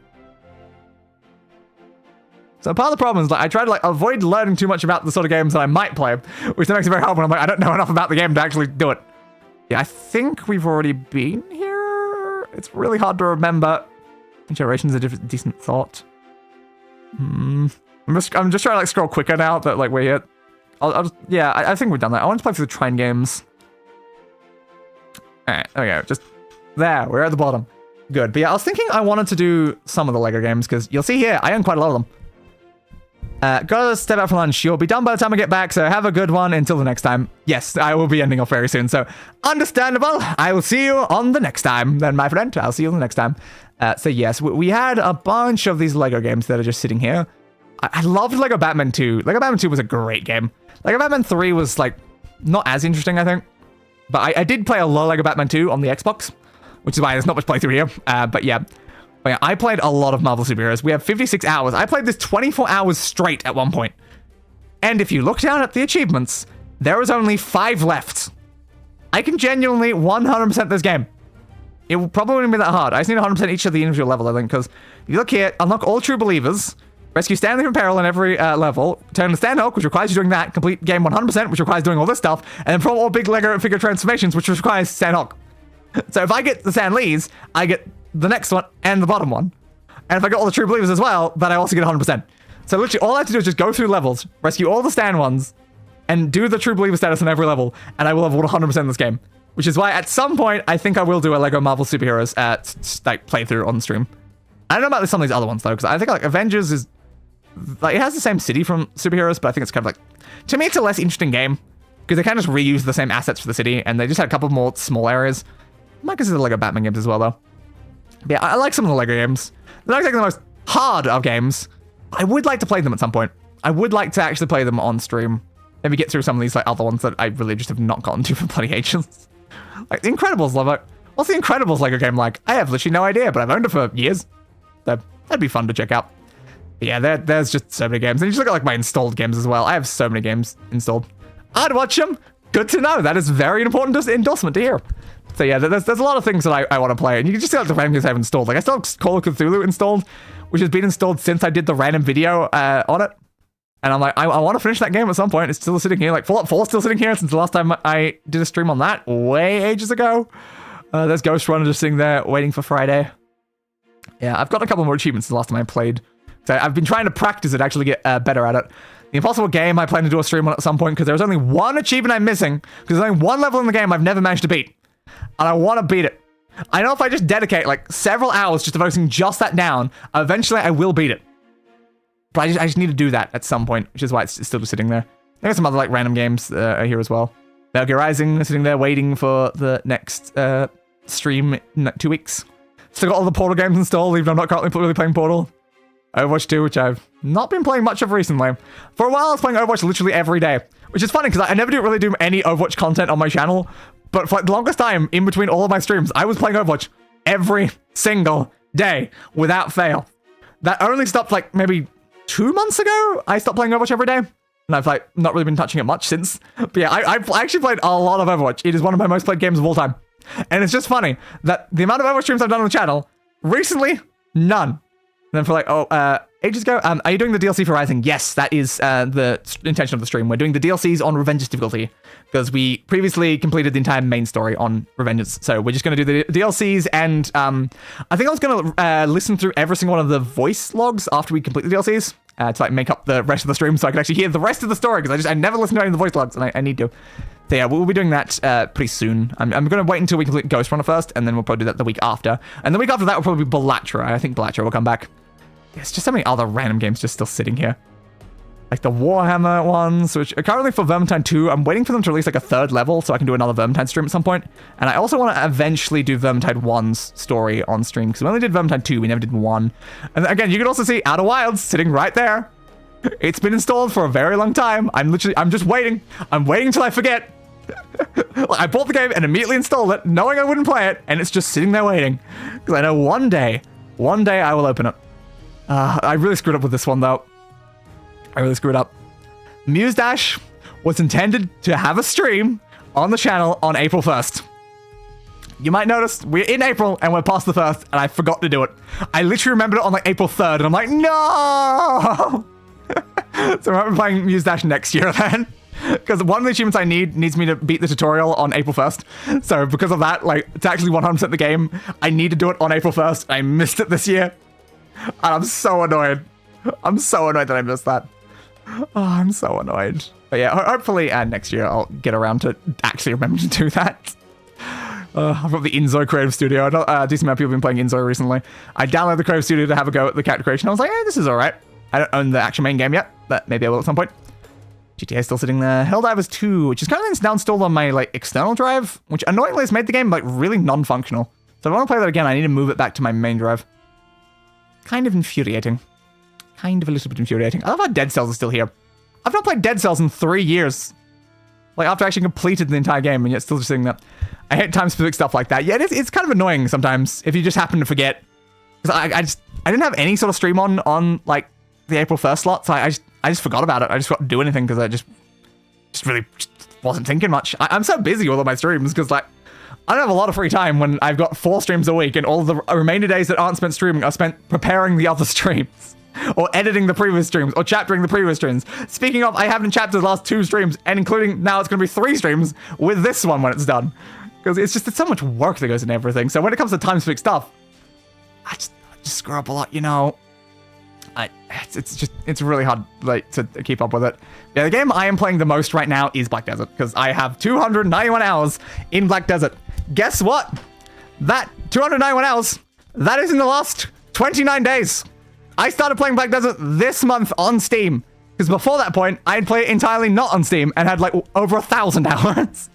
So part of the problem is like I try to like avoid learning too much about the sort of games that I might play, which makes it very hard when I'm like, I don't know enough about the game to actually do it. Yeah, I think we've already been here. It's really hard to remember. Generation's a decent thought. I'm just trying to like scroll quicker now that like we're here. I think we've done that. I want to play through the train games. Alright, there we go. Just there, we're at the bottom. Good. But yeah, I was thinking I wanted to do some of the LEGO games, because you'll see here, I own quite a lot of them. Gotta step out for lunch. You'll be done by the time I get back, so have a good one until the next time. Yes, I will be ending off very soon, so understandable. I will see you on the next time. Then, my friend, I'll see you on the next time. So yes, we had a bunch of these LEGO games that are just sitting here. I loved LEGO Batman 2. LEGO Batman 2 was a great game. LEGO Batman 3 was, like, not as interesting, I think. But I did play a lot of LEGO Batman 2 on the Xbox, which is why there's not much playthrough here. But yeah, I played a lot of Marvel superheroes. We have 56 hours. I played this 24 hours straight at one point. And if you look down at the achievements, there is only 5 left. I can genuinely 100% this game. It probably wouldn't be that hard. I just need 100% each of the individual levels, I think, because if you look here, unlock all true believers, rescue Stanley from peril in every level, turn the Stanhawk, which requires you doing that, complete game 100%, which requires doing all this stuff, and then perform all big LEGO figure transformations, which requires Stanhawk. So if I get the Stan Lees, I get the next one and the bottom one. And if I get all the true believers as well, then I also get 100%. So literally all I have to do is just go through levels, rescue all the Stan ones, and do the true believer status on every level, and I will have 100% in this game. Which is why at some point, I think I will do a LEGO Marvel Superheroes like playthrough on the stream. I don't know about some of these other ones though, because I think like Avengers is, like it has the same city from Superheroes, but I think it's kind of like, to me it's a less interesting game, because they kind of just reuse the same assets for the city, and they just had a couple more small areas. I might consider LEGO Batman games as well though. But yeah, I like some of the LEGO games. They're not exactly the most hard of games. I would like to play them at some point. I would like to actually play them on stream. Maybe get through some of these like other ones that I really just have not gotten to for bloody ages. Like, The Incredibles, love it. What's The Incredibles LEGO game like? I have literally no idea, but I've owned it for years. So, that'd be fun to check out. But yeah, there's just so many games. And you just look at, like, my installed games as well. I have so many games installed. I'd watch them. Good to know. That is very important endorsement to hear. So yeah, there's a lot of things that I want to play. And you can just see, like, the random games I have installed. Like, I still have Call of Cthulhu installed, which has been installed since I did the random video on it. And I'm like, I want to finish that game at some point. It's still sitting here. Like, Fallout 4 is still sitting here since the last time I did a stream on that way ages ago. There's Ghost Runner just sitting there waiting for Friday. Yeah, I've got a couple more achievements the last time I played. So I've been trying to practice it, actually get better at it. The Impossible Game, I plan to do a stream on at some point because there's only one achievement I'm missing. Because there's only one level in the game I've never managed to beat. And I want to beat it. I know if I just dedicate like several hours just devoting just that down, eventually I will beat it. But I just need to do that at some point, which is why it's still just sitting there. There's some other like random games here as well. Valkyrie Rising is sitting there waiting for the next stream in 2 weeks. Still got all the Portal games installed, even though I'm not currently really playing Portal. Overwatch 2, which I've not been playing much of recently. For a while, I was playing Overwatch literally every day, which is funny because I never really do any Overwatch content on my channel. But for like the longest time, in between all of my streams, I was playing Overwatch every single day without fail. That only stopped like maybe 2 months ago. I stopped playing Overwatch every day. And I've like not really been touching it much since. But yeah, I've actually played a lot of Overwatch. It is one of my most played games of all time. And it's just funny that the amount of Overwatch streams I've done on the channel, recently, none. And then for like, ages ago, are you doing the DLC for Rising? Yes, that is the intention of the stream. We're doing the DLCs on Revengeance difficulty because we previously completed the entire main story on Revengeance. So we're just going to do the DLCs, and I think I was going to listen through every single one of the voice logs after we complete the DLCs to like make up the rest of the stream so I could actually hear the rest of the story because I never listened to any of the voice logs and I need to. So yeah, we'll be doing that pretty soon. I'm going to wait until we complete Ghost Runner first, and then we'll probably do that the week after. And the week after that will probably be Balatro. I think Balatro will come back. There's just so many other random games just still sitting here. Like the Warhammer ones, which are currently for Vermintide 2. I'm waiting for them to release like a 3rd level so I can do another Vermintide stream at some point. And I also want to eventually do Vermintide 1's story on stream because we only did Vermintide 2, we never did 1. And again, you can also see Outer Wilds sitting right there. It's been installed for a very long time. I'm just waiting. I'm waiting until I forget. I bought the game and immediately installed it, knowing I wouldn't play it, and it's just sitting there waiting. Because I know one day I will open it. I really screwed up with this one, though. I really screwed up. Muse Dash was intended to have a stream on the channel on April 1st. You might notice we're in April and we're past the 1st, and I forgot to do it. I literally remembered it on like April 3rd, and I'm like, no! So I'm playing Muse Dash next year then. Because one of the achievements I needs me to beat the tutorial on April 1st. So because of that, like, to actually 100% the game, I need to do it on April 1st. I missed it this year. And I'm so annoyed. I'm so annoyed that I missed that. Oh, I'm so annoyed. But yeah, hopefully next year I'll get around to actually remember to do that. I've got the Inzo Creative Studio. A decent amount of people have been playing Inzo recently. I downloaded the Creative Studio to have a go at the character creation. I was like, this is alright. I don't own the actual main game yet, but maybe I will at some point. GTA is still sitting there. Helldivers 2, which is currently now installed on my like external drive, which annoyingly has made the game like really non-functional. So if I want to play that again, I need to move it back to my main drive. Kind of infuriating. Kind of a little bit infuriating. I love how Dead Cells is still here. I've not played Dead Cells in 3 years. Like, after I actually completed the entire game, and yet still just sitting there. I hate time-specific stuff like that. Yeah, it's kind of annoying sometimes, if you just happen to forget. Because I didn't have any sort of stream on like, the April 1st slot, so I just forgot about it. I just forgot to do anything, because I just really wasn't thinking much. I'm so busy with all my streams, because, like, I don't have a lot of free time when I've got 4 streams a week, and all the remaining days that aren't spent streaming are spent preparing the other streams. Or editing the previous streams, or chaptering the previous streams. Speaking of, I haven't chaptered the last 2 streams, and including now it's going to be 3 streams with this one when it's done. Because it's so much work that goes into everything. So when it comes to time-specific stuff, I just screw up a lot, you know. It's really hard like to keep up with it. Yeah, the game I am playing the most right now is Black Desert, because I have 291 hours in Black Desert. Guess what? That 291 hours, that is in the last 29 days. I started playing Black Desert this month on Steam, because before that point, I'd play it entirely not on Steam and had like over 1,000 hours.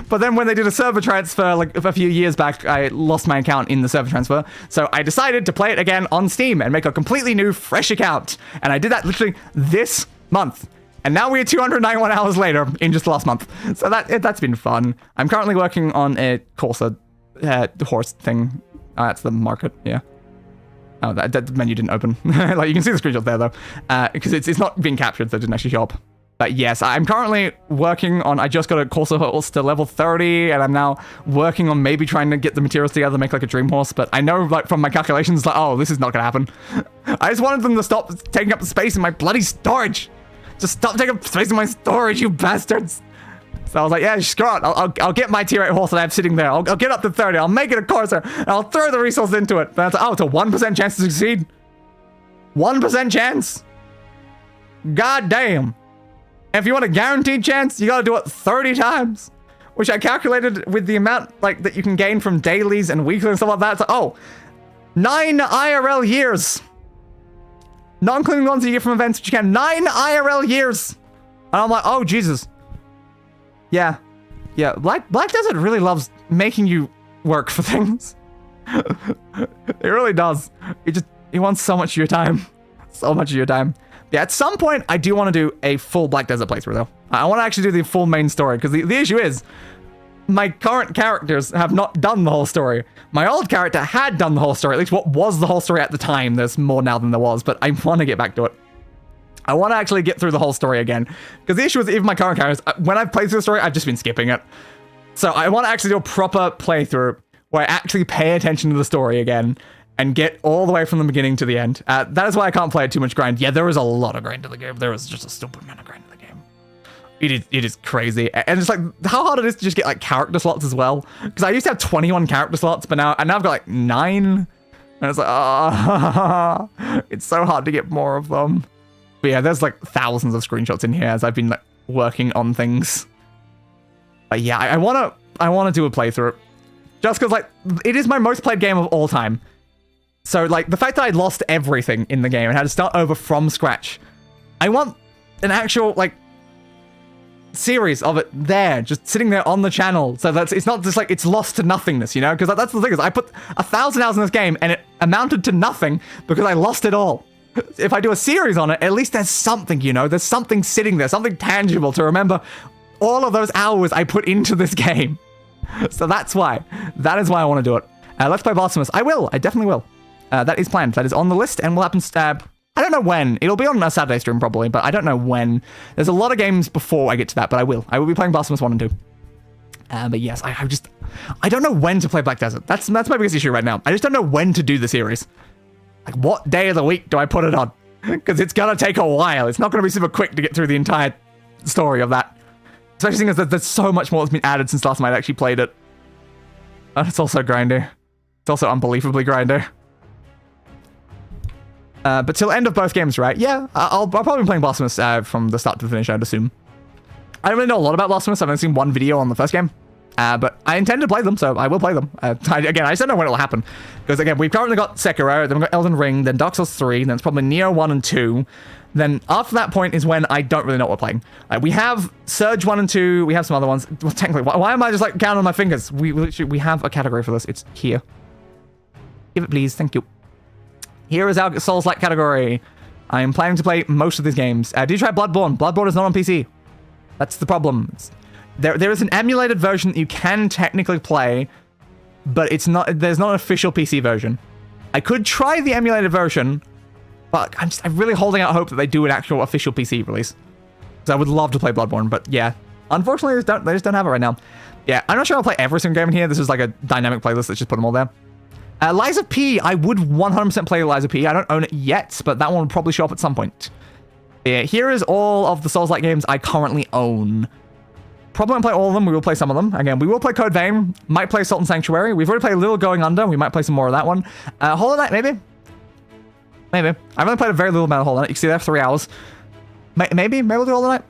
But then when they did a server transfer like a few years back, I lost my account in the server transfer. So I decided to play it again on Steam and make a completely new, fresh account. And I did that literally this month. And now we're 291 hours later in just the last month. So that's been fun. I'm currently working on a Corsa horse thing. That's the market, yeah. Oh, that menu didn't open. Like, you can see the screenshot there, though. Because it's not being captured, so it didn't actually show up. But yes, I'm currently working on... I just got a Corsa horse to level 30, and I'm now working on maybe trying to get the materials together to make, like, a dream horse. But I know, like, from my calculations, like, oh, this is not going to happen. I just wanted them to stop taking up the space in my bloody storage. Just stop taking up space in my storage, you bastards. So I was like, yeah, screw it. I'll get my tier 8 horse that I have sitting there. I'll get up to 30. I'll make it a Corsa, and I'll throw the resources into it. But it's a 1% chance to succeed. 1% chance. God damn. And if you want a guaranteed chance, you gotta do it 30 times. Which I calculated with the amount like that you can gain from dailies and weekly and stuff like that. It's like, 9 IRL years. Not including the ones that you get from events, which you can. 9 IRL years. And I'm like, oh, Jesus. Yeah. Yeah, Black Desert really loves making you work for things. It really does. It wants so much of your time. So much of your time. Yeah, at some point, I do want to do a full Black Desert playthrough, though. I want to actually do the full main story, because the issue is, my current characters have not done the whole story. My old character had done the whole story, at least what was the whole story at the time. There's more now than there was, but I want to get back to it. I want to actually get through the whole story again. Because the issue is, even my current characters, when I've played through the story, I've just been skipping it. So I want to actually do a proper playthrough where I actually pay attention to the story again and get all the way from the beginning to the end. That is why I can't play too much grind. Yeah, there is a lot of grind to the game. There is just a stupid amount of grind to the game. It is crazy. And it's like, how hard it is to just get like character slots as well. Because I used to have 21 character slots, but now I've got like 9. And it's like, it's so hard to get more of them. But yeah, there's like thousands of screenshots in here as I've been like working on things. But yeah, I want to do a playthrough. Just because like, it is my most played game of all time. So like, the fact that I lost everything in the game and had to start over from scratch. I want an actual like, series of it there, just sitting there on the channel. So that's, it's not just like, it's lost to nothingness, you know? Because that's the thing is, I put 1,000 hours in this game and it amounted to nothing because I lost it all. If I do a series on it, at least there's something, you know? There's something sitting there, something tangible to remember all of those hours I put into this game. So that's why. That is why I want to do it. Let's play Blasphemous. I will. I definitely will. That is planned. That is on the list and will happen. I don't know when. It'll be on a Saturday stream probably, but I don't know when. There's a lot of games before I get to that, but I will. I will be playing Blasphemous 1 and 2. But yes, I don't know when to play Black Desert. That's my biggest issue right now. I just don't know when to do the series. Like, what day of the week do I put it on? Because it's gonna take a while. It's not gonna be super quick to get through the entire story of that. Especially seeing as there's so much more that's been added since last time I actually played it. And it's also grindy. It's also unbelievably grindy. But till end of both games, right? Yeah, I'll probably be playing Blasphemous from the start to the finish, I'd assume. I don't really know a lot about Blasphemous. I've only seen one video on the first game. But I intend to play them, so I will play them. Again, I just don't know when it'll happen. Because again, we've currently got Sekiro, then we've got Elden Ring, then Dark Souls 3, then it's probably Neo 1 and 2. Then after that point is when I don't really know what we're playing. We have Surge 1 and 2, we have some other ones. Well, technically, why am I just like counting on my fingers? We have a category for this. It's here. Give it, please. Thank you. Here is our Souls-like category. I am planning to play most of these games. Did you try Bloodborne? Bloodborne is not on PC. That's the problem. There is an emulated version that you can technically play, but it's not. There's not an official PC version. I could try the emulated version, but I'm really holding out hope that they do an actual official PC release. Because I would love to play Bloodborne, but yeah, unfortunately they just don't have it right now. Yeah, I'm not sure I'll play every single game in here. This is like a dynamic playlist. Let's just put them all there. Liza P, I would 100% play Liza P. I don't own it yet, but that one will probably show up at some point. Yeah, here is all of the Souls-like games I currently own. Probably won't play all of them. We will play some of them. Again, we will play Code Vein. Might play Salt and Sanctuary. We've already played Little Going Under. We might play some more of that one. Hollow Knight, maybe? Maybe. I've only played a very little amount of Hollow Knight. You can see there 3 hours. Maybe we'll do Hollow Knight.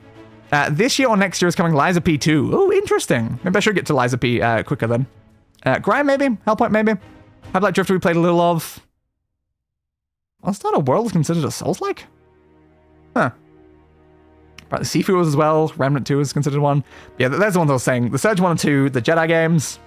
This year or next year is coming Liza P 2. Oh, interesting. Maybe I should get to Liza P quicker then. Grime, maybe? Hellpoint, maybe? How about Drifter we played a little of? Unstarted World is considered a Souls-like? Huh. Right, the Sifu as well. Remnant 2 is considered one. Yeah, there's the ones I was saying. The Surge 1 and 2, the Jedi games,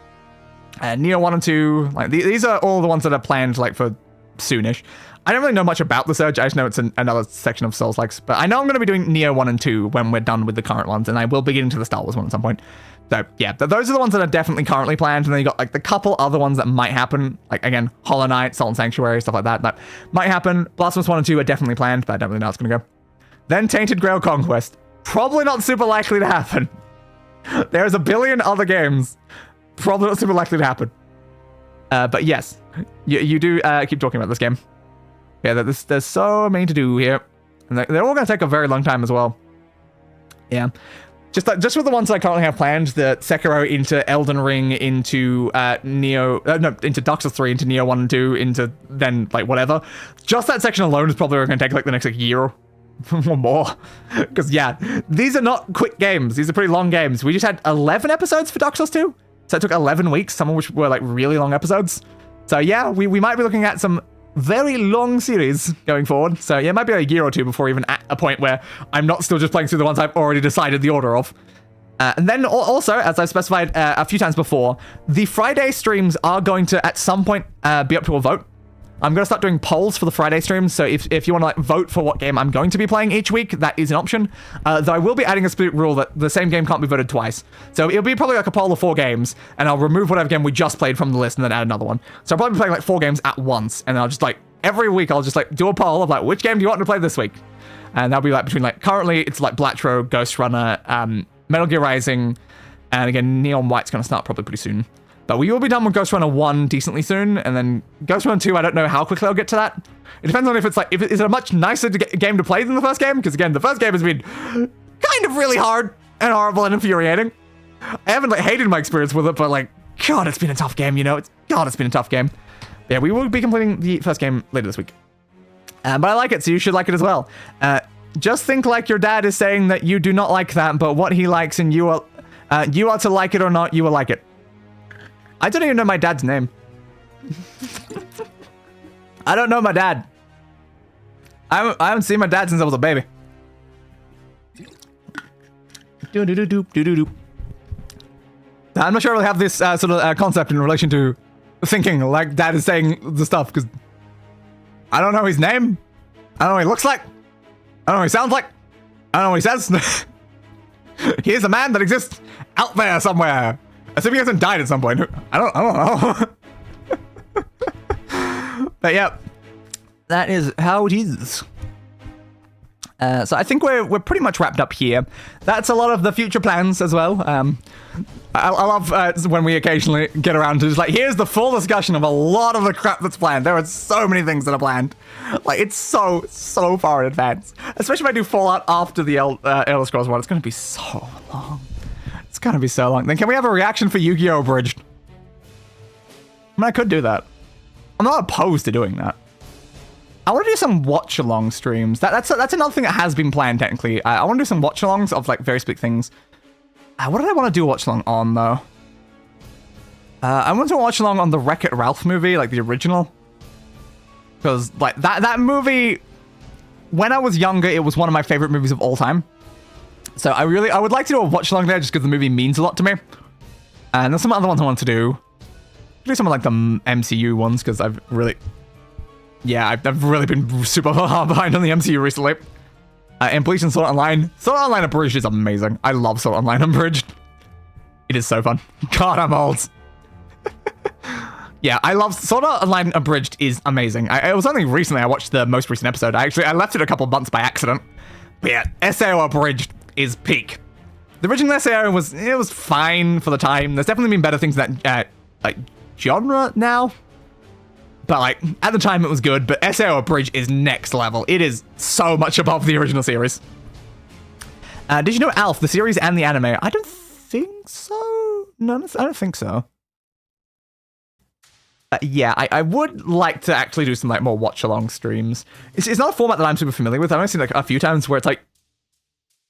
Neo 1 and 2. Like these are all the ones that are planned like for soonish. I don't really know much about the Surge. I just know it's another section of Souls-likes. But I know I'm going to be doing Neo 1 and 2 when we're done with the current ones, and I will be getting to the Star Wars one at some point. So yeah, those are the ones that are definitely currently planned, and then you got like the couple other ones that might happen. Like again, Hollow Knight, Salt and Sanctuary, stuff like that. That might happen. Blasphemous 1 and 2 are definitely planned, but I don't really know how it's going to go. Then Tainted Grail Conquest. Probably not super likely to happen. There's a billion other games. Probably not super likely to happen. But yes, you do keep talking about this game. Yeah, there's so many to do here. And they're all going to take a very long time as well. Yeah. Just with the ones that I currently have planned, the Sekiro into Elden Ring, into into Dark Souls 3, into Neo 1 and 2, into then, like, whatever. Just that section alone is probably going to take, like, the next, like, year or more. Because, yeah, these are not quick games. These are pretty long games. We just had 11 episodes for Dark Souls 2. So it took 11 weeks, some of which were, like, really long episodes. So, yeah, we might be looking at some very long series going forward. So yeah, it might be a year or two before even at a point where I'm not still just playing through the ones I've already decided the order of. And then also, as I've specified a few times before, the Friday streams are going to at some point be up to a vote. I'm going to start doing polls for the Friday streams, so if you want to like vote for what game I'm going to be playing each week, that is an option. Though I will be adding a split rule that the same game can't be voted twice. So it'll be probably like a poll of 4 games, and I'll remove whatever game we just played from the list and then add another one. So I'll probably be playing like 4 games at once, and I'll just like, every week I'll just like do a poll of like, which game do you want to play this week? And that'll be like between like, currently it's like Blatro, Ghost Runner, Metal Gear Rising, and again, Neon White's going to start probably pretty soon. But we will be done with Ghost Runner 1 decently soon, and then Ghost Runner 2, I don't know how quickly I'll get to that. It depends on if it's like, is it a much nicer game to play than the first game? Because again, the first game has been kind of really hard and horrible and infuriating. I haven't like hated my experience with it, but like, God, it's been a tough game, you know? It's been a tough game. Yeah, we will be completing the first game later this week. But I like it, so you should like it as well. Just think like your dad is saying that you do not like that, but what he likes and you are to like it or not, you will like it. I don't even know my dad's name. I don't know my dad. I haven't seen my dad since I was a baby. I'm not sure I really have this sort of concept in relation to thinking like dad is saying the stuff, because I don't know his name. I don't know what he looks like. I don't know what he sounds like. I don't know what he says. He is a man that exists out there somewhere. Assuming he hasn't died at some point. I don't know. But yeah, that is how it is. So I think we're pretty much wrapped up here. That's a lot of the future plans as well. I love when we occasionally get around to just like, here's the full discussion of a lot of the crap that's planned. There are so many things that are planned. Like, it's so far in advance. Especially if I do Fallout after the Elder Scrolls one. It's going to be so long. It's going to be so long. Then can we have a reaction for Yu-Gi-Oh! Abridged? I mean, I could do that. I'm not opposed to doing that. I want to do some watch-along streams. That's another thing that has been planned, technically. I want to do some watch-alongs of, like, very specific things. What did I want to do a watch-along on, though? I want to watch along on the Wreck-It Ralph movie, like the original. Because, like, that movie, when I was younger, it was one of my favorite movies of all time. So I would like to do a watch-along there just because the movie means a lot to me. And there's some other ones I want to do. Do some of, like, the MCU ones, because I've really... Yeah, I've really been super hard behind on the MCU recently. And Bleach Sword Art Online. Sword Art Online Abridged is amazing. I love Sword Art Online Abridged. It is so fun. God, I'm old. Yeah, I love Sword Art Online Abridged is amazing. It was only recently I watched the most recent episode. I left it a couple months by accident. But yeah, SAO Abridged is peak. The original SAO was fine for the time. There's definitely been better things in that like genre now. But, like, at the time it was good, but SAO Abridged is next level. It is so much above the original series. Did you know Alf, the series and the anime? I don't think so. No, I don't think so. Yeah, I would like to actually do some, like, more watch-along streams. It's not a format that I'm super familiar with. I've only seen, like, a few times where it's, like,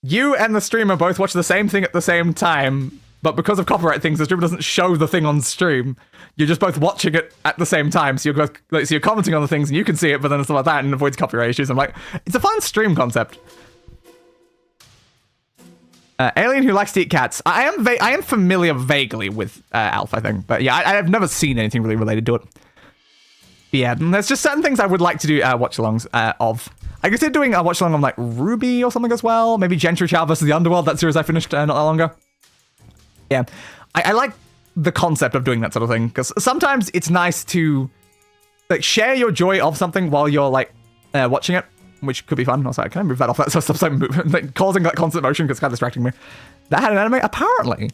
you and the streamer both watch the same thing at the same time, but because of copyright things, the streamer doesn't show the thing on stream. You're just both watching it at the same time, so you're both, like, so you're commenting on the things and you can see it, but then it's stuff like that and avoids copyright issues. I'm like, it's a fun stream concept. Alien who likes to eat cats. I am familiar vaguely with Alf, I think, but yeah, I have never seen anything really related to it. But yeah, there's just certain things I would like to do watch-alongs of. I consider doing a watch-along on like Ruby or something as well. Maybe Gentry Chow versus the Underworld. That series I finished not that long ago. Yeah, I like the concept of doing that sort of thing, because sometimes it's nice to like share your joy of something while you're like watching it, which could be fun. Also, can I move that off that? So stop like, causing that constant motion because it's kind of distracting me. That had an anime? Apparently.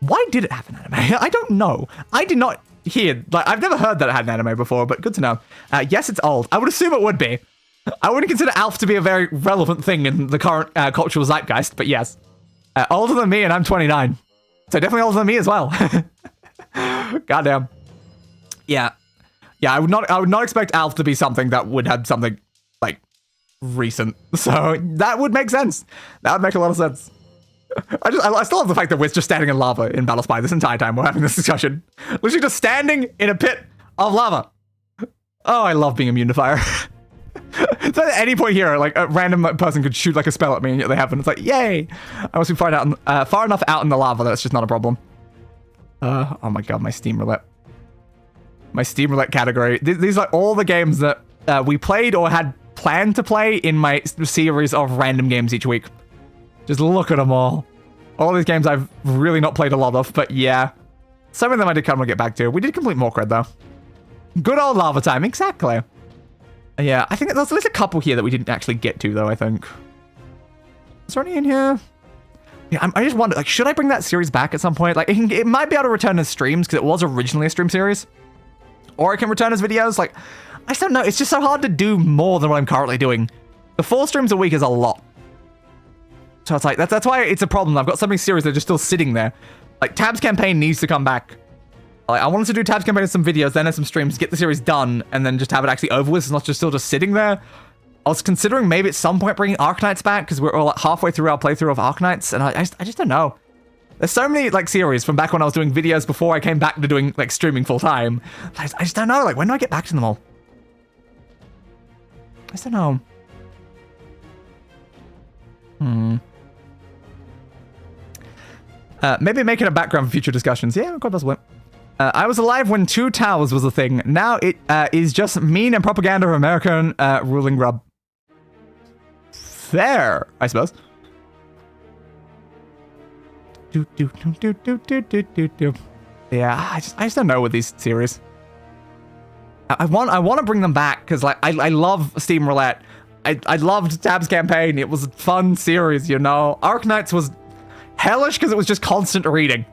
Why did it have an anime? I don't know. I did not hear, like, I've never heard that it had an anime before, but good to know. Yes, it's old. I would assume it would be. I wouldn't consider Alf to be a very relevant thing in the current cultural zeitgeist, but yes. Older than me, and I'm 29. So definitely older than me as well. Goddamn. Yeah. Yeah, I would not expect Alf to be something that would have something like recent. So that would make sense. That would make a lot of sense. I still love the fact that we're just standing in lava in Battlespire this entire time we're having this discussion. Literally just standing in a pit of lava. Oh, I love being immune to fire. So at any point here, like a random person could shoot like a spell at me and yet they haven't. It's like, yay! I must be far enough out in the lava that it's just not a problem. Oh my god, my Steam Roulette. My Steam Roulette category. These are all the games that we played or had planned to play in my series of random games each week. Just look at them all. All these games I've really not played a lot of, but yeah. Some of them I did kind of get back to. We did complete Morrowind though. Good old lava time, exactly. Yeah, I think there's a couple here that we didn't actually get to, though, I think. Is there any in here? Yeah, I just wonder, like, should I bring that series back at some point? Like, it might be able to return as streams, because it was originally a stream series. Or it can return as videos. Like, I just don't know. It's just so hard to do more than what I'm currently doing. The 4 streams a week is a lot. So it's like, that's why it's a problem. I've got so many series that are just still sitting there. Like, Tabs Campaign needs to come back. Like, I wanted to do Tabs Campaign and some videos, then have some streams, get the series done, and then just have it actually over with. It's not just still just sitting there. I was considering maybe at some point bringing Arknights back, because we're all like halfway through our playthrough of Arknights, and I just don't know. There's so many like series from back when I was doing videos before I came back to doing like streaming full time. I just don't know. Like, when do I get back to them all? I just don't know. Maybe making a background for future discussions. Yeah, quite possibly. I was alive when Two Towers was a thing. Now it is just mean and propaganda of American ruling rub. Fair, I suppose. Yeah, I just don't know with these series. I want to bring them back because like I love Steam Roulette. I loved Tab's campaign. It was a fun series, you know. Arknights was hellish because it was just constant reading.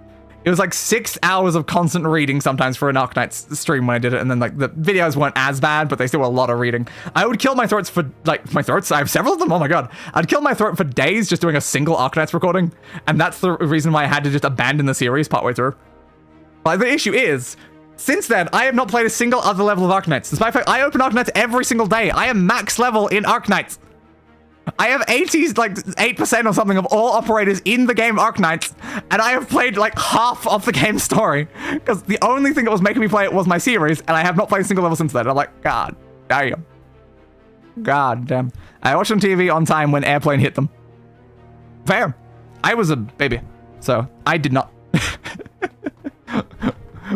It was like 6 hours of constant reading sometimes for an Arknights stream when I did it, and then like the videos weren't as bad, but they still were a lot of reading. I would kill my throats for like my throats. I have several of them. Oh my god, I'd kill my throat for days just doing a single Arknights recording, and that's the reason why I had to just abandon the series partway through. But the issue is, since then, I have not played a single other level of Arknights. Despite the fact I open Arknights every single day. I am max level in Arknights. I have 8% or something of all operators in the game Arknights, and I have played like half of the game story, because the only thing that was making me play it was my series, and I have not played a single level since then. And I'm like, god damn. God damn. I watched on TV on time when Airplane hit them. Fair. I was a baby, so I did not.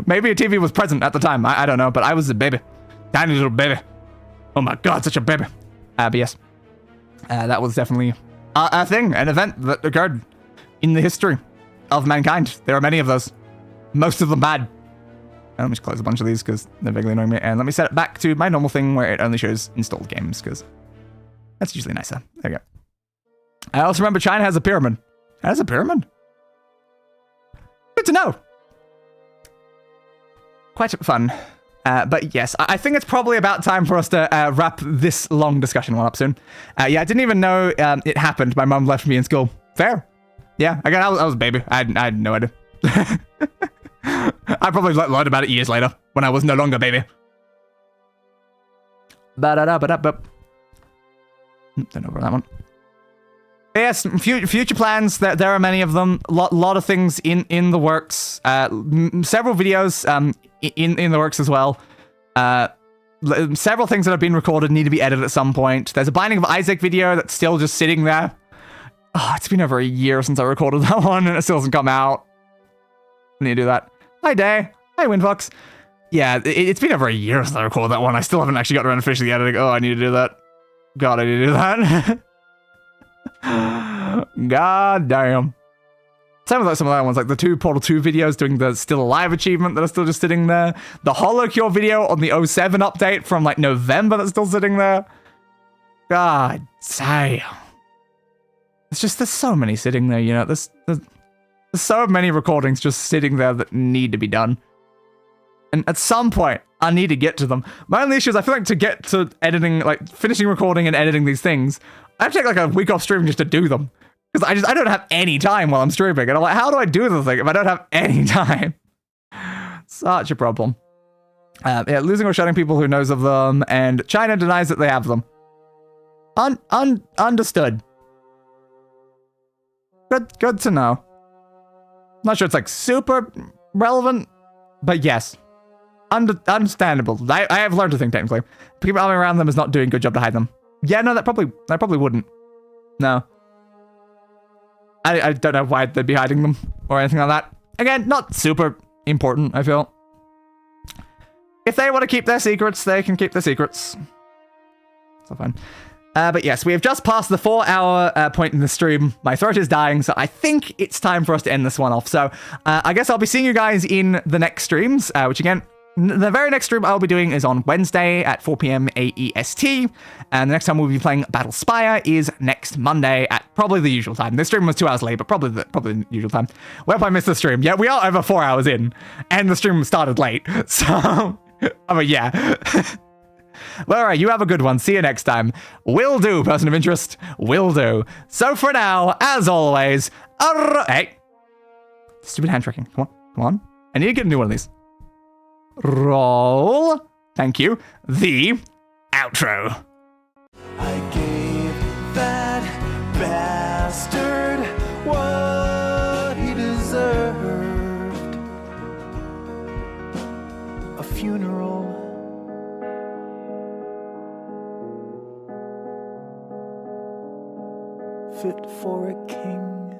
Maybe a TV was present at the time, I don't know, but I was a baby. Tiny little baby. Oh my god, such a baby. But yes. That was definitely a thing, an event that occurred in the history of mankind. There are many of those. Most of them bad. And let me just close a bunch of these because they're vaguely annoying me. And let me set it back to my normal thing where it only shows installed games, because that's usually nicer. There you go. I also remember China has a pyramid. It has a pyramid? Good to know. Quite fun. But yes, I think it's probably about time for us to wrap this long discussion one up soon. Yeah, I didn't even know it happened. My mom left me in school. Fair. Yeah, again, I was a baby. I had no idea. I probably learned about it years later, when I was no longer a baby. Ba-da-da-ba-da-ba. Don't know about that one. Yes, future plans, there are many of them. Lot of things in the works. Several videos in the works as well. Several things that have been recorded need to be edited at some point. There's a Binding of Isaac video that's still just sitting there. Oh, it's been over a year since I recorded that one, and it still hasn't come out. I need to do that. Hi, Day. Hi, Windfox. Yeah, it's been over a year since I recorded that one. I still haven't actually got around to finishing the editing. Oh, I need to do that. God, I need to do that. God damn. Some of the other ones, like the 2 Portal 2 videos doing the Still Alive achievement that are still just sitting there. The Holocure video on the 07 update from like November that's still sitting there. God damn. It's just, there's so many sitting there, you know. There's so many recordings just sitting there that need to be done. And at some point, I need to get to them. My only issue is I feel like to get to editing, like finishing recording and editing these things, I have to take like a week off streaming just to do them. Because I don't have any time while I'm streaming. And I'm like, how do I do the thing if I don't have any time? Such a problem. Yeah, losing or shutting people who knows of them, and China denies that they have them. Understood. Good to know. Not sure it's like super relevant, but yes. Understandable. I have learned to think technically. People around them is not doing a good job to hide them. Yeah, no, that probably wouldn't. No. I don't know why they'd be hiding them or anything like that. Again, not super important, I feel. If they want to keep their secrets, they can keep their secrets. So fun. But yes, we have just passed the 4-hour point in the stream. My throat is dying, so I think it's time for us to end this one off. So I guess I'll be seeing you guys in the next streams, which again, the very next stream I'll be doing is on Wednesday at 4 p.m. AEST, and the next time we'll be playing Battlespire is next Monday at probably the usual time. This stream was 2 hours late, but probably the usual time. Where if I missed the stream? Yeah, we are over 4 hours in, and the stream started late, so I mean, yeah. Well, all right, you have a good one. See you next time. Will do, person of interest. Will do. So for now, as always, hey, stupid hand tracking. Come on. I need to get a new one of these. Roll. Thank you. The outro. I gave that bastard what he deserved. A funeral. Fit for a king.